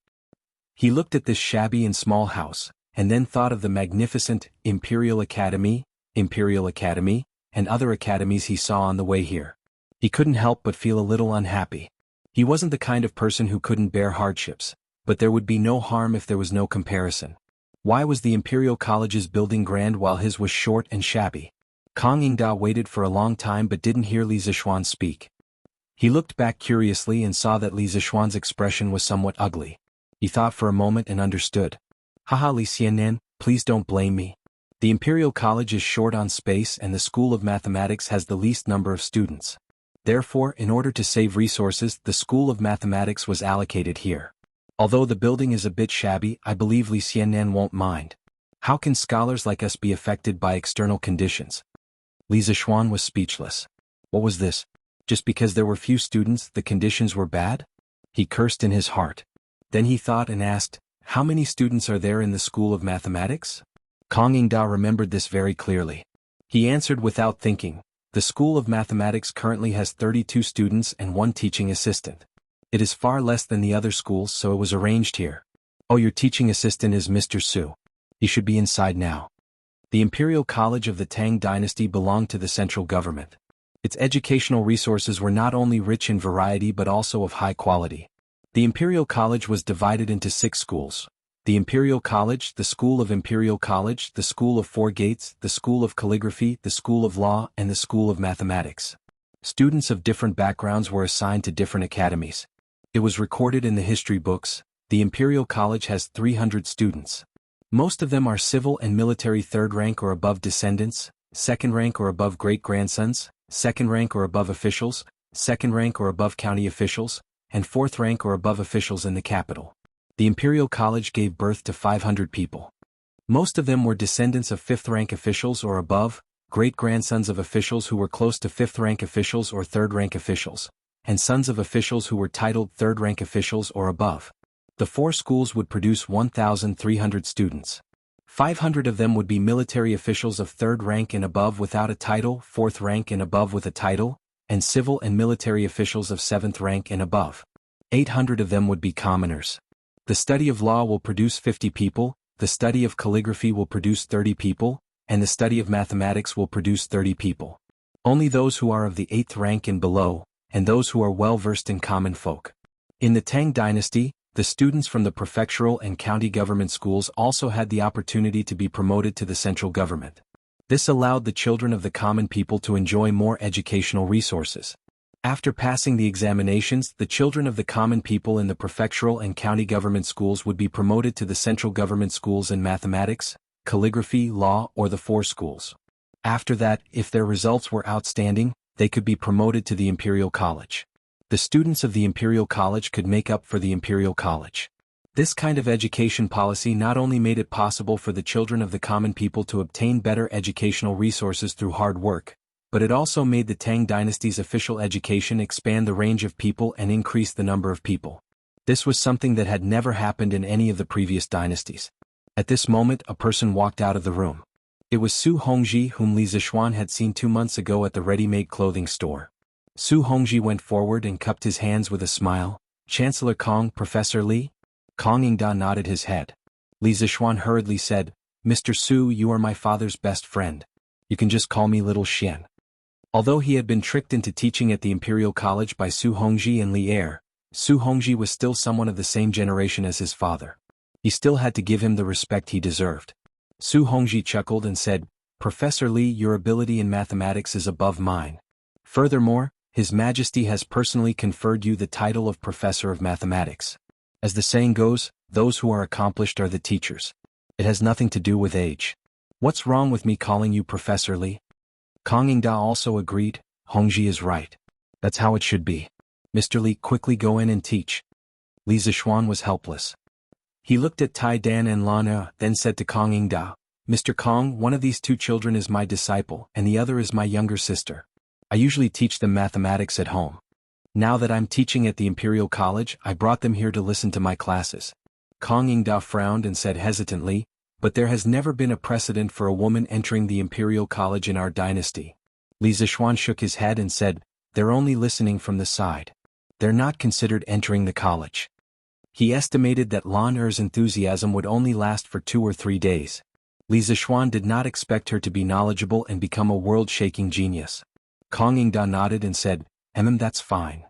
He looked at this shabby and small house, and then thought of the magnificent Imperial Academy, and other academies he saw on the way here. He couldn't help but feel a little unhappy. He wasn't the kind of person who couldn't bear hardships, but there would be no harm if there was no comparison. Why was the Imperial College's building grand while his was short and shabby? Kang Yingda waited for a long time but didn't hear Li Zixuan speak. He looked back curiously and saw that Li Zixuan's expression was somewhat ugly. He thought for a moment and understood. Haha, Li Xianan, please don't blame me. The Imperial College is short on space and the School of Mathematics has the least number of students. Therefore, in order to save resources, the School of Mathematics was allocated here. Although the building is a bit shabby, I believe Li Xianan won't mind. How can scholars like us be affected by external conditions? Li Zixuan was speechless. What was this? Just because there were few students, the conditions were bad? He cursed in his heart. Then he thought and asked, how many students are there in the School of Mathematics? Kang Yingda remembered this very clearly. He answered without thinking, the School of Mathematics currently has 32 students and 1 teaching assistant. It is far less than the other schools, so it was arranged here. Oh, your teaching assistant is Mr. Su. He should be inside now. The Imperial College of the Tang Dynasty belonged to the central government. Its educational resources were not only rich in variety but also of high quality. The Imperial College was divided into 6 schools. The Imperial College, the School of Imperial College, the School of Four Gates, the School of Calligraphy, the School of Law, and the School of Mathematics. Students of different backgrounds were assigned to different academies. It was recorded in the history books, the Imperial College has 300 students. Most of them are civil and military 3rd rank or above descendants, 2nd rank or above great-grandsons, 2nd rank or above officials, 2nd rank or above county officials, and 4th rank or above officials in the capital. The Imperial College gave birth to 500 people. Most of them were descendants of 5th rank officials or above, great-grandsons of officials who were close to 5th rank officials or 3rd rank officials, and sons of officials who were titled 3rd rank officials or above. The 4 schools would produce 1,300 students. 500 of them would be military officials of 3rd rank and above without a title, 4th rank and above with a title, and civil and military officials of 7th rank and above. 800 of them would be commoners. The study of law will produce 50 people, the study of calligraphy will produce 30 people, and the study of mathematics will produce 30 people. Only those who are of the 8th rank and below, and those who are well versed in common folk. In the Tang Dynasty, the students from the prefectural and county government schools also had the opportunity to be promoted to the central government. This allowed the children of the common people to enjoy more educational resources. After passing the examinations, the children of the common people in the prefectural and county government schools would be promoted to the central government schools in mathematics, calligraphy, law, or the 4 schools. After that, if their results were outstanding, they could be promoted to the Imperial College. The students of the Imperial College could make up for the Imperial College. This kind of education policy not only made it possible for the children of the common people to obtain better educational resources through hard work, but it also made the Tang dynasty's official education expand the range of people and increase the number of people. This was something that had never happened in any of the previous dynasties. At this moment, a person walked out of the room. It was Su Hongji, whom Li Zixuan had seen 2 months ago at the ready-made clothing store. Su Hongji went forward and cupped his hands with a smile. "Chancellor Kong, Professor Li?" Kong Yingda nodded his head. Li Zixuan hurriedly said, "Mr. Su, you are my father's best friend. You can just call me Little Xian." Although he had been tricked into teaching at the Imperial College by Su Hongji and Li Er, Su Hongji was still someone of the same generation as his father. He still had to give him the respect he deserved. Su Hongji chuckled and said, "Professor Li, your ability in mathematics is above mine. Furthermore, His Majesty has personally conferred you the title of Professor of Mathematics. As the saying goes, those who are accomplished are the teachers. It has nothing to do with age. What's wrong with me calling you Professor Li?" Kong Yingda also agreed. "Hongji is right. That's how it should be. Mr. Li, quickly go in and teach." Li Zixuan was helpless. He looked at Tai Dan and Lana, then said to Kong Yingda, "Mr. Kong, one of these 2 children is my disciple and the other is my younger sister. I usually teach them mathematics at home. Now that I'm teaching at the Imperial College, I brought them here to listen to my classes." Kong Yingda frowned and said hesitantly, "But there has never been a precedent for a woman entering the Imperial College in our dynasty." Li Zixuan shook his head and said, "They're only listening from the side. They're not considered entering the college." He estimated that Lan Er's enthusiasm would only last for 2 or 3 days. Li Zixuan did not expect her to be knowledgeable and become a world-shaking genius. Kong Yingda nodded and said, That's fine."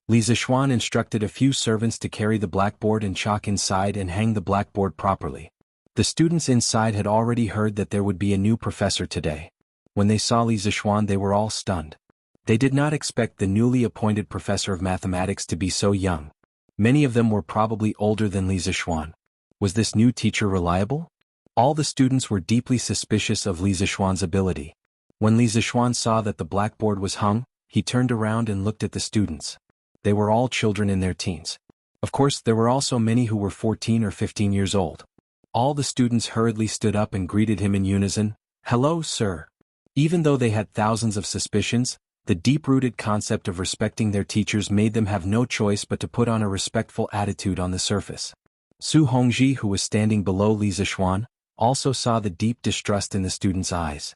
Li Zixuan instructed a few servants to carry the blackboard and chalk inside and hang the blackboard properly. The students inside had already heard that there would be a new professor today. When they saw Li Zixuan, they were all stunned. They did not expect the newly appointed professor of mathematics to be so young. Many of them were probably older than Li Zixuan. Was this new teacher reliable? All the students were deeply suspicious of Li Zixuan's ability. When Li Zixuan saw that the blackboard was hung, he turned around and looked at the students. They were all children in their teens. Of course, there were also many who were 14 or 15 years old. All the students hurriedly stood up and greeted him in unison, "Hello, sir." Even though they had thousands of suspicions, the deep-rooted concept of respecting their teachers made them have no choice but to put on a respectful attitude on the surface. Su Hongji, who was standing below Li Zixuan, also saw the deep distrust in the students' eyes.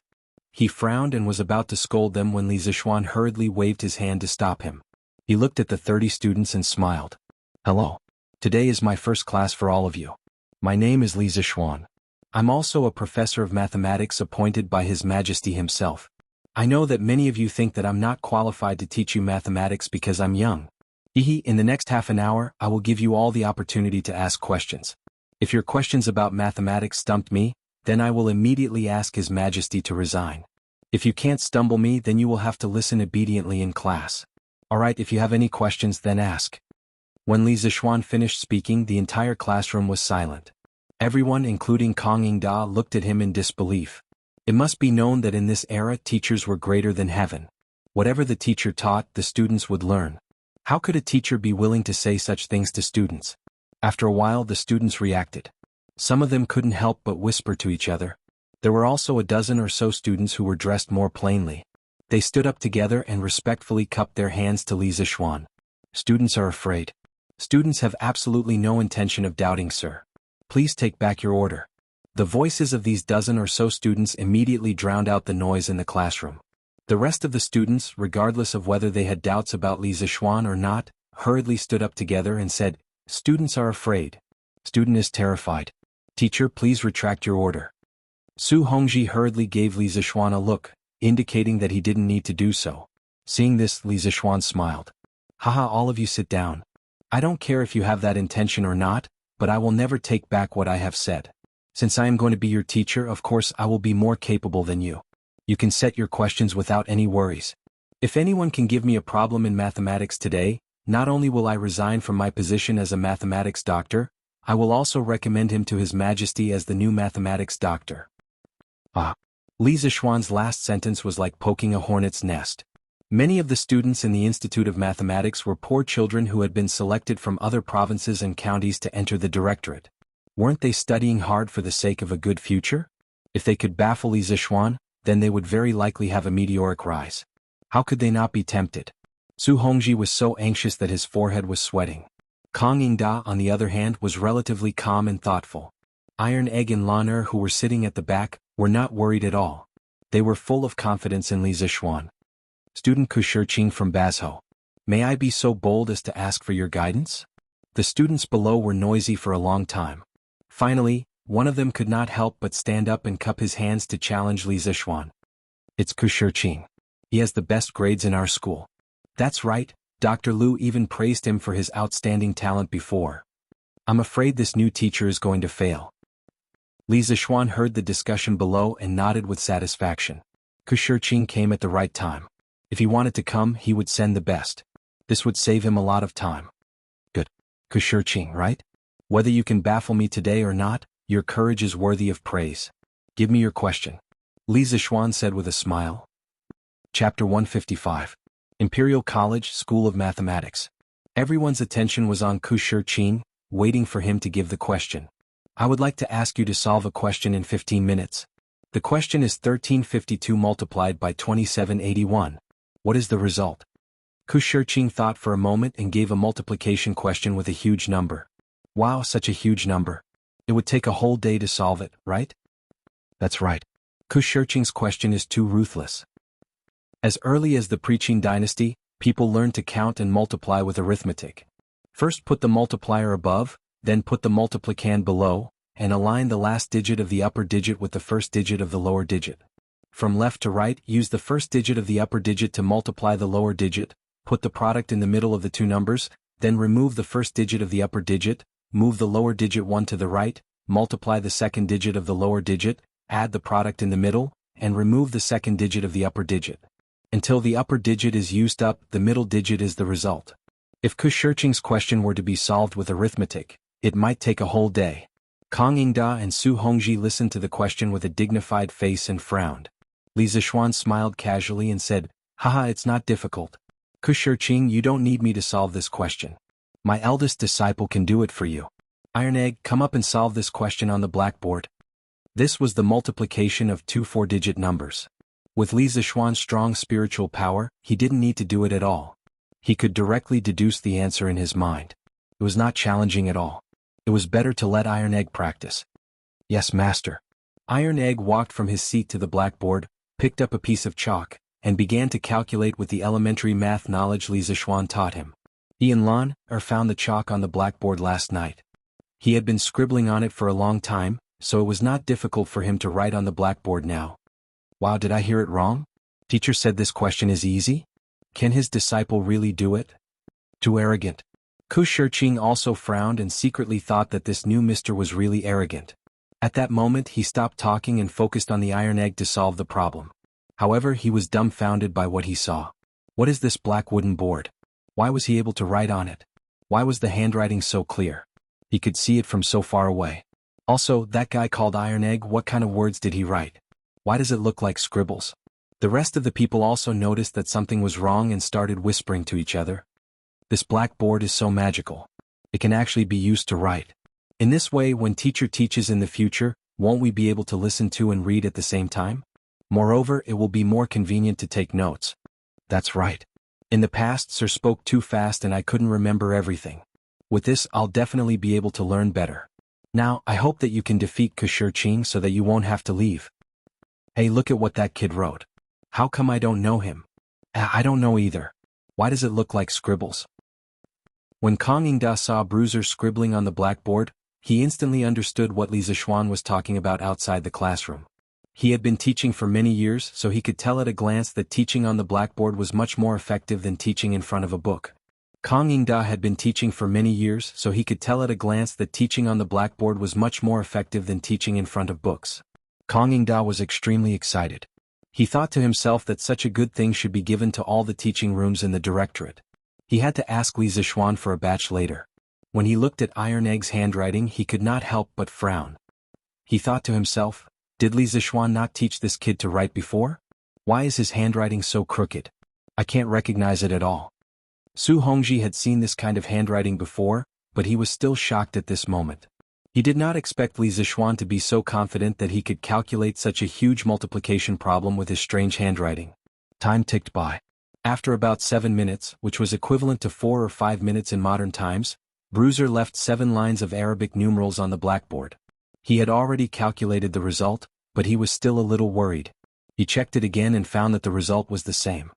He frowned and was about to scold them when Li Zixuan hurriedly waved his hand to stop him. He looked at the 30 students and smiled. "Hello. Today is my first class for all of you. My name is Li Zixuan. I'm also a professor of mathematics appointed by His Majesty himself. I know that many of you think that I'm not qualified to teach you mathematics because I'm young. In the next half an hour, I will give you all the opportunity to ask questions. If your questions about mathematics stumped me, then I will immediately ask His Majesty to resign. If you can't stumble me, then you will have to listen obediently in class. Alright, if you have any questions, then ask." When Li Zixuan finished speaking, the entire classroom was silent. Everyone, including Kong Yingda, looked at him in disbelief. It must be known that in this era, teachers were greater than heaven. Whatever the teacher taught, the students would learn. How could a teacher be willing to say such things to students? After a while, the students reacted. Some of them couldn't help but whisper to each other. There were also a dozen or so students who were dressed more plainly. They stood up together and respectfully cupped their hands to Li Zixuan. "Students are afraid. Students have absolutely no intention of doubting, sir. Please take back your order." The voices of these dozen or so students immediately drowned out the noise in the classroom. The rest of the students, regardless of whether they had doubts about Li Zixuan or not, hurriedly stood up together and said, "Students are afraid. Student is terrified. Teacher, please retract your order." Su Hongji hurriedly gave Li Zixuan a look, indicating that he didn't need to do so. Seeing this, Li Zixuan smiled. "Haha, all of you sit down. I don't care if you have that intention or not, but I will never take back what I have said. Since I am going to be your teacher, of course I will be more capable than you. You can set your questions without any worries. If anyone can give me a problem in mathematics today, not only will I resign from my position as a mathematics doctor, I will also recommend him to His Majesty as the new mathematics doctor." Li Zixuan's last sentence was like poking a hornet's nest. Many of the students in the Institute of Mathematics were poor children who had been selected from other provinces and counties to enter the directorate. Weren't they studying hard for the sake of a good future? If they could baffle Li Zixuan, then they would very likely have a meteoric rise. How could they not be tempted? Su Hongji was so anxious that his forehead was sweating. Kang Yingda, on the other hand, was relatively calm and thoughtful. Iron Egg and Lan Er, who were sitting at the back, were not worried at all. They were full of confidence in Li Zixuan. Student Ku Shiqing from Bazhou. May I be so bold as to ask for your guidance? The students below were noisy for a long time. Finally, one of them could not help but stand up and cup his hands to challenge Li Zixuan. It's Ku Shiqing. He has the best grades in our school. That's right, Dr. Liu even praised him for his outstanding talent before. I'm afraid this new teacher is going to fail. Li Zixuan heard the discussion below and nodded with satisfaction. Ku Shiqing came at the right time. If he wanted to come, he would send the best. This would save him a lot of time. Good. Ku Shiqing, right? Whether you can baffle me today or not, your courage is worthy of praise. Give me your question. Li Zixuan said with a smile. Chapter 155. Imperial College, School of Mathematics. Everyone's attention was on Ku Shiqing, waiting for him to give the question. I would like to ask you to solve a question in 15 minutes. The question is 1352 multiplied by 2781. What is the result? Ku Shiqing thought for a moment and gave a multiplication question with a huge number. Wow, such a huge number. It would take a whole day to solve it, right? That's right. Ku Shiqing's question is too ruthless. As early as the Preqing dynasty, people learned to count and multiply with arithmetic. First put the multiplier above, then put the multiplicand below, and align the last digit of the upper digit with the first digit of the lower digit. From left to right, use the first digit of the upper digit to multiply the lower digit, put the product in the middle of the two numbers, then remove the first digit of the upper digit, move the lower digit one to the right, multiply the second digit of the lower digit, add the product in the middle, and remove the second digit of the upper digit. Until the upper digit is used up, the middle digit is the result. If Ku Shiqing's question were to be solved with arithmetic, it might take a whole day. Kang Yingda and Su Hongji listened to the question with a dignified face and frowned. Li Zixuan smiled casually and said, Haha, it's not difficult. Ku Shiqing, you don't need me to solve this question. My eldest disciple can do it for you. Iron Egg, come up and solve this question on the blackboard. This was the multiplication of two four-digit numbers. With Li Zixuan's strong spiritual power, he didn't need to do it at all. He could directly deduce the answer in his mind. It was not challenging at all. It was better to let Iron Egg practice. Yes, master. Iron Egg walked from his seat to the blackboard, picked up a piece of chalk, and began to calculate with the elementary math knowledge Li Zixuan taught him. He and Lan Er found the chalk on the blackboard last night. He had been scribbling on it for a long time, so it was not difficult for him to write on the blackboard now. Wow, did I hear it wrong? Teacher said this question is easy? Can his disciple really do it? Too arrogant. Ku Shiqing also frowned and secretly thought that this new mister was really arrogant. At that moment he stopped talking and focused on the Iron Egg to solve the problem. However, he was dumbfounded by what he saw. What is this black wooden board? Why was he able to write on it? Why was the handwriting so clear? He could see it from so far away. Also, that guy called Iron Egg, what kind of words did he write? Why does it look like scribbles? The rest of the people also noticed that something was wrong and started whispering to each other. This blackboard is so magical. It can actually be used to write. In this way, when teacher teaches in the future, won't we be able to listen to and read at the same time? Moreover, it will be more convenient to take notes. That's right. In the past, Sir spoke too fast and I couldn't remember everything. With this, I'll definitely be able to learn better. Now, I hope that you can defeat Ku Shiqing so that you won't have to leave. Hey, look at what that kid wrote. How come I don't know him? I don't know either. Why does it look like scribbles? When Kang Yingda saw Bruiser scribbling on the blackboard, he instantly understood what Li Zixuan was talking about outside the classroom. He had been teaching for many years, so he could tell at a glance that teaching on the blackboard was much more effective than teaching in front of a book. Kang Yingda had been teaching for many years, so he could tell at a glance that teaching on the blackboard was much more effective than teaching in front of books. Kang Yingda was extremely excited. He thought to himself that such a good thing should be given to all the teaching rooms in the directorate. He had to ask Li Zixuan for a batch later. When he looked at Iron Egg's handwriting, he could not help but frown. He thought to himself, did Li Zixuan not teach this kid to write before? Why is his handwriting so crooked? I can't recognize it at all. Su Hongji had seen this kind of handwriting before, but he was still shocked at this moment. He did not expect Li Zixuan to be so confident that he could calculate such a huge multiplication problem with his strange handwriting. Time ticked by. After about 7 minutes, which was equivalent to 4 or 5 minutes in modern times, Bruiser left 7 lines of Arabic numerals on the blackboard. He had already calculated the result, but he was still a little worried. He checked it again and found that the result was the same.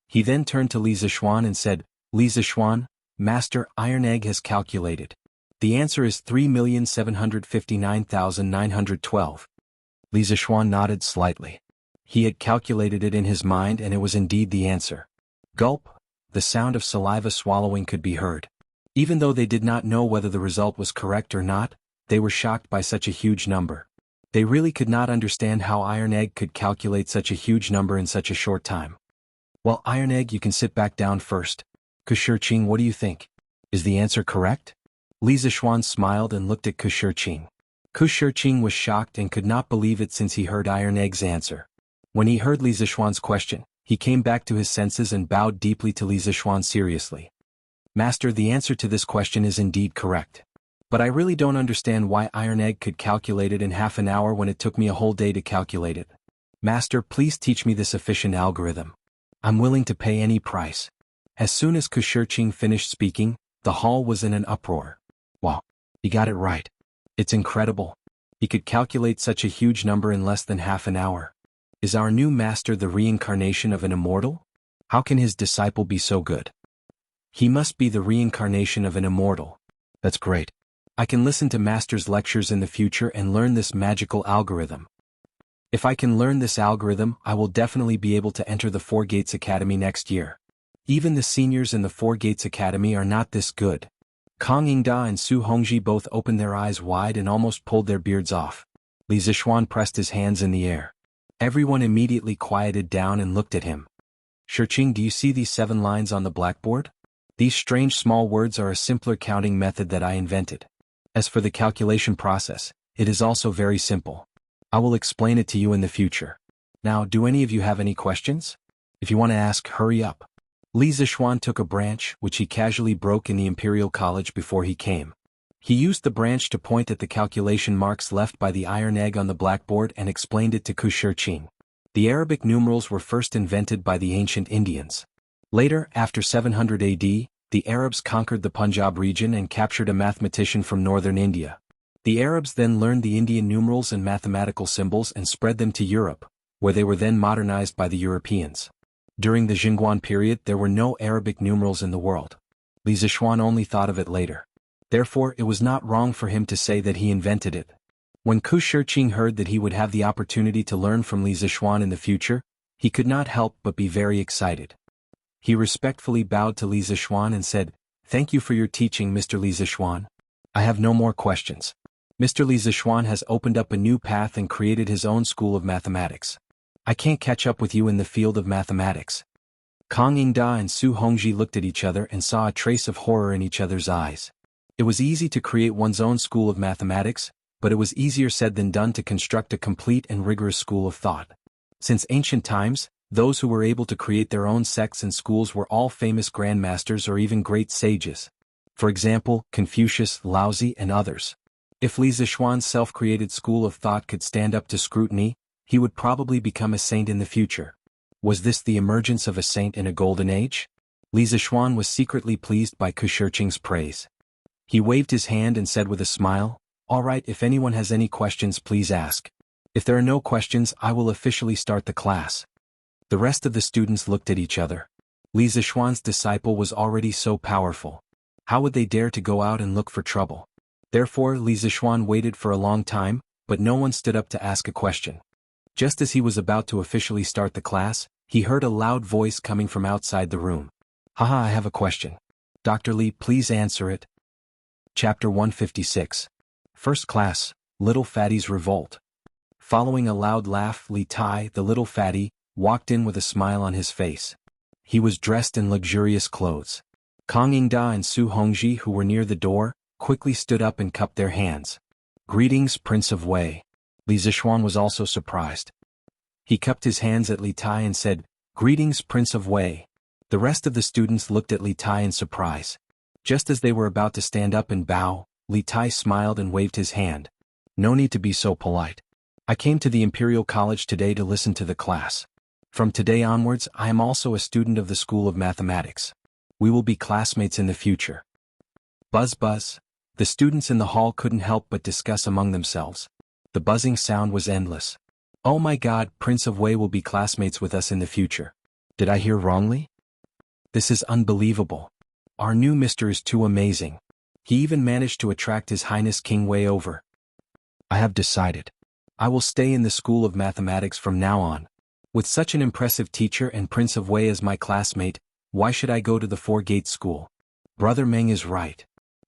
He then turned to Li Zixuan and said, Li Zixuan, Master Iron Egg has calculated. The answer is 3,759,912. Li Zixuan nodded slightly. He had calculated it in his mind and it was indeed the answer. Gulp, the sound of saliva swallowing could be heard. Even though they did not know whether the result was correct or not, they were shocked by such a huge number. They really could not understand how Iron Egg could calculate such a huge number in such a short time. Well, Iron Egg, you can sit back down first. Kushirqing, what do you think? Is the answer correct? Li Zixuan smiled and looked at Kushirqing. Kushirqing was shocked and could not believe it since he heard Iron Egg's answer. When he heard Li Zixuan's question, he came back to his senses and bowed deeply to Li Zixuan seriously. Master, the answer to this question is indeed correct. But I really don't understand why Iron Egg could calculate it in half an hour when it took me a whole day to calculate it. Master, please teach me this efficient algorithm. I'm willing to pay any price. As soon as Kushirqing finished speaking, the hall was in an uproar. Wow, he got it right. It's incredible. He could calculate such a huge number in less than half an hour. Is our new master the reincarnation of an immortal? How can his disciple be so good? He must be the reincarnation of an immortal. That's great. I can listen to master's lectures in the future and learn this magical algorithm. If I can learn this algorithm, I will definitely be able to enter the Four Gates Academy next year. Even the seniors in the Four Gates Academy are not this good. Kang Yingda and Su Hongji both opened their eyes wide and almost pulled their beards off. Li Zixuan pressed his hands in the air. Everyone immediately quieted down and looked at him. Shirqing, do you see these 7 lines on the blackboard? These strange small words are a simpler counting method that I invented. As for the calculation process, it is also very simple. I will explain it to you in the future. Now, do any of you have any questions? If you want to ask, hurry up. Li Zixuan took a branch, which he casually broke in the Imperial College before he came. He used the branch to point at the calculation marks left by the Iron Egg on the blackboard and explained it to Kushirqing. The Arabic numerals were first invented by the ancient Indians. Later, after 700 AD, the Arabs conquered the Punjab region and captured a mathematician from northern India. The Arabs then learned the Indian numerals and mathematical symbols and spread them to Europe, where they were then modernized by the Europeans. During the Jingguan period there were no Arabic numerals in the world. Li Zixuan only thought of it later. Therefore it was not wrong for him to say that he invented it. When Kushirqing heard that he would have the opportunity to learn from Li Zixuan in the future, he could not help but be very excited. He respectfully bowed to Li Zixuan and said, "Thank you for your teaching, Mr. Li Zixuan. I have no more questions." Mr. Li Zixuan has opened up a new path and created his own school of mathematics. I can't catch up with you in the field of mathematics. Kang Yingda and Su Hongji looked at each other and saw a trace of horror in each other's eyes. It was easy to create one's own school of mathematics, but it was easier said than done to construct a complete and rigorous school of thought. Since ancient times, those who were able to create their own sects and schools were all famous grandmasters or even great sages. For example, Confucius, Laozi, and others. If Li Zixuan's self-created school of thought could stand up to scrutiny, he would probably become a saint in the future. Was this the emergence of a saint in a golden age? Li Zixuan was secretly pleased by Kushirqing's praise. He waved his hand and said with a smile, "All right, if anyone has any questions please ask. If there are no questions I will officially start the class." The rest of the students looked at each other. Li Zixuan's disciple was already so powerful. How would they dare to go out and look for trouble? Therefore Li Zixuan waited for a long time, but no one stood up to ask a question. Just as he was about to officially start the class, he heard a loud voice coming from outside the room. "Haha, I have a question. Dr. Li, please answer it." Chapter 156. First Class, Little Fatty's Revolt. Following a loud laugh, Li Tai, the little fatty, walked in with a smile on his face. He was dressed in luxurious clothes. Kang Yingda and Su Hongji, who were near the door, quickly stood up and cupped their hands. "Greetings, Prince of Wei." Li Zixuan was also surprised. He cupped his hands at Li Tai and said, "Greetings, Prince of Wei. The rest of the students looked at Li Tai in surprise. Just as they were about to stand up and bow, Li Tai smiled and waved his hand. No need to be so polite. I came to the Imperial College today to listen to the class. From today onwards, I am also a student of the School of Mathematics. We will be classmates in the future. Buzz buzz. The students in the hall couldn't help but discuss among themselves. The buzzing sound was endless. Oh my God, Prince of Wei will be classmates with us in the future. Did I hear wrongly? This is unbelievable. Our new mister is too amazing. He even managed to attract His Highness King Wei over. I have decided. I will stay in the School of Mathematics from now on. With such an impressive teacher and Prince of Wei as my classmate, why should I go to the Four-Gate School? Brother Meng is right.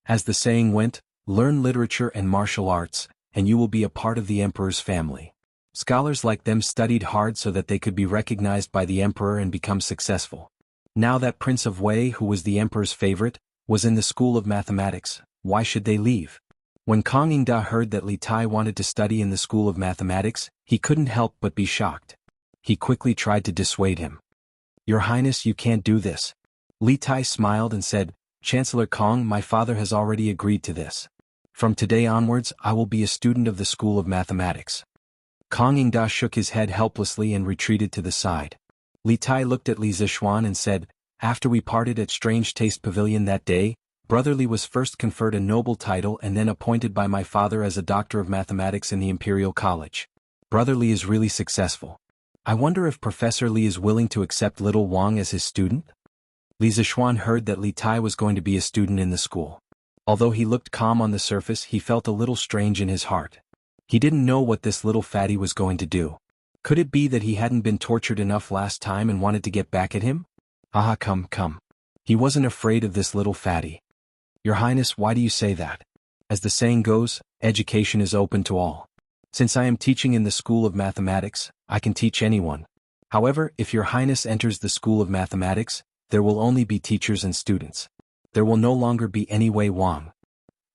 As the saying went, learn literature and martial arts, and you will be a part of the Emperor's family. Scholars like them studied hard so that they could be recognized by the Emperor and become successful. Now that Prince of Wei, who was the Emperor's favorite, was in the School of Mathematics, why should they leave? When Kong Yingda heard that Li Tai wanted to study in the School of Mathematics, he couldn't help but be shocked. He quickly tried to dissuade him. Your Highness, you can't do this. Li Tai smiled and said, Chancellor Kong, my father has already agreed to this. From today onwards, I will be a student of the School of Mathematics. Kong Yingda shook his head helplessly and retreated to the side. Li Tai looked at Li Zixuan and said, after we parted at Strange Taste Pavilion that day, Brother Li was first conferred a noble title and then appointed by my father as a doctor of mathematics in the Imperial College. Brother Li is really successful. I wonder if Professor Li is willing to accept little Wang as his student? Li Zixuan heard that Li Tai was going to be a student in the school. Although he looked calm on the surface, he felt a little strange in his heart. He didn't know what this little fatty was going to do. Could it be that he hadn't been tortured enough last time and wanted to get back at him? Haha, come. He wasn't afraid of this little fatty. Your Highness, why do you say that? As the saying goes, education is open to all. Since I am teaching in the School of Mathematics, I can teach anyone. However, if Your Highness enters the School of Mathematics, there will only be teachers and students. There will no longer be any Wei Wang.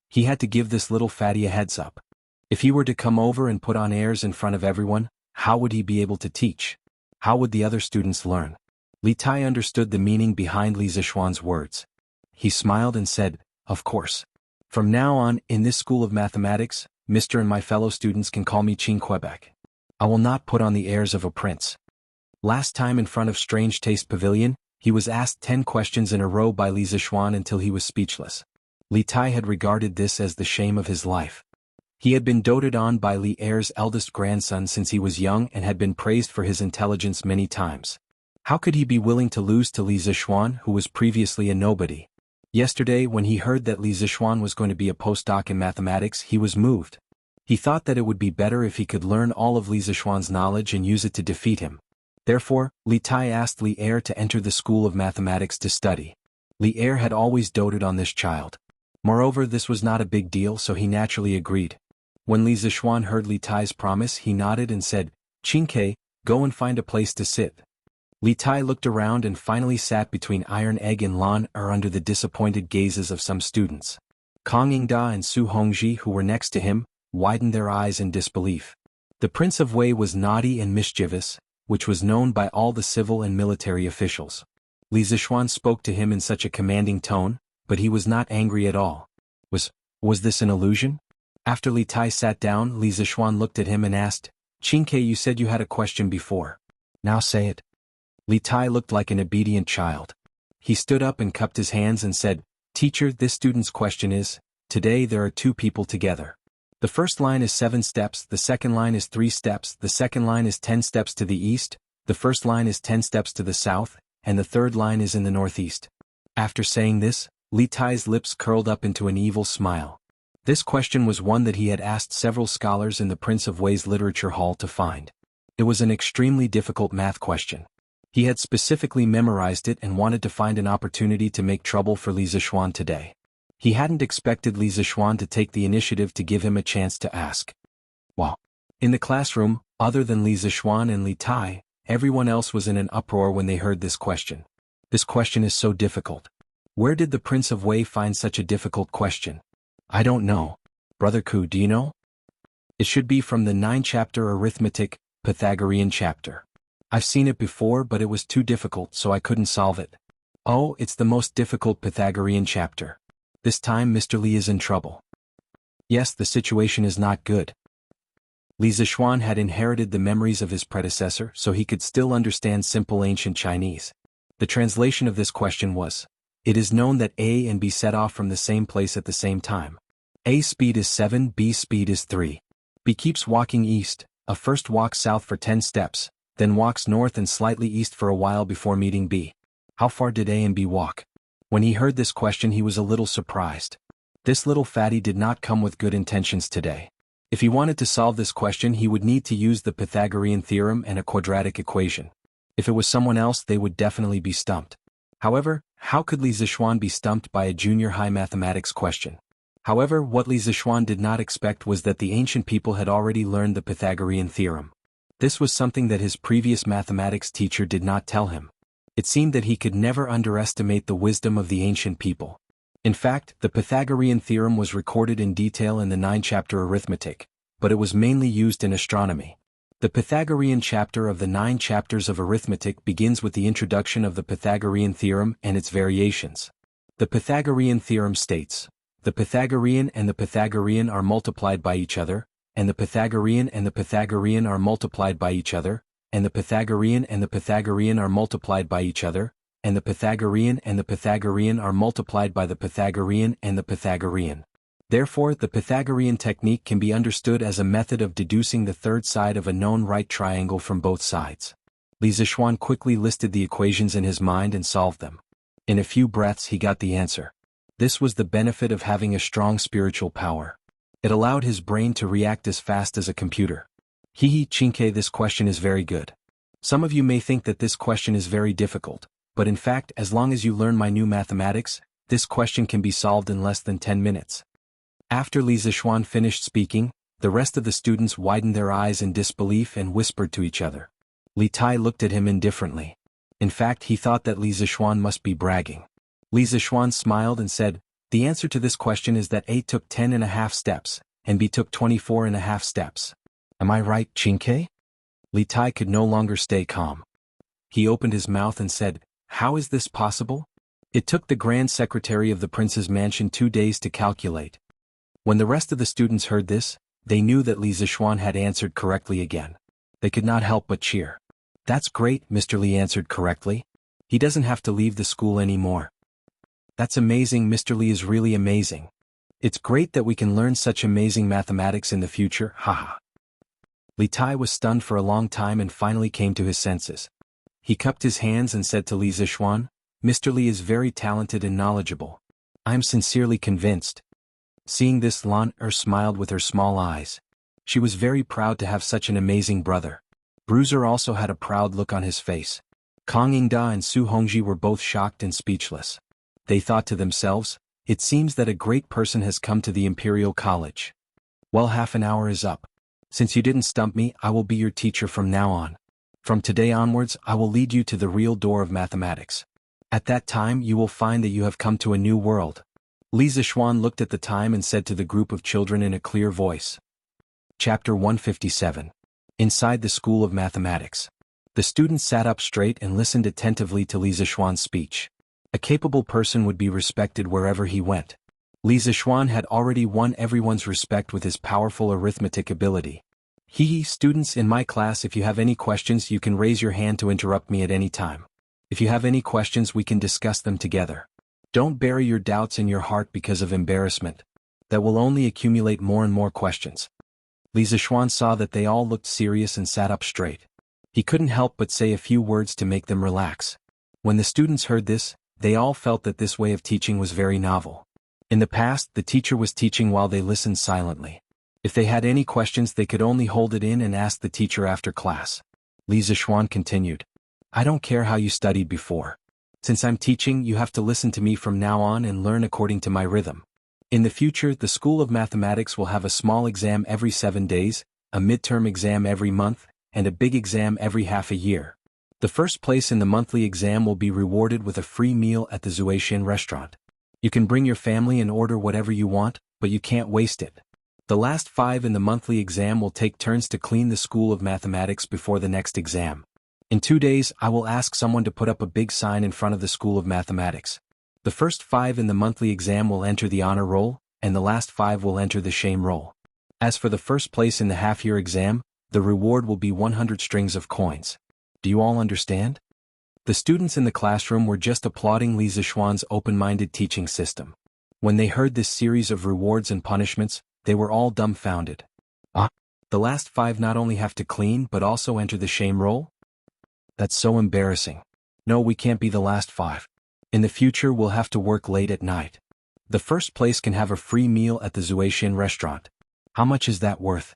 He had to give this little fatty a heads up. If he were to come over and put on airs in front of everyone, how would he be able to teach? How would the other students learn? Li Tai understood the meaning behind Li Zixuan's words. He smiled and said, of course. From now on, in this School of Mathematics, Mr. and my fellow students can call me Qing Quebec. I will not put on the airs of a prince. Last time in front of Strange Taste Pavilion, he was asked 10 questions in a row by Li Zixuan until he was speechless. Li Tai had regarded this as the shame of his life. He had been doted on by Li Er's eldest grandson since he was young and had been praised for his intelligence many times. How could he be willing to lose to Li Zixuan, who was previously a nobody? Yesterday, when he heard that Li Zixuan was going to be a postdoc in mathematics, he was moved. He thought that it would be better if he could learn all of Li Zixuan's knowledge and use it to defeat him. Therefore, Li Tai asked Li Er to enter the School of Mathematics to study. Li Er had always doted on this child. Moreover, this was not a big deal, so he naturally agreed. When Li Zixuan heard Li Tai's promise, he nodded and said, Qingke, go and find a place to sit. Li Tai looked around and finally sat between Iron Egg and Lan Er under the disappointed gazes of some students. Kong Yingda and Su Hongji, who were next to him, widened their eyes in disbelief. The Prince of Wei was naughty and mischievous, which was known by all the civil and military officials. Li Zixuan spoke to him in such a commanding tone, but he was not angry at all. Was this an illusion? After Li Tai sat down, Li Zixuan looked at him and asked, Qingke, you said you had a question before. Now say it. Li Tai looked like an obedient child. He stood up and cupped his hands and said, Teacher, this student's question is, today there are 2 people together. The first line is 7 steps, the second line is 3 steps, the second line is 10 steps to the east, the first line is 10 steps to the south, and the third line is in the northeast. After saying this, Li Tai's lips curled up into an evil smile. This question was one that he had asked several scholars in the Prince of Wei's literature hall to find. It was an extremely difficult math question. He had specifically memorized it and wanted to find an opportunity to make trouble for Li Zixuan today. He hadn't expected Li Zixuan to take the initiative to give him a chance to ask. Wow. In the classroom, other than Li Zixuan and Li Tai, everyone else was in an uproar when they heard this question. This question is so difficult. Where did the Prince of Wei find such a difficult question? I don't know. Brother Ku, do you know? It should be from the 9-chapter arithmetic, Pythagorean chapter. I've seen it before, but it was too difficult, so I couldn't solve it. Oh, it's the most difficult Pythagorean chapter. This time Mr. Li is in trouble. Yes, the situation is not good. Li Zixuan had inherited the memories of his predecessor, so he could still understand simple ancient Chinese. The translation of this question was, it is known that A and B set off from the same place at the same time. A speed is 7, B speed is 3. B keeps walking east, A first walks south for 10 steps, then walks north and slightly east for a while before meeting B. How far did A and B walk? When he heard this question he was a little surprised. This little fatty did not come with good intentions today. If he wanted to solve this question he would need to use the Pythagorean theorem and a quadratic equation. If it was someone else they would definitely be stumped. However, how could Li Zixuan be stumped by a junior high mathematics question? However, what Li Zixuan did not expect was that the ancient people had already learned the Pythagorean theorem. This was something that his previous mathematics teacher did not tell him. It seemed that he could never underestimate the wisdom of the ancient people. In fact, the Pythagorean theorem was recorded in detail in the 9-chapter arithmetic, but it was mainly used in astronomy. The Pythagorean chapter of the 9 chapters of arithmetic begins with the introduction of the Pythagorean theorem and its variations. The Pythagorean theorem states, the Pythagorean and the Pythagorean are multiplied by each other, and the Pythagorean and the Pythagorean are multiplied by each other, and the Pythagorean and the Pythagorean are multiplied by each other, and the Pythagorean and the Pythagorean are multiplied by the Pythagorean and the Pythagorean. Therefore, the Pythagorean technique can be understood as a method of deducing the third side of a known right triangle from both sides. Li Zixuan quickly listed the equations in his mind and solved them. In a few breaths he got the answer. This was the benefit of having a strong spiritual power. It allowed his brain to react as fast as a computer. Chinke, this question is very good. Some of you may think that this question is very difficult, but in fact, as long as you learn my new mathematics, this question can be solved in less than 10 minutes. After Li Zixuan finished speaking, the rest of the students widened their eyes in disbelief and whispered to each other. Li Tai looked at him indifferently. In fact, he thought that Li Zixuan must be bragging. Li Zixuan smiled and said, the answer to this question is that A took 10.5 steps, and B took 24.5 steps. Am I right, Chinke? Li Tai could no longer stay calm. He opened his mouth and said, how is this possible? It took the Grand Secretary of the Prince's mansion 2 days to calculate. When the rest of the students heard this, they knew that Li Zixuan had answered correctly again. They could not help but cheer. That's great, Mr. Li answered correctly. He doesn't have to leave the school anymore. That's amazing, Mr. Li is really amazing. It's great that we can learn such amazing mathematics in the future, haha. Li Tai was stunned for a long time and finally came to his senses. He cupped his hands and said to Li Zixuan, Mr. Li is very talented and knowledgeable. I am sincerely convinced. Seeing this, Lan smiled with her small eyes. She was very proud to have such an amazing brother. Bruiser also had a proud look on his face. Kang Yingda and Su Hongji were both shocked and speechless. They thought to themselves, it seems that a great person has come to the Imperial College. Well, half an hour is up. Since you didn't stump me, I will be your teacher from now on. From today onwards, I will lead you to the real door of mathematics. At that time you will find that you have come to a new world. Li Zixuan looked at the time and said to the group of children in a clear voice. Chapter 157. Inside the School of Mathematics. The students sat up straight and listened attentively to Li Zixuan's speech. A capable person would be respected wherever he went. Li Zixuan had already won everyone's respect with his powerful arithmetic ability. Students in my class, if you have any questions you can raise your hand to interrupt me at any time. If you have any questions we can discuss them together. Don't bury your doubts in your heart because of embarrassment. That will only accumulate more and more questions. Li Zixuan saw that they all looked serious and sat up straight. He couldn't help but say a few words to make them relax. When the students heard this, they all felt that this way of teaching was very novel. In the past, the teacher was teaching while they listened silently. If they had any questions they could only hold it in and ask the teacher after class. Li Zixuan continued. I don't care how you studied before. Since I'm teaching, you have to listen to me from now on and learn according to my rhythm. In the future, the School of Mathematics will have a small exam every 7 days, a midterm exam every month, and a big exam every half a year. The first place in the monthly exam will be rewarded with a free meal at the Zuexian restaurant. You can bring your family and order whatever you want, but you can't waste it. The last 5 in the monthly exam will take turns to clean the School of Mathematics before the next exam. In 2 days I will ask someone to put up a big sign in front of the School of Mathematics. The first 5 in the monthly exam will enter the honor roll, and the last 5 will enter the shame roll. As for the first place in the half-year exam, the reward will be 100 strings of coins. Do you all understand? The students in the classroom were just applauding Li Zixuan's open-minded teaching system. When they heard this series of rewards and punishments, they were all dumbfounded. Ah, the last 5 not only have to clean but also enter the shame roll? That's so embarrassing. No, we can't be the last 5. In the future we'll have to work late at night. The first place can have a free meal at the Zuaishin restaurant. How much is that worth?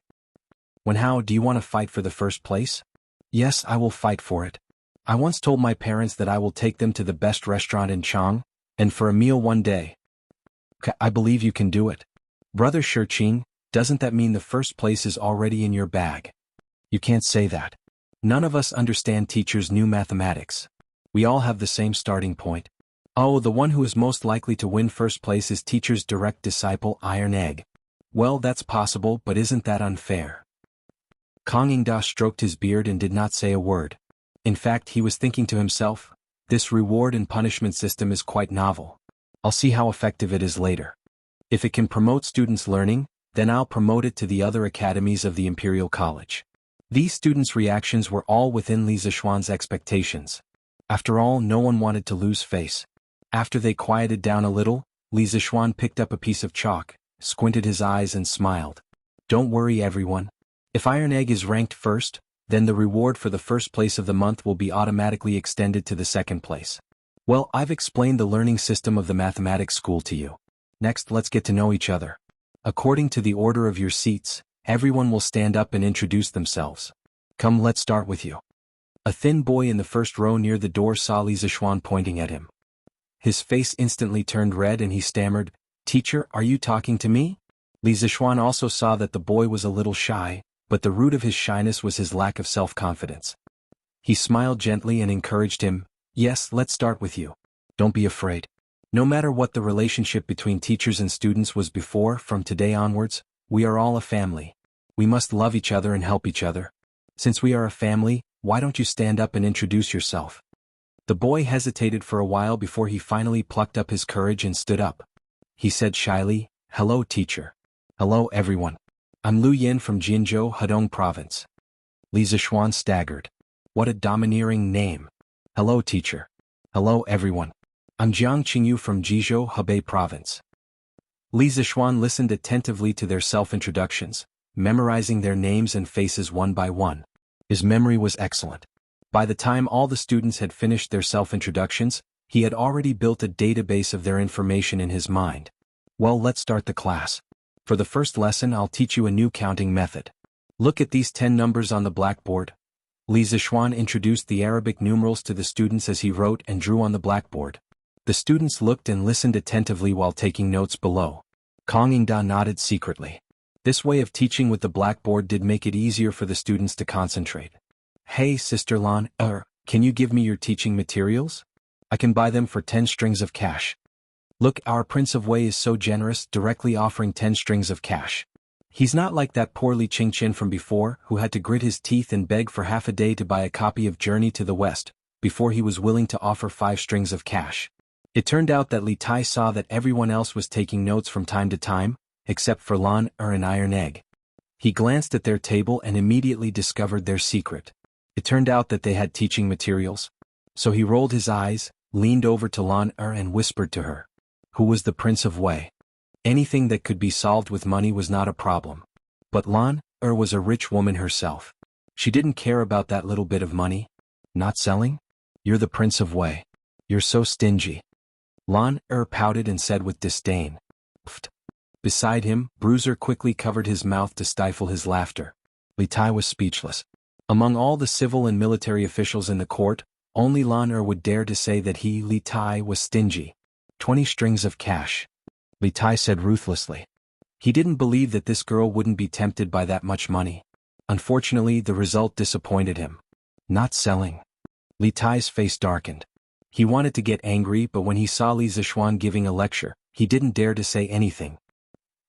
Wenhao, do you want to fight for the first place? Yes, I will fight for it. I once told my parents that I will take them to the best restaurant in Chang, and for a meal one day. I believe you can do it. Brother Shiqing, doesn't that mean the first place is already in your bag? You can't say that. None of us understand teachers' new mathematics. We all have the same starting point. Oh, the one who is most likely to win first place is teacher's direct disciple Iron Egg. Well, that's possible, but isn't that unfair? Kang Yingda stroked his beard and did not say a word. In fact, he was thinking to himself, this reward and punishment system is quite novel. I'll see how effective it is later. If it can promote students' learning, then I'll promote it to the other academies of the Imperial College. These students' reactions were all within Li Zixuan's expectations. After all, no one wanted to lose face. After they quieted down a little, Li Zixuan picked up a piece of chalk, squinted his eyes and smiled. Don't worry everyone. If Iron Egg is ranked first, then the reward for the first place of the month will be automatically extended to the second place. Well, I've explained the learning system of the mathematics school to you. Next, let's get to know each other. According to the order of your seats, everyone will stand up and introduce themselves. Come, let's start with you. A thin boy in the first row near the door saw Li Zixuan pointing at him. His face instantly turned red and he stammered, "Teacher, are you talking to me?" Li Zixuan also saw that the boy was a little shy, but the root of his shyness was his lack of self-confidence. He smiled gently and encouraged him, "Yes, let's start with you. Don't be afraid. No matter what the relationship between teachers and students was before, from today onwards, we are all a family. We must love each other and help each other. Since we are a family, why don't you stand up and introduce yourself?" The boy hesitated for a while before he finally plucked up his courage and stood up. He said shyly, "Hello, teacher. Hello, everyone. I'm Lu Yin from Jinzhou, Hedong Province." Li Zixuan staggered. What a domineering name. "Hello, teacher. Hello, everyone. I'm Jiang Qingyu from Jizhou, Hebei Province." Li Zixuan listened attentively to their self-introductions, memorizing their names and faces one by one. His memory was excellent. By the time all the students had finished their self-introductions, he had already built a database of their information in his mind. Well, let's start the class. For the first lesson, I'll teach you a new counting method. Look at these 10 numbers on the blackboard. Li Zixuan introduced the Arabic numerals to the students as he wrote and drew on the blackboard. The students looked and listened attentively while taking notes below. Kang Yingda nodded secretly. This way of teaching with the blackboard did make it easier for the students to concentrate. "Hey, Sister Lan, can you give me your teaching materials? I can buy them for 10 strings of cash." Look, our Prince of Wei is so generous, directly offering 10 strings of cash. He's not like that poor Li Qingqian from before, who had to grit his teeth and beg for half a day to buy a copy of Journey to the West, before he was willing to offer 5 strings of cash. It turned out that Li Tai saw that everyone else was taking notes from time to time, except for Lan and Iron Egg. He glanced at their table and immediately discovered their secret. It turned out that they had teaching materials. So he rolled his eyes, leaned over to Lan and whispered to her. Who was the Prince of Wei? Anything that could be solved with money was not a problem. But Lan was a rich woman herself. She didn't care about that little bit of money. Not selling? You're the Prince of Wei. You're so stingy. Lan pouted and said with disdain. Pfft. Beside him, Bruiser quickly covered his mouth to stifle his laughter. Li Tai was speechless. Among all the civil and military officials in the court, only Lan would dare to say that he, Li Tai, was stingy. 20 strings of cash. Li Tai said ruthlessly. He didn't believe that this girl wouldn't be tempted by that much money. Unfortunately, the result disappointed him. Not selling. Li Tai's face darkened. He wanted to get angry, but when he saw Li Zixuan giving a lecture, he didn't dare to say anything.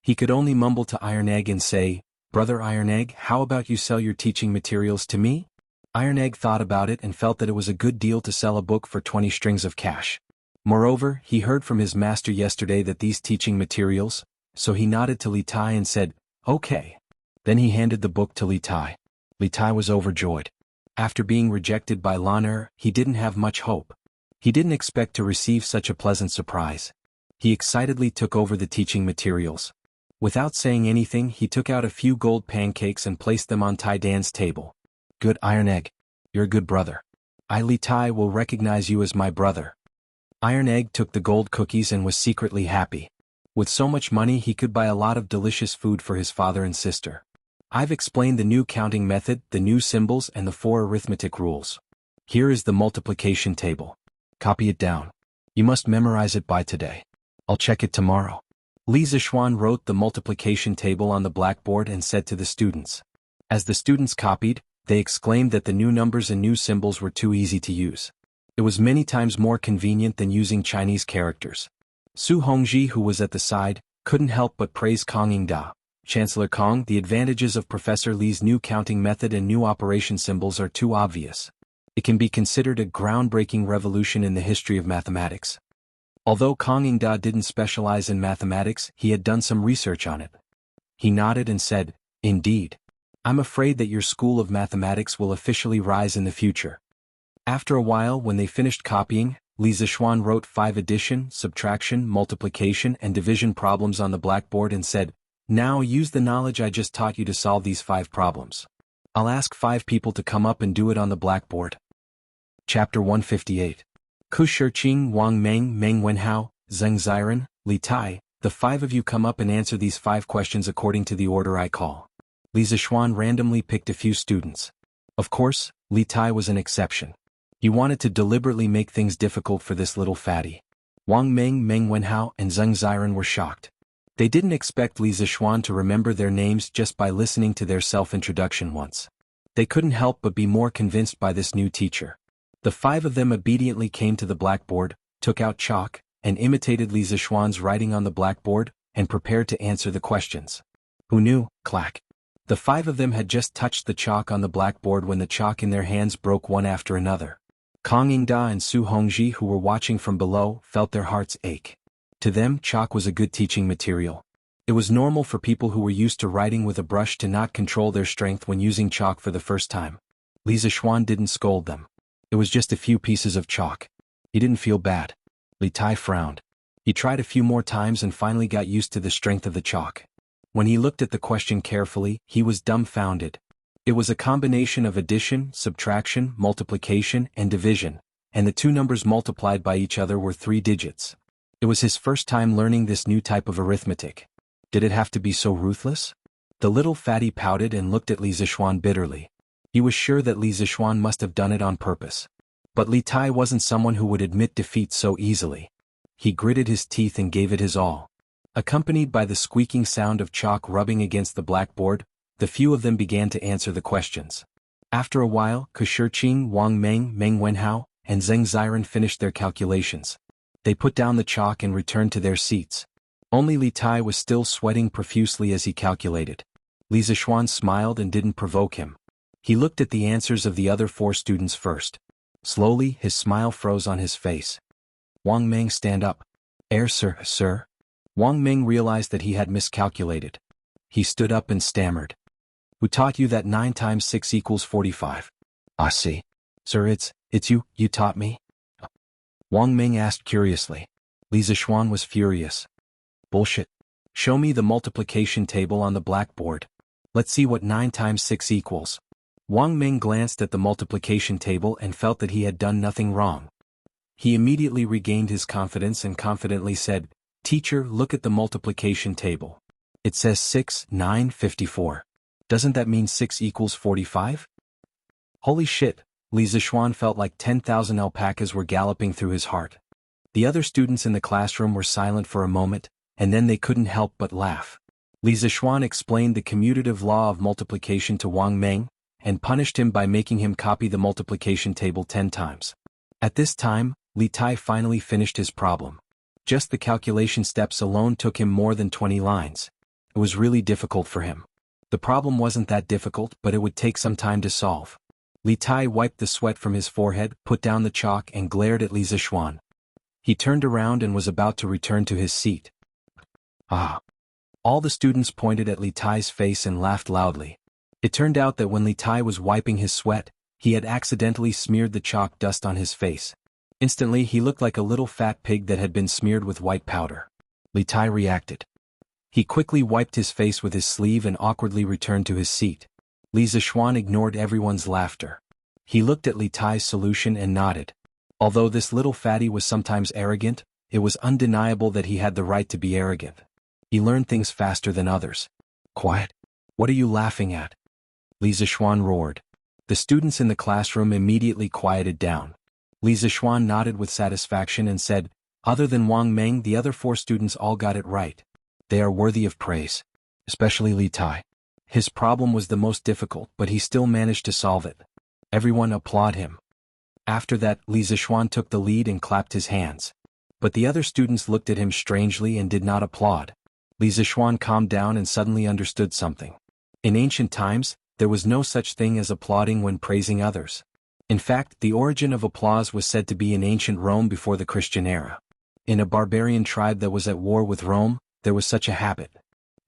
He could only mumble to Iron Egg and say, "Brother Iron Egg, how about you sell your teaching materials to me? Iron Egg thought about it and felt that it was a good deal to sell a book for 20 strings of cash. Moreover, he heard from his master yesterday that these teaching materials, so he nodded to Li Tai and said, "Okay." Then he handed the book to Li Tai. Li Tai was overjoyed. After being rejected by Lan he didn't have much hope. He didn't expect to receive such a pleasant surprise. He excitedly took over the teaching materials. Without saying anything, he took out a few gold pancakes and placed them on Tai Dan's table. "Good Iron Egg. You're a good brother. I, Li Tai, will recognize you as my brother." Iron Egg took the gold cookies and was secretly happy. With so much money he could buy a lot of delicious food for his father and sister. I've explained the new counting method, the new symbols and the 4 arithmetic rules. Here is the multiplication table. Copy it down. You must memorize it by today. I'll check it tomorrow. Li Zishuan wrote the multiplication table on the blackboard and said to the students. As the students copied, they exclaimed that the new numbers and new symbols were too easy to use. It was many times more convenient than using Chinese characters. Su Hongji, who was at the side, couldn't help but praise Kong Yingda. "Chancellor Kong, the advantages of Professor Li's new counting method and new operation symbols are too obvious. It can be considered a groundbreaking revolution in the history of mathematics." Although Kong Yingda didn't specialize in mathematics, he had done some research on it. He nodded and said, "Indeed. I'm afraid that your school of mathematics will officially rise in the future." After a while, when they finished copying, Li Zishuan wrote 5 addition, subtraction, multiplication and division problems on the blackboard and said, "Now use the knowledge I just taught you to solve these 5 problems. I'll ask 5 people to come up and do it on the blackboard." Chapter 158. Ku Shiqing, Wang Meng, Meng Wenhao, Zheng Ziren, Li Tai, the 5 of you come up and answer these 5 questions according to the order I call. Li Zishuan randomly picked a few students. Of course, Li Tai was an exception. He wanted to deliberately make things difficult for this little fatty. Wang Meng, Meng Wenhao, and Zheng Ziren were shocked. They didn't expect Li Zishuan to remember their names just by listening to their self-introduction once. They couldn't help but be more convinced by this new teacher. The 5 of them obediently came to the blackboard, took out chalk, and imitated Li Zishuan's writing on the blackboard, and prepared to answer the questions. Who knew? Clack. The 5 of them had just touched the chalk on the blackboard when the chalk in their hands broke one after another. Kong Yingda and Su Hongji, who were watching from below, felt their hearts ache. To them, chalk was a good teaching material. It was normal for people who were used to writing with a brush to not control their strength when using chalk for the first time. Li Zishuan didn't scold them. It was just a few pieces of chalk. He didn't feel bad. Li Tai frowned. He tried a few more times and finally got used to the strength of the chalk. When he looked at the question carefully, he was dumbfounded. It was a combination of addition, subtraction, multiplication, and division, and the 2 numbers multiplied by each other were 3 digits. It was his first time learning this new type of arithmetic. Did it have to be so ruthless? The little fatty pouted and looked at Li Zishuan bitterly. He was sure that Li Zishuan must have done it on purpose. But Li Tai wasn't someone who would admit defeat so easily. He gritted his teeth and gave it his all. Accompanied by the squeaking sound of chalk rubbing against the blackboard, the few of them began to answer the questions. After a while, Ku Shiqing, Wang Meng, Meng Wenhao, and Zheng Ziren finished their calculations. They put down the chalk and returned to their seats. Only Li Tai was still sweating profusely as he calculated. Li Zishuan smiled and didn't provoke him. He looked at the answers of the other 4 students first. Slowly, his smile froze on his face. Wang Meng, stand up. Sir. Wang Meng realized that he had miscalculated. He stood up and stammered. Who taught you that 9 times 6 equals 45? I see. Sir, it's you taught me? Wang Meng asked curiously. Li Zishuan was furious. Bullshit. Show me the multiplication table on the blackboard. Let's see what 9 times 6 equals. Wang Meng glanced at the multiplication table and felt that he had done nothing wrong. He immediately regained his confidence and confidently said, "Teacher, look at the multiplication table. It says 6, 9, 54. Doesn't that mean 6 equals 45? Holy shit, Li Zishuan felt like 10,000 alpacas were galloping through his heart. The other students in the classroom were silent for a moment, and then they couldn't help but laugh. Li Zishuan explained the commutative law of multiplication to Wang Meng, and punished him by making him copy the multiplication table 10 times. At this time, Li Tai finally finished his problem. Just the calculation steps alone took him more than 20 lines. It was really difficult for him. The problem wasn't that difficult, but it would take some time to solve. Li Tai wiped the sweat from his forehead, put down the chalk and glared at Li Zishuan. He turned around and was about to return to his seat. Ah! All the students pointed at Li Tai's face and laughed loudly. It turned out that when Li Tai was wiping his sweat, he had accidentally smeared the chalk dust on his face. Instantly he looked like a little fat pig that had been smeared with white powder. Li Tai reacted. He quickly wiped his face with his sleeve and awkwardly returned to his seat. Li Zishuan ignored everyone's laughter. He looked at Li Tai's solution and nodded. Although this little fatty was sometimes arrogant, it was undeniable that he had the right to be arrogant. He learned things faster than others. Quiet! What are you laughing at? Li Zishuan roared. The students in the classroom immediately quieted down. Li Zishuan nodded with satisfaction and said, other than Wang Meng, the other 4 students all got it right. They are worthy of praise. Especially Li Tai. His problem was the most difficult, but he still managed to solve it. Everyone applauded him. After that, Li Zishuan took the lead and clapped his hands. But the other students looked at him strangely and did not applaud. Li Zishuan calmed down and suddenly understood something. In ancient times, there was no such thing as applauding when praising others. In fact, the origin of applause was said to be in ancient Rome before the Christian era. In a barbarian tribe that was at war with Rome, there was such a habit.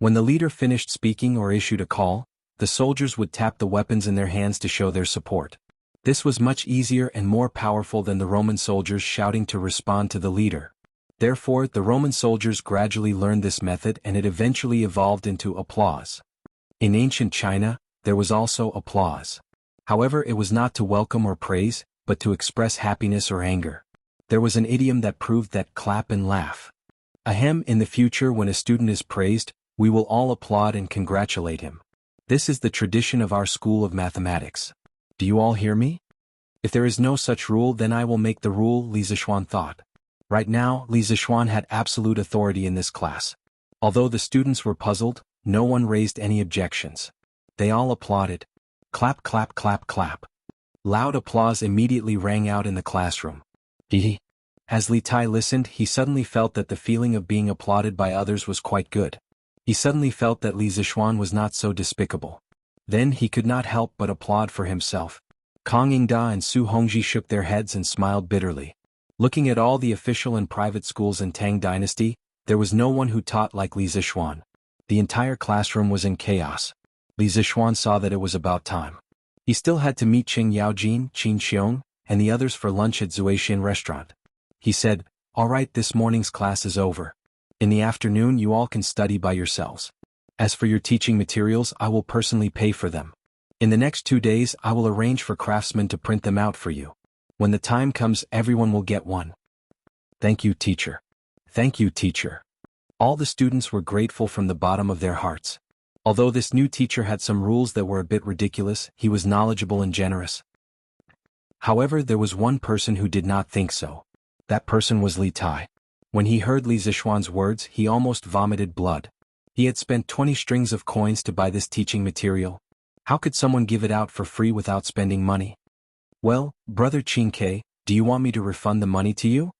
When the leader finished speaking or issued a call, the soldiers would tap the weapons in their hands to show their support. This was much easier and more powerful than the Roman soldiers shouting to respond to the leader. Therefore, the Roman soldiers gradually learned this method and it eventually evolved into applause. In ancient China, there was also applause. However, it was not to welcome or praise, but to express happiness or anger. There was an idiom that proved that clap and laugh. Ahem, in the future when a student is praised, we will all applaud and congratulate him. This is the tradition of our school of mathematics. Do you all hear me? If there is no such rule, then I will make the rule, Li Zishuan thought. Right now, Li Zishuan had absolute authority in this class. Although the students were puzzled, no one raised any objections. They all applauded. Clap, clap, clap, clap. Loud applause immediately rang out in the classroom. As Li Tai listened, he suddenly felt that the feeling of being applauded by others was quite good. He suddenly felt that Li Zishuan was not so despicable. Then he could not help but applaud for himself. Kang Yingda and Su Hongji shook their heads and smiled bitterly. Looking at all the official and private schools in Tang Dynasty, there was no one who taught like Li Zishuan. The entire classroom was in chaos. Li Zishuan saw that it was about time. He still had to meet Qing Yaojin, Qin Xiong, and the others for lunch at Zuexian restaurant. He said, "All right, this morning's class is over. In the afternoon you all can study by yourselves. As for your teaching materials, I will personally pay for them. In the next 2 days I will arrange for craftsmen to print them out for you. When the time comes, everyone will get one." "Thank you, teacher. Thank you, teacher." All the students were grateful from the bottom of their hearts. Although this new teacher had some rules that were a bit ridiculous, he was knowledgeable and generous. However, there was one person who did not think so. That person was Li Tai. When he heard Li Zishuan's words, he almost vomited blood. He had spent 20 strings of coins to buy this teaching material. How could someone give it out for free without spending money? "Well, brother Qin, do you want me to refund the money to you?"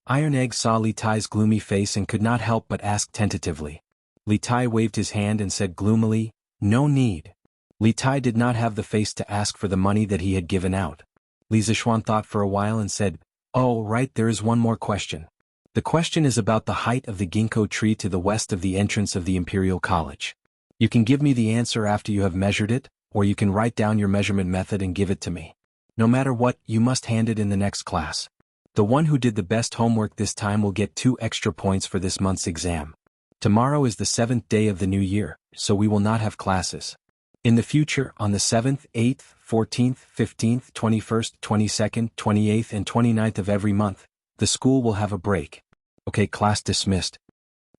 Iron Egg saw Li Tai's gloomy face and could not help but ask tentatively. Li Tai waved his hand and said gloomily, "No need." Li Tai did not have the face to ask for the money that he had given out. Li Zishuan thought for a while and said, "Oh, right, there is one more question. The question is about the height of the ginkgo tree to the west of the entrance of the Imperial College. You can give me the answer after you have measured it, or you can write down your measurement method and give it to me. No matter what, you must hand it in the next class. The one who did the best homework this time will get 2 extra points for this month's exam. Tomorrow is the 7th day of the new year, so we will not have classes. In the future, on the 7th, 8th, 14th, 15th, 21st, 22nd, 28th and 29th of every month, the school will have a break. Okay, class dismissed."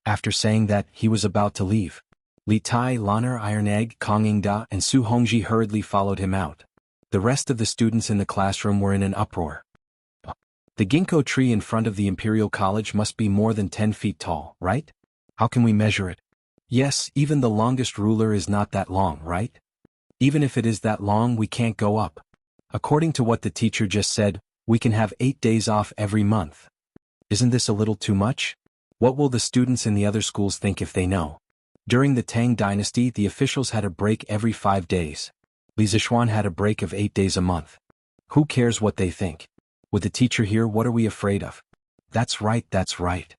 After saying that, he was about to leave. Li Tai, Lanner, Iron Egg, Kang Yingda, and Su Hongji hurriedly followed him out. The rest of the students in the classroom were in an uproar. "The ginkgo tree in front of the Imperial College must be more than 10 feet tall, right? How can we measure it?" "Yes, even the longest ruler is not that long, right? Even if it is that long, we can't go up. According to what the teacher just said, we can have 8 days off every month. Isn't this a little too much? What will the students in the other schools think if they know?" During the Tang Dynasty, the officials had a break every 5 days. Li Zixuan had a break of 8 days a month. Who cares what they think? With the teacher here, what are we afraid of? That's right, that's right.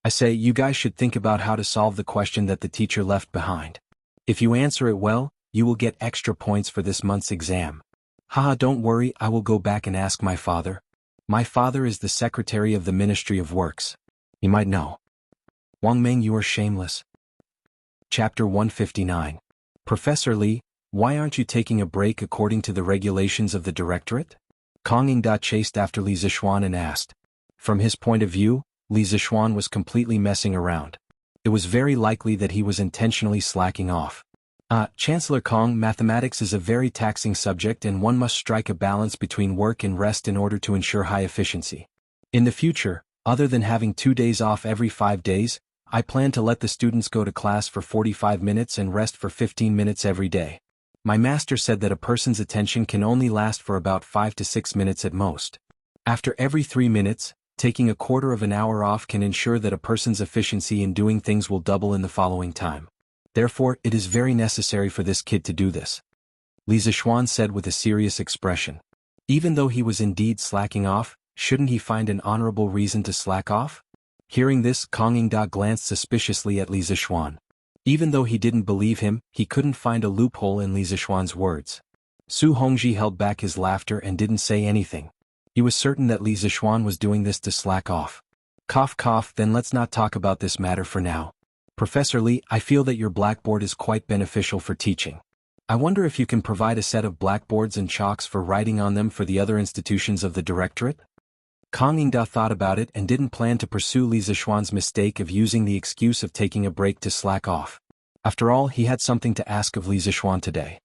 I say, you guys should think about how to solve the question that the teacher left behind. If you answer it well, you will get extra points for this month's exam. Haha, don't worry, I will go back and ask my father. My father is the secretary of the Ministry of Works. He might know. Wang Meng, you are shameless. Chapter 159. Professor Li, why aren't you taking a break according to the regulations of the directorate? Kang Yingda chased after Li Zixuan and asked. From his point of view, Li Zixuan was completely messing around. It was very likely that he was intentionally slacking off. Chancellor Kang, mathematics is a very taxing subject and one must strike a balance between work and rest in order to ensure high efficiency. In the future, other than having 2 days off every 5 days, I plan to let the students go to class for 45 minutes and rest for 15 minutes every day. My master said that a person's attention can only last for about 5 to 6 minutes at most. After every 3 minutes, taking a quarter of an hour off can ensure that a person's efficiency in doing things will double in the following time. Therefore, it is very necessary for this kid to do this. Li Zixuan said with a serious expression. Even though he was indeed slacking off, shouldn't he find an honorable reason to slack off? Hearing this, Kang Yingda glanced suspiciously at Li Zixuan. Even though he didn't believe him, he couldn't find a loophole in Li Zixuan's words. Su Hongji held back his laughter and didn't say anything. He was certain that Li Zixuan was doing this to slack off. Cough cough, then let's not talk about this matter for now. Professor Li, I feel that your blackboard is quite beneficial for teaching. I wonder if you can provide a set of blackboards and chalks for writing on them for the other institutions of the directorate? Kang Yingda thought about it and didn't plan to pursue Li Zixuan's mistake of using the excuse of taking a break to slack off. After all, he had something to ask of Li Zixuan today.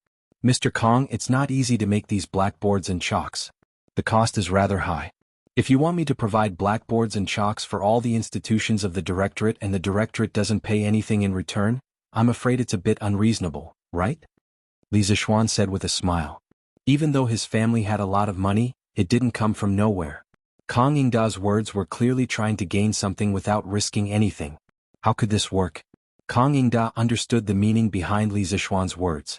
Mr. Kang, it's not easy to make these blackboards and chalks. The cost is rather high. If you want me to provide blackboards and chalks for all the institutions of the directorate and the directorate doesn't pay anything in return, I'm afraid it's a bit unreasonable, right? Li Zixuan said with a smile. Even though his family had a lot of money, it didn't come from nowhere. Kang Yingda's words were clearly trying to gain something without risking anything. How could this work? Kang Yingda understood the meaning behind Li Zixuan's words.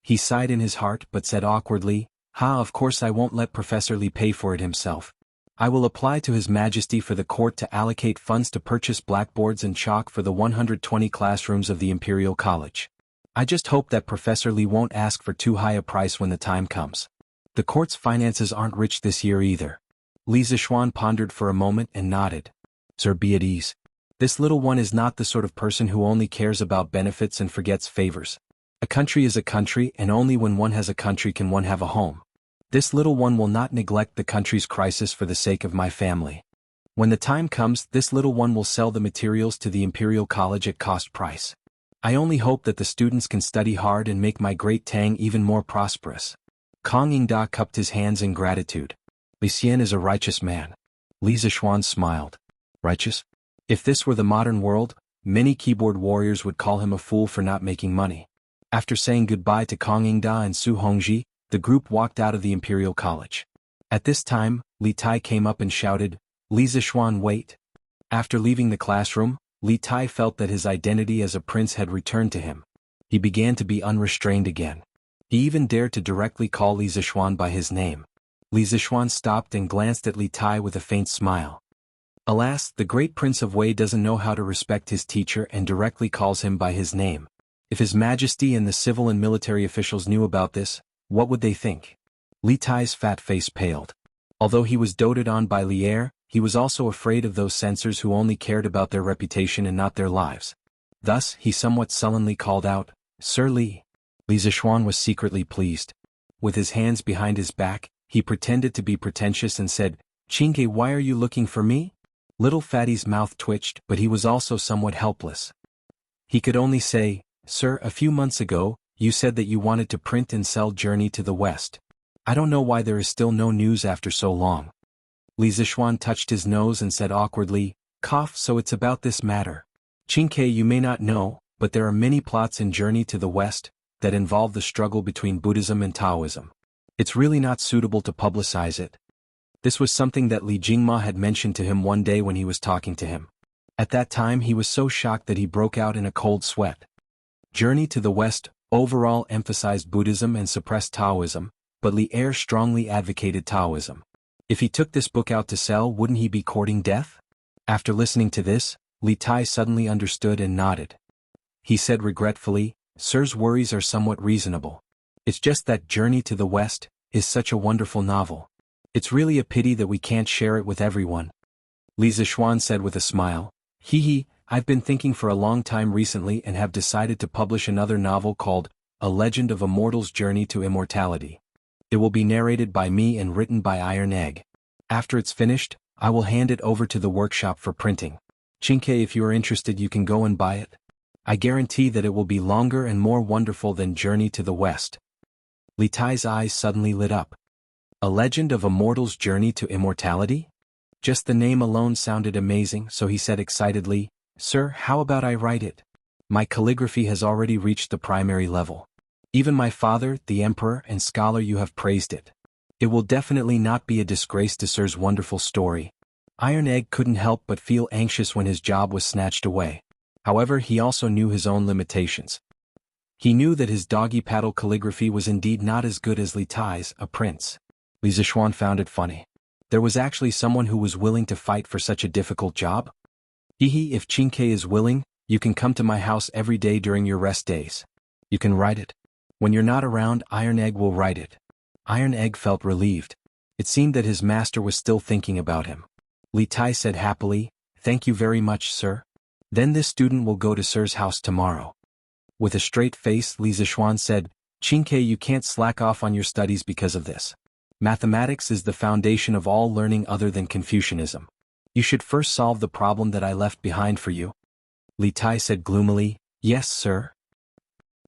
He sighed in his heart but said awkwardly, of course I won't let Professor Li pay for it himself. I will apply to His Majesty for the court to allocate funds to purchase blackboards and chalk for the 120 classrooms of the Imperial College. I just hope that Professor Li won't ask for too high a price when the time comes. The court's finances aren't rich this year either. Li Zixuan pondered for a moment and nodded. Sir, be at ease. This little one is not the sort of person who only cares about benefits and forgets favors. A country is a country, and only when one has a country can one have a home. This little one will not neglect the country's crisis for the sake of my family. When the time comes, this little one will sell the materials to the Imperial College at cost price. I only hope that the students can study hard and make my great Tang even more prosperous. Kang Yingda cupped his hands in gratitude. Li Xian is a righteous man. Li Zixuan smiled. Righteous? If this were the modern world, many keyboard warriors would call him a fool for not making money. After saying goodbye to Kang Yingda and Su Hongji, the group walked out of the Imperial College. At this time, Li Tai came up and shouted, Li Zixuan, wait. After leaving the classroom, Li Tai felt that his identity as a prince had returned to him. He began to be unrestrained again. He even dared to directly call Li Zixuan by his name. Li Zixuan stopped and glanced at Li Tai with a faint smile. Alas, the great Prince of Wei doesn't know how to respect his teacher and directly calls him by his name. If His Majesty and the civil and military officials knew about this, what would they think? Li Tai's fat face paled. Although he was doted on by Li Er, he was also afraid of those censors who only cared about their reputation and not their lives. Thus, he somewhat sullenly called out, Sir Li. Li Zixuan was secretly pleased. With his hands behind his back, he pretended to be pretentious and said, Qingke, why are you looking for me? Little Fatty's mouth twitched, but he was also somewhat helpless. He could only say, Sir, a few months ago, you said that you wanted to print and sell Journey to the West. I don't know why there is still no news after so long. Li Zixuan touched his nose and said awkwardly, Cough, so it's about this matter. Qingke, you may not know, but there are many plots in Journey to the West that involve the struggle between Buddhism and Taoism. It's really not suitable to publicize it. This was something that Li Jingma had mentioned to him one day when he was talking to him. At that time he was so shocked that he broke out in a cold sweat. Journey to the West, overall emphasized Buddhism and suppressed Taoism, but Li Er strongly advocated Taoism. If he took this book out to sell, wouldn't he be courting death? After listening to this, Li Tai suddenly understood and nodded. He said regretfully, "Sir's worries are somewhat reasonable. It's just that Journey to the West is such a wonderful novel. It's really a pity that we can't share it with everyone." Li Zixuan said with a smile, "Hee, I've been thinking for a long time recently and have decided to publish another novel called A Legend of a Mortal's Journey to Immortality. It will be narrated by me and written by Iron Egg. After it's finished, I will hand it over to the workshop for printing. Chinke, if you are interested, you can go and buy it. I guarantee that it will be longer and more wonderful than Journey to the West." Li Tai's eyes suddenly lit up. A Legend of a Mortal's Journey to Immortality? Just the name alone sounded amazing, so he said excitedly, "Sir, how about I write it? My calligraphy has already reached the primary level. Even my father, the emperor and scholar, you have praised it. It will definitely not be a disgrace to Sir's wonderful story." Iron Egg couldn't help but feel anxious when his job was snatched away. However, he also knew his own limitations. He knew that his doggy paddle calligraphy was indeed not as good as Li Tai's, a prince. Li Zixuan found it funny. There was actually someone who was willing to fight for such a difficult job? Hehe, if Chinke is willing, you can come to my house every day during your rest days. You can write it. When you're not around, Iron Egg will write it. Iron Egg felt relieved. It seemed that his master was still thinking about him. Li Tai said happily, "Thank you very much, sir. Then this student will go to Sir's house tomorrow." With a straight face, Li Zixuan said, "Chinke, you can't slack off on your studies because of this. Mathematics is the foundation of all learning other than Confucianism. You should first solve the problem that I left behind for you." Li Tai said gloomily, "Yes, sir."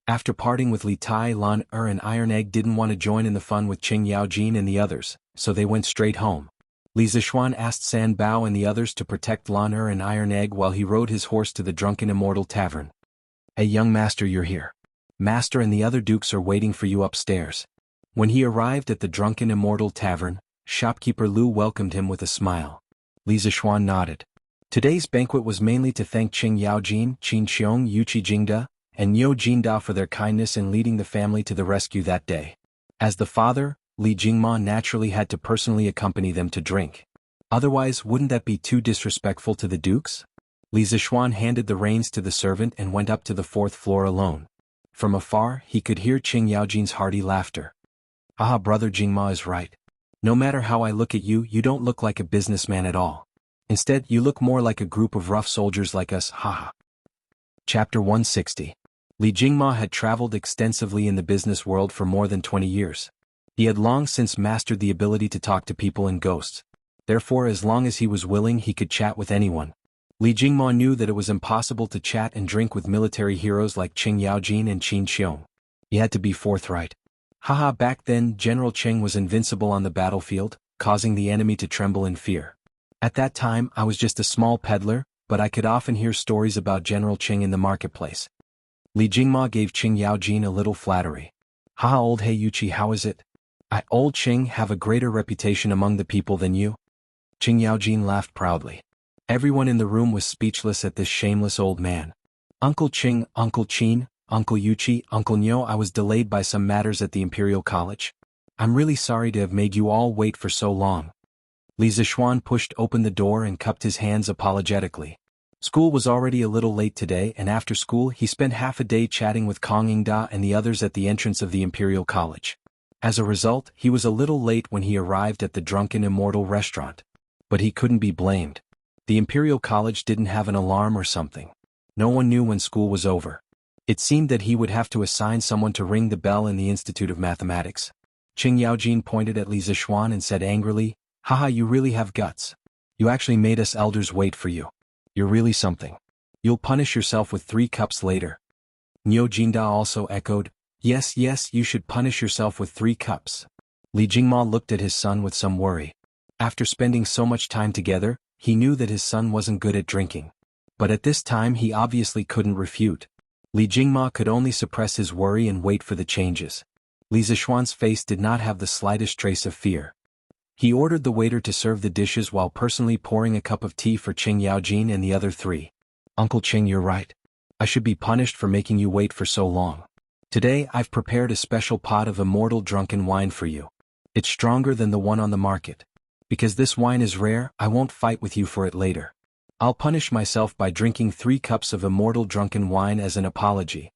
After parting with Li Tai, Lan and Iron Egg didn't want to join in the fun with Qing Yaojin and the others, so they went straight home. Li Zixuan asked San Bao and the others to protect Lan and Iron Egg while he rode his horse to the Drunken Immortal Tavern. "Hey young master, you're here. Master and the other dukes are waiting for you upstairs." When he arrived at the Drunken Immortal Tavern, shopkeeper Lu welcomed him with a smile. Li Zixuan nodded. Today's banquet was mainly to thank Qing Yaojin, Qin Xiong, Yuqi Jingda, and Niu Jinda for their kindness in leading the family to the rescue that day. As the father, Li Jingma naturally had to personally accompany them to drink. Otherwise, wouldn't that be too disrespectful to the dukes? Li Zixuan handed the reins to the servant and went up to the 4th floor alone. From afar, he could hear Qing Yaojin's hearty laughter. "Ah, brother Jingma is right. No matter how I look at you, you don't look like a businessman at all. Instead, you look more like a group of rough soldiers like us, haha." Chapter 160. Li Jingma had traveled extensively in the business world for more than 20 years. He had long since mastered the ability to talk to people and ghosts. Therefore, as long as he was willing, he could chat with anyone. Li Jingma knew that it was impossible to chat and drink with military heroes like Qing Yaojin and Qin Xiong. He had to be forthright. Haha, back then, General Qing was invincible on the battlefield, causing the enemy to tremble in fear. At that time, I was just a small peddler, but I could often hear stories about General Qing in the marketplace. Li Jingma gave Qing Yaojin a little flattery. "Haha, old Heiyuchi, how is it? I, old Qing, have a greater reputation among the people than you?" Qing Yaojin laughed proudly. Everyone in the room was speechless at this shameless old man. "Uncle Qing, Uncle Qin, Uncle Yuchi, Uncle Nyo, I was delayed by some matters at the Imperial College. I'm really sorry to have made you all wait for so long." Li Zixuan pushed open the door and cupped his hands apologetically. School was already a little late today, and after school he spent half a day chatting with Kong Yingda and the others at the entrance of the Imperial College. As a result, he was a little late when he arrived at the Drunken Immortal restaurant. But he couldn't be blamed. The Imperial College didn't have an alarm or something. No one knew when school was over. It seemed that he would have to assign someone to ring the bell in the Institute of Mathematics. Qing Yaojin pointed at Li Zixuan and said angrily, "Haha, you really have guts. You actually made us elders wait for you. You're really something. You'll punish yourself with 3 cups later." Niu Jinda also echoed, Yes, you should punish yourself with 3 cups." Li Jingma looked at his son with some worry. After spending so much time together, he knew that his son wasn't good at drinking. But at this time he obviously couldn't refute. Li Jingma could only suppress his worry and wait for the changes. Li Zixuan's face did not have the slightest trace of fear. He ordered the waiter to serve the dishes while personally pouring a cup of tea for Qing Yaojin and the other 3. "Uncle Qing, you're right. I should be punished for making you wait for so long. Today I've prepared a special pot of immortal drunken wine for you. It's stronger than the one on the market. Because this wine is rare, I won't fight with you for it later. I'll punish myself by drinking 3 cups of immortal drunken wine as an apology.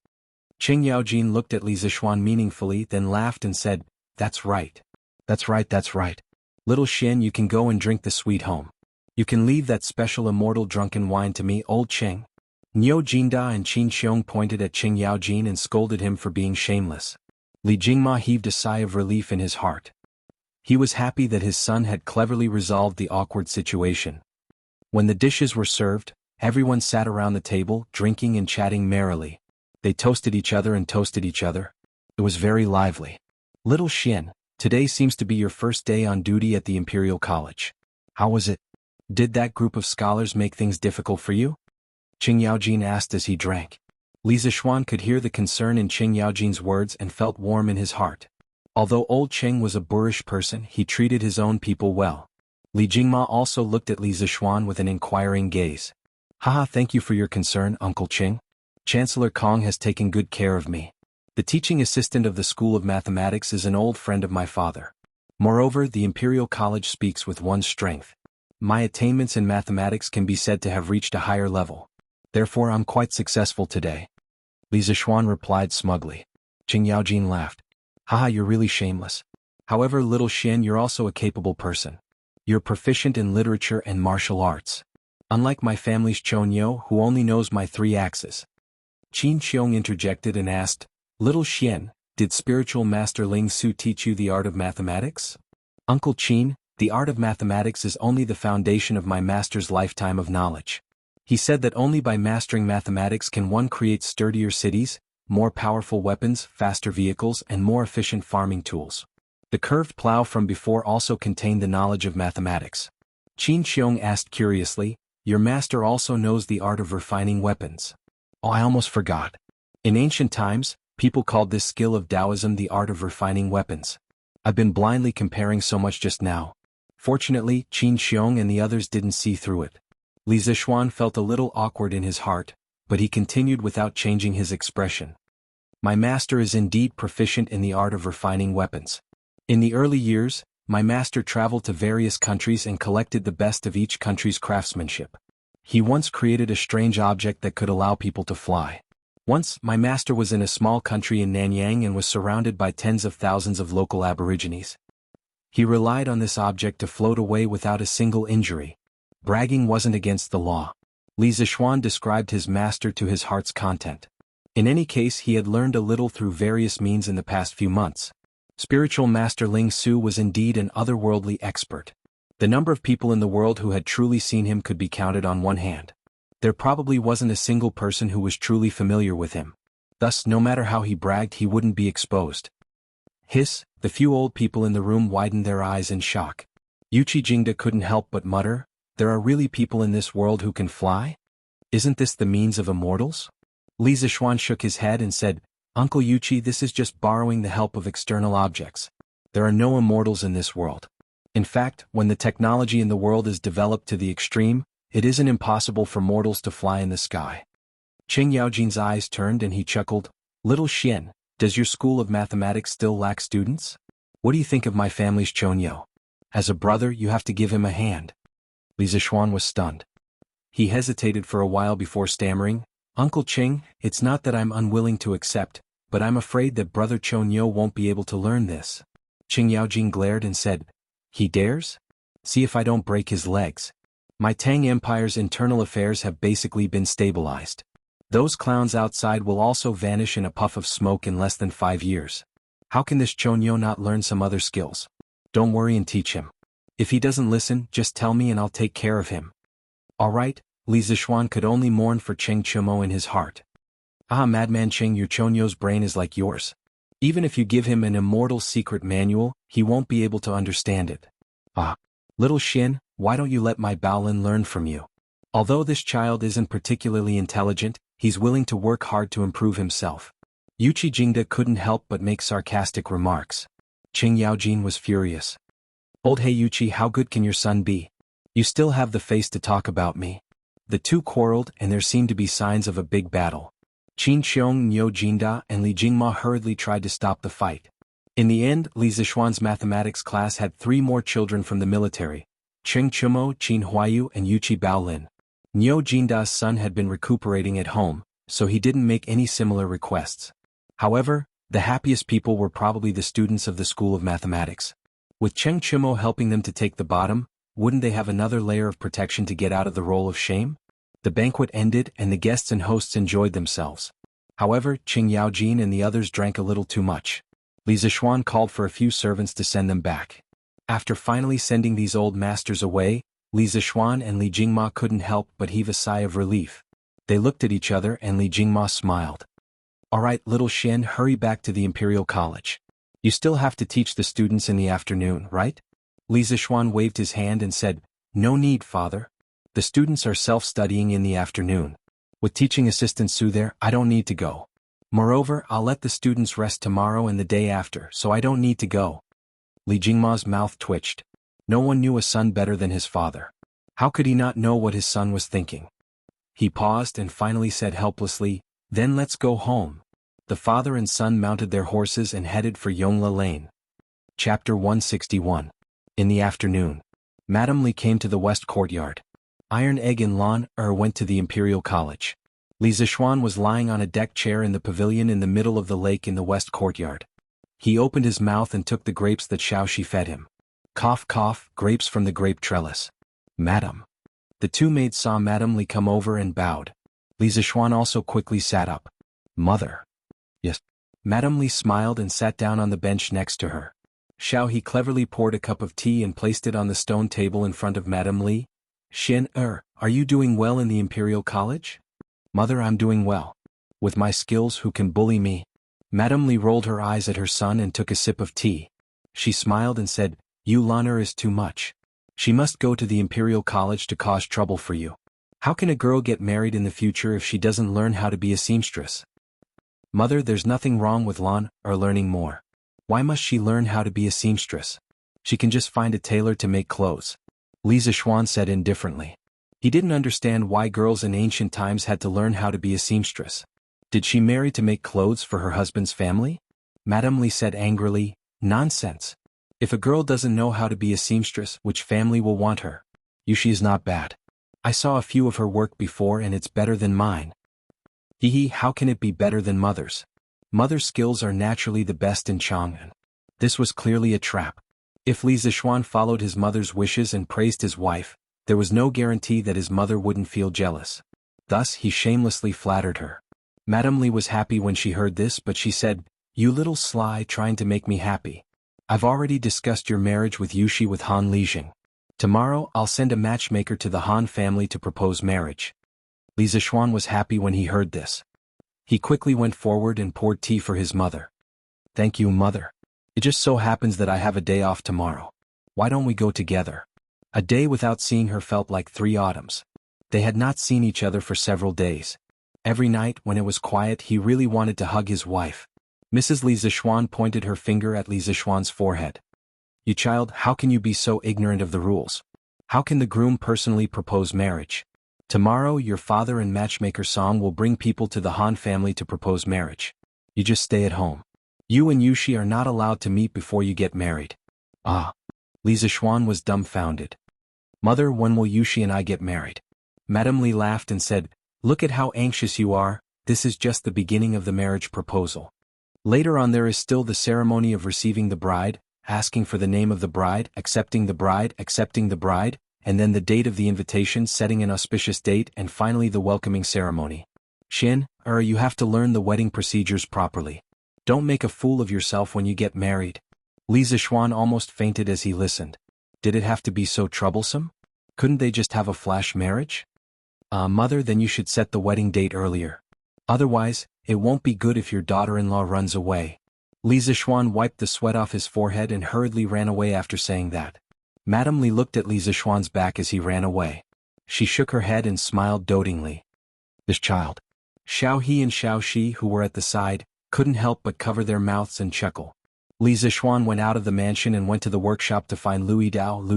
Qing Yaojin looked at Li Zixuan meaningfully, then laughed and said, That's right. That's right, that's right. Little Xian, you can go and drink the sweet home. You can leave that special immortal drunken wine to me, old Qing. Niu Jinda and Qin Xiong pointed at Qing Yaojin and scolded him for being shameless. Li Jingma heaved a sigh of relief in his heart. He was happy that his son had cleverly resolved the awkward situation. When the dishes were served, everyone sat around the table, drinking and chatting merrily. They toasted each other and toasted each other. It was very lively. Little Xian, today seems to be your first day on duty at the Imperial College. How was it? Did that group of scholars make things difficult for you? Qing Yaojin asked as he drank. Li Zixuan could hear the concern in Qing Yaojin's words and felt warm in his heart. Although old Qing was a boorish person, he treated his own people well. Li Jingma also looked at Li Zixuan with an inquiring gaze. Haha, thank you for your concern, Uncle Qing. Chancellor Kong has taken good care of me. The teaching assistant of the School of Mathematics is an old friend of my father. Moreover, the Imperial College speaks with one's strength. My attainments in mathematics can be said to have reached a higher level. Therefore, I'm quite successful today. Li Zixuan replied smugly. Qing Yaojin laughed. Haha, you're really shameless. However, little Xian, you're also a capable person. You're proficient in literature and martial arts. Unlike my family's Chonyo, who only knows my 3 axes. Qin Xiong interjected and asked, Little Xian, did spiritual master Ling Su teach you the art of mathematics? Uncle Qin, the art of mathematics is only the foundation of my master's lifetime of knowledge. He said that only by mastering mathematics can one create sturdier cities, more powerful weapons, faster vehicles, and more efficient farming tools. The curved plow from before also contained the knowledge of mathematics. Qin Xiong asked curiously, Your master also knows the art of refining weapons. Oh, I almost forgot. In ancient times, people called this skill of Taoism the art of refining weapons. I've been blindly comparing so much just now. Fortunately, Qin Xiong and the others didn't see through it. Li Zixuan felt a little awkward in his heart, but he continued without changing his expression. My master is indeed proficient in the art of refining weapons. In the early years, my master traveled to various countries and collected the best of each country's craftsmanship. He once created a strange object that could allow people to fly. Once, my master was in a small country in Nanyang and was surrounded by tens of thousands of local aborigines. He relied on this object to float away without a single injury. Bragging wasn't against the law. Li Zixuan described his master to his heart's content. In any case, he had learned a little through various means in the past few months. Spiritual Master Ling Su was indeed an otherworldly expert. The number of people in the world who had truly seen him could be counted on one hand. There probably wasn't a single person who was truly familiar with him. Thus, no matter how he bragged, he wouldn't be exposed. Hiss, the few old people in the room widened their eyes in shock. Yuchi Jingda couldn't help but mutter, There are really people in this world who can fly? Isn't this the means of immortals? Li Zixuan shook his head and said, Uncle Yuchi, this is just borrowing the help of external objects. There are no immortals in this world. In fact, when the technology in the world is developed to the extreme, it isn't impossible for mortals to fly in the sky. Qing Yaojin's eyes turned and he chuckled, Little Xian, does your school of mathematics still lack students? What do you think of my family's Chonyo? As a brother, you have to give him a hand. Li Zixuan was stunned. He hesitated for a while before stammering, Uncle Qing, it's not that I'm unwilling to accept, but I'm afraid that Brother Chonyo won't be able to learn this. Qing Yaojin glared and said, He dares? See if I don't break his legs. My Tang Empire's internal affairs have basically been stabilized. Those clowns outside will also vanish in a puff of smoke in less than 5 years. How can this Chonyo not learn some other skills? Don't worry and teach him. If he doesn't listen, just tell me and I'll take care of him. All right, Li Zixuan could only mourn for Cheng Chumo in his heart. Ah, Madman Cheng, your Chonyo's brain is like yours. Even if you give him an immortal secret manual, he won't be able to understand it. Ah, little Xian, why don't you let my Baolin learn from you? Although this child isn't particularly intelligent, he's willing to work hard to improve himself. Yuchi Jingda couldn't help but make sarcastic remarks. Qing Yaojin was furious. Old Hey Yuchi, how good can your son be? You still have the face to talk about me. The two quarreled and there seemed to be signs of a big battle. Qin Xiong, Niu Jinda, and Li Jingma hurriedly tried to stop the fight. In the end, Li Zishuan's mathematics class had 3 more children from the military: Cheng Chumo, Qin Huayu, and Yuqi Baolin. Niu Jinda's son had been recuperating at home, so he didn't make any similar requests. However, the happiest people were probably the students of the School of Mathematics. With Cheng Chumo helping them to take the bottom, wouldn't they have another layer of protection to get out of the role of shame? The banquet ended and the guests and hosts enjoyed themselves. However, Qing Yaojin and the others drank a little too much. Li Zishuan called for a few servants to send them back. After finally sending these old masters away, Li Zishuan and Li Jingma couldn't help but heave a sigh of relief. They looked at each other and Li Jingma smiled. "All right, little Shen, hurry back to the Imperial College. You still have to teach the students in the afternoon, right?" Li Zishuan waved his hand and said, "No need, father. The students are self-studying in the afternoon. With teaching assistant Su there, I don't need to go. Moreover, I'll let the students rest tomorrow and the day after, so I don't need to go." Li Jingma's mouth twitched. No one knew a son better than his father. How could he not know what his son was thinking? He paused and finally said helplessly, "Then let's go home." The father and son mounted their horses and headed for Yongla Lane. Chapter 161. In the afternoon, Madame Li came to the west courtyard. Iron Egg and Lan went to the Imperial College. Li Zishuan was lying on a deck chair in the pavilion in the middle of the lake in the west courtyard. He opened his mouth and took the grapes that Xiaoxi fed him. Cough, cough, grapes from the grape trellis. "Madam." The 2 maids saw Madame Li come over and bowed. Li Zishuan also quickly sat up. "Mother." "Yes." Madame Li smiled and sat down on the bench next to her. Xiaoxi cleverly poured a cup of tea and placed it on the stone table in front of Madame Li. "Shen, are you doing well in the Imperial College?" "Mother, I'm doing well. With my skills, who can bully me?" Madame Li rolled her eyes at her son and took a sip of tea. She smiled and said, "You Lan is too much. She must go to the Imperial College to cause trouble for you. How can a girl get married in the future if she doesn't learn how to be a seamstress?" "Mother, there's nothing wrong with Lan learning more. Why must she learn how to be a seamstress? She can just find a tailor to make clothes." Li Zishuan said indifferently. He didn't understand why girls in ancient times had to learn how to be a seamstress. Did she marry to make clothes for her husband's family? Madame Li said angrily, "Nonsense. If a girl doesn't know how to be a seamstress, which family will want her? Yushi is not bad. I saw a few of her work before and it's better than mine." "Hee, how can it be better than mother's? Mother's skills are naturally the best in Chang'an." This was clearly a trap. If Li Zishuan followed his mother's wishes and praised his wife, there was no guarantee that his mother wouldn't feel jealous. Thus he shamelessly flattered her. Madame Li was happy when she heard this, but she said, "You little sly, trying to make me happy. I've already discussed your marriage with Yushi with Han Lijing. Tomorrow I'll send a matchmaker to the Han family to propose marriage." Li Zishuan was happy when he heard this. He quickly went forward and poured tea for his mother. "Thank you, mother. It just so happens that I have a day off tomorrow. Why don't we go together?" A day without seeing her felt like 3 autumns. They had not seen each other for several days. Every night, when it was quiet, he really wanted to hug his wife. Mrs. Li Zishuan pointed her finger at Li Zishuan's forehead. "You child, how can you be so ignorant of the rules? How can the groom personally propose marriage? Tomorrow your father and matchmaker Song will bring people to the Han family to propose marriage. You just stay at home. You and Yushi are not allowed to meet before you get married." "Ah." Li Zishuan was dumbfounded. "Mother, when will Yushi and I get married?" Madame Li laughed and said, "Look at how anxious you are. This is just the beginning of the marriage proposal. Later on there is still the ceremony of receiving the bride, asking for the name of the bride, accepting the bride, and then the date of the invitation, setting an auspicious date, and finally the welcoming ceremony. Shin, you have to learn the wedding procedures properly. Don't make a fool of yourself when you get married." Li Zishuan almost fainted as he listened. Did it have to be so troublesome? Couldn't they just have a flash marriage? Mother, then you should set the wedding date earlier. Otherwise, it won't be good if your daughter-in-law runs away." Li Zishuan wiped the sweat off his forehead and hurriedly ran away after saying that. Madame Li looked at Li Zishuan's back as he ran away. She shook her head and smiled dotingly. This child. Xiao He and Xiao Shi, who were at the side, couldn't help but cover their mouths and chuckle. Li Zishuan went out of the mansion and went to the workshop to find Lu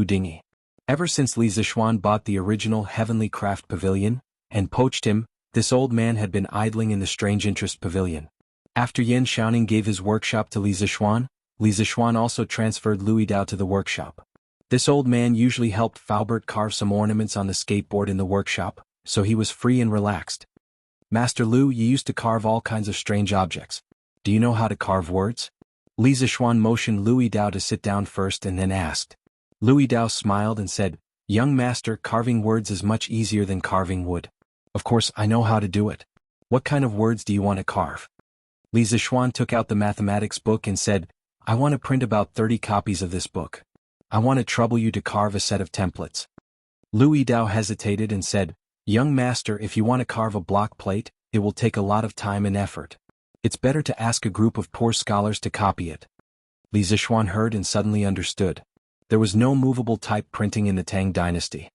Dingy. Ever since Li Zishuan bought the original Heavenly Craft Pavilion and poached him, This old man had been idling in the strange interest pavilion. After Yan Xiaoning gave his workshop to Li Zixuan also transferred Louis Dao to the workshop. This old man usually helped Faubert carve some ornaments on the skateboard in the workshop, so he was free and relaxed. Master Lu, you used to carve all kinds of strange objects. Do you know how to carve words? Li Zixuan motioned Louis Dao to sit down first and then asked. Louis Dao smiled and said, "Young master, carving words is much easier than carving wood. Of course, I know how to do it. What kind of words do you want to carve?" Li Zixuan took out the mathematics book and said, "I want to print about 30 copies of this book. I want to trouble you to carve a set of templates." Louis Dao hesitated and said, "Young master, if you want to carve a block plate, it will take a lot of time and effort. It's better to ask a group of poor scholars to copy it." Li Zixuan heard and suddenly understood. There was no movable type printing in the Tang dynasty.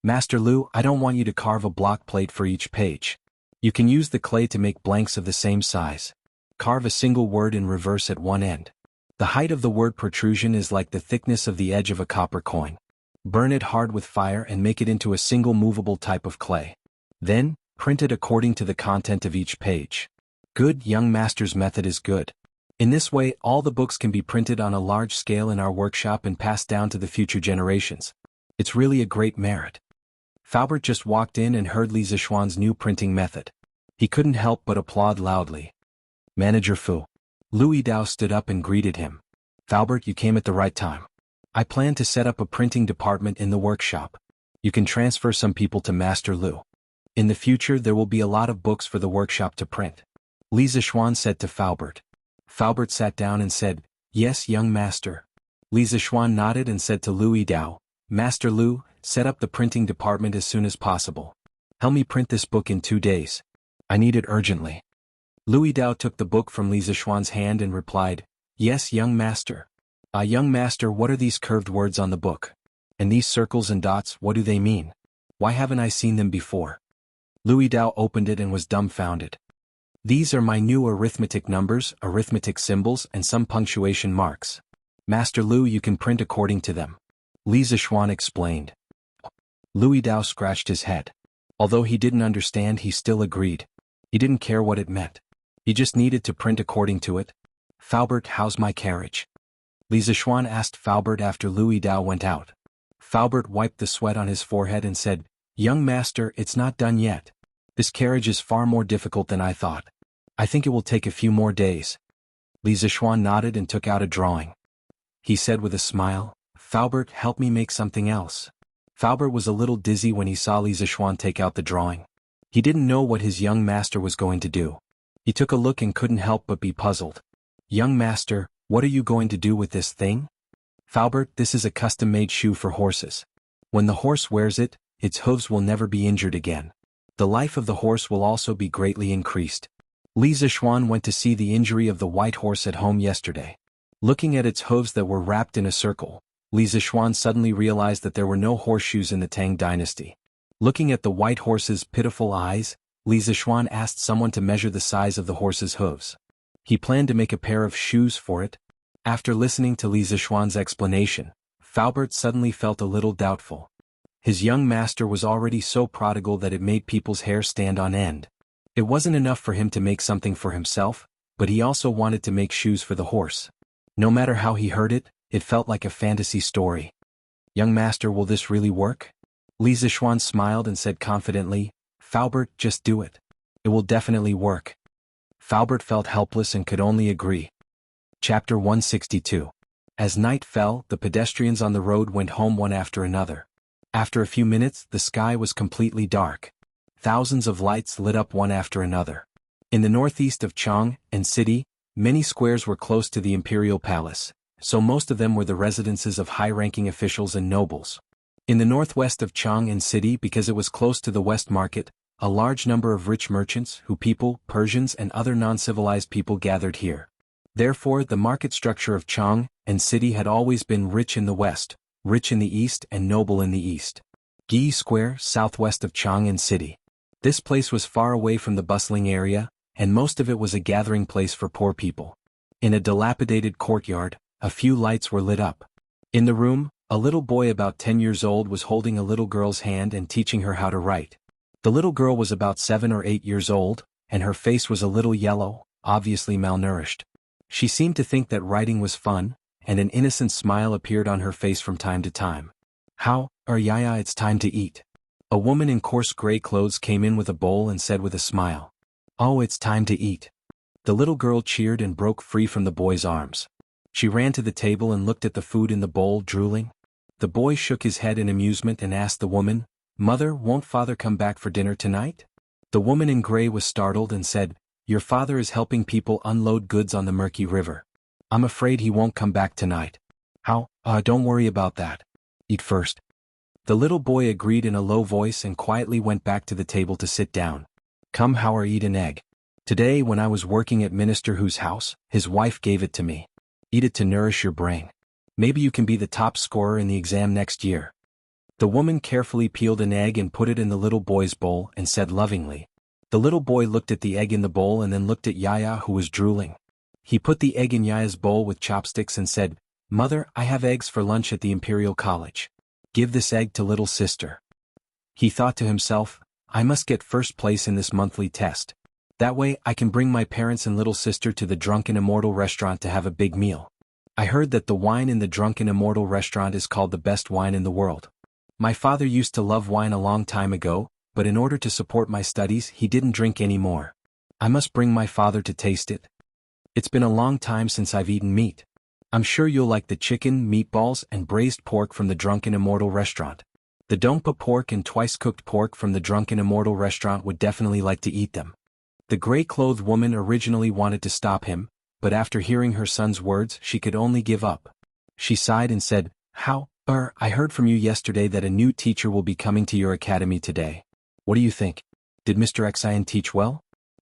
"Master Lu, I don't want you to carve a block plate for each page. You can use the clay to make blanks of the same size. Carve a single word in reverse at one end. The height of the word protrusion is like the thickness of the edge of a copper coin. Burn it hard with fire and make it into a single movable type of clay. Then, print it according to the content of each page." "Good, young master's method is good. In this way, all the books can be printed on a large scale in our workshop and passed down to the future generations. It's really a great merit." Faubert just walked in and heard Li Zixuan's new printing method. He couldn't help but applaud loudly. "Manager Fu." Louis Dao stood up and greeted him. "Faubert, you came at the right time. I plan to set up a printing department in the workshop. You can transfer some people to Master Lu. In the future there will be a lot of books for the workshop to print." Li Zixuan said to Faubert. Faubert sat down and said, "Yes, young master." Li Zixuan nodded and said to Louis Dao, "Master Lu, set up the printing department as soon as possible. Help me print this book in 2 days. I need it urgently." Louis Dao took the book from Li Zixuan's hand and replied, "Yes, young master." Young master, what are these curved words on the book? And these circles and dots, what do they mean? Why haven't I seen them before?" Louis Dao opened it and was dumbfounded. "These are my new arithmetic numbers, arithmetic symbols, and some punctuation marks. Master Lu, you can print according to them," Li Zixuan explained. Louis Dao scratched his head. Although he didn't understand, he still agreed. He didn't care what it meant. He just needed to print according to it. "Faubert, how's my carriage?" Li Zixuan asked Faubert after Louis Dao went out. Faubert wiped the sweat on his forehead and said, "Young master, it's not done yet. This carriage is far more difficult than I thought. I think it will take a few more days." Li Zixuan nodded and took out a drawing. He said with a smile, "Faubert, help me make something else." Faubert was a little dizzy when he saw Li Zixuan take out the drawing. He didn't know what his young master was going to do. He took a look and couldn't help but be puzzled. "Young master, what are you going to do with this thing?" "Faubert, this is a custom-made shoe for horses. When the horse wears it, its hooves will never be injured again. The life of the horse will also be greatly increased." Li Zixuan went to see the injury of the white horse at home yesterday. Looking at its hooves that were wrapped in a circle, Li Zixuan suddenly realized that there were no horseshoes in the Tang dynasty. Looking at the white horse's pitiful eyes, Li Zixuan asked someone to measure the size of the horse's hooves. He planned to make a pair of shoes for it. After listening to Li Zixuan's explanation, Faubert suddenly felt a little doubtful. His young master was already so prodigal that it made people's hair stand on end. It wasn't enough for him to make something for himself, but he also wanted to make shoes for the horse. No matter how he heard it, it felt like a fantasy story. "Young master, will this really work?" Li Zixuan smiled and said confidently, "Faubert, just do it. It will definitely work." Faubert felt helpless and could only agree. Chapter 162. As night fell, the pedestrians on the road went home one after another. After a few minutes, the sky was completely dark. Thousands of lights lit up one after another. In the northeast of Chang and City, many squares were close to the imperial palace, so most of them were the residences of high-ranking officials and nobles. In the northwest of Chang and City, because it was close to the West Market, a large number of rich merchants, Persians and other non-civilized people gathered here. Therefore, the market structure of Chang and City had always been rich in the west, rich in the east and noble in the east. Gi Square, southwest of Chang and City. This place was far away from the bustling area, and most of it was a gathering place for poor people. In a dilapidated courtyard, a few lights were lit up. In the room, a little boy about 10 years old was holding a little girl's hand and teaching her how to write. The little girl was about 7 or 8 years old, and her face was a little yellow, obviously malnourished. She seemed to think that writing was fun, and an innocent smile appeared on her face from time to time. Yaya, it's time to eat. A woman in coarse gray clothes came in with a bowl and said with a smile. Oh, it's time to eat. The little girl cheered and broke free from the boy's arms. She ran to the table and looked at the food in the bowl, drooling. The boy shook his head in amusement and asked the woman, Mother, won't father come back for dinner tonight? The woman in gray was startled and said, Your father is helping people unload goods on the murky river. I'm afraid he won't come back tonight. Don't worry about that. Eat first. The little boy agreed in a low voice and quietly went back to the table to sit down. Come, eat an egg. Today when I was working at Minister Hu's house, his wife gave it to me. Eat it to nourish your brain. Maybe you can be the top scorer in the exam next year. The woman carefully peeled an egg and put it in the little boy's bowl and said lovingly. The little boy looked at the egg in the bowl and then looked at Yaya, who was drooling. He put the egg in Yaya's bowl with chopsticks and said, Mother, I have eggs for lunch at the Imperial College. Give this egg to little sister. He thought to himself, I must get first place in this monthly test. That way I can bring my parents and little sister to the Drunken Immortal restaurant to have a big meal. I heard that the wine in the Drunken Immortal restaurant is called the best wine in the world. My father used to love wine a long time ago, but in order to support my studies he didn't drink any more. I must bring my father to taste it. It's been a long time since I've eaten meat. I'm sure you'll like the chicken, meatballs, and braised pork from the Drunken Immortal restaurant. The Dongpa pork and twice-cooked pork from the Drunken Immortal restaurant would definitely like to eat them. The gray-clothed woman originally wanted to stop him, but after hearing her son's words she could only give up. She sighed and said, I heard from you yesterday that a new teacher will be coming to your academy today. What do you think? Did Mr. Xian teach well?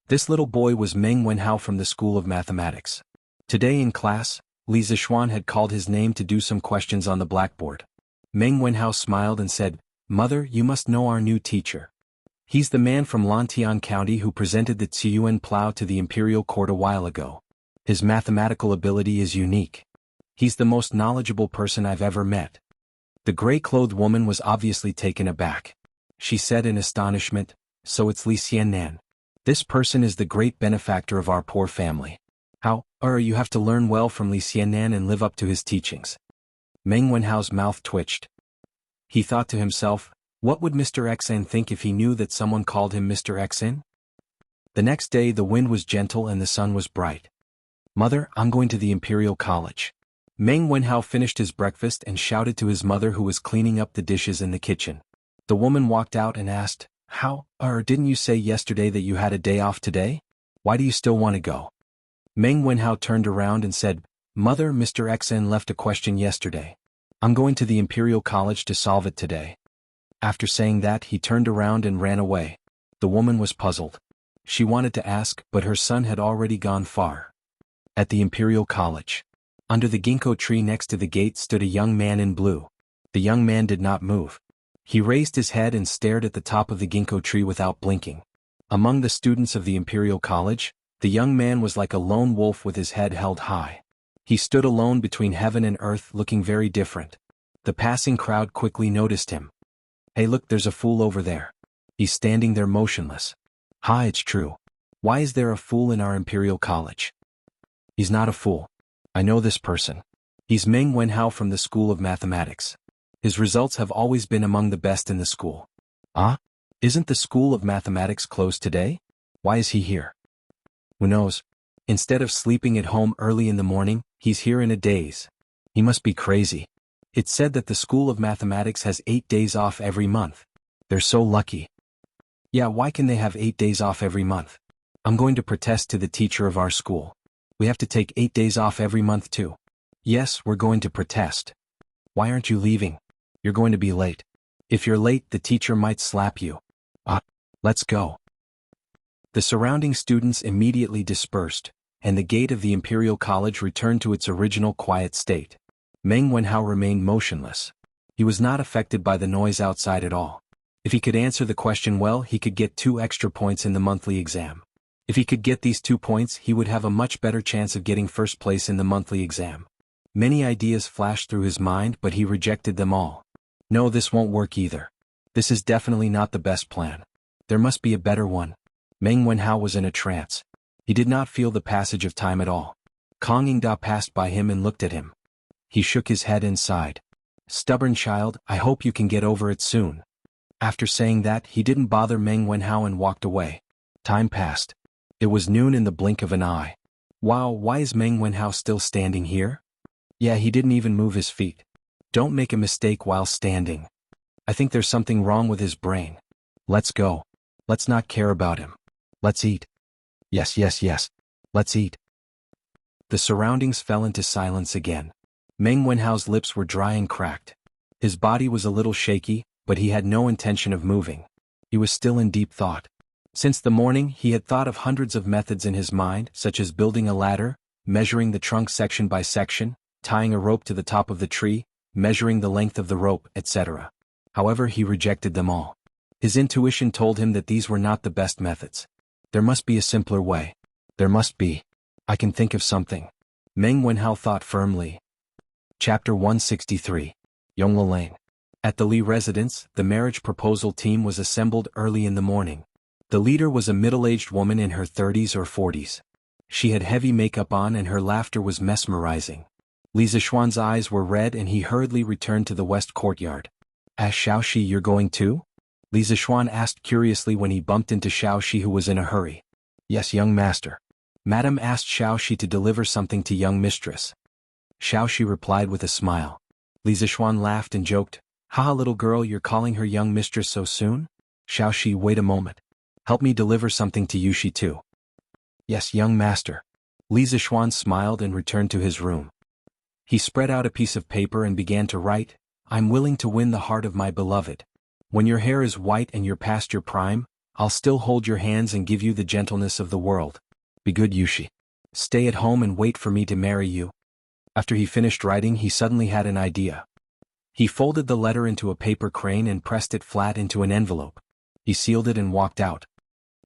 This little boy was Meng Wenhao from the School of Mathematics. Today in class, Li Zixuan had called his name to do some questions on the blackboard. Meng Wenhao smiled and said, Mother, you must know our new teacher. He's the man from Lantian County who presented the Ziyuan plow to the imperial court a while ago. His mathematical ability is unique. He's the most knowledgeable person I've ever met. The gray-clothed woman was obviously taken aback. She said in astonishment, So it's Li Xiannan. This person is the great benefactor of our poor family. You have to learn well from Li Xiannan and live up to his teachings. Meng Wenhao's mouth twitched. He thought to himself, what would Mr. Xen think if he knew that someone called him Mr. Xen? The next day the wind was gentle and the sun was bright. Mother, I'm going to the Imperial College. Meng Wenhao finished his breakfast and shouted to his mother who was cleaning up the dishes in the kitchen. The woman walked out and asked, didn't you say yesterday that you had a day off today? Why do you still want to go? Meng Wenhao turned around and said, Mother, Mr. Xen left a question yesterday. I'm going to the Imperial College to solve it today. After saying that he turned around and ran away. The woman was puzzled. She wanted to ask, but her son had already gone far. At the Imperial College. Under the ginkgo tree next to the gate stood a young man in blue. The young man did not move. He raised his head and stared at the top of the ginkgo tree without blinking. Among the students of the Imperial College, the young man was like a lone wolf with his head held high. He stood alone between heaven and earth looking very different. The passing crowd quickly noticed him. Hey look, there's a fool over there. He's standing there motionless. It's true. Why is there a fool in our Imperial College? He's not a fool. I know this person. He's Meng Wenhao from the School of Mathematics. His results have always been among the best in the school. Isn't the School of Mathematics closed today? Why is he here? Who knows? Instead of sleeping at home early in the morning, he's here in a daze. He must be crazy. It's said that the School of Mathematics has 8 days off every month. They're so lucky. Yeah, why can they have 8 days off every month? I'm going to protest to the teacher of our school. We have to take 8 days off every month too. Yes, we're going to protest. Why aren't you leaving? You're going to be late. If you're late, the teacher might slap you. Let's go. The surrounding students immediately dispersed, and the gate of the Imperial College returned to its original quiet state. Meng Wenhao remained motionless. He was not affected by the noise outside at all. If he could answer the question well, he could get 2 extra points in the monthly exam. If he could get these 2 points, he would have a much better chance of getting first place in the monthly exam. Many ideas flashed through his mind, but he rejected them all. No, this won't work either. This is definitely not the best plan. There must be a better one. Meng Wenhao was in a trance. He did not feel the passage of time at all. Kang Yingda passed by him and looked at him. He shook his head and sighed. Stubborn child, I hope you can get over it soon. After saying that, he didn't bother Meng Wenhao and walked away. Time passed. It was noon in the blink of an eye. Wow, why is Meng Wenhao still standing here? Yeah, he didn't even move his feet. Don't make a mistake while standing. I think there's something wrong with his brain. Let's go. Let's not care about him. Let's eat. Yes. Let's eat. The surroundings fell into silence again. Meng Wenhao's lips were dry and cracked. His body was a little shaky, but he had no intention of moving. He was still in deep thought. Since the morning, he had thought of hundreds of methods in his mind, such as building a ladder, measuring the trunk section by section, tying a rope to the top of the tree, measuring the length of the rope, etc. However, he rejected them all. His intuition told him that these were not the best methods. There must be a simpler way. There must be. I can think of something. Meng Wenhao thought firmly. Chapter 163. Yongla Lane. At the Li residence, the marriage proposal team was assembled early in the morning. The leader was a middle-aged woman in her 30s or 40s. She had heavy makeup on and her laughter was mesmerizing. Li Zishuan's eyes were red and he hurriedly returned to the west courtyard. Ask Xiaoxi, you're going too? Li Zishuan asked curiously when he bumped into Xiaoxi, who was in a hurry. Yes, young master. Madam asked Xiaoxi to deliver something to young mistress. Xiaoxi replied with a smile. Li Zishuan laughed and joked, Haha, little girl, you're calling her young mistress so soon? Xiaoxi, wait a moment. Help me deliver something to Yuxi too. Yes, young master. Li Zishuan smiled and returned to his room. He spread out a piece of paper and began to write, I'm willing to win the heart of my beloved. When your hair is white and you're past your prime, I'll still hold your hands and give you the gentleness of the world. Be good, Yuxi. Stay at home and wait for me to marry you. After he finished writing, he suddenly had an idea. He folded the letter into a paper crane and pressed it flat into an envelope. He sealed it and walked out.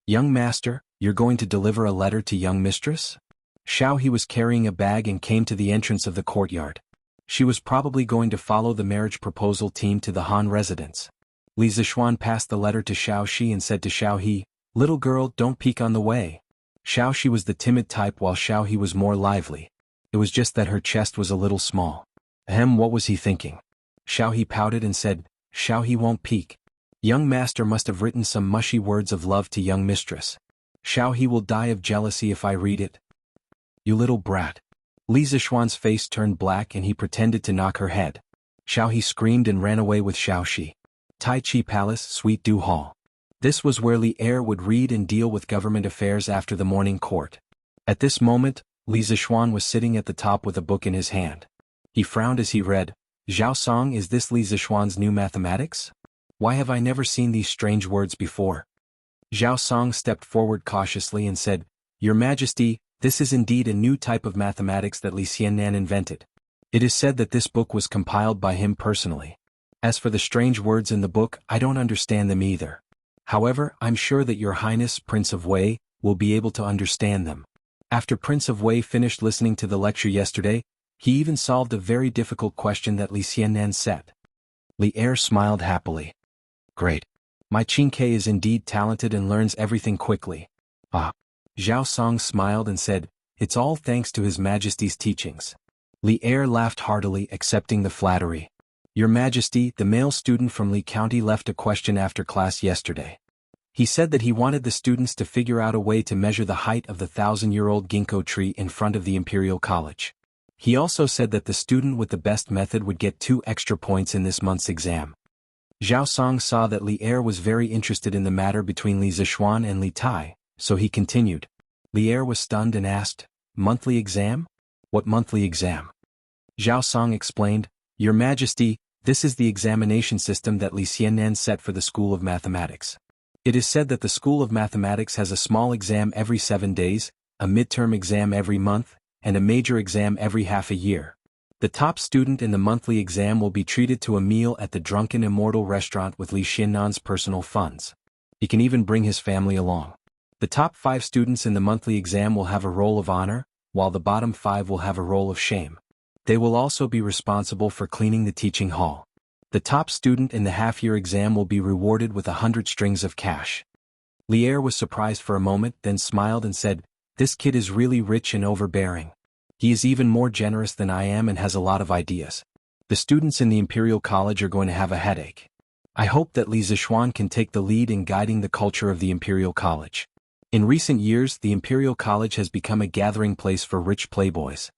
Young master, you're going to deliver a letter to young mistress? Xiaoxi was carrying a bag and came to the entrance of the courtyard. She was probably going to follow the marriage proposal team to the Han residence. Li Zishuan passed the letter to Xiaoxi and said to Xiaoxi, Little girl, don't peek on the way. Xiaoxi was the timid type while Xiaoxi was more lively. It was just that her chest was a little small. What was he thinking? Xiaoxi pouted and said, Xiaoxi won't peek. Young master must have written some mushy words of love to young mistress. Xiaoxi will die of jealousy if I read it. You little brat. Li Zishuan's face turned black and he pretended to knock her head. Xiaoxi screamed and ran away with Xiaoxi. Tai Chi Palace, Sweet Dew Hall. This was where Li Er would read and deal with government affairs after the morning court. At this moment, Li Zishuan was sitting at the top with a book in his hand. He frowned as he read, Zhao Song, is this Li Zishuan's new mathematics? Why have I never seen these strange words before? Zhao Song stepped forward cautiously and said, Your Majesty, this is indeed a new type of mathematics that Li Xiannan invented. It is said that this book was compiled by him personally. As for the strange words in the book, I don't understand them either. However, I'm sure that Your Highness, Prince of Wei, will be able to understand them. After Prince of Wei finished listening to the lecture yesterday, he even solved a very difficult question that Li Xiannan set. Li Er smiled happily. Great. My Qingke is indeed talented and learns everything quickly. Ah. Zhao Song smiled and said, It's all thanks to His Majesty's teachings. Li Er laughed heartily, accepting the flattery. Your Majesty, the male student from Li County left a question after class yesterday. He said that he wanted the students to figure out a way to measure the height of the 1,000-year-old ginkgo tree in front of the Imperial College. He also said that the student with the best method would get 2 extra points in this month's exam. Zhao Song saw that Li Er was very interested in the matter between Li Zishuan and Li Tai, so he continued. Li Er was stunned and asked, Monthly exam? What monthly exam? Zhao Song explained, Your Majesty, this is the examination system that Li Xiannan set for the School of Mathematics. It is said that the School of Mathematics has a small exam every 7 days, a midterm exam every month, and a major exam every half a year. The top student in the monthly exam will be treated to a meal at the Drunken Immortal restaurant with Li Xiannan's personal funds. He can even bring his family along. The top 5 students in the monthly exam will have a roll of honor, while the bottom 5 will have a roll of shame. They will also be responsible for cleaning the teaching hall. The top student in the half-year exam will be rewarded with 100 strings of cash. Lier was surprised for a moment, then smiled and said, "This kid is really rich and overbearing. He is even more generous than I am and has a lot of ideas. The students in the Imperial College are going to have a headache. I hope that Li Zixuan can take the lead in guiding the culture of the Imperial College. In recent years, the Imperial College has become a gathering place for rich playboys."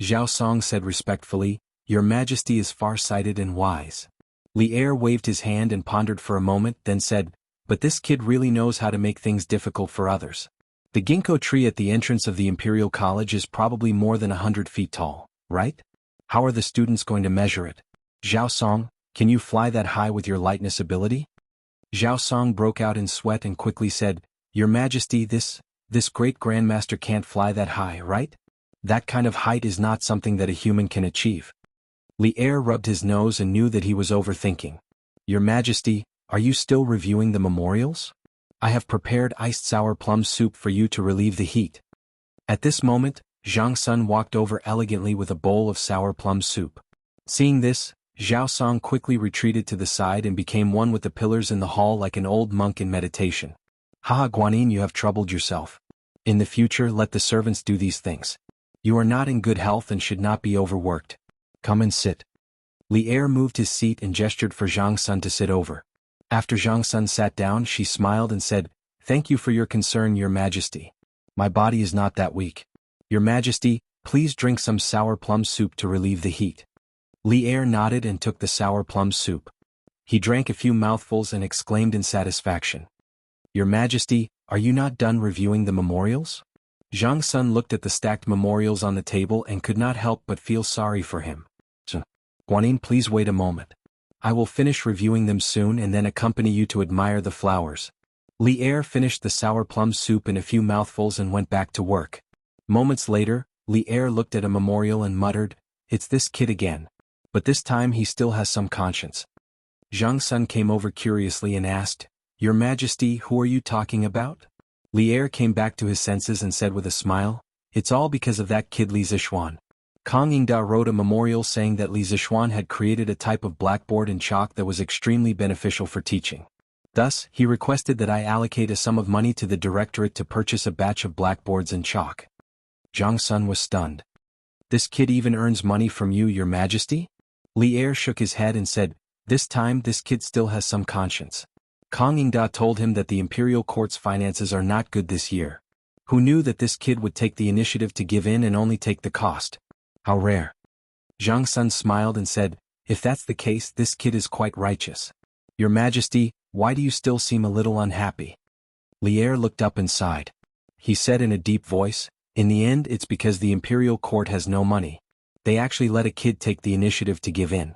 Zhao Song said respectfully, "Your Majesty is far-sighted and wise." Lier waved his hand and pondered for a moment, then said, "But this kid really knows how to make things difficult for others. The ginkgo tree at the entrance of the Imperial College is probably more than 100 feet tall, right? How are the students going to measure it? Zhao Song, can you fly that high with your lightness ability?" Zhao Song broke out in sweat and quickly said, "Your Majesty, this great grandmaster can't fly that high, right? That kind of height is not something that a human can achieve." Lier rubbed his nose and knew that he was overthinking. "Your Majesty, are you still reviewing the memorials? I have prepared iced sour plum soup for you to relieve the heat." At this moment, Zhang Sun walked over elegantly with a bowl of sour plum soup. Seeing this, Zhao Song quickly retreated to the side and became one with the pillars in the hall like an old monk in meditation. "Haha, Guanyin, you have troubled yourself. In the future, let the servants do these things. You are not in good health and should not be overworked. Come and sit." Lier moved his seat and gestured for Zhang Sun to sit over. After Zhang Sun sat down, she smiled and said, "Thank you for your concern, Your Majesty. My body is not that weak. Your Majesty, please drink some sour plum soup to relieve the heat." Lier nodded and took the sour plum soup. He drank a few mouthfuls and exclaimed in satisfaction, "Your Majesty, are you not done reviewing the memorials?" Zhang Sun looked at the stacked memorials on the table and could not help but feel sorry for him. "Guanyin, please wait a moment. I will finish reviewing them soon and then accompany you to admire the flowers." Lier finished the sour plum soup in a few mouthfuls and went back to work. Moments later, Lier looked at a memorial and muttered, "It's this kid again. But this time he still has some conscience." Zhang Sun came over curiously and asked, "Your Majesty, who are you talking about?" Lier came back to his senses and said with a smile, "It's all because of that kid Li Zixuan." Kang Yingda wrote a memorial saying that Li Zixuan had created a type of blackboard and chalk that was extremely beneficial for teaching. Thus, he requested that I allocate a sum of money to the directorate to purchase a batch of blackboards and chalk. Zhang Sun was stunned. "This kid even earns money from you, Your Majesty?" Lier shook his head and said, "This time this kid still has some conscience." Kang Yingda told him that the imperial court's finances are not good this year. Who knew that this kid would take the initiative to give in and only take the cost? How rare. Zhang Sun smiled and said, "If that's the case, this kid is quite righteous. Your Majesty, why do you still seem a little unhappy?" Lier looked up and sighed. He said in a deep voice, "In the end, it's because the imperial court has no money. They actually let a kid take the initiative to give in."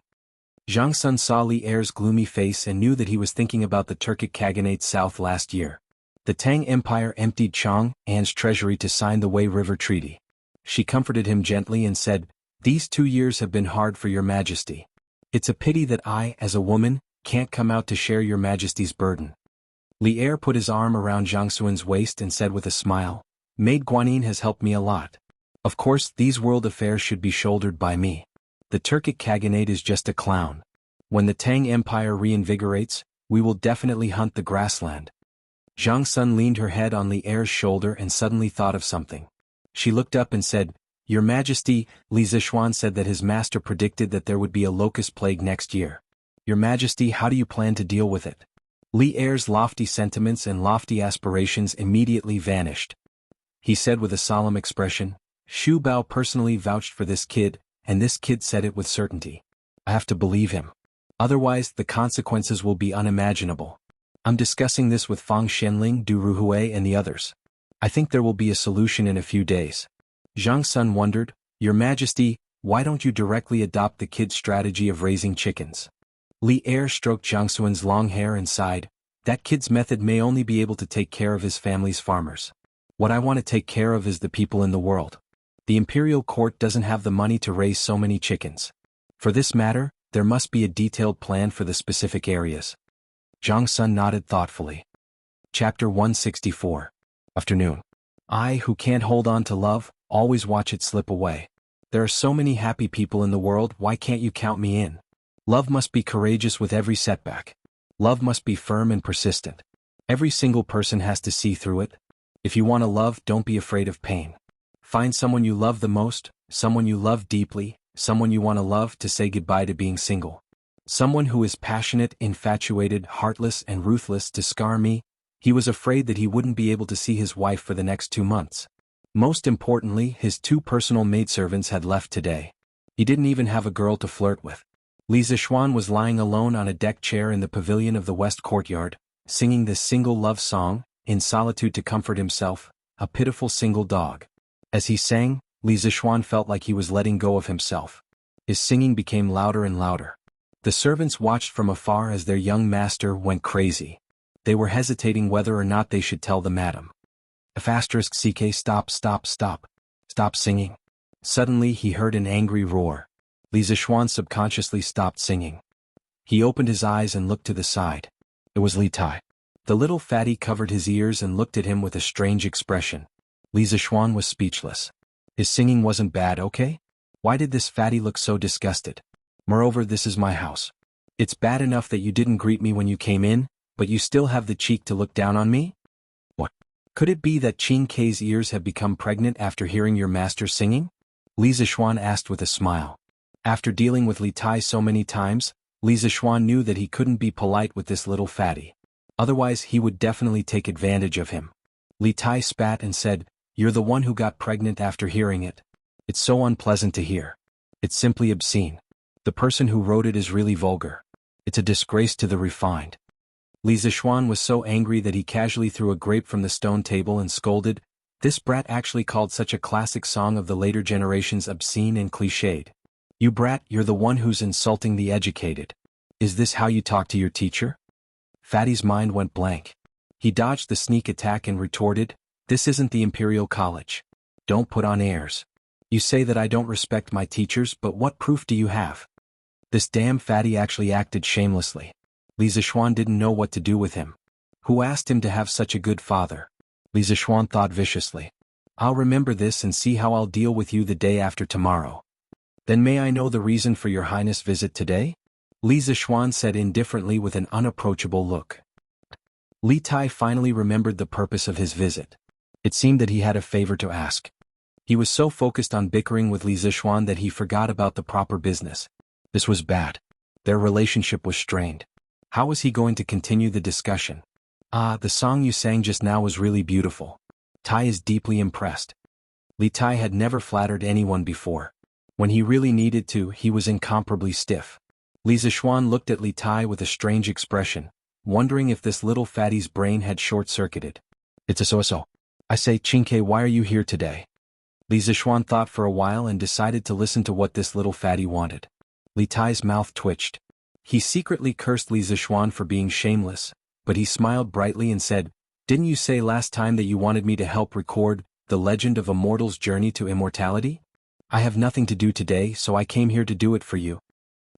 Zhang Sun saw Lier's gloomy face and knew that he was thinking about the Turkic Khaganate south last year. The Tang Empire emptied Chang An's treasury to sign the Wei River Treaty. She comforted him gently and said, "These 2 years have been hard for Your Majesty. It's a pity that I, as a woman, can't come out to share Your Majesty's burden." Lier put his arm around Zhang Sun's waist and said with a smile, "Maid Guanyin has helped me a lot. Of course, these world affairs should be shouldered by me. The Turkic Khaganate is just a clown. When the Tang Empire reinvigorates, we will definitely hunt the grassland." Zhang Sun leaned her head on Lier's shoulder and suddenly thought of something. She looked up and said, "Your Majesty, Li Zixuan said that his master predicted that there would be a locust plague next year. Your Majesty, how do you plan to deal with it?" Lier's lofty sentiments and lofty aspirations immediately vanished. He said with a solemn expression, "Xu Bao personally vouched for this kid, and this kid said it with certainty. I have to believe him. Otherwise, the consequences will be unimaginable. I'm discussing this with Fang Shenling, Du Ruhui and the others. I think there will be a solution in a few days." Zhang Sun wondered, "Your Majesty, why don't you directly adopt the kid's strategy of raising chickens?" Lier stroked Zhang Sun's long hair and sighed, "That kid's method may only be able to take care of his family's farmers. What I want to take care of is the people in the world. The imperial court doesn't have the money to raise so many chickens. For this matter, there must be a detailed plan for the specific areas." Zhang Sun nodded thoughtfully. Chapter 164. Afternoon. I, who can't hold on to love, always watch it slip away. There are so many happy people in the world, why can't you count me in? Love must be courageous with every setback. Love must be firm and persistent. Every single person has to see through it. If you want to love, don't be afraid of pain. Find someone you love the most, someone you love deeply, someone you want to love to say goodbye to being single. Someone who is passionate, infatuated, heartless, and ruthless to scar me. He was afraid that he wouldn't be able to see his wife for the next 2 months. Most importantly, his 2 personal maidservants had left today. He didn't even have a girl to flirt with. Li Zixuan was lying alone on a deck chair in the pavilion of the West Courtyard, singing this single love song, in solitude to comfort himself, a pitiful single dog. As he sang, Li Zixuan felt like he was letting go of himself. His singing became louder and louder. The servants watched from afar as their young master went crazy. They were hesitating whether or not they should tell the madam. *CK stop. Stop singing. Suddenly he heard an angry roar. Li Zixuan subconsciously stopped singing. He opened his eyes and looked to the side. It was Li Tai. The little fatty covered his ears and looked at him with a strange expression. Li Zixuan was speechless. His singing wasn't bad, okay? Why did this fatty look so disgusted? Moreover, this is my house. It's bad enough that you didn't greet me when you came in, but you still have the cheek to look down on me? What? Could it be that Qin Kei's ears have become pregnant after hearing your master singing? Li Zixuan asked with a smile. After dealing with Li Tai so many times, Li Zixuan knew that he couldn't be polite with this little fatty. Otherwise he would definitely take advantage of him. Li Tai spat and said, "You're the one who got pregnant after hearing it. It's so unpleasant to hear. It's simply obscene. The person who wrote it is really vulgar. It's a disgrace to the refined." Li Zixuan was so angry that he casually threw a grape from the stone table and scolded, "This brat actually called such a classic song of the later generations obscene and cliched. You brat, you're the one who's insulting the educated. Is this how you talk to your teacher?" Fatty's mind went blank. He dodged the sneak attack and retorted, "This isn't the Imperial College. Don't put on airs. You say that I don't respect my teachers, but what proof do you have?" This damn fatty actually acted shamelessly. Li Zixuan didn't know what to do with him. Who asked him to have such a good father? Li Zixuan thought viciously. I'll remember this and see how I'll deal with you the day after tomorrow. Then may I know the reason for your highness' visit today? Li Zixuan said indifferently with an unapproachable look. Li Tai finally remembered the purpose of his visit. It seemed that he had a favor to ask. He was so focused on bickering with Li Zixuan that he forgot about the proper business. This was bad. Their relationship was strained. How was he going to continue the discussion? The song you sang just now was really beautiful. Tai is deeply impressed. Li Tai had never flattered anyone before. When he really needed to, he was incomparably stiff. Li Zixuan looked at Li Tai with a strange expression, wondering if this little fatty's brain had short-circuited. It's a so-so. I say, Qin, why are you here today? Li Zixuan thought for a while and decided to listen to what this little fatty wanted. Li Tai's mouth twitched. He secretly cursed Li Zixuan for being shameless, but he smiled brightly and said, "Didn't you say last time that you wanted me to help record the legend of a mortal's journey to immortality? I have nothing to do today, so I came here to do it for you."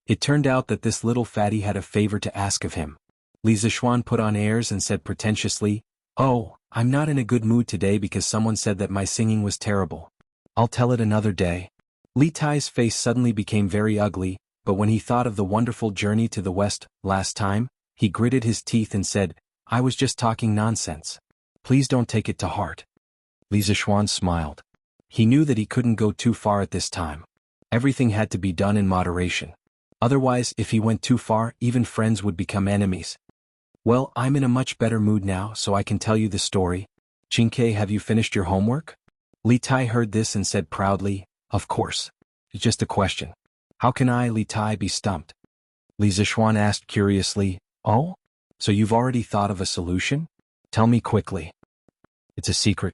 It turned out that this little fatty had a favor to ask of him. Li Zixuan put on airs and said pretentiously, "Oh, I'm not in a good mood today because someone said that my singing was terrible. I'll tell it another day." Li Tai's face suddenly became very ugly, but when he thought of the wonderful journey to the west last time, he gritted his teeth and said, "I was just talking nonsense. Please don't take it to heart." Li Zixuan smiled. He knew that he couldn't go too far at this time. Everything had to be done in moderation. Otherwise, if he went too far, even friends would become enemies. "Well, I'm in a much better mood now, so I can tell you the story. Qin, have you finished your homework?" Li Tai heard this and said proudly, "Of course. It's just a question. How can I, Li Tai, be stumped?" Li Zixuan asked curiously, "Oh? So you've already thought of a solution? Tell me quickly." "It's a secret.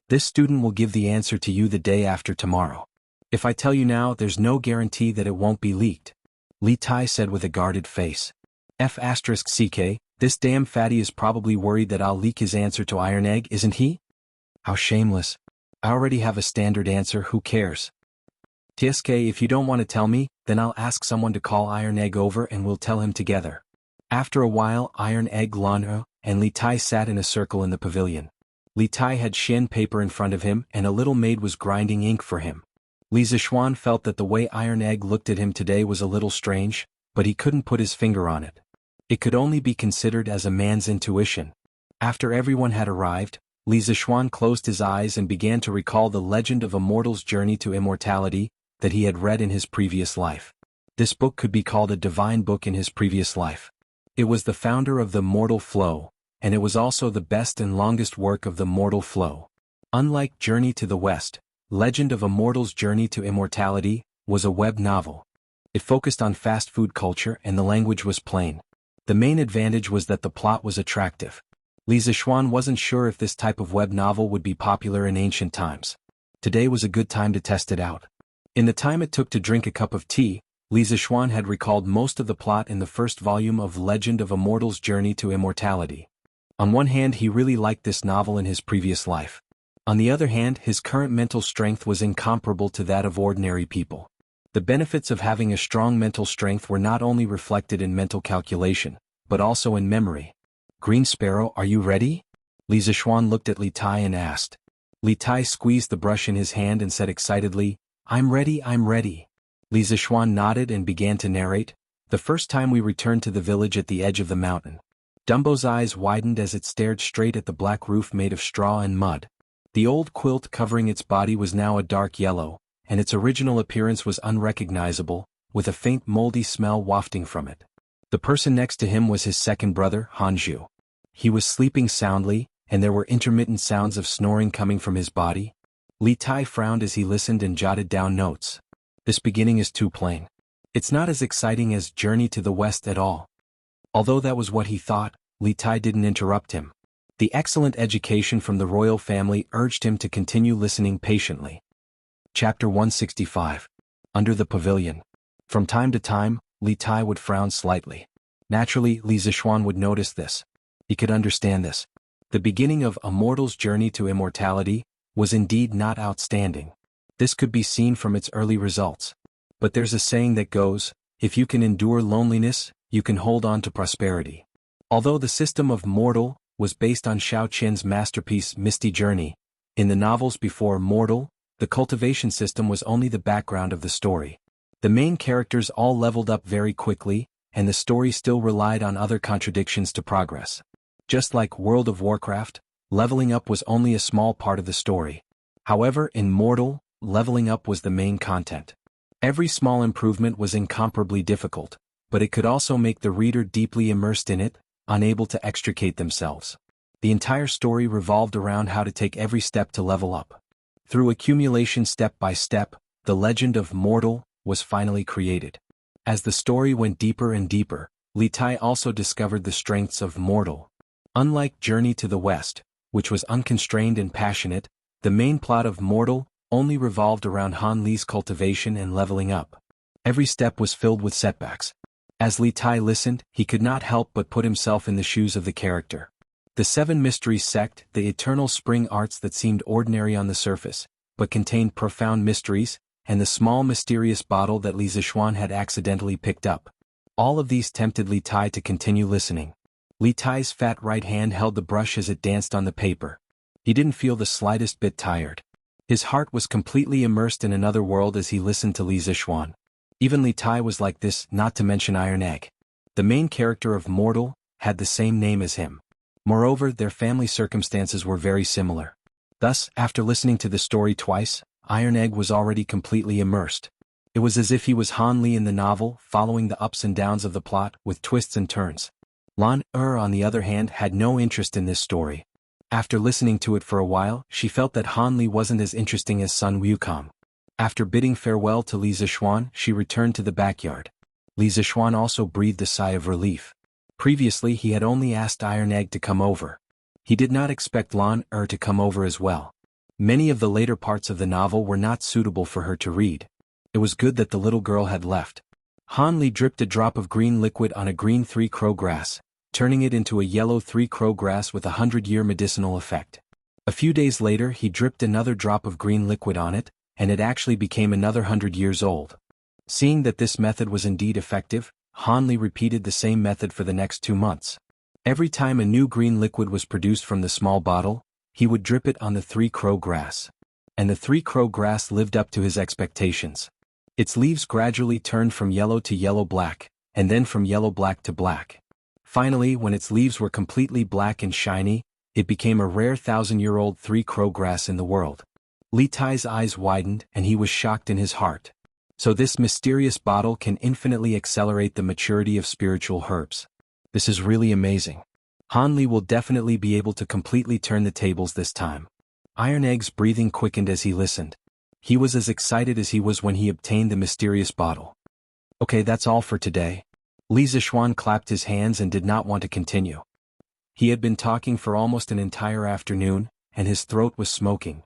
This student will give the answer to you the day after tomorrow. If I tell you now, there's no guarantee that it won't be leaked," Li Tai said with a guarded face. *CK, this damn fatty is probably worried that I'll leak his answer to Iron Egg, isn't he? How shameless. I already have a standard answer, who cares? TSK, if you don't want to tell me, then I'll ask someone to call Iron Egg over and we'll tell him together. After a while, Iron Egg, Lanhe, and Li Tai sat in a circle in the pavilion. Li Tai had Xian paper in front of him and a little maid was grinding ink for him. Li Zixuan felt that the way Iron Egg looked at him today was a little strange, but he couldn't put his finger on it. It could only be considered as a man's intuition. After everyone had arrived, Li Zixuan closed his eyes and began to recall the legend of a mortal's journey to immortality that he had read in his previous life. This book could be called a divine book in his previous life. It was the founder of the mortal flow, and it was also the best and longest work of the mortal flow. Unlike Journey to the West, Legend of a Mortal's Journey to Immortality was a web novel. It focused on fast food culture and the language was plain. The main advantage was that the plot was attractive. Li Zixuan wasn't sure if this type of web novel would be popular in ancient times. Today was a good time to test it out. In the time it took to drink a cup of tea, Li Zixuan had recalled most of the plot in the first volume of Legend of a Mortal's Journey to Immortality. On one hand, he really liked this novel in his previous life. On the other hand, his current mental strength was incomparable to that of ordinary people. The benefits of having a strong mental strength were not only reflected in mental calculation, but also in memory. Green Sparrow, are you ready? Li Zixuan looked at Li Tai and asked. Li Tai squeezed the brush in his hand and said excitedly, I'm ready, I'm ready. Li Zixuan nodded and began to narrate. The first time we returned to the village at the edge of the mountain. Dumbo's eyes widened as it stared straight at the black roof made of straw and mud. The old quilt covering its body was now a dark yellow, and its original appearance was unrecognizable, with a faint moldy smell wafting from it. The person next to him was his second brother, Hanju. He was sleeping soundly, and there were intermittent sounds of snoring coming from his body. Li Tai frowned as he listened and jotted down notes. This beginning is too plain. It's not as exciting as Journey to the West at all. Although that was what he thought, Li Tai didn't interrupt him. The excellent education from the royal family urged him to continue listening patiently. Chapter 165. Under the Pavilion. From time to time, Li Tai would frown slightly. Naturally, Li Zixuan would notice this. He could understand this. The beginning of A Mortal's Journey to Immortality was indeed not outstanding. This could be seen from its early results. But there's a saying that goes, if you can endure loneliness, you can hold on to prosperity. Although the system of Mortal was based on Xiao Qian's masterpiece Misty Journey, in the novels before Mortal, the cultivation system was only the background of the story. The main characters all leveled up very quickly, and the story still relied on other contradictions to progress. Just like World of Warcraft, leveling up was only a small part of the story. However, in Mortal, leveling up was the main content. Every small improvement was incomparably difficult, but it could also make the reader deeply immersed in it, unable to extricate themselves. The entire story revolved around how to take every step to level up. Through accumulation step by step, the legend of Mortal was finally created. As the story went deeper and deeper, Li Tai also discovered the strengths of Mortal. Unlike Journey to the West, which was unconstrained and passionate, the main plot of Mortal only revolved around Han Li's cultivation and leveling up. Every step was filled with setbacks. As Li Tai listened, he could not help but put himself in the shoes of the character. The Seven Mysteries sect, the eternal spring arts that seemed ordinary on the surface, but contained profound mysteries, and the small mysterious bottle that Li Zixuan had accidentally picked up. All of these tempted Li Tai to continue listening. Li Tai's fat right hand held the brush as it danced on the paper. He didn't feel the slightest bit tired. His heart was completely immersed in another world as he listened to Li Zixuan. Even Li Tai was like this, not to mention Iron Egg. The main character of Mortal had the same name as him. Moreover, their family circumstances were very similar. Thus, after listening to the story twice, Iron Egg was already completely immersed. It was as if he was Han Li in the novel, following the ups and downs of the plot, with twists and turns. Lan on the other hand, had no interest in this story. After listening to it for a while, she felt that Han Li wasn't as interesting as Sun Wukong. After bidding farewell to Li Zixuan, she returned to the backyard. Li Zixuan also breathed a sigh of relief. Previously he had only asked Iron Egg to come over. He did not expect Lan to come over as well. Many of the later parts of the novel were not suitable for her to read. It was good that the little girl had left. Han Li dripped a drop of green liquid on a green 3-crow grass, turning it into a yellow 3-crow grass with a 100-year medicinal effect. A few days later he dripped another drop of green liquid on it, and it actually became another 100 years old. Seeing that this method was indeed effective, Han Li repeated the same method for the next 2 months. Every time a new green liquid was produced from the small bottle, he would drip it on the 3-crow grass. And the 3-crow grass lived up to his expectations. Its leaves gradually turned from yellow to yellow-black, and then from yellow-black to black. Finally, when its leaves were completely black and shiny, It became a rare 1,000-year-old three-crow grass in the world. Li Tai's eyes widened and he was shocked in his heart. So this mysterious bottle can infinitely accelerate the maturity of spiritual herbs. This is really amazing. Han Li will definitely be able to completely turn the tables this time. Iron Egg's breathing quickened as he listened. He was as excited as he was when he obtained the mysterious bottle. Okay, that's all for today. Li Zishuan clapped his hands and did not want to continue. He had been talking for almost an entire afternoon, and his throat was smoking.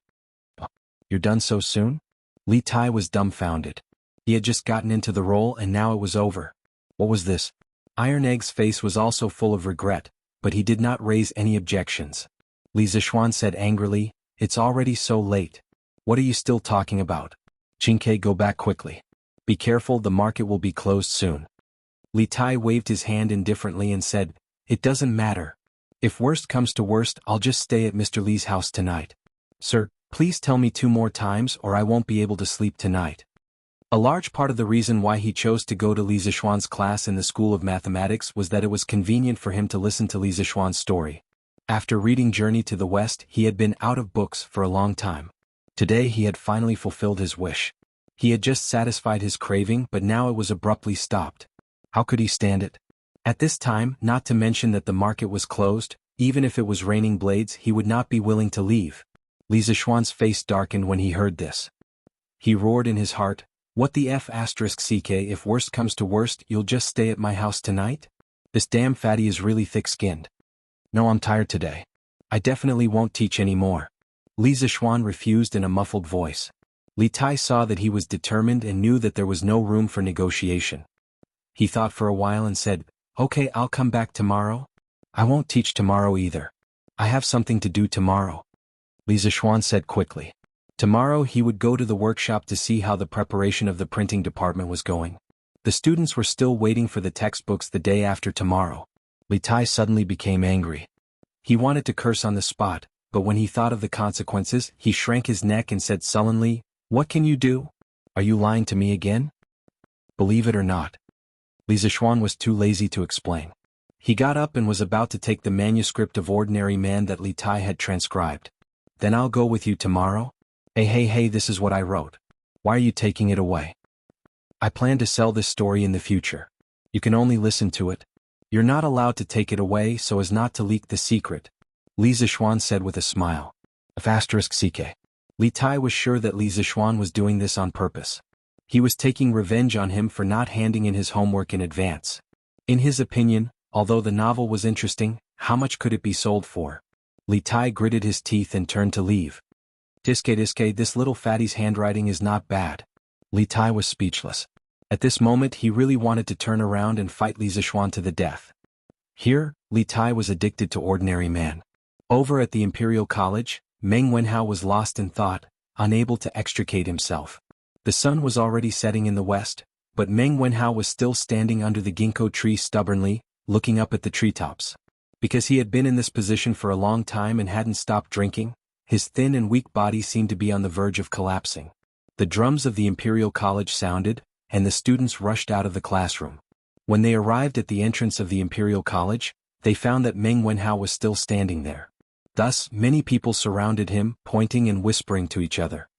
You're done so soon? Li Tai was dumbfounded. He had just gotten into the role and now it was over. What was this? Iron Egg's face was also full of regret, but he did not raise any objections. Li Zishuan said angrily, "It's already so late. What are you still talking about? Qingke, go back quickly. Be careful, the market will be closed soon." Li Tai waved his hand indifferently and said, "It doesn't matter. If worst comes to worst, I'll just stay at Mr. Li's house tonight. Sir, please tell me 2 more times or I won't be able to sleep tonight." A large part of the reason why he chose to go to Li Zishuan's class in the School of Mathematics was that it was convenient for him to listen to Li Zishuan's story. After reading Journey to the West, he had been out of books for a long time. Today he had finally fulfilled his wish. He had just satisfied his craving, but now it was abruptly stopped. How could he stand it? At this time, not to mention that the market was closed, even if it was raining blades, he would not be willing to leave. Li Zishuan's face darkened when he heard this. He roared in his heart, "What the F***ck, if worst comes to worst, you'll just stay at my house tonight? This damn fatty is really thick-skinned. No, I'm tired today. I definitely won't teach anymore." Li Zishuan refused in a muffled voice. Li Tai saw that he was determined and knew that there was no room for negotiation. He thought for a while and said, "Okay, I'll come back tomorrow. I won't teach tomorrow either. I have something to do tomorrow." Li Zishuan said quickly. Tomorrow he would go to the workshop to see how the preparation of the printing department was going. The students were still waiting for the textbooks the day after tomorrow. Li Tai suddenly became angry. He wanted to curse on the spot, but when he thought of the consequences, he shrank his neck and said sullenly, "What can you do? Are you lying to me again?" Believe it or not. Li Zishuan was too lazy to explain. He got up and was about to take the manuscript of Ordinary Man that Li Tai had transcribed. "Then I'll go with you tomorrow?" Hey, this is what I wrote. Why are you taking it away? I plan to sell this story in the future. You can only listen to it. You're not allowed to take it away so as not to leak the secret," Li Zishuan said with a smile. **ck. Li Tai was sure that Li Zishuan was doing this on purpose. He was taking revenge on him for not handing in his homework in advance. In his opinion, although the novel was interesting, how much could it be sold for? Li Tai gritted his teeth and turned to leave. Diske, this little fatty's handwriting is not bad." Li Tai was speechless. At this moment he really wanted to turn around and fight Li Zishuan to the death. Here, Li Tai was addicted to Ordinary Man. Over at the Imperial College, Meng Wenhao was lost in thought, unable to extricate himself. The sun was already setting in the west, but Meng Wenhao was still standing under the ginkgo tree stubbornly, looking up at the treetops. Because he had been in this position for a long time and hadn't stopped drinking, his thin and weak body seemed to be on the verge of collapsing. The drums of the Imperial College sounded, and the students rushed out of the classroom. When they arrived at the entrance of the Imperial College, they found that Meng Wenhao was still standing there. Thus, many people surrounded him, pointing and whispering to each other.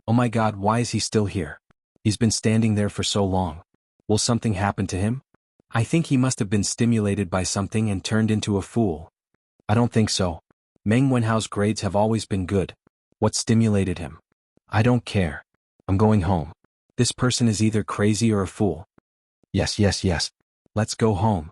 "Oh my God, why is he still here? He's been standing there for so long. Will something happen to him? I think he must have been stimulated by something and turned into a fool." "I don't think so. Meng Wenhao's grades have always been good. What stimulated him? I don't care. I'm going home. This person is either crazy or a fool. Yes. Let's go home."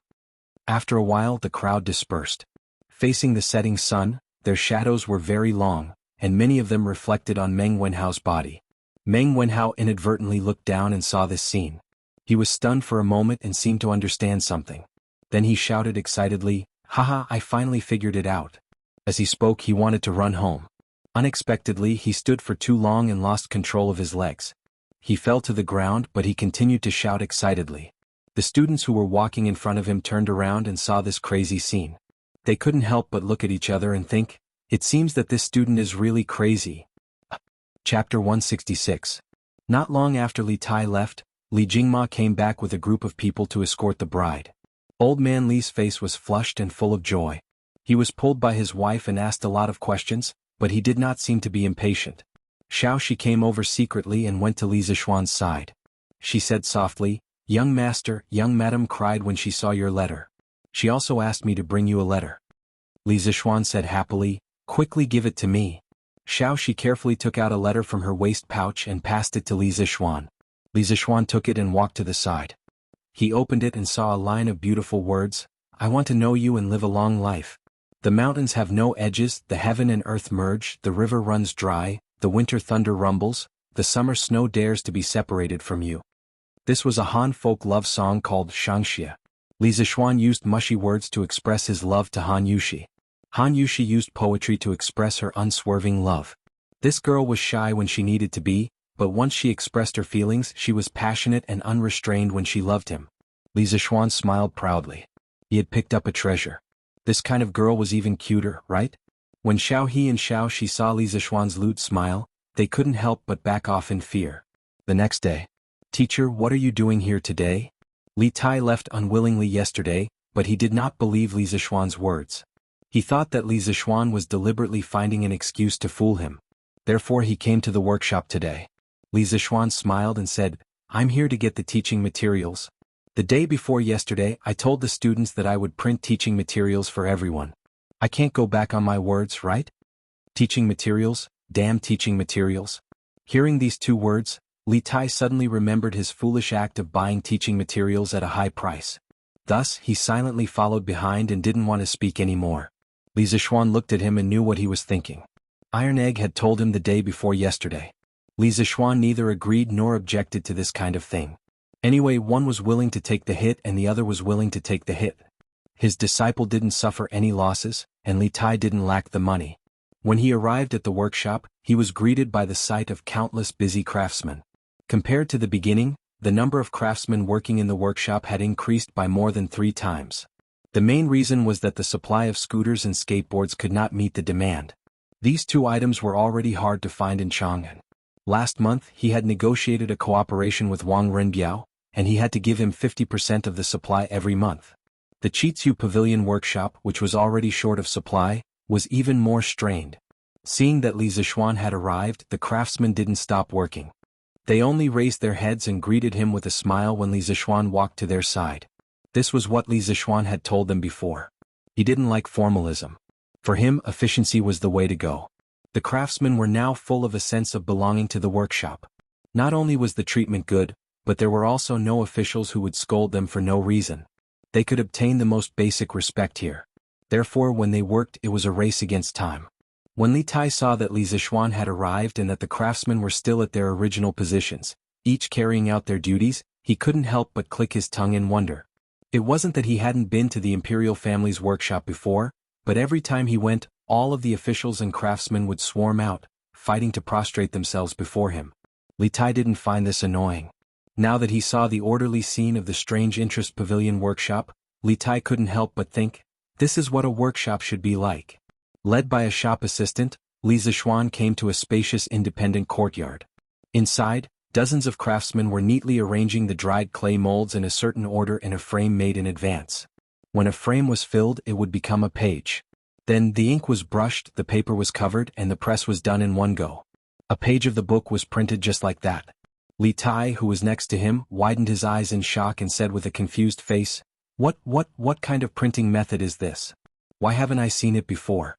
After a while the crowd dispersed. Facing the setting sun, their shadows were very long, and many of them reflected on Meng Wenhao's body. Meng Wenhao inadvertently looked down and saw this scene. He was stunned for a moment and seemed to understand something. Then he shouted excitedly, "Haha, I finally figured it out." As he spoke he wanted to run home. Unexpectedly he stood for too long and lost control of his legs. He fell to the ground but he continued to shout excitedly. The students who were walking in front of him turned around and saw this crazy scene. They couldn't help but look at each other and think, "It seems that this student is really crazy." Chapter 166. Not long after Li Tai left, Li Jingma came back with a group of people to escort the bride. Old Man Li's face was flushed and full of joy. He was pulled by his wife and asked a lot of questions, but he did not seem to be impatient. Xiao came over secretly and went to Li Zixuan's side. She said softly, "Young master, young madam cried when she saw your letter. She also asked me to bring you a letter." Li Zixuan said happily, "Quickly give it to me." Xiao carefully took out a letter from her waist pouch and passed it to Li Zixuan. Li Zixuan took it and walked to the side. He opened it and saw a line of beautiful words, "I want to know you and live a long life. The mountains have no edges, the heaven and earth merge, the river runs dry, the winter thunder rumbles, the summer snow dares to be separated from you." This was a Han folk love song called Shangxia. Li Zixuan used mushy words to express his love to Han Yushi. Han Yushi used poetry to express her unswerving love. This girl was shy when she needed to be, but once she expressed her feelings she was passionate and unrestrained when she loved him. Li Zixuan smiled proudly. He had picked up a treasure. This kind of girl was even cuter, right? When Xiao He and Xiao Shi saw Li Zixuan's lewd smile, they couldn't help but back off in fear. The next day. "Teacher, what are you doing here today?" Li Tai left unwillingly yesterday, but he did not believe Li Zixuan's words. He thought that Li Zixuan was deliberately finding an excuse to fool him. Therefore he came to the workshop today. Li Zixuan smiled and said, "I'm here to get the teaching materials. The day before yesterday I told the students that I would print teaching materials for everyone. I can't go back on my words, right? Teaching materials, damn teaching materials." Hearing these two words, Li Tai suddenly remembered his foolish act of buying teaching materials at a high price. Thus, he silently followed behind and didn't want to speak anymore. Li Zixuan looked at him and knew what he was thinking. Iron Egg had told him the day before yesterday. Li Zixuan neither agreed nor objected to this kind of thing. Anyway, one was willing to take the hit and the other was willing to take the hit. His disciple didn't suffer any losses, and Li Tai didn't lack the money. When he arrived at the workshop, he was greeted by the sight of countless busy craftsmen. Compared to the beginning, the number of craftsmen working in the workshop had increased by more than 3 times. The main reason was that the supply of scooters and skateboards could not meet the demand. These two items were already hard to find in Chang'an. Last month he had negotiated a cooperation with Wang Renbiao, and he had to give him 50% of the supply every month. The Chitsu Pavilion workshop, which was already short of supply, was even more strained. Seeing that Li Zixuan had arrived, the craftsmen didn't stop working. They only raised their heads and greeted him with a smile when Li Zixuan walked to their side. This was what Li Zixuan had told them before. He didn't like formalism. For him, efficiency was the way to go. The craftsmen were now full of a sense of belonging to the workshop. Not only was the treatment good, but there were also no officials who would scold them for no reason. They could obtain the most basic respect here. Therefore, when they worked, it was a race against time. When Li Tai saw that Li Zixuan had arrived and that the craftsmen were still at their original positions, each carrying out their duties, he couldn't help but click his tongue in wonder. It wasn't that he hadn't been to the imperial family's workshop before, but every time he went, all of the officials and craftsmen would swarm out, fighting to prostrate themselves before him. Li Tai didn't find this annoying. Now that he saw the orderly scene of the Strange Interest Pavilion workshop, Li Tai couldn't help but think, this is what a workshop should be like. Led by a shop assistant, Li Zixuan came to a spacious independent courtyard. Inside, dozens of craftsmen were neatly arranging the dried clay molds in a certain order in a frame made in advance. When a frame was filled, it would become a page. Then the ink was brushed, the paper was covered, and the press was done in one go. A page of the book was printed just like that. Li Tai, who was next to him, widened his eyes in shock and said with a confused face, What kind of printing method is this? Why haven't I seen it before?"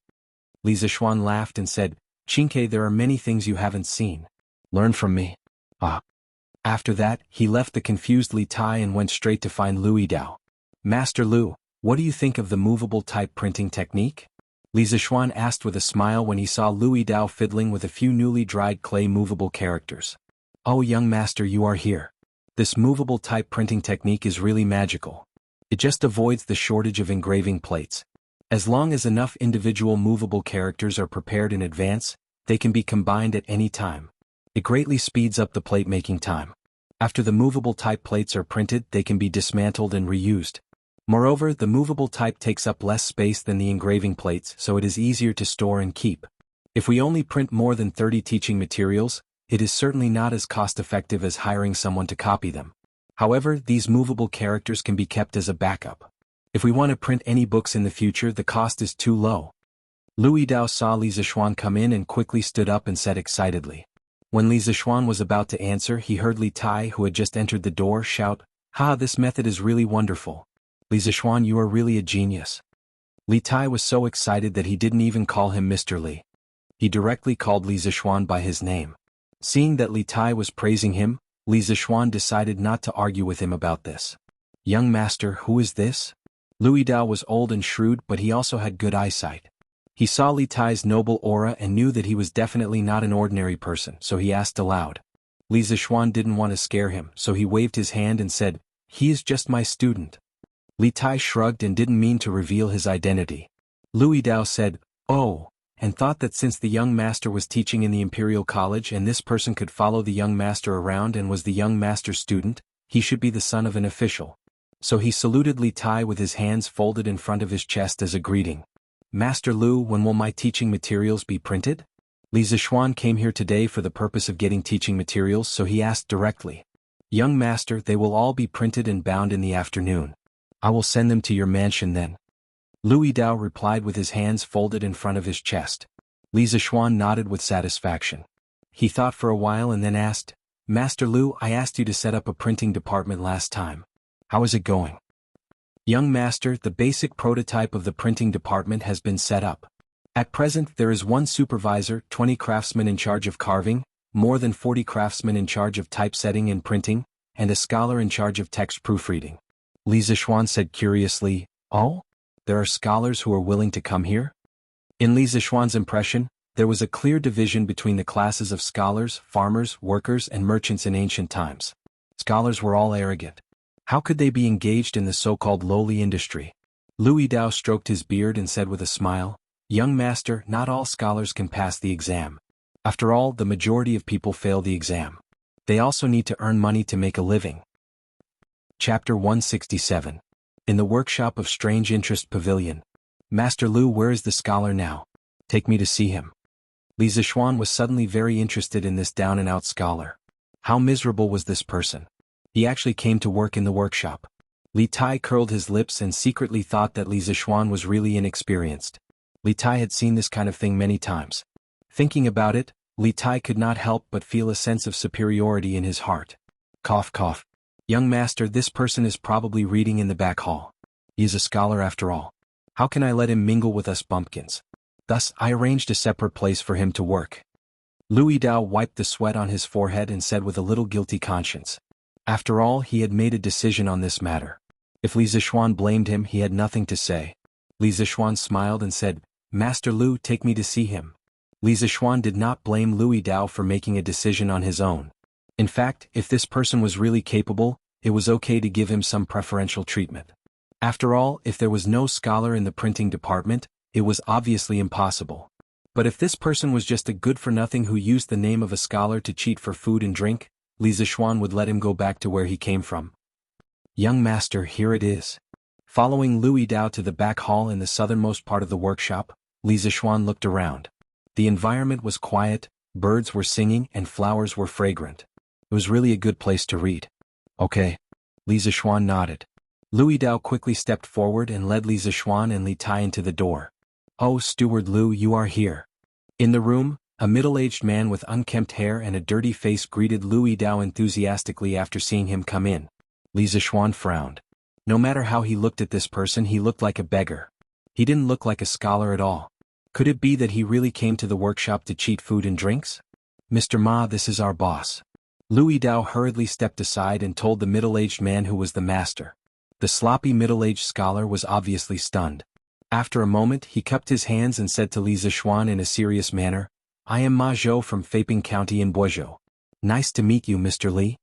Li Zixuan laughed and said, "Qingke, there are many things you haven't seen. Learn from me." Ah. After that, he left the confused Li Tai and went straight to find Lu Yidao. "Master Lu, what do you think of the movable type printing technique?" Li Zixuan asked with a smile when he saw Lu Yidao fiddling with a few newly dried clay movable characters. "Oh, young master, you are here. This movable type printing technique is really magical. It just avoids the shortage of engraving plates. As long as enough individual movable characters are prepared in advance, they can be combined at any time. It greatly speeds up the plate making time. After the movable type plates are printed, they can be dismantled and reused. Moreover, the movable type takes up less space than the engraving plates, so it is easier to store and keep. If we only print more than 30 teaching materials, it is certainly not as cost-effective as hiring someone to copy them. However, these movable characters can be kept as a backup. If we want to print any books in the future, the cost is too low. Louis Dao saw Li Zixuan come in and quickly stood up and said excitedly. When Li Zixuan was about to answer, he heard Li Tai, who had just entered the door, shout, "Ha, this method is really wonderful. Li Zixuan, you are really a genius." Li Tai was so excited that he didn't even call him Mr. Li. He directly called Li Zixuan by his name. Seeing that Li Tai was praising him, Li Zixuan decided not to argue with him about this. "Young master, who is this?" Louis Dao was old and shrewd, but he also had good eyesight. He saw Li Tai's noble aura and knew that he was definitely not an ordinary person, so he asked aloud. Li Zixuan didn't want to scare him, so he waved his hand and said, "He is just my student." Li Tai shrugged and didn't mean to reveal his identity. Louis Dao said, "Oh," and thought that since the young master was teaching in the Imperial College and this person could follow the young master around and was the young master's student, he should be the son of an official. So he saluted Li Tai with his hands folded in front of his chest as a greeting. "Master Lu, when will my teaching materials be printed?" Li Zixuan came here today for the purpose of getting teaching materials, so he asked directly. "Young master, they will all be printed and bound in the afternoon. I will send them to your mansion then." Louis Dao replied with his hands folded in front of his chest. Li Zixuan nodded with satisfaction. He thought for a while and then asked, "Master Lu, I asked you to set up a printing department last time. How is it going?" "Young master, the basic prototype of the printing department has been set up. At present there is one supervisor, 20 craftsmen in charge of carving, more than 40 craftsmen in charge of typesetting and printing, and a scholar in charge of text proofreading." Li Zixuan said curiously, "Oh? There are scholars who are willing to come here?" In Li Zixuan's impression, there was a clear division between the classes of scholars, farmers, workers, and merchants in ancient times. Scholars were all arrogant. How could they be engaged in the so-called lowly industry? Louis Dao stroked his beard and said with a smile, "Young master, not all scholars can pass the exam. After all, the majority of people fail the exam. They also need to earn money to make a living." Chapter 167. In the workshop of Strange Interest Pavilion. "Master Lu, where is the scholar now? Take me to see him." Li Zixuan was suddenly very interested in this down-and-out scholar. How miserable was this person? He actually came to work in the workshop. Li Tai curled his lips and secretly thought that Li Zixuan was really inexperienced. Li Tai had seen this kind of thing many times. Thinking about it, Li Tai could not help but feel a sense of superiority in his heart. Cough cough. "Young master, this person is probably reading in the back hall. He is a scholar after all. How can I let him mingle with us bumpkins?" Thus, I arranged a separate place for him to work. Louis Dao wiped the sweat on his forehead and said with a little guilty conscience. After all, he had made a decision on this matter. If Li Zixuan blamed him, he had nothing to say. Li Zixuan smiled and said, "Master Lu, take me to see him." Li Zixuan did not blame Louis Dao for making a decision on his own. In fact, if this person was really capable, it was okay to give him some preferential treatment. After all, if there was no scholar in the printing department, it was obviously impossible. But if this person was just a good-for-nothing who used the name of a scholar to cheat for food and drink, Li Zixuan would let him go back to where he came from. "Young master, here it is." Following Louis Dao to the back hall in the southernmost part of the workshop, Li Zixuan looked around. The environment was quiet, birds were singing and flowers were fragrant. It was really a good place to read. "Okay." Li Zixuan nodded. Louis Dao quickly stepped forward and led Li Zixuan and Li Tai into the door. "Oh, Steward Lu, you are here." In the room, a middle-aged man with unkempt hair and a dirty face greeted Louis Dao enthusiastically after seeing him come in. Li Zixuan frowned. No matter how he looked at this person, he looked like a beggar. He didn't look like a scholar at all. Could it be that he really came to the workshop to cheat food and drinks? "Mr. Ma, this is our boss." Louis Dao hurriedly stepped aside and told the middle-aged man who was the master. The sloppy middle-aged scholar was obviously stunned. After a moment, he cupped his hands and said to Li Zixuan in a serious manner, "I am Ma Zhou from Feiping County in Boizhou. Nice to meet you, Mr. Li."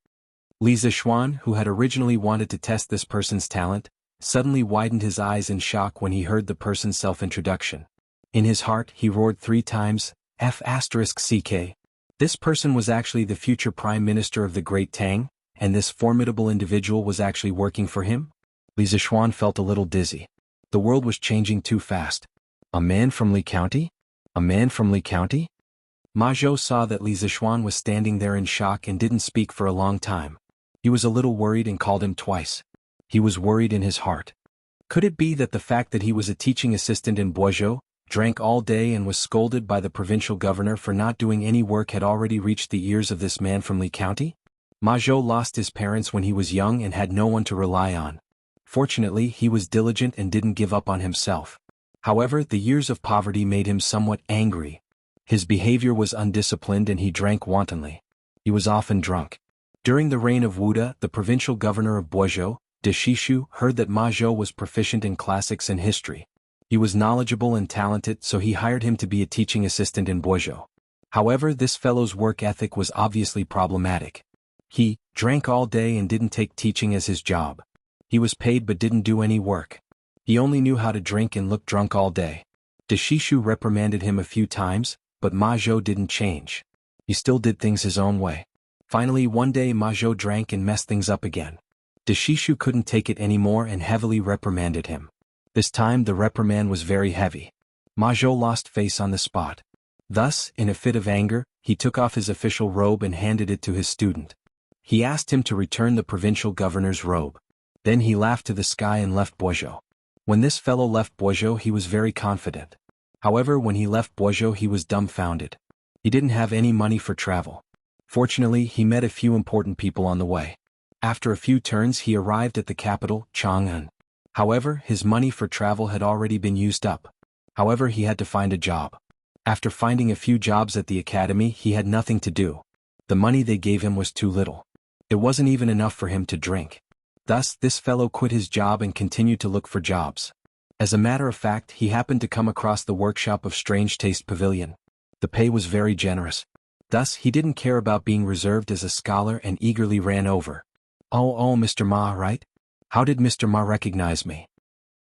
Li Zixuan, who had originally wanted to test this person's talent, suddenly widened his eyes in shock when he heard the person's self-introduction. In his heart, he roared 3 times, F***CK. This person was actually the future Prime Minister of the Great Tang, and this formidable individual was actually working for him? Li Zixuan felt a little dizzy. The world was changing too fast. A man from Li County? A man from Li County? Ma Zhou saw that Li Zixuan was standing there in shock and didn't speak for a long time. He was a little worried and called him twice. He was worried in his heart. Could it be that the fact that he was a teaching assistant in Boizhou, drank all day and was scolded by the provincial governor for not doing any work had already reached the ears of this man from Li County? Ma Zhou lost his parents when he was young and had no one to rely on. Fortunately, he was diligent and didn't give up on himself. However, the years of poverty made him somewhat angry. His behavior was undisciplined and he drank wantonly. He was often drunk. During the reign of Wuda, the provincial governor of Boizhou, De Shishu, heard that Ma Zhou was proficient in classics and history. He was knowledgeable and talented, so he hired him to be a teaching assistant in Boizhou. However, this fellow's work ethic was obviously problematic. He drank all day and didn't take teaching as his job. He was paid but didn't do any work. He only knew how to drink and look drunk all day. De Shishu reprimanded him a few times, but Ma Zhou didn't change. He still did things his own way. Finally, one day Ma Zhou drank and messed things up again. De Shishu couldn't take it anymore and heavily reprimanded him. This time the reprimand was very heavy. Ma Zhou lost face on the spot. Thus, in a fit of anger, he took off his official robe and handed it to his student. He asked him to return the provincial governor's robe. Then he laughed to the sky and left Boizhou. When this fellow left Boizhou, he was very confident. However, when he left Boizhou, he was dumbfounded. He didn't have any money for travel. Fortunately, he met a few important people on the way. After a few turns, he arrived at the capital, Chang'an. However, his money for travel had already been used up. However, he had to find a job. After finding a few jobs at the academy, he had nothing to do. The money they gave him was too little. It wasn't even enough for him to drink. Thus, this fellow quit his job and continued to look for jobs. As a matter of fact, he happened to come across the workshop of Strange Taste Pavilion. The pay was very generous. Thus, he didn't care about being reserved as a scholar and eagerly ran over. Oh, Mr. Ma, right? How did Mr. Ma recognize me?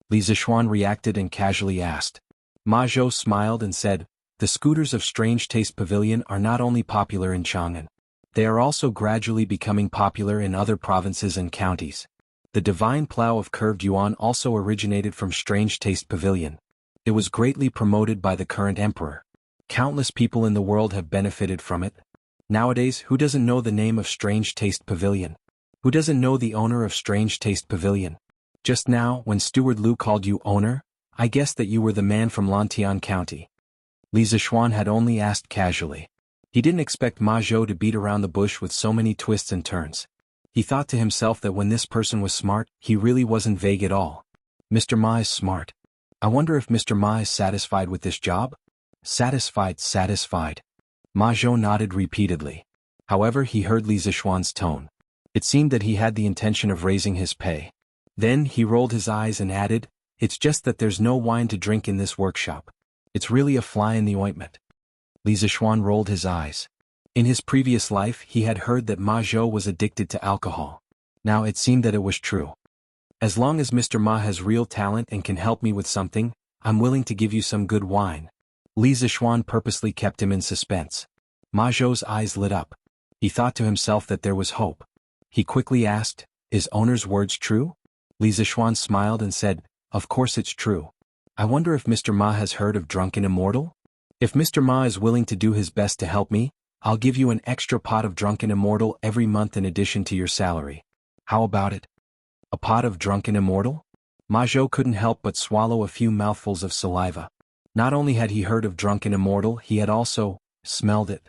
Li Zishuan reacted and casually asked. Ma Zhou smiled and said, the scooters of Strange Taste Pavilion are not only popular in Chang'an. They are also gradually becoming popular in other provinces and counties. The divine plow of curved yuan also originated from Strange Taste Pavilion. It was greatly promoted by the current emperor. Countless people in the world have benefited from it. Nowadays, who doesn't know the name of Strange Taste Pavilion? Who doesn't know the owner of Strange Taste Pavilion? Just now, when Steward Lu called you owner, I guessed that you were the man from Lantian County. Li Zishuan had only asked casually. He didn't expect Ma Zhou to beat around the bush with so many twists and turns. He thought to himself that when this person was smart, he really wasn't vague at all. Mr. Ma is smart. I wonder if Mr. Ma is satisfied with this job? Satisfied. Ma Zhou nodded repeatedly. However, he heard Li Zishuan's tone. It seemed that he had the intention of raising his pay. Then he rolled his eyes and added, it's just that there's no wine to drink in this workshop. It's really a fly in the ointment. Li Zishuan rolled his eyes. In his previous life, he had heard that Ma Zhou was addicted to alcohol. Now it seemed that it was true. As long as Mr. Ma has real talent and can help me with something, I'm willing to give you some good wine. Li Zishuan purposely kept him in suspense. Ma Zhou's eyes lit up. He thought to himself that there was hope. He quickly asked, is owner's words true? Li Zishuan smiled and said, of course it's true. I wonder if Mr. Ma has heard of Drunken Immortal? If Mr. Ma is willing to do his best to help me, I'll give you an extra pot of Drunken Immortal every month in addition to your salary. How about it? A pot of Drunken Immortal? Ma Zhou couldn't help but swallow a few mouthfuls of saliva. Not only had he heard of Drunken Immortal, he had also smelled it.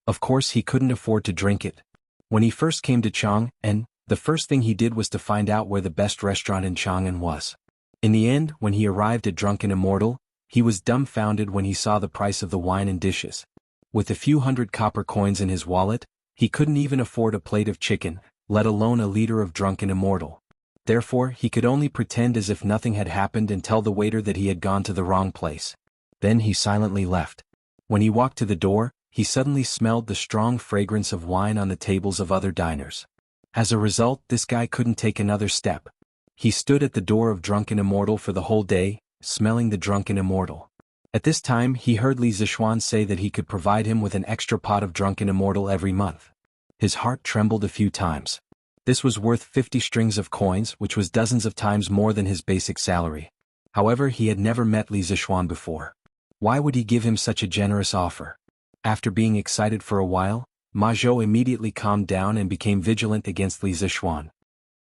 Of course, he couldn't afford to drink it. When he first came to Chang'an, the first thing he did was to find out where the best restaurant in Chang'an was. In the end, when he arrived at Drunken Immortal, he was dumbfounded when he saw the price of the wine and dishes. With a few hundred copper coins in his wallet, he couldn't even afford a plate of chicken, let alone a liter of Drunken Immortal. Therefore, he could only pretend as if nothing had happened and tell the waiter that he had gone to the wrong place. Then he silently left. When he walked to the door, he suddenly smelled the strong fragrance of wine on the tables of other diners. As a result, this guy couldn't take another step. He stood at the door of Drunken Immortal for the whole day, smelling the Drunken Immortal. At this time, he heard Li Zishuan say that he could provide him with an extra pot of Drunken Immortal every month. His heart trembled a few times. This was worth 50 strings of coins, which was dozens of times more than his basic salary. However, he had never met Li Zishuan before. Why would he give him such a generous offer? After being excited for a while, Ma Zhou immediately calmed down and became vigilant against Li Zishuan.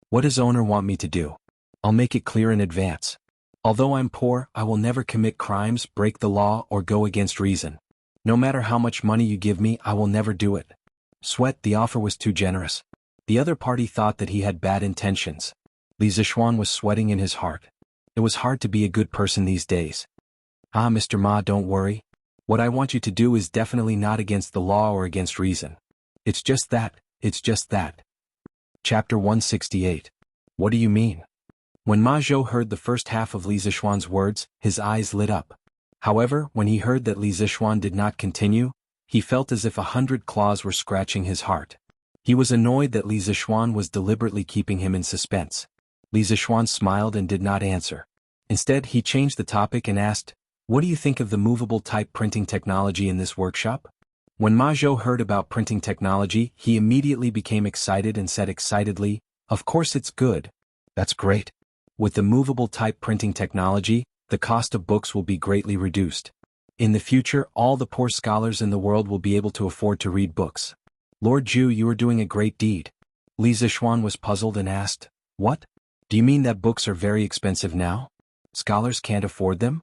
What does owner want me to do? I'll make it clear in advance. Although I'm poor, I will never commit crimes, break the law, or go against reason. No matter how much money you give me, I will never do it. Sweat, the offer was too generous. The other party thought that he had bad intentions. Li Zishuan was sweating in his heart. It was hard to be a good person these days. Ah, Mr. Ma, don't worry. What I want you to do is definitely not against the law or against reason. It's just that. Chapter 168. What do you mean? When Ma Zhou heard the first half of Li Zishuan's words, his eyes lit up. However, when he heard that Li Zishuan did not continue, he felt as if 100 claws were scratching his heart. He was annoyed that Li Zishuan was deliberately keeping him in suspense. Li Zishuan smiled and did not answer. Instead, he changed the topic and asked, "What do you think of the movable type printing technology in this workshop?" When Ma Zhou heard about printing technology, he immediately became excited and said excitedly, "Of course it's good. That's great. With the movable type printing technology, the cost of books will be greatly reduced. In the future, all the poor scholars in the world will be able to afford to read books." "Lord Zhu, you are doing a great deed." Li Zishuan was puzzled and asked, "What? Do you mean that books are very expensive now? Scholars can't afford them?"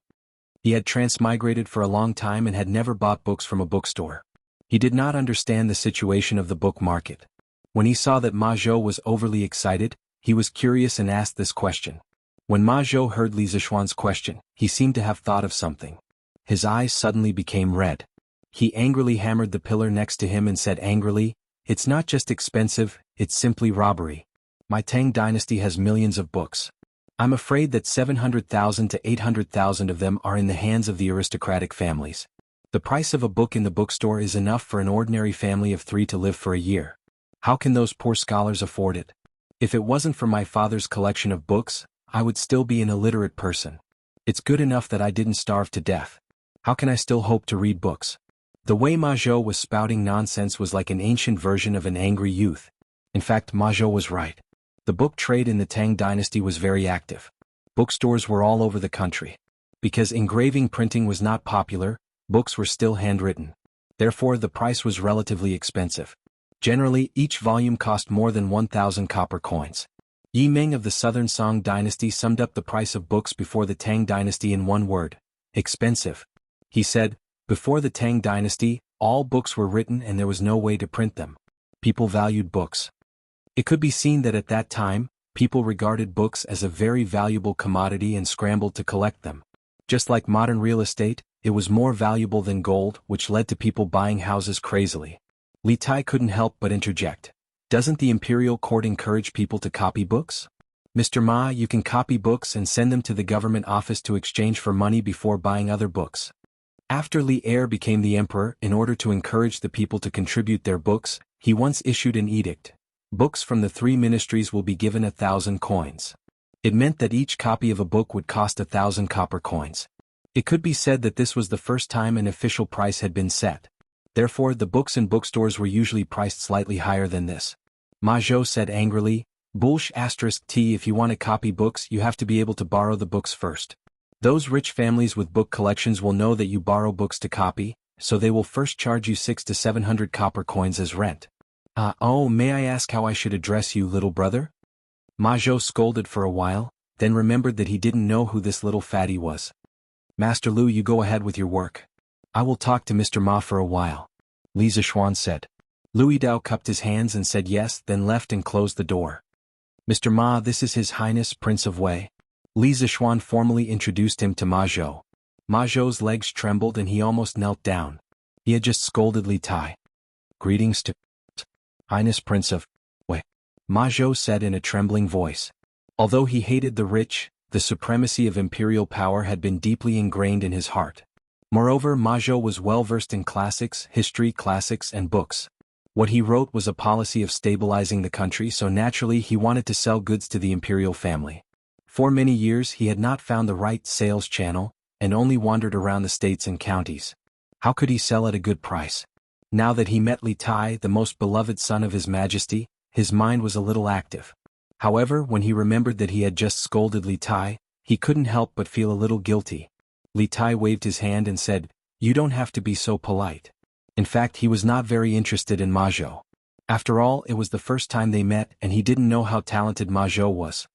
He had transmigrated for a long time and had never bought books from a bookstore. He did not understand the situation of the book market. When he saw that Ma Zhou was overly excited, he was curious and asked this question. When Ma Zhou heard Li Zishuan's question, he seemed to have thought of something. His eyes suddenly became red. He angrily hammered the pillar next to him and said angrily, "It's not just expensive, it's simply robbery. My Tang dynasty has millions of books. I'm afraid that 700,000 to 800,000 of them are in the hands of the aristocratic families. The price of a book in the bookstore is enough for an ordinary family of 3 to live for a year. How can those poor scholars afford it? If it wasn't for my father's collection of books, I would still be an illiterate person. It's good enough that I didn't starve to death. How can I still hope to read books?" The way Ma Zhou was spouting nonsense was like an ancient version of an angry youth. In fact, Ma Zhou was right. The book trade in the Tang dynasty was very active. Bookstores were all over the country. Because engraving printing was not popular, books were still handwritten. Therefore, the price was relatively expensive. Generally, each volume cost more than 1,000 copper coins. Yi Ming of the Southern Song dynasty summed up the price of books before the Tang dynasty in one word: expensive. He said, "Before the Tang dynasty, all books were written and there was no way to print them. People valued books." It could be seen that at that time, people regarded books as a very valuable commodity and scrambled to collect them. Just like modern real estate, it was more valuable than gold, which led to people buying houses crazily. Li Tai couldn't help but interject. "Doesn't the imperial court encourage people to copy books? Mr. Ma, you can copy books and send them to the government office to exchange for money before buying other books." After Li Er became the emperor, in order to encourage the people to contribute their books, he once issued an edict. Books from the 3 ministries will be given 1,000 coins. It meant that each copy of a book would cost 1,000 copper coins. It could be said that this was the first time an official price had been set. Therefore, the books in bookstores were usually priced slightly higher than this. Ma Zhou said angrily, "Bullsh *t, if you want to copy books, you have to be able to borrow the books first. Those rich families with book collections will know that you borrow books to copy, so they will first charge you 600 to 700 copper coins as rent." Oh, may I ask how I should address you, little brother?" Ma Zhou scolded for a while, then remembered that he didn't know who this little fatty was. "Master Lu, you go ahead with your work. I will talk to Mr. Ma for a while," Li Zishuan said. Louis Dao cupped his hands and said yes, then left and closed the door. "Mr. Ma, this is His Highness Prince of Wei." Li Zishuan formally introduced him to Ma Zhou. Ma Zhou's legs trembled and he almost knelt down. He had just scolded Li Tai. "Greetings to Highness Prince of Wei," Ma Zhou said in a trembling voice. Although he hated the rich, the supremacy of imperial power had been deeply ingrained in his heart. Moreover, Ma Zhou was well versed in classics, history, classics, and books. What he wrote was a policy of stabilizing the country, so naturally he wanted to sell goods to the imperial family. For many years he had not found the right sales channel, and only wandered around the states and counties. How could he sell at a good price? Now that he met Li Tai, the most beloved son of His Majesty, his mind was a little active. However, when he remembered that he had just scolded Li Tai, he couldn't help but feel a little guilty. Li Tai waved his hand and said, "You don't have to be so polite." In fact, he was not very interested in Ma Zhou. After all, it was the first time they met and he didn't know how talented Ma Zhou was.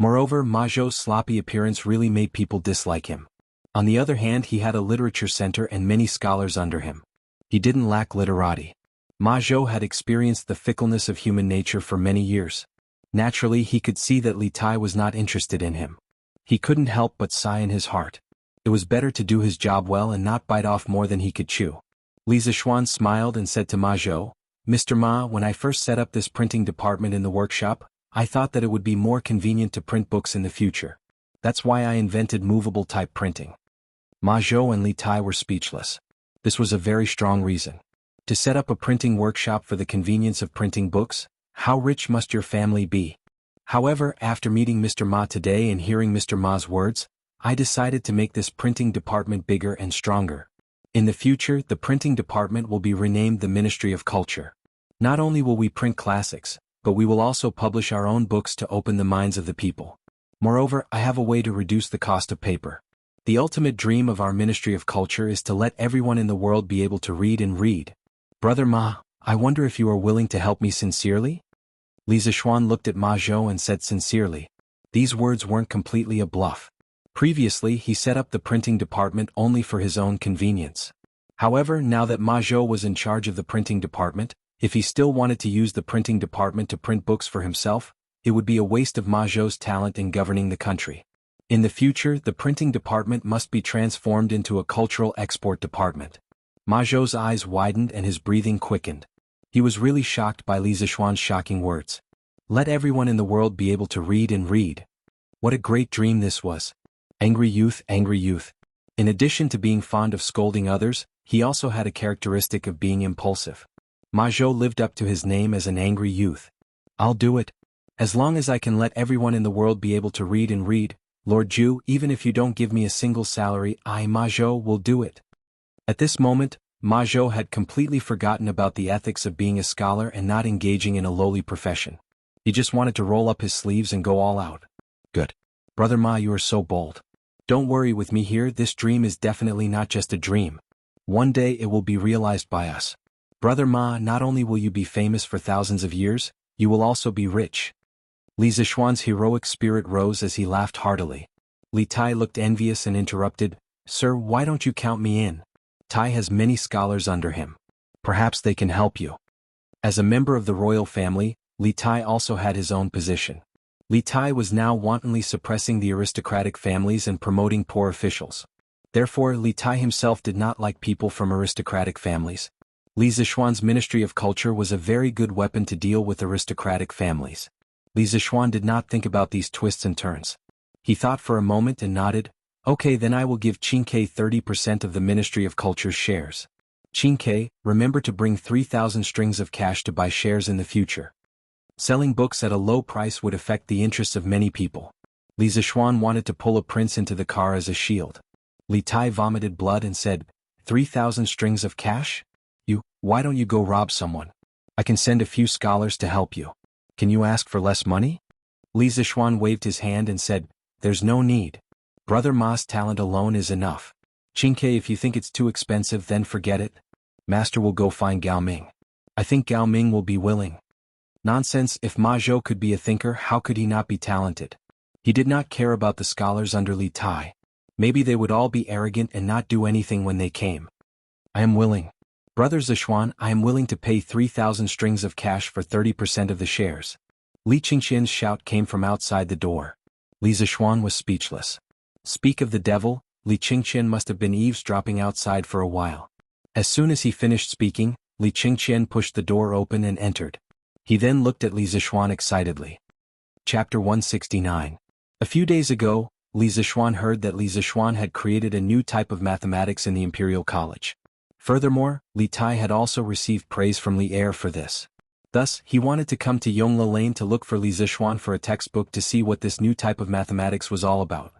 Moreover, Ma Zhou's sloppy appearance really made people dislike him. On the other hand, he had a literature center and many scholars under him. He didn't lack literati. Ma Zhou had experienced the fickleness of human nature for many years. Naturally, he could see that Li Tai was not interested in him. He couldn't help but sigh in his heart. It was better to do his job well and not bite off more than he could chew. Li Zishuan smiled and said to Ma Zhou, "Mr. Ma, when I first set up this printing department in the workshop, I thought that it would be more convenient to print books in the future. That's why I invented movable type printing." Ma Zhou and Li Tai were speechless. This was a very strong reason. To set up a printing workshop for the convenience of printing books? How rich must your family be? However, after meeting Mr. Ma today and hearing Mr. Ma's words, I decided to make this printing department bigger and stronger. In the future, the printing department will be renamed the Ministry of Culture. Not only will we print classics, but we will also publish our own books to open the minds of the people. Moreover, I have a way to reduce the cost of paper. The ultimate dream of our Ministry of Culture is to let everyone in the world be able to read and read. Brother Ma, I wonder if you are willing to help me sincerely? Li Zishuan looked at Ma Zhou and said sincerely. These words weren't completely a bluff. Previously, he set up the printing department only for his own convenience. However, now that Ma Zhou was in charge of the printing department, if he still wanted to use the printing department to print books for himself, it would be a waste of Ma Zhou's talent in governing the country. In the future, the printing department must be transformed into a cultural export department. Ma Zhou's eyes widened and his breathing quickened. He was really shocked by Li Zishuan's shocking words. Let everyone in the world be able to read and read. What a great dream this was. Angry youth, angry youth. In addition to being fond of scolding others, he also had a characteristic of being impulsive. Ma Zhou lived up to his name as an angry youth. I'll do it. As long as I can let everyone in the world be able to read and read, Lord Zhu, even if you don't give me a single salary, I, Ma Zhou, will do it. At this moment, Ma Zhou had completely forgotten about the ethics of being a scholar and not engaging in a lowly profession. He just wanted to roll up his sleeves and go all out. Good. Brother Ma, you are so bold. Don't worry with me here, this dream is definitely not just a dream. One day it will be realized by us. Brother Ma, not only will you be famous for thousands of years, you will also be rich. Li Zishuan's heroic spirit rose as he laughed heartily. Li Tai looked envious and interrupted, Sir, why don't you count me in? Tai has many scholars under him. Perhaps they can help you. As a member of the royal family, Li Tai also had his own position. Li Tai was now wantonly suppressing the aristocratic families and promoting poor officials. Therefore, Li Tai himself did not like people from aristocratic families. Li Zishuan's Ministry of Culture was a very good weapon to deal with aristocratic families. Li Zishuan did not think about these twists and turns. He thought for a moment and nodded. Okay, then I will give Qingke 30% of the Ministry of Culture's shares. Qingke, remember to bring 3,000 strings of cash to buy shares in the future. Selling books at a low price would affect the interests of many people. Li Zishuan wanted to pull a prince into the car as a shield. Li Tai vomited blood and said, 3,000 strings of cash? Why don't you go rob someone? I can send a few scholars to help you. Can you ask for less money? Li Zishuan waved his hand and said, There's no need. Brother Ma's talent alone is enough. Qingke, if you think it's too expensive, then forget it. Master will go find Gao Ming. I think Gao Ming will be willing. Nonsense, if Ma Zhou could be a thinker, how could he not be talented? He did not care about the scholars under Li Tai. Maybe they would all be arrogant and not do anything when they came. I am willing. Brother Zishuan, I am willing to pay 3,000 strings of cash for 30% of the shares. Li Qingqian's shout came from outside the door. Li Zishuan was speechless. Speak of the devil, Li Qingqian must have been eavesdropping outside for a while. As soon as he finished speaking, Li Qingqian pushed the door open and entered. He then looked at Li Zishuan excitedly. Chapter 169. A few days ago, Li Zishuan heard that Li Zishuan had created a new type of mathematics in the Imperial College. Furthermore, Li Tai had also received praise from Li Er for this. Thus, he wanted to come to Yongla Lane to look for Li Zishuan for a textbook to see what this new type of mathematics was all about.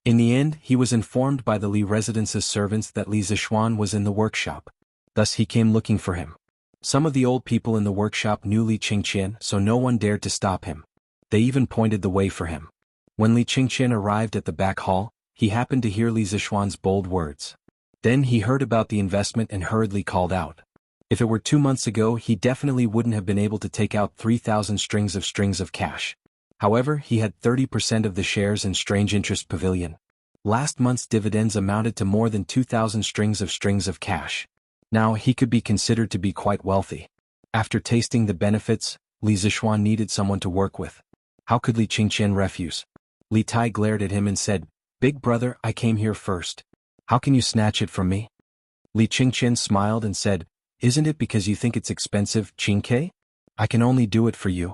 In the end, he was informed by the Li residence's servants that Li Zishuan was in the workshop. Thus he came looking for him. Some of the old people in the workshop knew Li Qingqian, so no one dared to stop him. They even pointed the way for him. When Li Qingqian arrived at the back hall, he happened to hear Li Zishuan's bold words. Then he heard about the investment and hurriedly called out. If it were 2 months ago, he definitely wouldn't have been able to take out 3,000 strings of cash. However, he had 30% of the shares in Strange Interest Pavilion. Last month's dividends amounted to more than 2,000 strings of cash. Now he could be considered to be quite wealthy. After tasting the benefits, Li Zixuan needed someone to work with. How could Li Qingqian refuse? Li Tai glared at him and said, "Big brother, I came here first. How can you snatch it from me?" Li Qingqian smiled and said, "Isn't it because you think it's expensive, Qingke? I can only do it for you."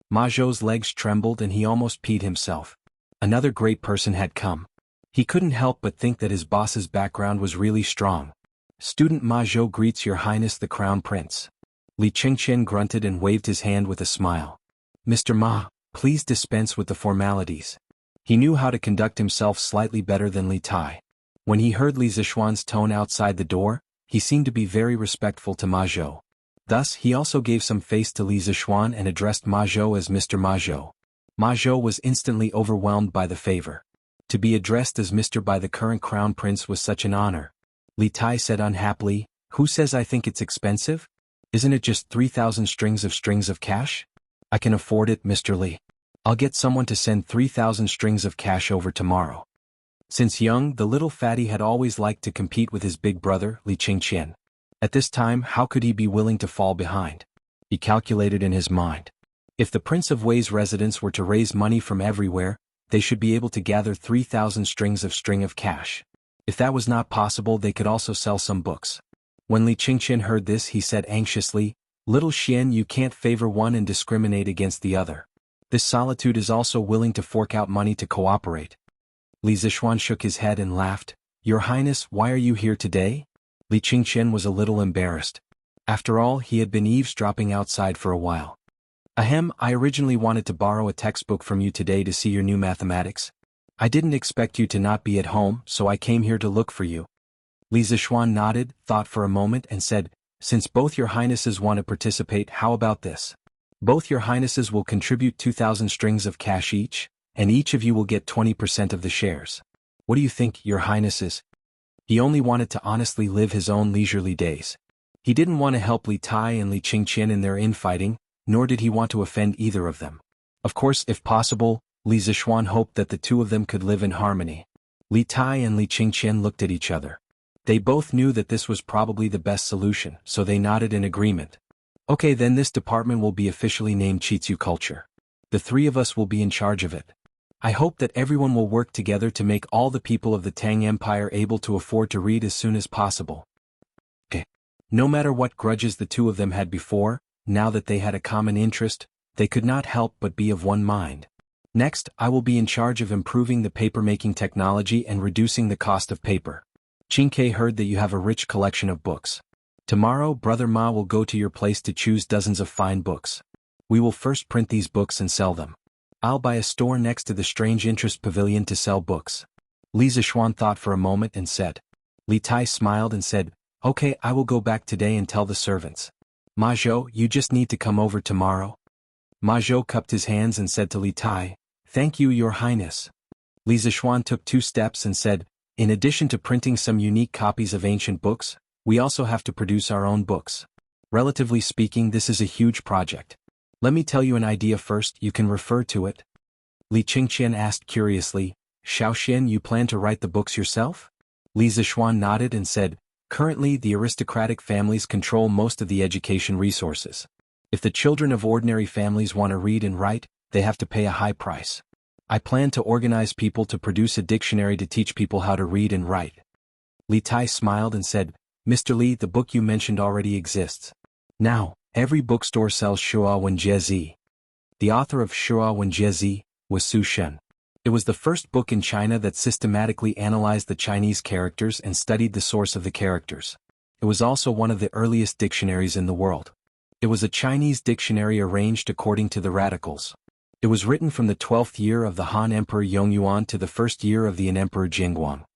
Ma Zhou's legs trembled and he almost peed himself. Another great person had come. He couldn't help but think that his boss's background was really strong. "Student Ma Zhou greets Your Highness the Crown Prince." Li Qingqian grunted and waved his hand with a smile. "Mr. Ma, please dispense with the formalities." He knew how to conduct himself slightly better than Li Tai. When he heard Li Zixuan's tone outside the door, he seemed to be very respectful to Ma Zhou. Thus he also gave some face to Li Zixuan and addressed Ma Zhou as Mr. Ma Zhou. Ma Zhou was instantly overwhelmed by the favor. To be addressed as Mr. by the current crown prince was such an honor. Li Tai said unhappily, "Who says I think it's expensive? Isn't it just 3,000 strings of cash? I can afford it, Mr. Li. I'll get someone to send 3,000 strings of cash over tomorrow." Since young, the little fatty had always liked to compete with his big brother, Li Qingqian. At this time, how could he be willing to fall behind? He calculated in his mind. If the Prince of Wei's residents were to raise money from everywhere, they should be able to gather 3,000 strings of cash. If that was not possible, they could also sell some books. When Li Qingqian heard this, he said anxiously, "Little Xian, you can't favor one and discriminate against the other. This solitude is also willing to fork out money to cooperate." Li Zixuan shook his head and laughed. "Your Highness, why are you here today?" Li Qingqian was a little embarrassed. After all, he had been eavesdropping outside for a while. "Ahem, I originally wanted to borrow a textbook from you today to see your new mathematics. I didn't expect you to not be at home, so I came here to look for you." Li Zixuan nodded, thought for a moment and said, "Since both your highnesses want to participate, how about this? Both your highnesses will contribute 2,000 strings of cash each, and each of you will get 20% of the shares. What do you think, your highnesses?" He only wanted to honestly live his own leisurely days. He didn't want to help Li Tai and Li Qingqian in their infighting, nor did he want to offend either of them. Of course, if possible, Li Zixuan hoped that the two of them could live in harmony. Li Tai and Li Qingqian looked at each other. They both knew that this was probably the best solution, so they nodded in agreement. "Okay, then this department will be officially named Chitsu Culture. The three of us will be in charge of it. I hope that everyone will work together to make all the people of the Tang Empire able to afford to read as soon as possible." No matter what grudges the two of them had before, now that they had a common interest, they could not help but be of one mind. "Next, I will be in charge of improving the paper-making technology and reducing the cost of paper. Qingke heard that you have a rich collection of books. Tomorrow, Brother Ma will go to your place to choose dozens of fine books. We will first print these books and sell them. I'll buy a store next to the Strange Interest Pavilion to sell books." Li Zixuan thought for a moment and said. Li Tai smiled and said, "Okay, I will go back today and tell the servants. Ma Zhou, you just need to come over tomorrow." Ma Zhou cupped his hands and said to Li Tai, "Thank you, Your Highness." Li Zixuan took 2 steps and said, "In addition to printing some unique copies of ancient books, we also have to produce our own books. Relatively speaking, this is a huge project. Let me tell you an idea first, you can refer to it." Li Qingqian asked curiously, "Xiaoxian, you plan to write the books yourself?" Li Zixuan nodded and said, "Currently the aristocratic families control most of the education resources. If the children of ordinary families want to read and write, they have to pay a high price. I plan to organize people to produce a dictionary to teach people how to read and write." Li Tai smiled and said, "Mr. Li, the book you mentioned already exists. Now, every bookstore sells Shua Wenjie. The author of Shua Wenjie was Su Shen. It was the first book in China that systematically analyzed the Chinese characters and studied the source of the characters. It was also one of the earliest dictionaries in the world. It was a Chinese dictionary arranged according to the radicals. It was written from the 12th year of the Han Emperor Yongyuan to the 1st year of the An Emperor Jingguang.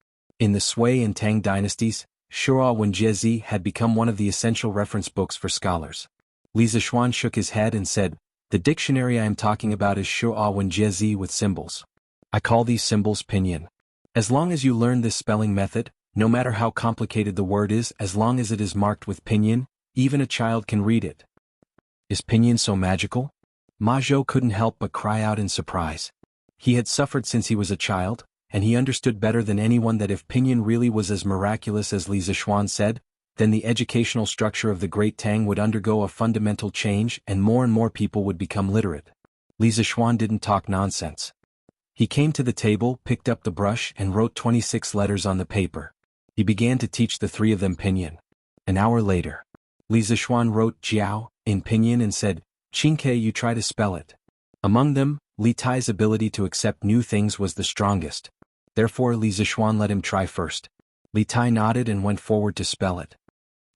In the Sui and Tang dynasties, Shua Wenjie had become one of the essential reference books for scholars. Li Zixuan shook his head and said, "The dictionary I am talking about is Shua Wenjie with symbols. I call these symbols pinyin. As long as you learn this spelling method, no matter how complicated the word is, as long as it is marked with pinyin, even a child can read it." "Is pinyin so magical?" Ma Zhou couldn't help but cry out in surprise. He had suffered since he was a child, and he understood better than anyone that if pinyin really was as miraculous as Li Zishuan said, then the educational structure of the Great Tang would undergo a fundamental change and more people would become literate. Li Zishuan didn't talk nonsense. He came to the table, picked up the brush and wrote 26 letters on the paper. He began to teach the three of them pinyin. An hour later, Li Zishuan wrote Jiao in pinyin and said, "Qingke, you try to spell it." Among them, Li Tai's ability to accept new things was the strongest. Therefore Li Zishuan let him try first. Li Tai nodded and went forward to spell it.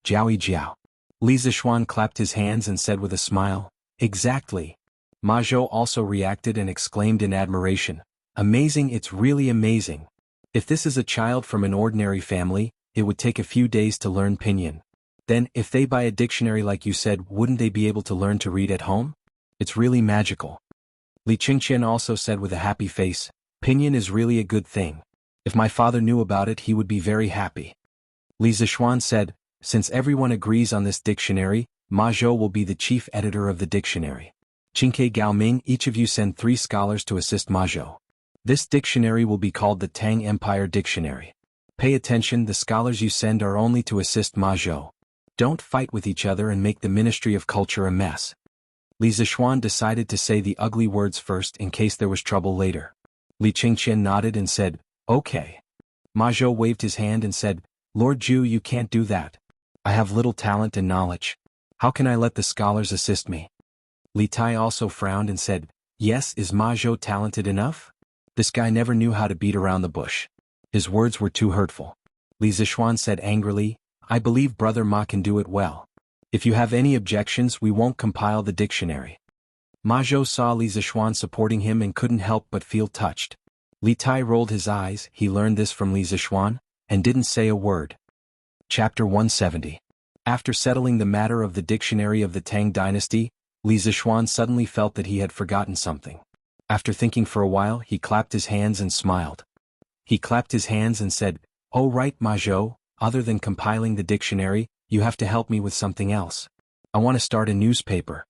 Jiaoi Jiao. Li Zishuan clapped his hands and said with a smile, "Exactly." Ma Zhou also reacted and exclaimed in admiration, "Amazing, it's really amazing. If this is a child from an ordinary family, it would take a few days to learn pinyin. Then, if they buy a dictionary like you said, wouldn't they be able to learn to read at home? It's really magical." Li Qingqian also said with a happy face, "Pinyin is really a good thing. If my father knew about it he would be very happy." Li Zishuan said, "Since everyone agrees on this dictionary, Ma Zhou will be the chief editor of the dictionary. Qingke Gaoming, each of you send 3 scholars to assist Ma Zhou. This dictionary will be called the Tang Empire Dictionary. Pay attention, the scholars you send are only to assist Ma Zhou. Don't fight with each other and make the Ministry of Culture a mess." Li Zishuan decided to say the ugly words first in case there was trouble later. Li Qingqian nodded and said, "Okay." Ma Zhou waved his hand and said, "Lord Zhu, you can't do that. I have little talent and knowledge. How can I let the scholars assist me?" Li Tai also frowned and said, "Yes, is Ma Zhou talented enough? This guy never knew how to beat around the bush." His words were too hurtful. Li Zishuan said angrily, "I believe Brother Ma can do it well. If you have any objections we won't compile the dictionary." Ma Zhou saw Li Zishuan supporting him and couldn't help but feel touched. Li Tai rolled his eyes, he learned this from Li Zishuan, and didn't say a word. Chapter 170. After settling the matter of the dictionary of the Tang dynasty, Li Zishuan suddenly felt that he had forgotten something. After thinking for a while he clapped his hands and smiled. He clapped his hands and said, "Oh right Ma Zhou, other than compiling the dictionary, you have to help me with something else. I want to start a newspaper."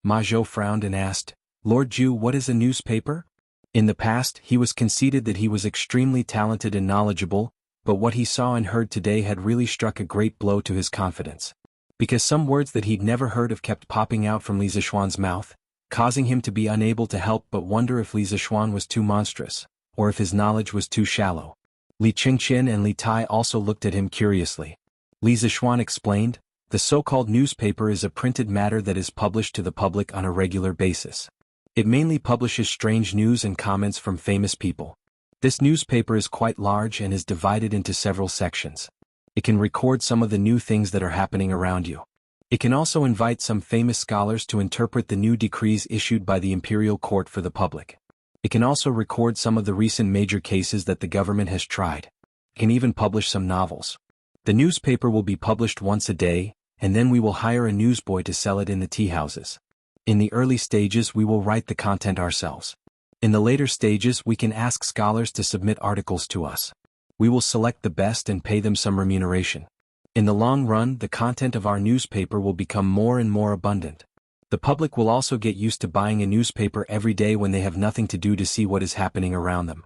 Ma Zhou frowned and asked, "Lord Zhu, what is a newspaper?" In the past he was conceited that he was extremely talented and knowledgeable, but what he saw and heard today had really struck a great blow to his confidence. Because some words that he'd never heard of kept popping out from Li Zishuan's mouth, causing him to be unable to help but wonder if Li Zishuan was too monstrous, or if his knowledge was too shallow. Li Qingqian and Li Tai also looked at him curiously. Li Zishuan explained, "The so-called newspaper is a printed matter that is published to the public on a regular basis. It mainly publishes strange news and comments from famous people. This newspaper is quite large and is divided into several sections. It can record some of the new things that are happening around you. It can also invite some famous scholars to interpret the new decrees issued by the imperial court for the public. It can also record some of the recent major cases that the government has tried. It can even publish some novels. The newspaper will be published once a day, and then we will hire a newsboy to sell it in the tea houses. In the early stages we will write the content ourselves. In the later stages we can ask scholars to submit articles to us. We will select the best and pay them some remuneration. In the long run the content of our newspaper will become more and more abundant. The public will also get used to buying a newspaper every day when they have nothing to do to see what is happening around them."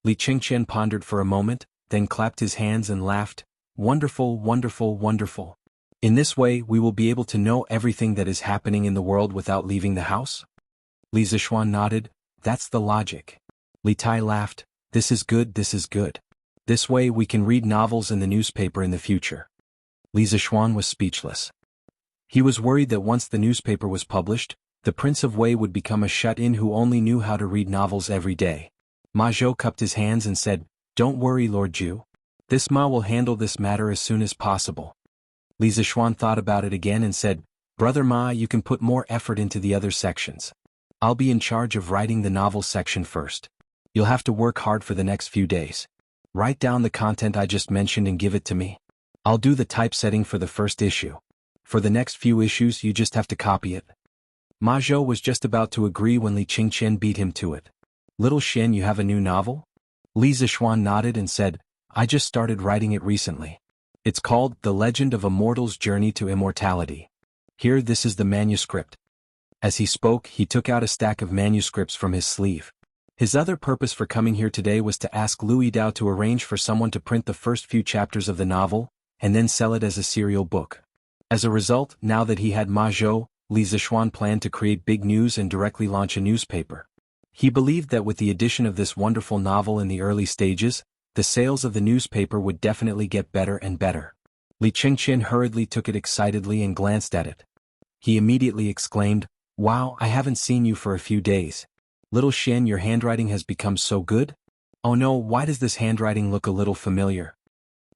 Li Qingqian pondered for a moment, then clapped his hands and laughed, "Wonderful, wonderful, wonderful. In this way we will be able to know everything that is happening in the world without leaving the house?" Li Zishuan nodded, "That's the logic." Li Tai laughed, "This is good, this is good. This way we can read novels in the newspaper in the future." Li Zishuan was speechless. He was worried that once the newspaper was published, the Prince of Wei would become a shut-in who only knew how to read novels every day. Ma Zhou cupped his hands and said, "Don't worry Lord Zhu. This Ma will handle this matter as soon as possible." Li Zishuan thought about it again and said, "Brother Ma, you can put more effort into the other sections. I'll be in charge of writing the novel section first. You'll have to work hard for the next few days. Write down the content I just mentioned and give it to me. I'll do the typesetting for the first issue. For the next few issues you just have to copy it." Ma Zhou was just about to agree when Li Qingqian beat him to it. "Little Shen, you have a new novel?" Li Zishuan nodded and said, "I just started writing it recently. It's called The Legend of a Mortal's Journey to Immortality. Here, this is the manuscript." As he spoke, he took out a stack of manuscripts from his sleeve. His other purpose for coming here today was to ask Louis Dao to arrange for someone to print the first few chapters of the novel, and then sell it as a serial book. As a result, now that he had Ma Zhou, Li Zixuan planned to create big news and directly launch a newspaper. He believed that with the addition of this wonderful novel in the early stages, the sales of the newspaper would definitely get better and better. Li Chengqian hurriedly took it excitedly and glanced at it. He immediately exclaimed, "Wow, I haven't seen you for a few days. Little Xian, your handwriting has become so good? Oh no, why does this handwriting look a little familiar?"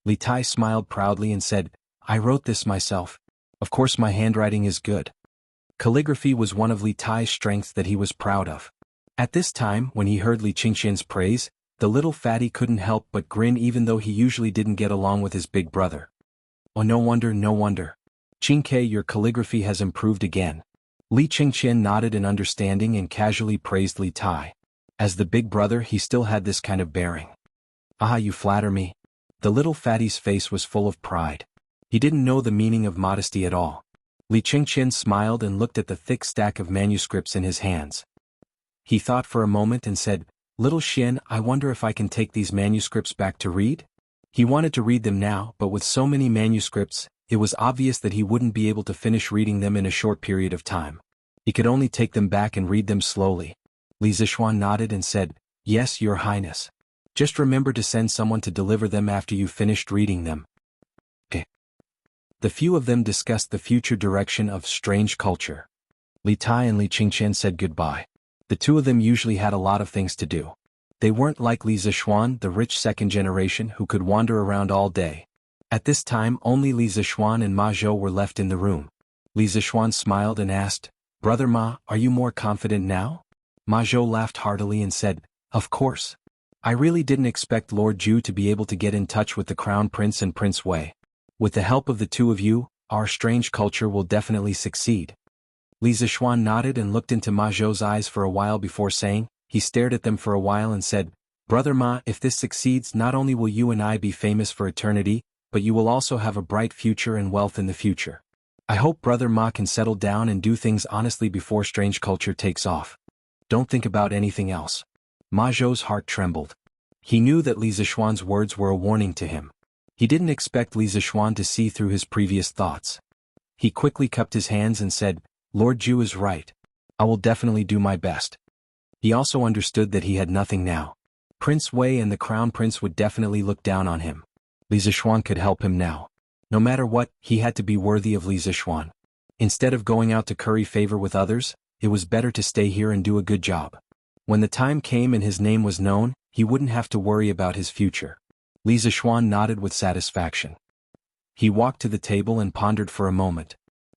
Li Tai smiled proudly and said, "I wrote this myself. Of course my handwriting is good." Calligraphy was one of Li Tai's strengths that he was proud of. At this time, when he heard Li Chengqian's praise, the little fatty couldn't help but grin, even though he usually didn't get along with his big brother. "Oh, no wonder, no wonder. Qingke, your calligraphy has improved again." Li Chengqian nodded in understanding and casually praised Li Tai. As the big brother, he still had this kind of bearing. "Ah, you flatter me." The little fatty's face was full of pride. He didn't know the meaning of modesty at all. Li Chengqian smiled and looked at the thick stack of manuscripts in his hands. He thought for a moment and said, "Little Xian, I wonder if I can take these manuscripts back to read?" He wanted to read them now, but with so many manuscripts, it was obvious that he wouldn't be able to finish reading them in a short period of time. He could only take them back and read them slowly. Li Zixuan nodded and said, "Yes, Your Highness. Just remember to send someone to deliver them after you've finished reading them." Okay. The few of them discussed the future direction of Strange Culture. Li Tai and Li Chengqian said goodbye. The two of them usually had a lot of things to do. They weren't like Li Zixuan, the rich second generation who could wander around all day. At this time, only Li Zixuan and Ma Zhou were left in the room. Li Zixuan smiled and asked, "Brother Ma, are you more confident now?" Ma Zhou laughed heartily and said, "Of course. I really didn't expect Lord Ju to be able to get in touch with the Crown Prince and Prince Wei. With the help of the two of you, our strange culture will definitely succeed." Li Zixuan nodded and looked into Ma Zhou's eyes for a while before saying, he stared at them for a while and said, "Brother Ma, if this succeeds, not only will you and I be famous for eternity, but you will also have a bright future and wealth in the future. I hope Brother Ma can settle down and do things honestly before Strange Culture takes off. Don't think about anything else." Ma Zhou's heart trembled. He knew that Li Zixuan's words were a warning to him. He didn't expect Li Zixuan to see through his previous thoughts. He quickly cupped his hands and said, "Lord Ju is right. I will definitely do my best." He also understood that he had nothing now. Prince Wei and the Crown Prince would definitely look down on him. Li Zixuan could help him now. No matter what, he had to be worthy of Li Zixuan. Instead of going out to curry favor with others, it was better to stay here and do a good job. When the time came and his name was known, he wouldn't have to worry about his future. Li Zixuan nodded with satisfaction. He walked to the table and pondered for a moment.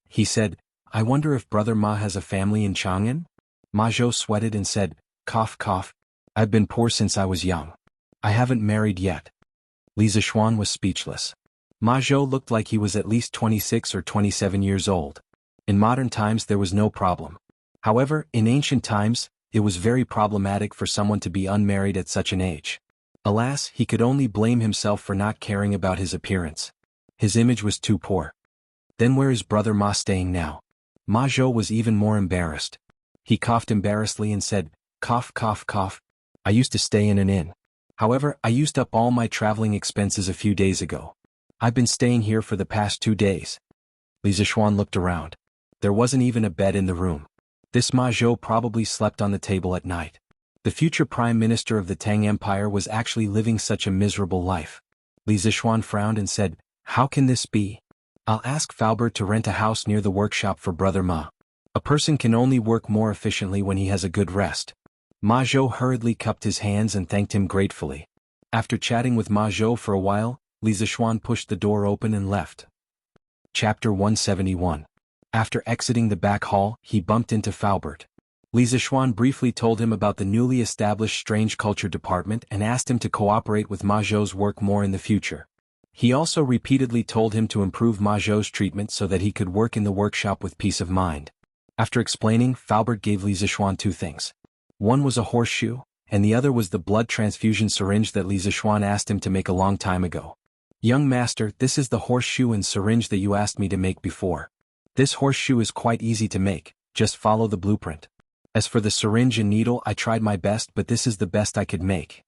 He said, "I wonder if Brother Ma has a family in Chang'an?" Ma Zhou sweated and said, "Cough cough. I've been poor since I was young. I haven't married yet." Li Zixuan was speechless. Ma Zhou looked like he was at least 26 or 27 years old. In modern times there was no problem. However, in ancient times, it was very problematic for someone to be unmarried at such an age. Alas, he could only blame himself for not caring about his appearance. His image was too poor. Then where is Brother Ma staying now? Ma Zhou was even more embarrassed. He coughed embarrassedly and said, "Cough cough cough. I used to stay in an inn. However, I used up all my traveling expenses a few days ago. I've been staying here for the past 2 days." Li Zixuan looked around. There wasn't even a bed in the room. This Ma Zhou probably slept on the table at night. The future Prime Minister of the Tang Empire was actually living such a miserable life. Li Zixuan frowned and said, "How can this be? I'll ask Faubert to rent a house near the workshop for Brother Ma. A person can only work more efficiently when he has a good rest." Ma Zhou hurriedly cupped his hands and thanked him gratefully. After chatting with Ma Zhou for a while, Li Zixuan pushed the door open and left. Chapter 171. After exiting the back hall, he bumped into Faubert. Li Zixuan briefly told him about the newly established Strange Culture Department and asked him to cooperate with Ma Zhou's work more in the future. He also repeatedly told him to improve Ma Zhou's treatment so that he could work in the workshop with peace of mind. After explaining, Faubert gave Li Zixuan 2 things. One was a horseshoe, and the other was the blood transfusion syringe that Li Zixuan asked him to make a long time ago. "Young master, this is the horseshoe and syringe that you asked me to make before. This horseshoe is quite easy to make, Just follow the blueprint. As for the syringe and needle, I tried my best, but this is the best I could make.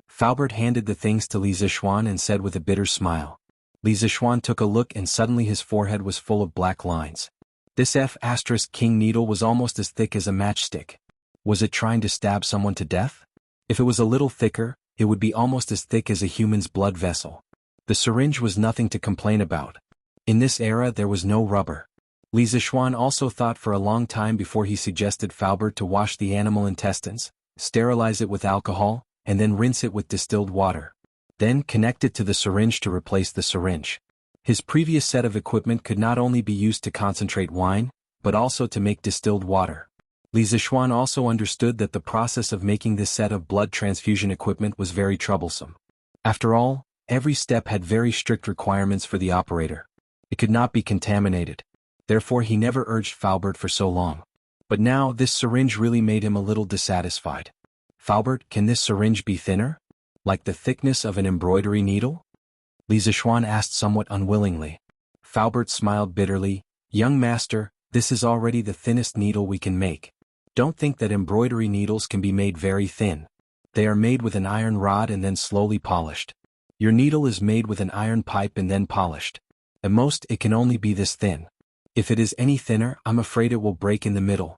Faubert handed the things to Li Zixuan and said with a bitter smile. Li Zixuan took a look and suddenly his forehead was full of black lines. This F*King needle was almost as thick as a matchstick. Was it trying to stab someone to death? If it was a little thicker, it would be almost as thick as a human's blood vessel. The syringe was nothing to complain about. In this era there was no rubber. Li Zixuan also thought for a long time before he suggested Faubert to wash the animal intestines, sterilize it with alcohol, and then rinse it with distilled water. Then connect it to the syringe to replace the syringe. His previous set of equipment could not only be used to concentrate wine, but also to make distilled water. Li Zixuan also understood that the process of making this set of blood transfusion equipment was very troublesome. After all, every step had very strict requirements for the operator. It could not be contaminated. Therefore he never urged Faubert for so long. But now this syringe really made him a little dissatisfied. Faubert, can this syringe be thinner? Like the thickness of an embroidery needle? Li Zixuan asked somewhat unwillingly. Faubert smiled bitterly. Young master, this is already the thinnest needle we can make. Don't think that embroidery needles can be made very thin. They are made with an iron rod and then slowly polished. Your needle is made with an iron pipe and then polished. At most it can only be this thin. If it is any thinner, I'm afraid it will break in the middle.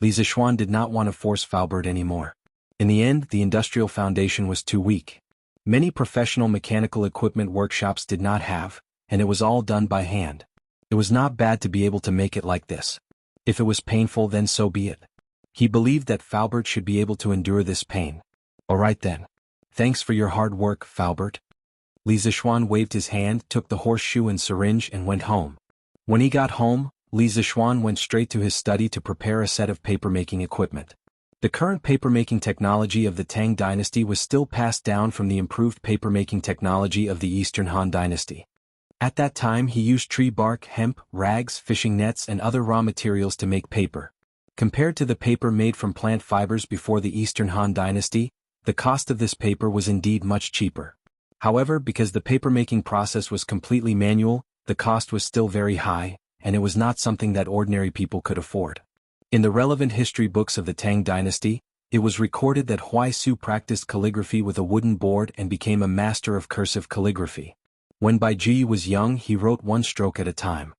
Li Zixuan did not want to force Faubert anymore. In the end, the industrial foundation was too weak. Many professional mechanical equipment workshops did not have, and it was all done by hand. It was not bad to be able to make it like this. If it was painful, then so be it. He believed that Faubert should be able to endure this pain. All right then. Thanks for your hard work, Faubert. Li Zixuan waved his hand, took the horseshoe and syringe and went home. When he got home, Li Zixuan went straight to his study to prepare a set of papermaking equipment. The current papermaking technology of the Tang dynasty was still passed down from the improved papermaking technology of the Eastern Han dynasty. At that time he used tree bark, hemp, rags, fishing nets and other raw materials to make paper. Compared to the paper made from plant fibers before the Eastern Han dynasty, the cost of this paper was indeed much cheaper. However, because the papermaking process was completely manual, the cost was still very high, and it was not something that ordinary people could afford. In the relevant history books of the Tang dynasty, it was recorded that Huai Su practiced calligraphy with a wooden board and became a master of cursive calligraphy. When Bai Ji was young, he wrote one stroke at a time.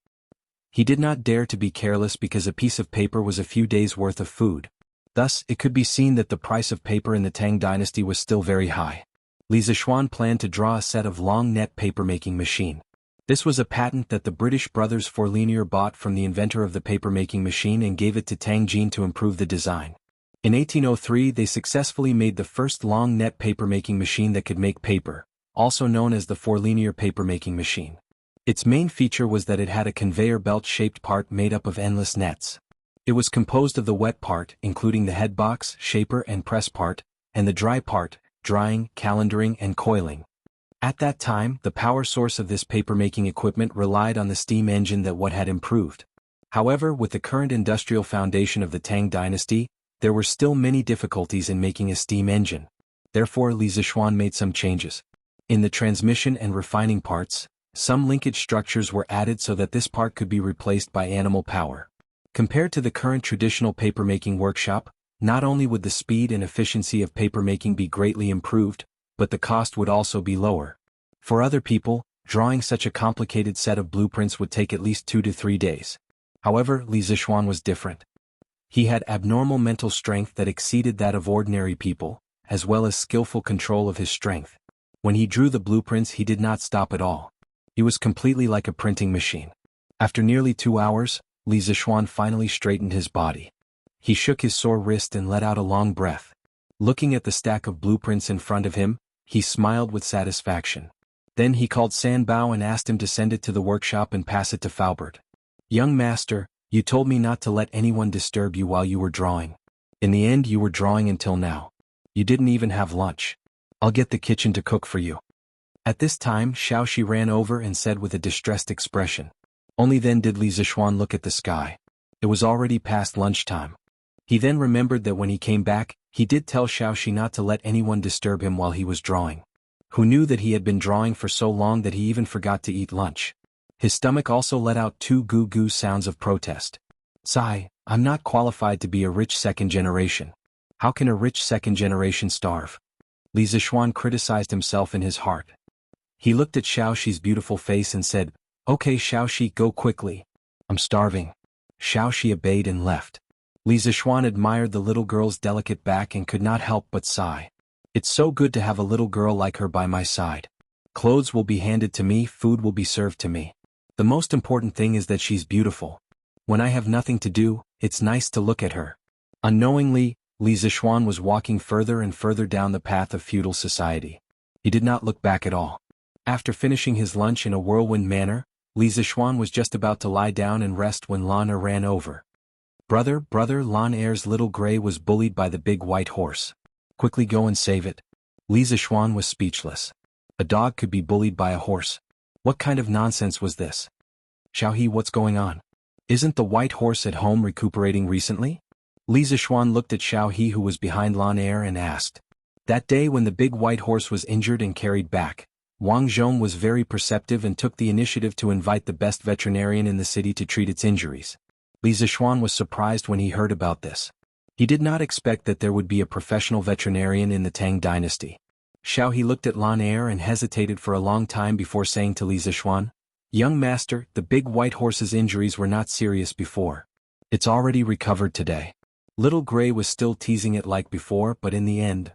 He did not dare to be careless because a piece of paper was a few days' worth of food. Thus, it could be seen that the price of paper in the Tang dynasty was still very high. Li Zixuan planned to draw a set of long net papermaking machine. This was a patent that the British brothers Fourlinier bought from the inventor of the papermaking machine and gave it to Tang Jin to improve the design. In 1803 they successfully made the first long net papermaking machine that could make paper, also known as the Fourlinier papermaking machine. Its main feature was that it had a conveyor belt-shaped part made up of endless nets. It was composed of the wet part, including the headbox, shaper and press part, and the dry part, drying, calendaring and coiling. At that time, the power source of this papermaking equipment relied on the steam engine that what had improved. However, with the current industrial foundation of the Tang dynasty, there were still many difficulties in making a steam engine. Therefore, Li Zixuan made some changes. In the transmission and refining parts, some linkage structures were added so that this part could be replaced by animal power. Compared to the current traditional papermaking workshop, not only would the speed and efficiency of papermaking be greatly improved, but the cost would also be lower. For other people, drawing such a complicated set of blueprints would take at least 2 to 3 days. However, Li Zixuan was different. He had abnormal mental strength that exceeded that of ordinary people, as well as skillful control of his strength. When he drew the blueprints, he did not stop at all. He was completely like a printing machine. After nearly 2 hours, Li Zixuan finally straightened his body. He shook his sore wrist and let out a long breath. Looking at the stack of blueprints in front of him, he smiled with satisfaction. Then he called San Bao and asked him to send it to the workshop and pass it to Faubert. Young master, you told me not to let anyone disturb you while you were drawing. In the end you were drawing until now. You didn't even have lunch. I'll get the kitchen to cook for you. At this time Xiaoxi ran over and said with a distressed expression. Only then did Li Zixuan look at the sky. It was already past lunchtime. He then remembered that when he came back, he did tell Xiaoxi not to let anyone disturb him while he was drawing. Who knew that he had been drawing for so long that he even forgot to eat lunch? His stomach also let out 2 goo-goo sounds of protest. Sigh, I'm not qualified to be a rich second generation. How can a rich second generation starve? Li Zishuan criticized himself in his heart. He looked at Xiaoxi's beautiful face and said, Okay Xiaoxi, go quickly. I'm starving. Xiaoxi obeyed and left. Li Zishuan admired the little girl's delicate back and could not help but sigh. It's so good to have a little girl like her by my side. Clothes will be handed to me, food will be served to me. The most important thing is that she's beautiful. When I have nothing to do, it's nice to look at her. Unknowingly, Li Zishuan was walking further and further down the path of feudal society. He did not look back at all. After finishing his lunch in a whirlwind manner, Li Zishuan was just about to lie down and rest when Lan Er ran over. Brother, Lan Er's little gray was bullied by the big white horse. Quickly go and save it. Li Zishuan was speechless. A dog could be bullied by a horse. What kind of nonsense was this? Xiaohe, what's going on? Isn't the white horse at home recuperating recently? Li Zishuan looked at Xiaohe who was behind Lan Er and asked. That day when the big white horse was injured and carried back, Wang Zhong was very perceptive and took the initiative to invite the best veterinarian in the city to treat its injuries. Li Zishuan was surprised when he heard about this. He did not expect that there would be a professional veterinarian in the Tang dynasty. Xiaohe looked at Lan Er and hesitated for a long time before saying to Li Zishuan, Young master, the big white horse's injuries were not serious before. It's already recovered today. Little Gray was still teasing it like before, but in the end,